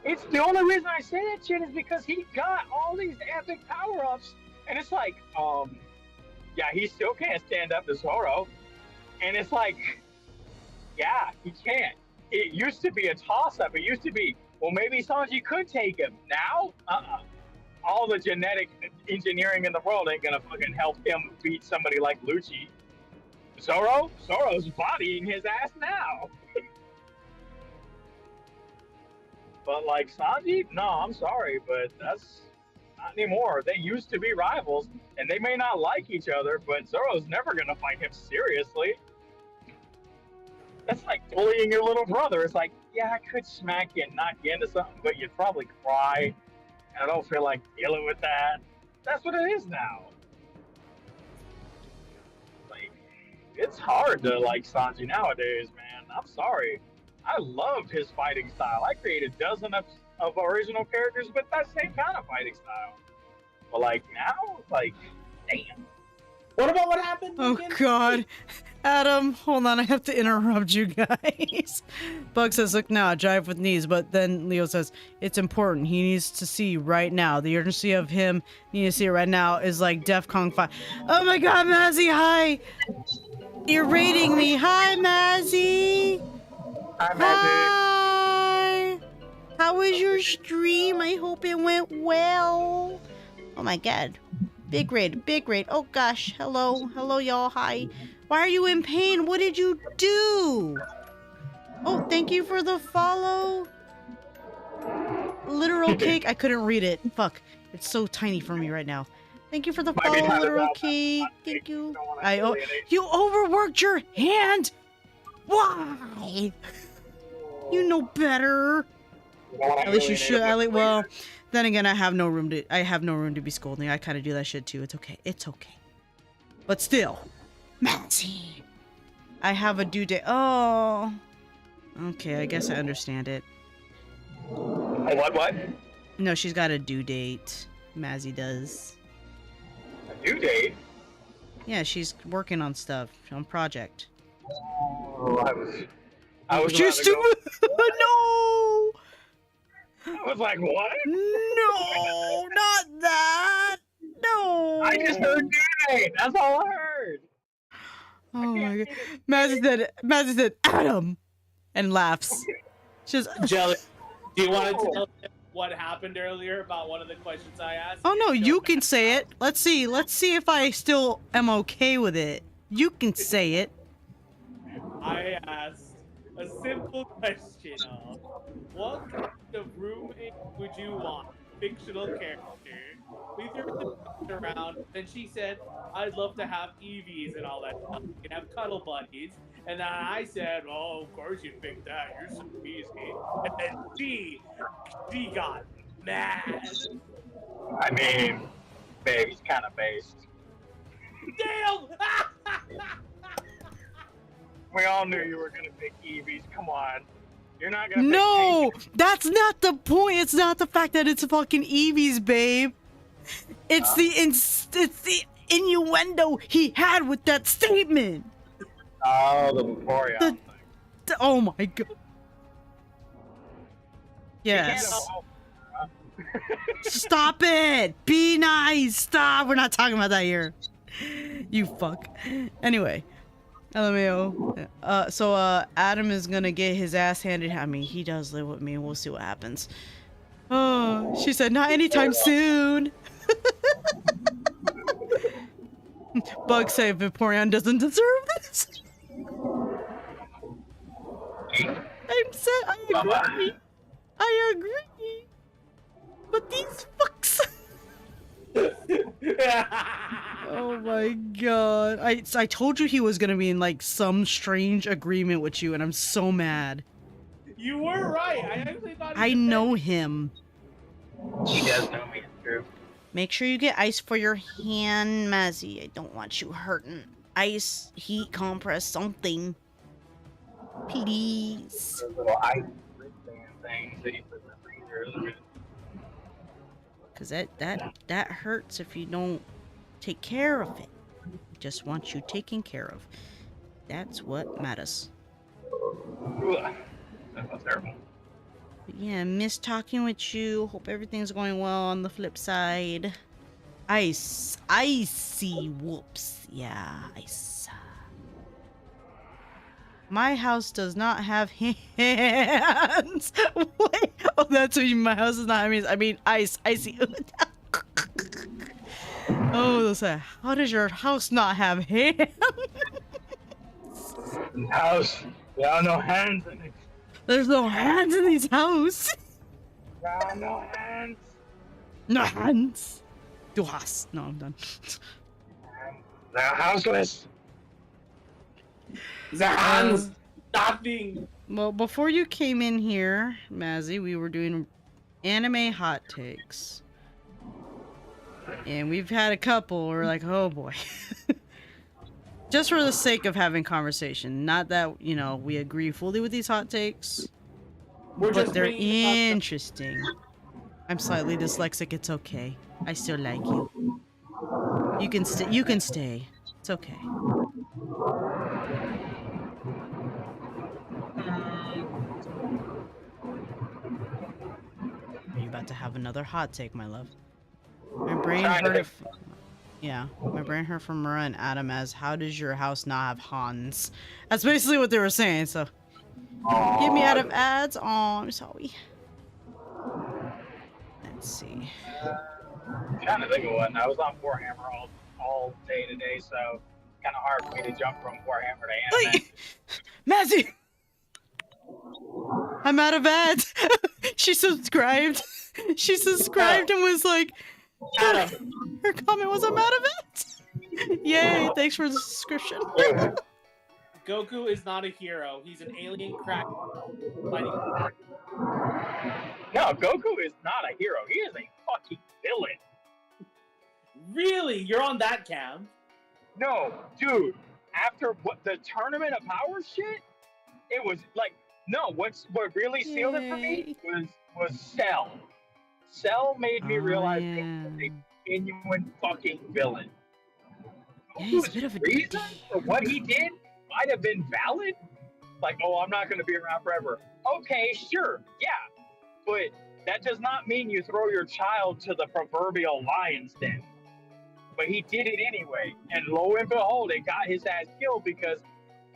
It's the only reason I say that shit is because he got all these epic power-ups, and it's like, yeah, he still can't stand up to Zoro. And it's like, yeah, he can't. It used to be a toss-up. It used to be, well, maybe Sanji could take him. Now, all the genetic engineering in the world ain't gonna fucking help him beat somebody like Lucci. Zoro's bodying his ass now. But like Sanji, no, I'm sorry, but that's not anymore. They used to be rivals, and they may not like each other, but Zoro's never gonna fight him seriously. That's like bullying your little brother. It's like, yeah, I could smack you and knock you into something, but you'd probably cry, and I don't feel like dealing with that. That's what it is now. Like, it's hard to like Sanji nowadays, man. I'm sorry. I loved his fighting style. I created dozens of original characters with that same kind of fighting style. But like now, like, damn. What about what happened? Oh again? God, Adam, hold on, I have to interrupt you guys. Bug says, "Look now, drive with knees." But then Leo says, "It's important. He needs to see right now. The urgency of him needing to see it right now is like DEFCON 5." Oh my God, Mazzy, hi. You're rating me. Hi, Mazzy. Hi. How was your stream? I hope it went well. Oh my God. Big raid. Oh gosh. Hello y'all. Hi. Why are you in pain? What did you do? Oh, thank you for the follow. Literal cake. I couldn't read it. Fuck. It's so tiny for me right now. Thank you for the follow, literal cake. Thank you. You overworked your hand. Why? You know better. At least you should. Well, then again, I have no room to be scolding. I kind of do that shit too. It's okay. But still. Maxie! I have a due date. Oh. Okay, I guess I understand it. What? No, she's got a due date. Mazzy does. A due date? Yeah, she's working on stuff. On project. Oh, I was You about to go- stupid! No! I was like, what? No! Not that! No! I just heard due date. That's all I heard. Oh my god. Mazzy said, Adam! And laughs. She's Jelly, do you want to tell them what happened earlier about one of the questions I asked? oh no, You're you so can mad. say it. Let's see if I still am okay with it. You can say it. I asked a simple question of what kind of roommate would you want? Fictional character. We threw the around, and she said, I'd love to have EVs and all that stuff. You can have cuddle buddies. And then I said, oh, of course you'd pick that. You're so easy. And then she got mad. I mean, babe, he's kind of based. Damn! We all knew you were gonna pick EVs. Come on, you're not gonna. No! Pick That's not the point. It's not the fact that it's fucking Eevees, babe. It's the innuendo he had with that statement. Oh, the Vaporeon The- thing. Oh my god. You can't Yes. help- Stop it! Be nice! Stop! We're not talking about that here. You fuck. Anyway. LMAO. So Adam is gonna get his ass handed. I mean, he does live with me. We'll see what happens. Oh, she said, not anytime soon. Bug say Vaporeon doesn't deserve this. I agree. I agree. But these fucks. Oh my god. I told you he was gonna be in like some strange agreement with you, and I'm so mad. You were right. I actually thought. I know him. He does know me. It's true. Make sure you get ice for your hand, Mazzy. I don't want you hurting. Ice, heat, compress, something. Please. Those little ice wristband things that you put in the freezer. Cause that hurts if you don't take care of it. I just want you taken care of. That's what matters. Ugh. That was terrible. But yeah, miss talking with you. Hope everything's going well on the flip side. Icy whoops. Yeah, ice. My house does not have hands. Wait. Oh, that's what you mean. My house does not have hands. I mean, ice. Icy. Oh, that's a, how does your house not have hands? House. There are no hands in it. There's no hands in these house. There are no hands. No hands. Du hast. No, I'm done. They're houseless. The hands. Nothing. Well, before you came in here, Mazzy, we were doing anime hot takes. And we've had a couple. We're like, oh boy. Just for the sake of having conversation. Not that, you know, we agree fully with these hot takes. We're But just they're bringing it up interesting. I'm slightly dyslexic. It's okay. I still like you. You can stay. You can stay. It's okay. Are you about to have another hot take, my love? My brain Kind heard of. it. Yeah, my brain heard from Mara and Adam as, "How does your house not have Hans?" That's basically what they were saying. So, get me out of ads. Oh, I'm sorry. Let's see. Trying to think of one. I was on Warhammer all day today, so kind of hard for me to jump from Warhammer to anime. Wait, Mazzy. I'm out of ads. She subscribed. She subscribed and was like, her comment was, "I'm out of ads." Yay! Thanks for the subscription. Goku is not a hero. He's an alien crack. Fighting. No, Goku is not a hero. He is a fucking villain. Really? You're on that camp? No, dude. After what the Tournament of Power shit, it was like no. What really sealed it for me was Cell. Cell made me Oh, realize yeah. Goku was a genuine fucking villain. Yeah, he's a Goku's bit of a reason for what he did might have been valid. Like, oh, I'm not going to be around forever. Okay, sure, yeah, but that does not mean you throw your child to the proverbial lion's den. But he did it anyway, and lo and behold, it got his ass killed because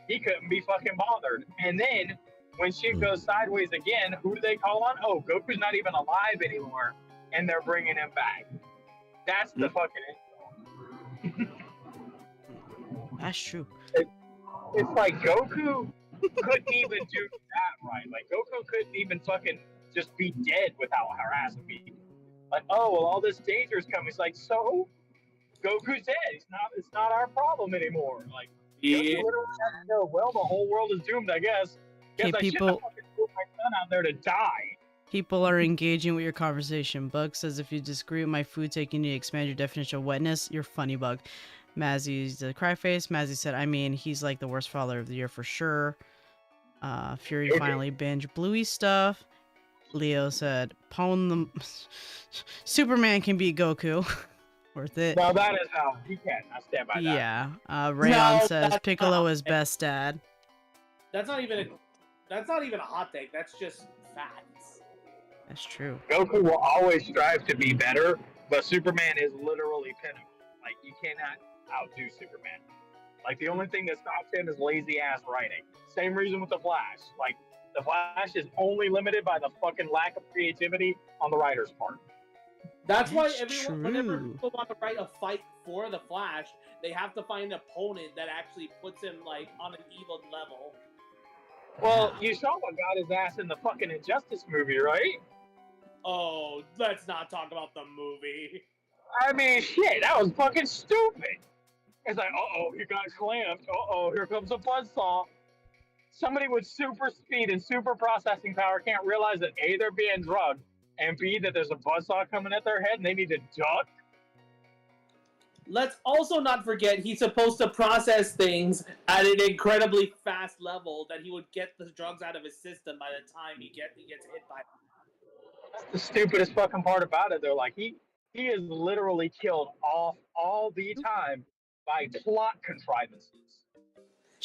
he couldn't be fucking bothered. And then when shit goes sideways again, who do they call on? Oh, Goku's not even alive anymore, and they're bringing him back. That's the fucking. That's true. It's like Goku couldn't even do that right. Like Goku couldn't even fucking just be dead without harassing me. Like, oh well, all this danger's coming. It's like, so Goku's dead. It's not our problem anymore. Like, Yeah. Goku literally has to go, well, the whole world is doomed, I guess. Guess Okay, I shouldn't have fucking put my son out there to die. People are engaging with your conversation. Bug says if you disagree with my food take, you need to expand your definition of wetness. You're funny, Bug. Mazzy's the cry face. Mazzy said, I mean, he's like the worst father of the year for sure. Fury Okay. finally binge Bluey stuff. Leo said, Pwn the Superman can beat Goku. Worth it. No, that is how he can. I stand by that. Yeah. Rayon No, says that's Piccolo not- is best dad. That's not even a hot take. That's just facts. That's true. Goku will always strive to be better, but Superman is literally pinnacle. Like, you cannot outdo Superman. Like, the only thing that stops him is lazy ass writing. Same reason with the Flash. Like, the Flash is only limited by the fucking lack of creativity on the writer's part. That's why That's whenever true. people want to write a fight for the Flash, they have to find an opponent that actually puts him like on an even level. Well, you saw what got his ass in the fucking Injustice movie, right? Oh, let's not talk about the movie. I mean, shit, that was fucking stupid. It's like, uh-oh, he got clamped. Uh-oh, here comes a buzzsaw. Somebody with super speed and super processing power can't realize that A, they're being drugged, and B, that there's a buzzsaw coming at their head and they need to duck. Let's also not forget he's supposed to process things at an incredibly fast level that he would get the drugs out of his system by the time he gets hit by. That's the stupidest fucking part about it. They're like, he is literally killed off all the time by plot contrivances.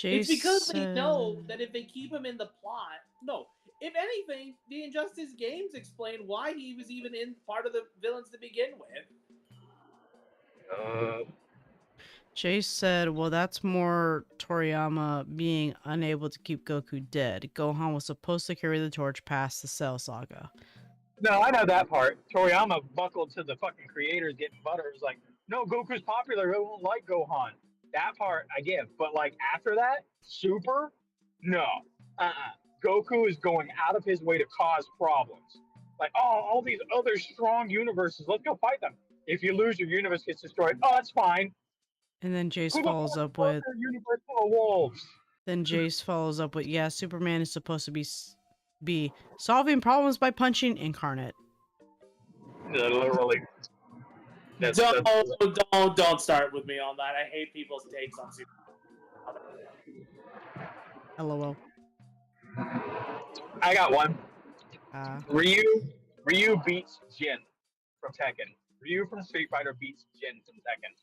It's because they Jason. know that if they keep him in the plot, no. If anything, the Injustice games explain why he was even in part of the villains to begin with. Jace said, well, that's more Toriyama being unable to keep Goku dead. Gohan was supposed to carry the torch past the Cell Saga. No, I know that part. Toriyama buckled to the fucking creators getting butter. It was like, no, Goku's popular. Who won't like Gohan? That part I give. But like after that, Super? No. Goku is going out of his way to cause problems. Like, oh, all these other strong universes, let's go fight them. If you lose, your universe gets destroyed. Oh, that's fine. And then Jace Who the follows fuck up with, wants a universe full of wolves? yeah, Superman is supposed to be solving problems by punching Incarnate. Literally. Don't start with me on that. I hate people's takes on Super. LOL. I got one. Uh, Ryu beats Jin from Tekken. Ryu from Street Fighter beats Jin from Tekken.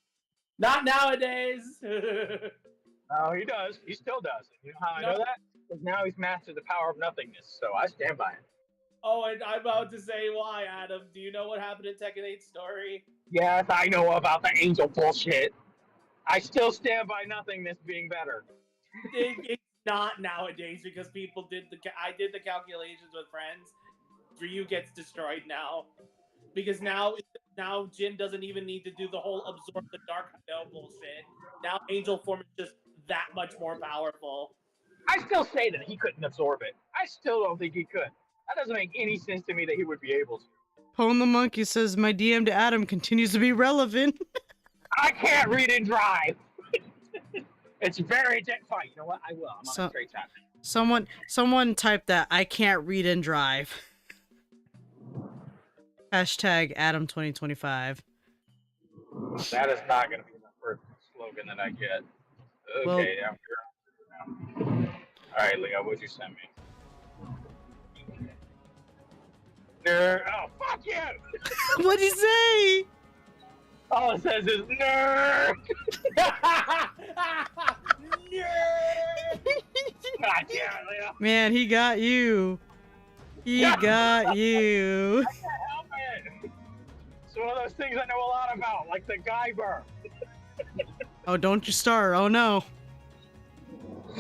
Not nowadays. Oh, he does. He still does. You know how I know No. that? Because now he's mastered the power of nothingness. So I stand by it. Oh, and I'm about to say why, Adam. Do you know what happened in Tekken 8 story? Yes, I know about the angel bullshit. I still stand by nothingness being better. It's not nowadays because people I did the calculations with friends. Ryu gets destroyed now because now Jin doesn't even need to do the whole absorb the dark bullshit. Now angel form is just that much more powerful. I still say that he couldn't absorb it. I still don't think he could. That doesn't make any sense to me that he would be able to. Pone the Monkey says, my DM to Adam continues to be relevant. I can't read and drive. It's very fine. You know what? I will. I'm on a straight time. Someone type that. I can't read and drive. Hashtag Adam 2025. That is not going to be enough for a slogan that that I get. Well- Okay, I'm here. Alright, Leo, what'd you send me? Nerd. Oh, fuck you! What'd he say? All it says is nerd! God damn it, Leo. Man, he got you. He Yeah. got you. I can't help it. It's one of those things I know a lot about, like the Guyver. Oh, don't you start. Oh no.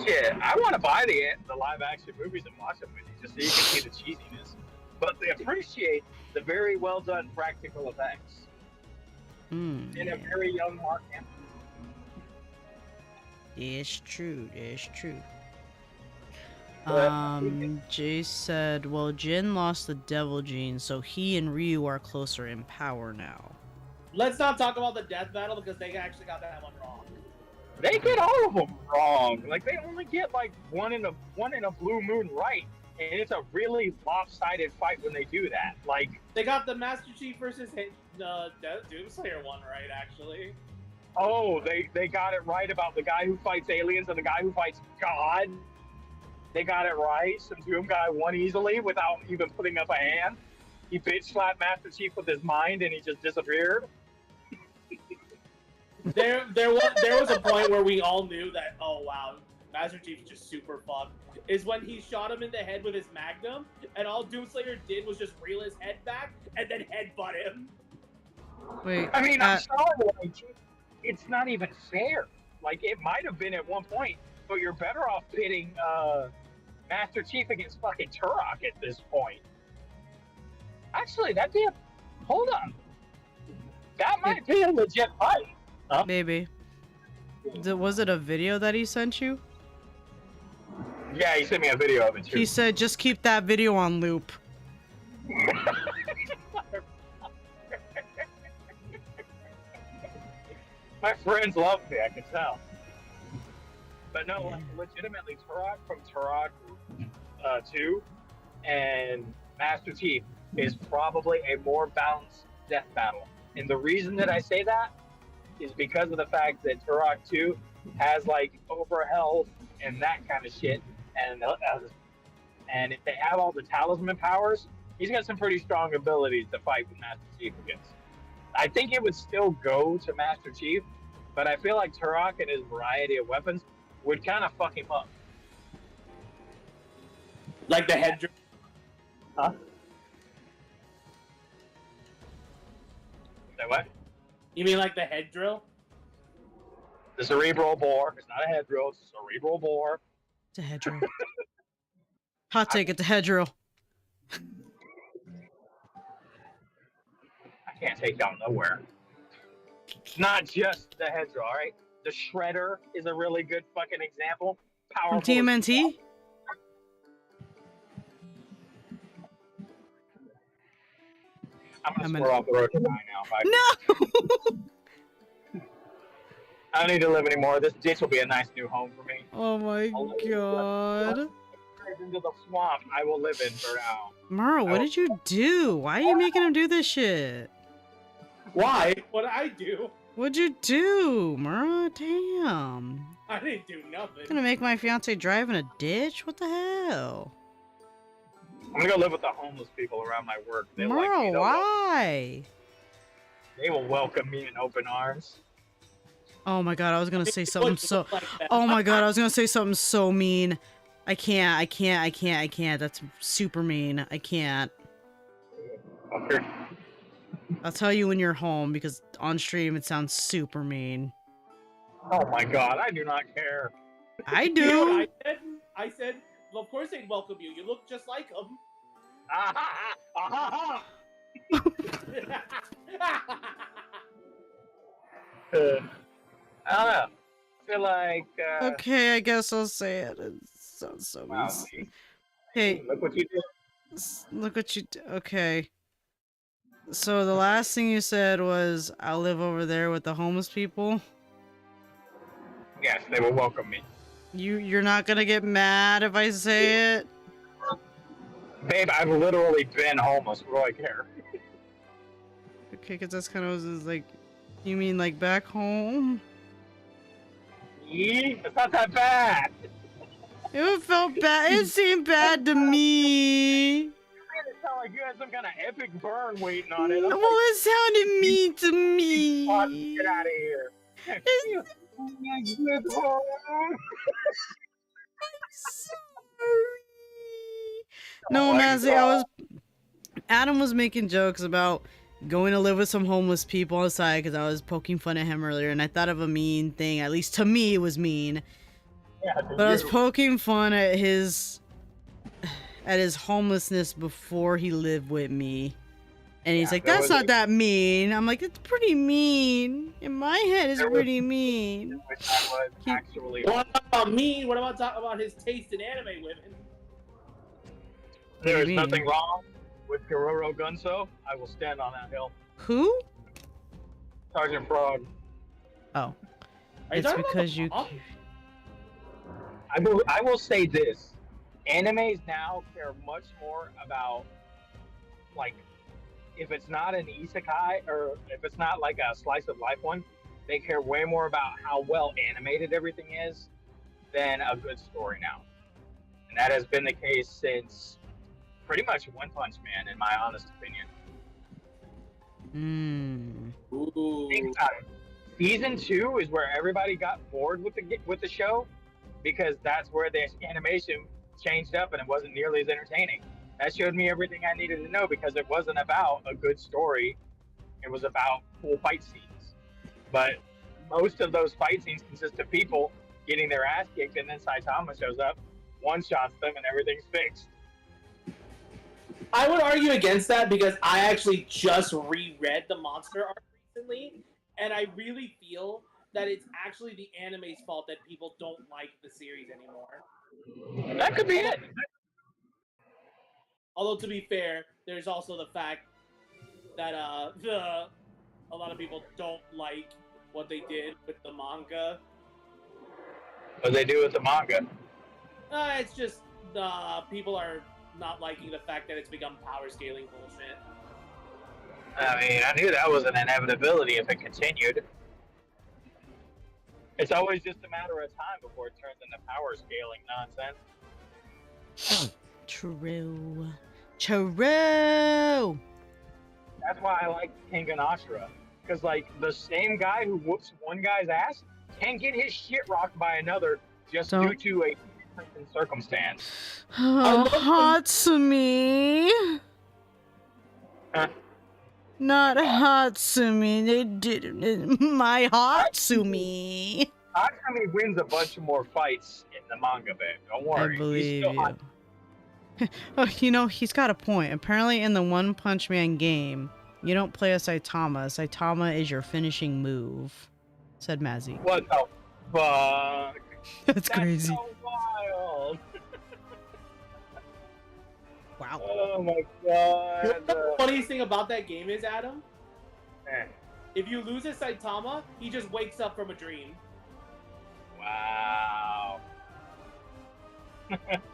Shit, I want to buy the live action movies and watch them with you just so you can see the cheesiness. But they appreciate the very well done practical effects in a very young Mark Hamill. It's true. It's true. But- Jay said, well, Jin lost the devil gene, so he and Ryu are closer in power now. Let's not talk about the death battle because they actually got that one wrong. They get all of them wrong. Like they only get like one in a blue moon right, and it's a really lopsided fight when they do that. Like, They got the Master Chief versus Doomslayer one right, actually. oh, they got it right about the guy who fights aliens and the guy who fights God. They got it right. Some Doom guy won easily without even putting up a hand. He bitch slapped Master Chief with his mind and he just disappeared. There was a point where we all knew that, oh wow, Master Chief's just super fucked. Is when he shot him in the head with his Magnum, and all Doomslayer did was just reel his head back and then headbutt him. Wait, I mean, I'm sorry, like, it's not even fair. Like, it might have been at one point, but you're better off pitting Master Chief against fucking Turok at this point. Actually, that'd be a... Hold on. That might be a legit fight. maybe. Was it a video that he sent you? Yeah, he sent me a video of it, too. He said, just keep that video on loop. My friends love me, I can tell. But no, like, legitimately, Turok from Turok 2 and Master Chief is probably a more balanced death battle. And the reason that I say that is because of the fact that Turok 2 has like overhealth and that kind of shit. And if they have all the talisman powers, he's got some pretty strong abilities to fight with Master Chief against. I think it would still go to Master Chief, but I feel like Turok and his variety of weapons would kind of fuck him up. Like the head drill. Huh? Say what? You mean like the head drill? The cerebral bore. It's not a head drill. It's a cerebral bore. It's a head drill. Hot take, it's a head drill. I can't take y'all nowhere. Not just the head drill, all right? The Shredder is a really good fucking example. From Powerful. TMNT? I'm gonna I'm swear off the road to die now. No! I don't need to live anymore. This ditch will be a nice new home for me. Oh my god. Into the swamp I will live in for now. Merle, what did you do? Why are you making him do this shit? Why? What'd I do? What'd you do, Merle? Damn. I didn't do nothing. Gonna make my fiance drive in a ditch? What the hell? I'm gonna go live with the homeless people around my work. They like me. Merle, They'll why? They will welcome me in open arms. Oh my god, I was gonna say something Look so... like that. Oh my god, I was gonna say something so mean. I can't. That's super mean. I can't. Okay. I'll tell you when you're home, because on stream it sounds super mean. Oh my god, I do not care. I You know do! what I said, well, of course they'd welcome you. You look just like them. Ah ha ha! Ah ha ha! I don't know. I feel like. Okay, I guess I'll say it. It sounds so Wow, mean. Hey, look what you did. look what you d- okay. So the last thing you said was, I'll live over there with the homeless people. Yes, they will welcome me. You're not gonna get mad if I say it? Babe, I've literally been homeless. What do I care? Okay, because that's kind of like, you mean like back home? See? It's not that bad. It felt bad. It seemed bad to me. It sounded like you had some kind of epic burn waiting on it. Well, it sounded mean to me. Get out of here. No, Oh my Mazzy, Adam was making jokes about going to live with some homeless people outside because I was poking fun at him earlier, and I thought of a mean thing. At least to me, it was mean. Yeah, But I was poking fun at his homelessness before he lived with me. And he's Yeah, like, there that's was not that mean. I'm like, it's pretty mean. In my head, it's There was- pretty mean. which I was actually. What about me? What about talking about his taste in anime women? There is mean? nothing wrong with Kuroro Gunso. I will stand on that hill. Who? Sergeant Frog. Oh. Are you It's talking about because the you... mom? I will say this. Animes now care much more about, like, if it's not an isekai or if it's not like a slice of life one, they care way more about how well animated everything is than a good story now. And that has been the case since pretty much One Punch Man, in my honest opinion. Ooh. Think about it. Season 2 is where everybody got bored with the show because that's where the animation changed up and it wasn't nearly as entertaining. That showed me everything I needed to know because it wasn't about a good story. It was about cool fight scenes. But most of those fight scenes consist of people getting their ass kicked and then Saitama shows up, one-shots them, and everything's fixed. I would argue against that because I actually just reread the Monster arc recently, and I really feel that it's actually the anime's fault that people don't like the series anymore. That could be it. Although, to be fair, there's also the fact that a lot of people don't like what they did with the manga. What they do with the manga. It's just people are not liking the fact that it's become power scaling bullshit. I mean, I knew that was an inevitability if it continued. It's always just a matter of time before it turns into power scaling nonsense. True. True. That's why I like Kengan Ashura. Because, like, the same guy who whoops one guy's ass can get his shit rocked by another just due to a difference in circumstance. Hatsumi. Huh? Not Hatsumi. They didn't. My Hatsumi. Ashura wins a bunch more fights in the manga, babe. Don't worry. I believe He's still you. hot. Oh, you know, he's got a point. Apparently, in the One Punch Man game, you don't play a Saitama. Saitama is your finishing move, said Mazzy. What the fuck? That's crazy. So wild. Wow. Oh my You know god. what the funniest thing about that game is, Adam? Eh. If you lose a Saitama, he just wakes up from a dream. Wow.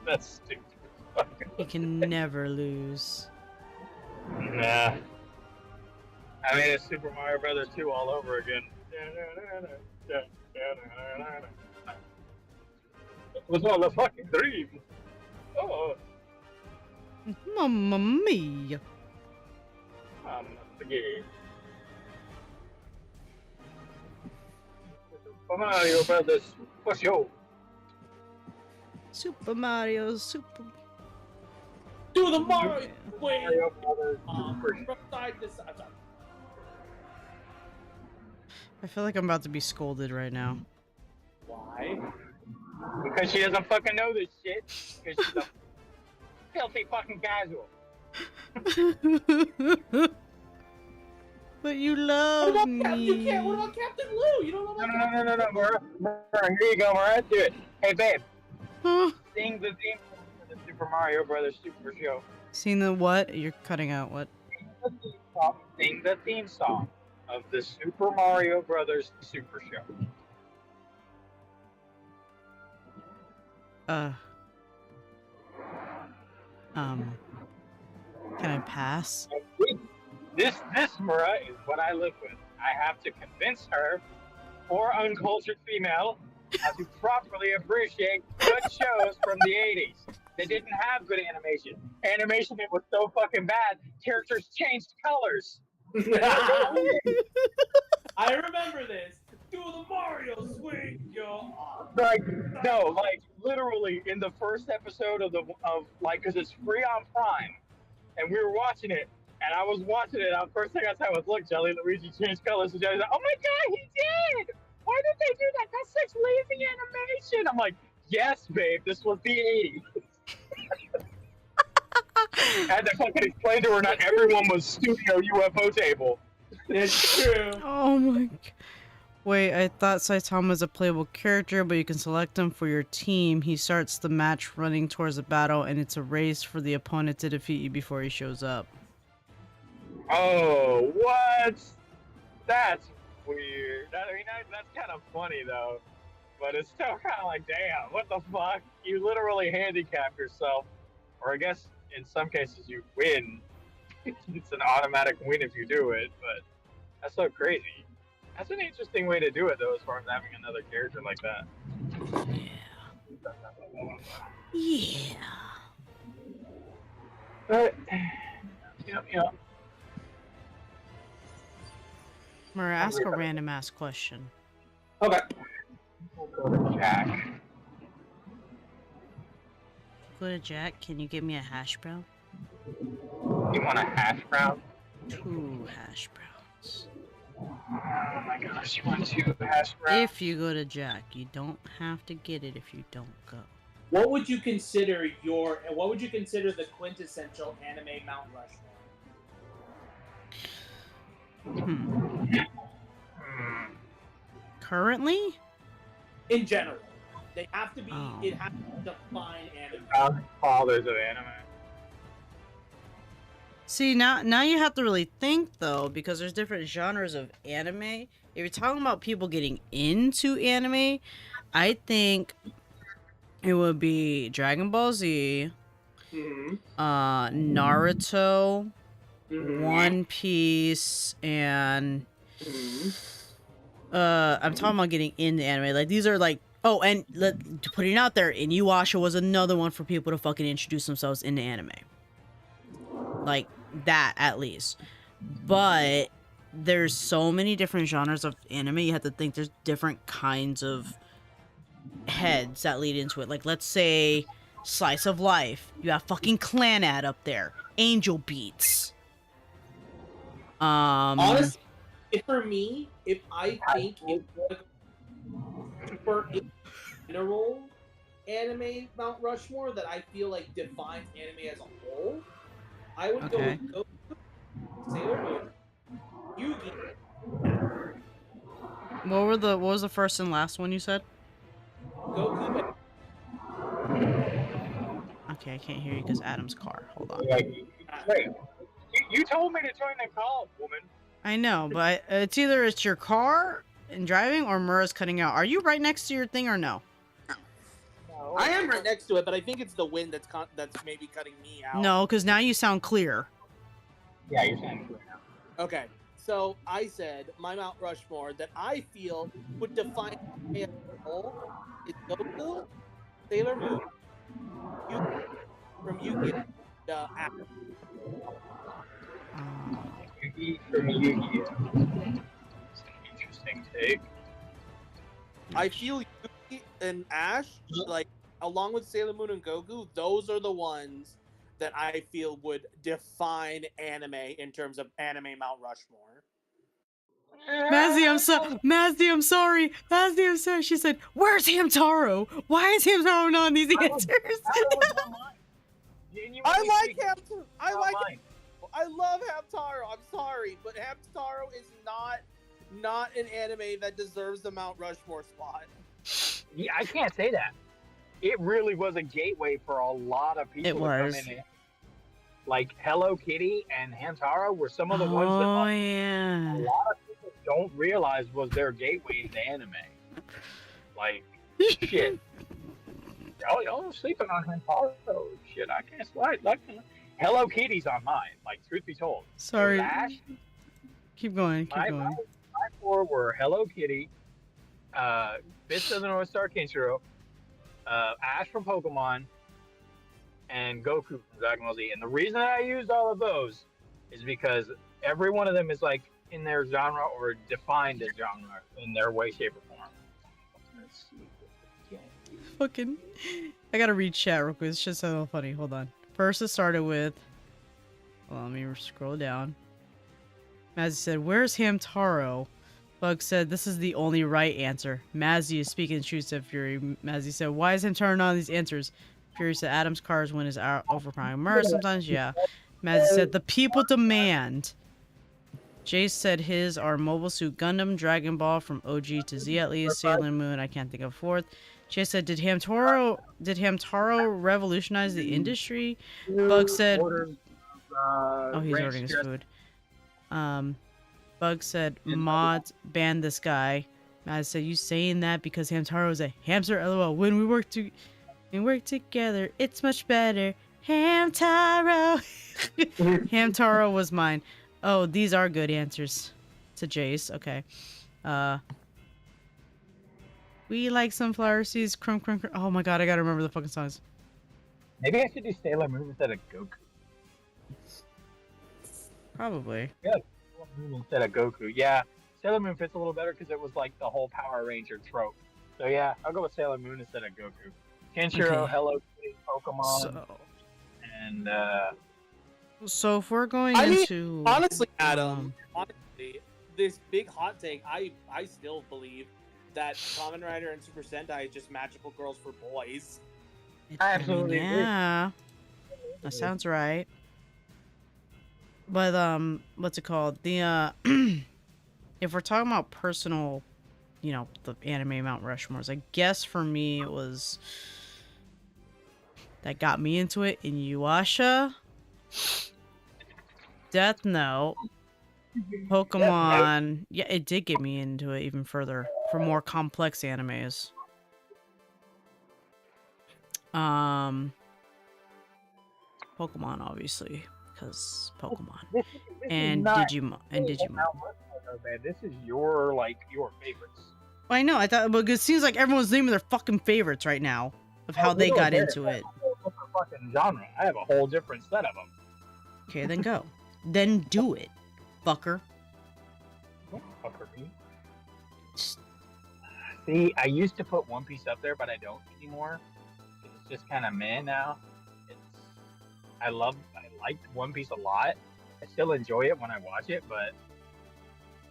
That's stupid. He can never lose. Nah. I mean, it's Super Mario Brothers 2 all over again. It was all a fucking dream. Oh, Mamma mia. the game. Super Mario Brothers, what's yo? Super Mario, Super. Do the Mario wave Mario Brothers Super from side to side. Sorry. I feel like I'm about to be scolded right now. Why? Because she doesn't fucking know this shit. Because she's a filthy fucking casual. But you What love about me. you can't. What about Captain Lou? You don't know about Captain No, Mara. Mara, here you go, Mara. Do it. Hey, babe. Huh? Sing the theme song for the Super Mario Brothers Super Show. Seen the what? You're cutting out what? Sing the theme song of the Super Mario Brothers Super Show. Can I pass? This Mara is what I live with. I have to convince her, poor uncultured female, how to properly appreciate good shows from the 80s. They didn't have good animation. Animation that was so fucking bad, characters changed colors. I remember this. Do the Mario swing, yo. Like, no, like literally in the first episode of because it's free on Prime, and we were watching it, and I was watching it. And the first thing I said was, "Look, Jelly Luigi changed colors." And Jelly's like, "Oh my god, he did! Why did they do that? That's such lazy animation." I'm like, "Yes, babe, this was the '80s." I had to fucking explain to her not everyone was Studio UFO Table. It's true. Oh my. Wait, I thought Saitama is a playable character, but you can select him for your team. He starts the match running towards the battle, and it's a race for the opponent to defeat you before he shows up. Oh, what? That's weird. I mean, that's kind of funny, though. But it's still kind of like, damn, what the fuck? You literally handicap yourself. Or I guess in some cases you win. It's an automatic win if you do it, but that's so crazy. That's an interesting way to do it, though, as far as having another character like that. Yeah. But, yeah. Mara, ask a random ass question. Okay. We'll go to Jack. Go to Jack, can you give me a hash brown? You want a hash brown? 2 hash browns. Oh my gosh, you want 2 hash browns? If you go to Jack, you don't have to get it if you don't go. What would you consider the quintessential anime Mount Rushmore? Currently? In general. They have to be, Oh. it has to define anime. Fathers of anime. See, now you have to really think, though, because there's different genres of anime. If you're talking about people getting into anime, I think it would be Dragon Ball Z, Mm-hmm. Naruto, Mm-hmm. One Piece, and Mm-hmm. I'm talking about getting into anime. Like, these are like, oh, and to put it out there, Inuyasha was another one for people to fucking introduce themselves into anime. Like that, at least. But there's so many different genres of anime. You have to think there's different kinds of heads that lead into it. Like, let's say Slice of Life. You have fucking Clanad up there. Angel Beats. Honestly, for me, if I think it's like super general anime Mount Rushmore that I feel like defines anime as a whole, I would Okay. go with Goku, Sailor Moon, Yugi, What was the first and last one you said? Goku, Okay, I can't hear you because Adam's car. Hold on. Wait, you told me to join the call, woman. I know, but it's either it's your car and driving or Mura's cutting out. Are you right next to your thing or no? No. I am right next to it, but I think it's the wind that's maybe cutting me out. No, because now you sound clear. Yeah, you're saying clear now. Okay, so I said my Mount Rushmore that I feel would define anime as a whole is Goku, Sailor Moon, Yugi, from Yugi, Apple. Yugi from Yu-Gi-Oh. It's an interesting take. I feel Yugi and Ash, like along with Sailor Moon and Goku, those are the ones that I feel would define anime in terms of anime Mount Rushmore. Mazzy, I'm sorry. Mazzy, I'm sorry. She said, "Where's Hamtaro? Why is Hamtaro not in these answers?" I like Hamtaro. I like. I love Hamtaro. I'm sorry, but Hamtaro is not an anime that deserves the Mount Rushmore spot. Yeah, I can't say that. It really was a gateway for a lot of people. It was. To come in. Like Hello Kitty and Hamtaro were some of the ones that Oh a yeah. lot of people don't realize was their gateway into anime. Like, shit. Y'all sleeping on Hamtaro. Shit, I can't slide. Hello Kitty's on mine. Like, truth be told. Sorry. Ash, Keep going. my 4 were Hello Kitty, Fist of the North Star Kenshiro, Ash from Pokemon, and Goku from Dragon Ball Z. And the reason I used all of those is because every one of them is like in their genre or defined as genre in their way, shape, or form. Let's see. Fucking. I gotta read chat real quick. It's just so funny. Hold on. First, it started with. Well, let me scroll down. Mazzy said, "Where's Hamtaro?" Bug said, "This is the only right answer." Mazzy is speaking the truth, said Fury. Mazzy said, "Why is Hamtaro not on these answers?" Fury said, "Adam's cars win his overpowering murder sometimes." Yeah. Mazzy said, "The people demand." Jace said his are Mobile Suit Gundam, Dragon Ball from OG to Z at least, Sailor Moon, I can't think of fourth. Jace said, did Hamtaro revolutionize the industry? Bug said, oh, he's ordering his food. Bug said, mods banned this guy. Mazzy said, you saying that because Hamtaro is a hamster? LOL. When we work together, it's much better. Hamtaro. Hamtaro was mine. Oh, these are good answers to Jace. Okay. We like sunflower seeds. Crumb, crumb, crumb. Oh my god, I gotta remember the fucking songs. Maybe I should do Sailor Moon instead of Goku. Probably. Yeah, Sailor Moon instead of Goku. Yeah, Sailor Moon fits a little better because it was like the whole Power Ranger trope. So yeah, I'll go with Sailor Moon instead of Goku. Kenshiro, Okay. Hello Kitty, Pokemon, and So if we're going I mean, into Honestly, Adam, honestly, this big hot take, I still believe that Kamen Rider and Super Sentai is just magical girls for boys. I absolutely agree. yeah, that sounds right. But what's it called? The if we're talking about personal, you know, the anime Mount Rushmores, I guess for me it was that got me into it Inuyasha, Death Note, Pokemon. Yeah, it did get me into it even further for more complex animes. Pokemon, obviously, because Pokemon This and is not Digimon and Digimon. Mount Rushmore, man. This is your favorites. Well, I know. I thought, but it seems like everyone's naming their fucking favorites right now of how they got into it. Fucking genre. I have a whole different set of them. Okay, then go. Then do it, fucker. Fucker me. See, I used to put One Piece up there, but I don't anymore. It's just kind of meh now. I liked One Piece a lot. I still enjoy it when I watch it, but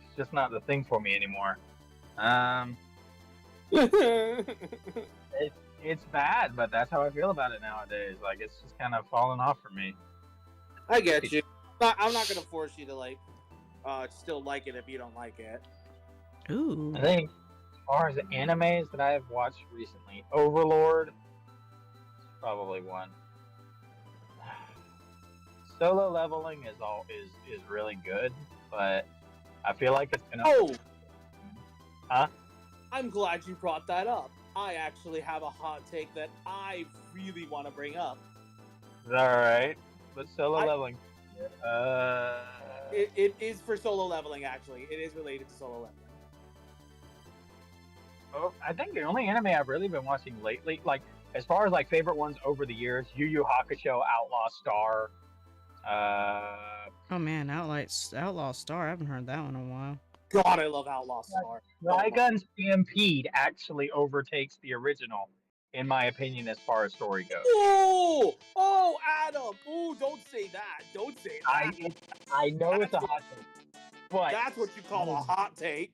it's just not the thing for me anymore. It's bad, but that's how I feel about it nowadays. Like, it's just kind of falling off for me. I get you. I'm not gonna force you to still like it if you don't like it. Ooh. I think as far as animes that I have watched recently, Overlord is probably one. Solo Leveling is really good, but I feel like it's gonna. Oh. Huh? I'm glad you brought that up. I actually have a hot take that I really want to bring up. All right, but Solo Leveling. It is for Solo Leveling, actually. It is related to Solo Leveling. Oh, I think the only anime I've really been watching lately, like as far as like favorite ones over the years, Yu Yu Hakusho, Outlaw Star. Oh man, Outlaw Star. I haven't heard that one in a while. God, I love Outlaw Star. Trigun Stampede actually overtakes the original, in my opinion, as far as story goes. Oh, Adam! Oh, don't say that. Don't say that. I know it's a hot take, but that's what you call a hot take.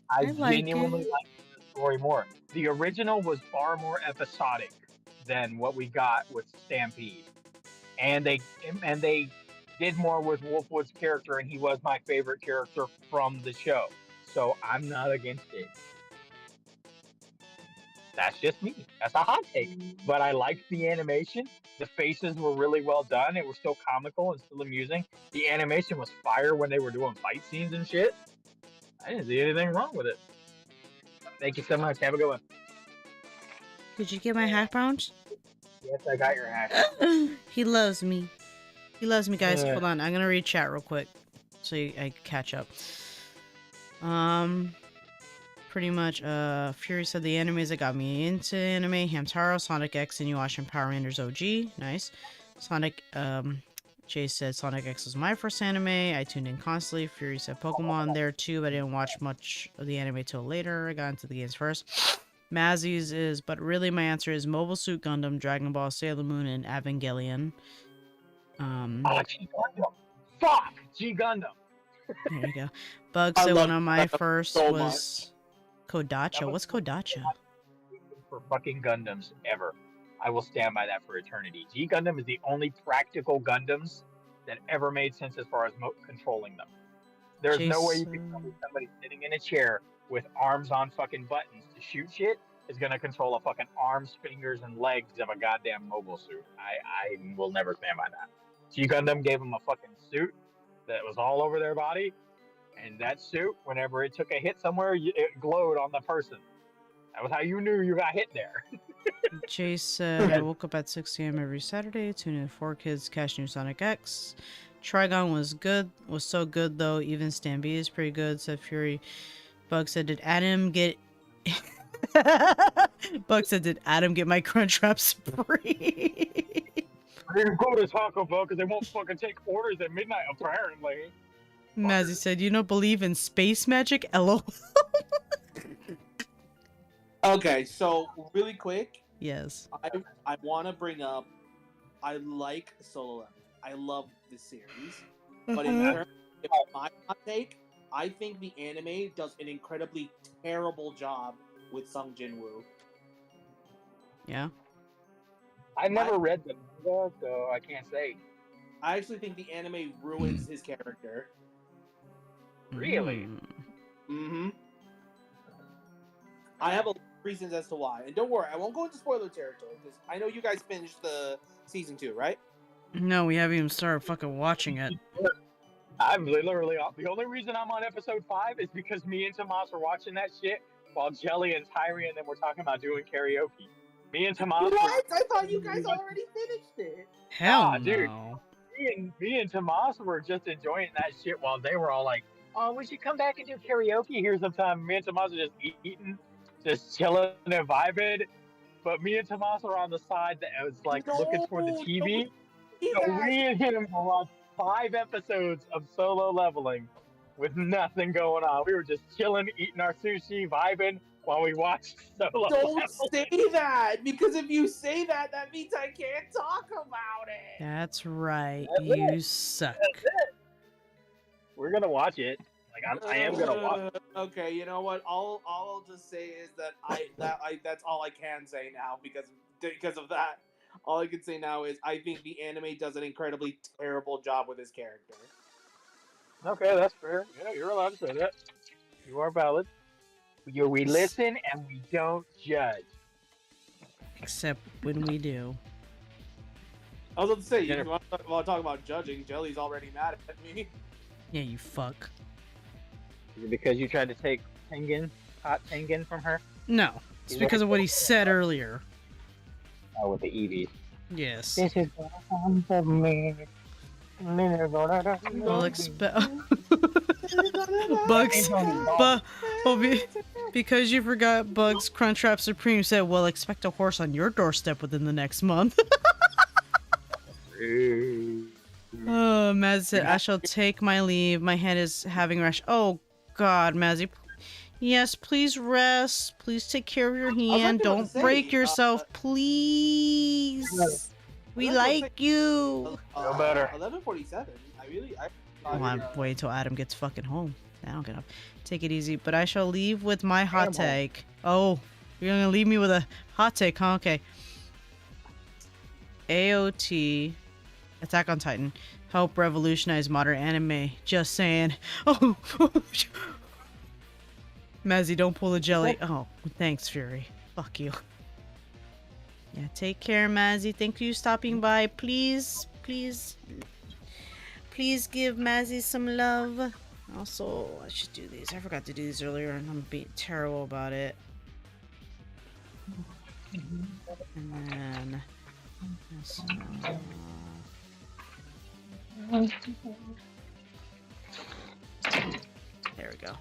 I like genuinely it. like the story more. The original was far more episodic than what we got with Stampede, and they did more with Wolfwood's character, and he was my favorite character from the show. So I'm not against it. That's just me. That's a hot take. But I liked the animation. The faces were really well done. It was still comical and still amusing. The animation was fire when they were doing fight scenes and shit. I didn't see anything wrong with it. Thank you so much. Have a good one. Did you get my hash browns? Yes, I got your hash. He loves me. He loves me, guys. Yeah. Hold on. I'm gonna read chat real quick so I catch up. pretty much. Fury said the animes that got me into anime: Hamtaro, Sonic X, Inuyasha, Power Rangers OG. Nice. Sonic. Jay said Sonic X was my first anime. I tuned in constantly. Fury said Pokemon there too, but I didn't watch much of the anime till later. I got into the games first. Mazzy's is, but really my answer is Mobile Suit Gundam, Dragon Ball, Sailor Moon, and Evangelion. G Gundam. Fuck! G Gundam. There you go. Bug I said love one of my Gundam first so was Kodacha. That was- What's Kodacha? For fucking Gundams ever. I will stand by that for eternity. G Gundam is the only practical Gundams that ever made sense as far as controlling them. There's no way you can tell me somebody sitting in a chair with arms on fucking buttons to shoot shit is gonna control a fucking arms, fingers, and legs of a goddamn mobile suit. I will never stand by that. G Gundam gave them a fucking suit that was all over their body, and that suit, whenever it took a hit somewhere, it glowed on the person. That was how you knew you got hit there. Chase said, I woke up at 6 a.m. every Saturday, tuned in 4Kids, Cash New Sonic X. Trigon was good, was so good though, even Stampede is pretty good, said Fury. Bug said, did Adam get... Bug said, did Adam get my Crunchwraps free? I didn't go to Taco Bell because they won't fucking take orders at midnight, apparently. Mazzy said, you don't believe in space magic? LOL. Okay, so really quick, Yes. I want to bring up, I like Solo Leveling. I love this series, but in terms of my hot take, I think the anime does an incredibly terrible job with Sung Jin Woo. Yeah. I never read the manga, so I can't say. I actually think the anime ruins his character. Really? Mm-hmm. I have a lot of reasons as to why, and don't worry, I won't go into spoiler territory because I know you guys finished the season 2, right? No, we haven't even started fucking watching it. I'm literally the only reason I'm on episode 5 is because me and Tomas were watching that shit while Jelly and Tyree and them were talking about doing karaoke. Me and Tomas. What? I thought you guys already finished it. Hell dude. no. Me and Tomas were just enjoying that shit while they were all like, "Oh, we should come back and do karaoke here sometime." Me and Tomas are just eating, just chilling and vibing. But me and Tomas are on the side that was like looking for the TV. So me and him watched 5 episodes of Solo Leveling with nothing going on. We were just chilling, eating our sushi, vibing while we watched Solo Don't Leveling. say that, because if you say that, that means I can't talk about it. That's right. That's You suck. We're gonna watch it. Like I am gonna watch it. Okay, you know what? All I'll just say is that that's all I can say now because of that. All I can say now is I think the anime does an incredibly terrible job with his character. Okay, that's fair. Yeah, you're allowed to say that. You are valid. We listen and we don't judge. Except when we do. I was about to say, you want to talk about judging? Jelly's already mad at me. Yeah, you fuck. Is it because you tried to take hot Tengen from her? No. It's because of what he said earlier. Oh, with the Eevee. Yes. This is for me. Well, Bugs. Because you forgot Bugs Crunchwrap Supreme said, well, expect a horse on your doorstep within the next month. Maz said, I shall take my leave. My head is having a rash. Oh, God, Mazzy. Yes, please rest. Please take care of your hand. Don't break yourself, please. We like you. No better. 11:47. Well, I'm waiting till Adam gets fucking home. Now I'm gonna take it easy. But I shall leave with my hot take. Oh, you're gonna leave me with a hot take, huh? Okay. AOT, Attack on Titan, help revolutionize modern anime. Just saying. Oh, Mazzy, don't pull a Jelly. Oh, thanks, Fury. Fuck you. Yeah, take care, Mazzy. Thank you for stopping by. Please give Mazzy some love. Also, I should do these. I forgot to do these earlier, and I'm being terrible about it. And then... there we go.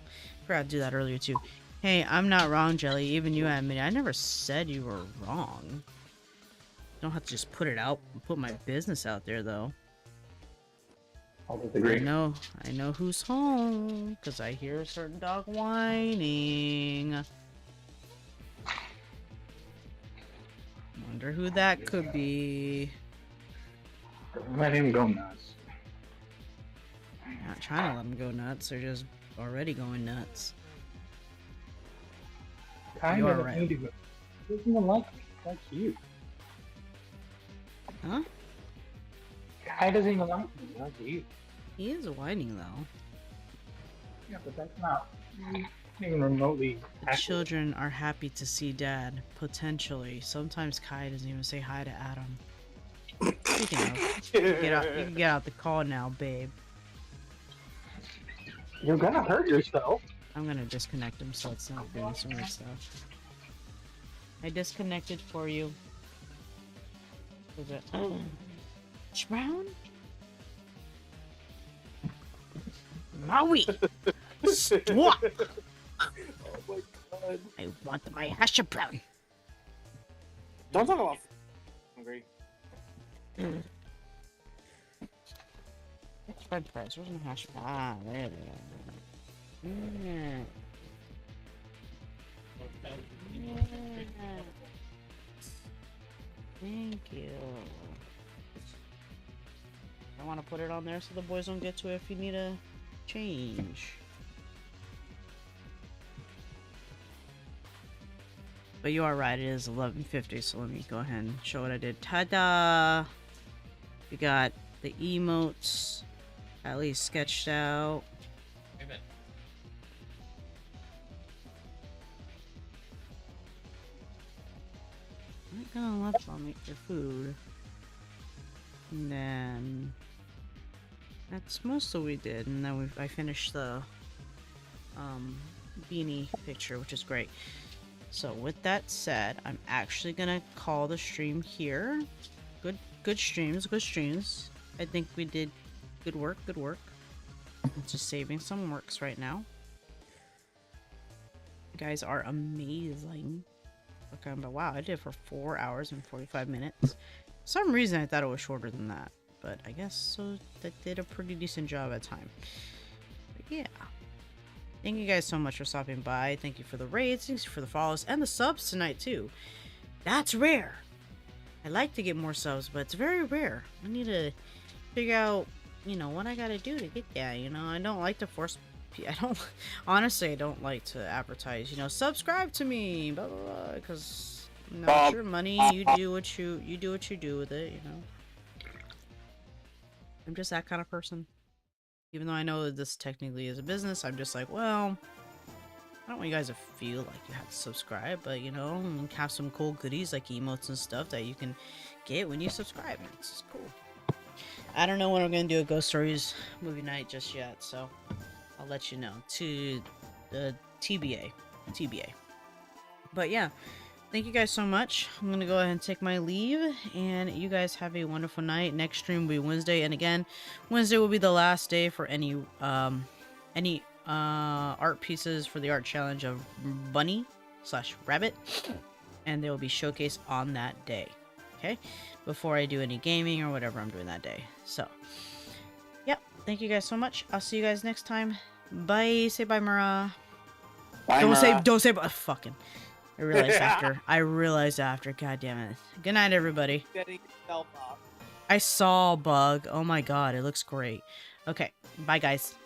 Forgot to do that earlier, too. Hey, I'm not wrong, Jelly. Even you admit it. I never said you were wrong. Don't have to just put it out, put my business out there, though. I'll disagree. I know who's home, because I hear a certain dog whining. Wonder who that could be. Let him go nuts. I'm not trying to let them go nuts, they're just already going nuts. Kai You are doesn't right. need to go. He doesn't even like me. He likes you. Huh? Kai doesn't even like me. He likes you. He is whining, though. Yeah, but that's not even remotely The accurate. children are happy to see Dad, potentially. Sometimes Kai doesn't even say hi to Adam. Speaking of, you can get out the call now, babe. You're gonna hurt yourself. I'm gonna disconnect him so it's not doing some weird stuff. I disconnected for you. Was it? Brown? Maui! Stop! Oh my god. I want my hash brown. Don't talk about hungry. French fries. Where's my hash brown? Ah, there they are. Mm. Thank you. I want to put it on there so the boys don't get to it if you need a change. But you are right, it is 11:50, so let me go ahead and show what I did. Ta-da! We got the emotes at least sketched out. I'm gonna let y'all make your food. And then that's most of what we did, and then I finished the beanie picture, which is great. So with that said, I'm actually gonna call the stream here. Good streams. I think we did good work. I'm just saving some works right now. You guys are amazing. Okay, but wow, I did it for 4 hours and 45 minutes. For some reason I thought it was shorter than that, but I guess so that did a pretty decent job at time. But yeah. Thank you guys so much for stopping by. Thank you for the raids, thanks for the follows, and the subs tonight too. That's rare. I like to get more subs, but it's very rare. I need to figure out, you know, what I gotta do to get that, you know. I don't like to force... honestly, I don't like to advertise, you know, subscribe to me, blah, blah, blah, because, you know, it's your money, you do what you do with it, you know. I'm just that kind of person. Even though I know that this technically is a business, I'm just like, well, I don't want you guys to feel like you have to subscribe, but, you know, and have some cool goodies like emotes and stuff that you can get when you subscribe. It's just cool. I don't know when we're going to do a Ghost Stories movie night just yet, so I'll let you know. To the TBA. But yeah, thank you guys so much. I'm going to go ahead and take my leave, and you guys have a wonderful night. Next stream will be Wednesday, and again, Wednesday will be the last day for any art pieces for the art challenge of Bunny/Rabbit, and they will be showcased on that day. Okay, before I do any gaming or whatever I'm doing that day. So, yep. Thank you guys so much. I'll see you guys next time. Bye. Say bye, Mara. Bye, Don't say bye. Fucking. I realized after. God damn it. Good night, everybody. Setting yourself up. I saw a bug. Oh my god, it looks great. Okay, bye guys.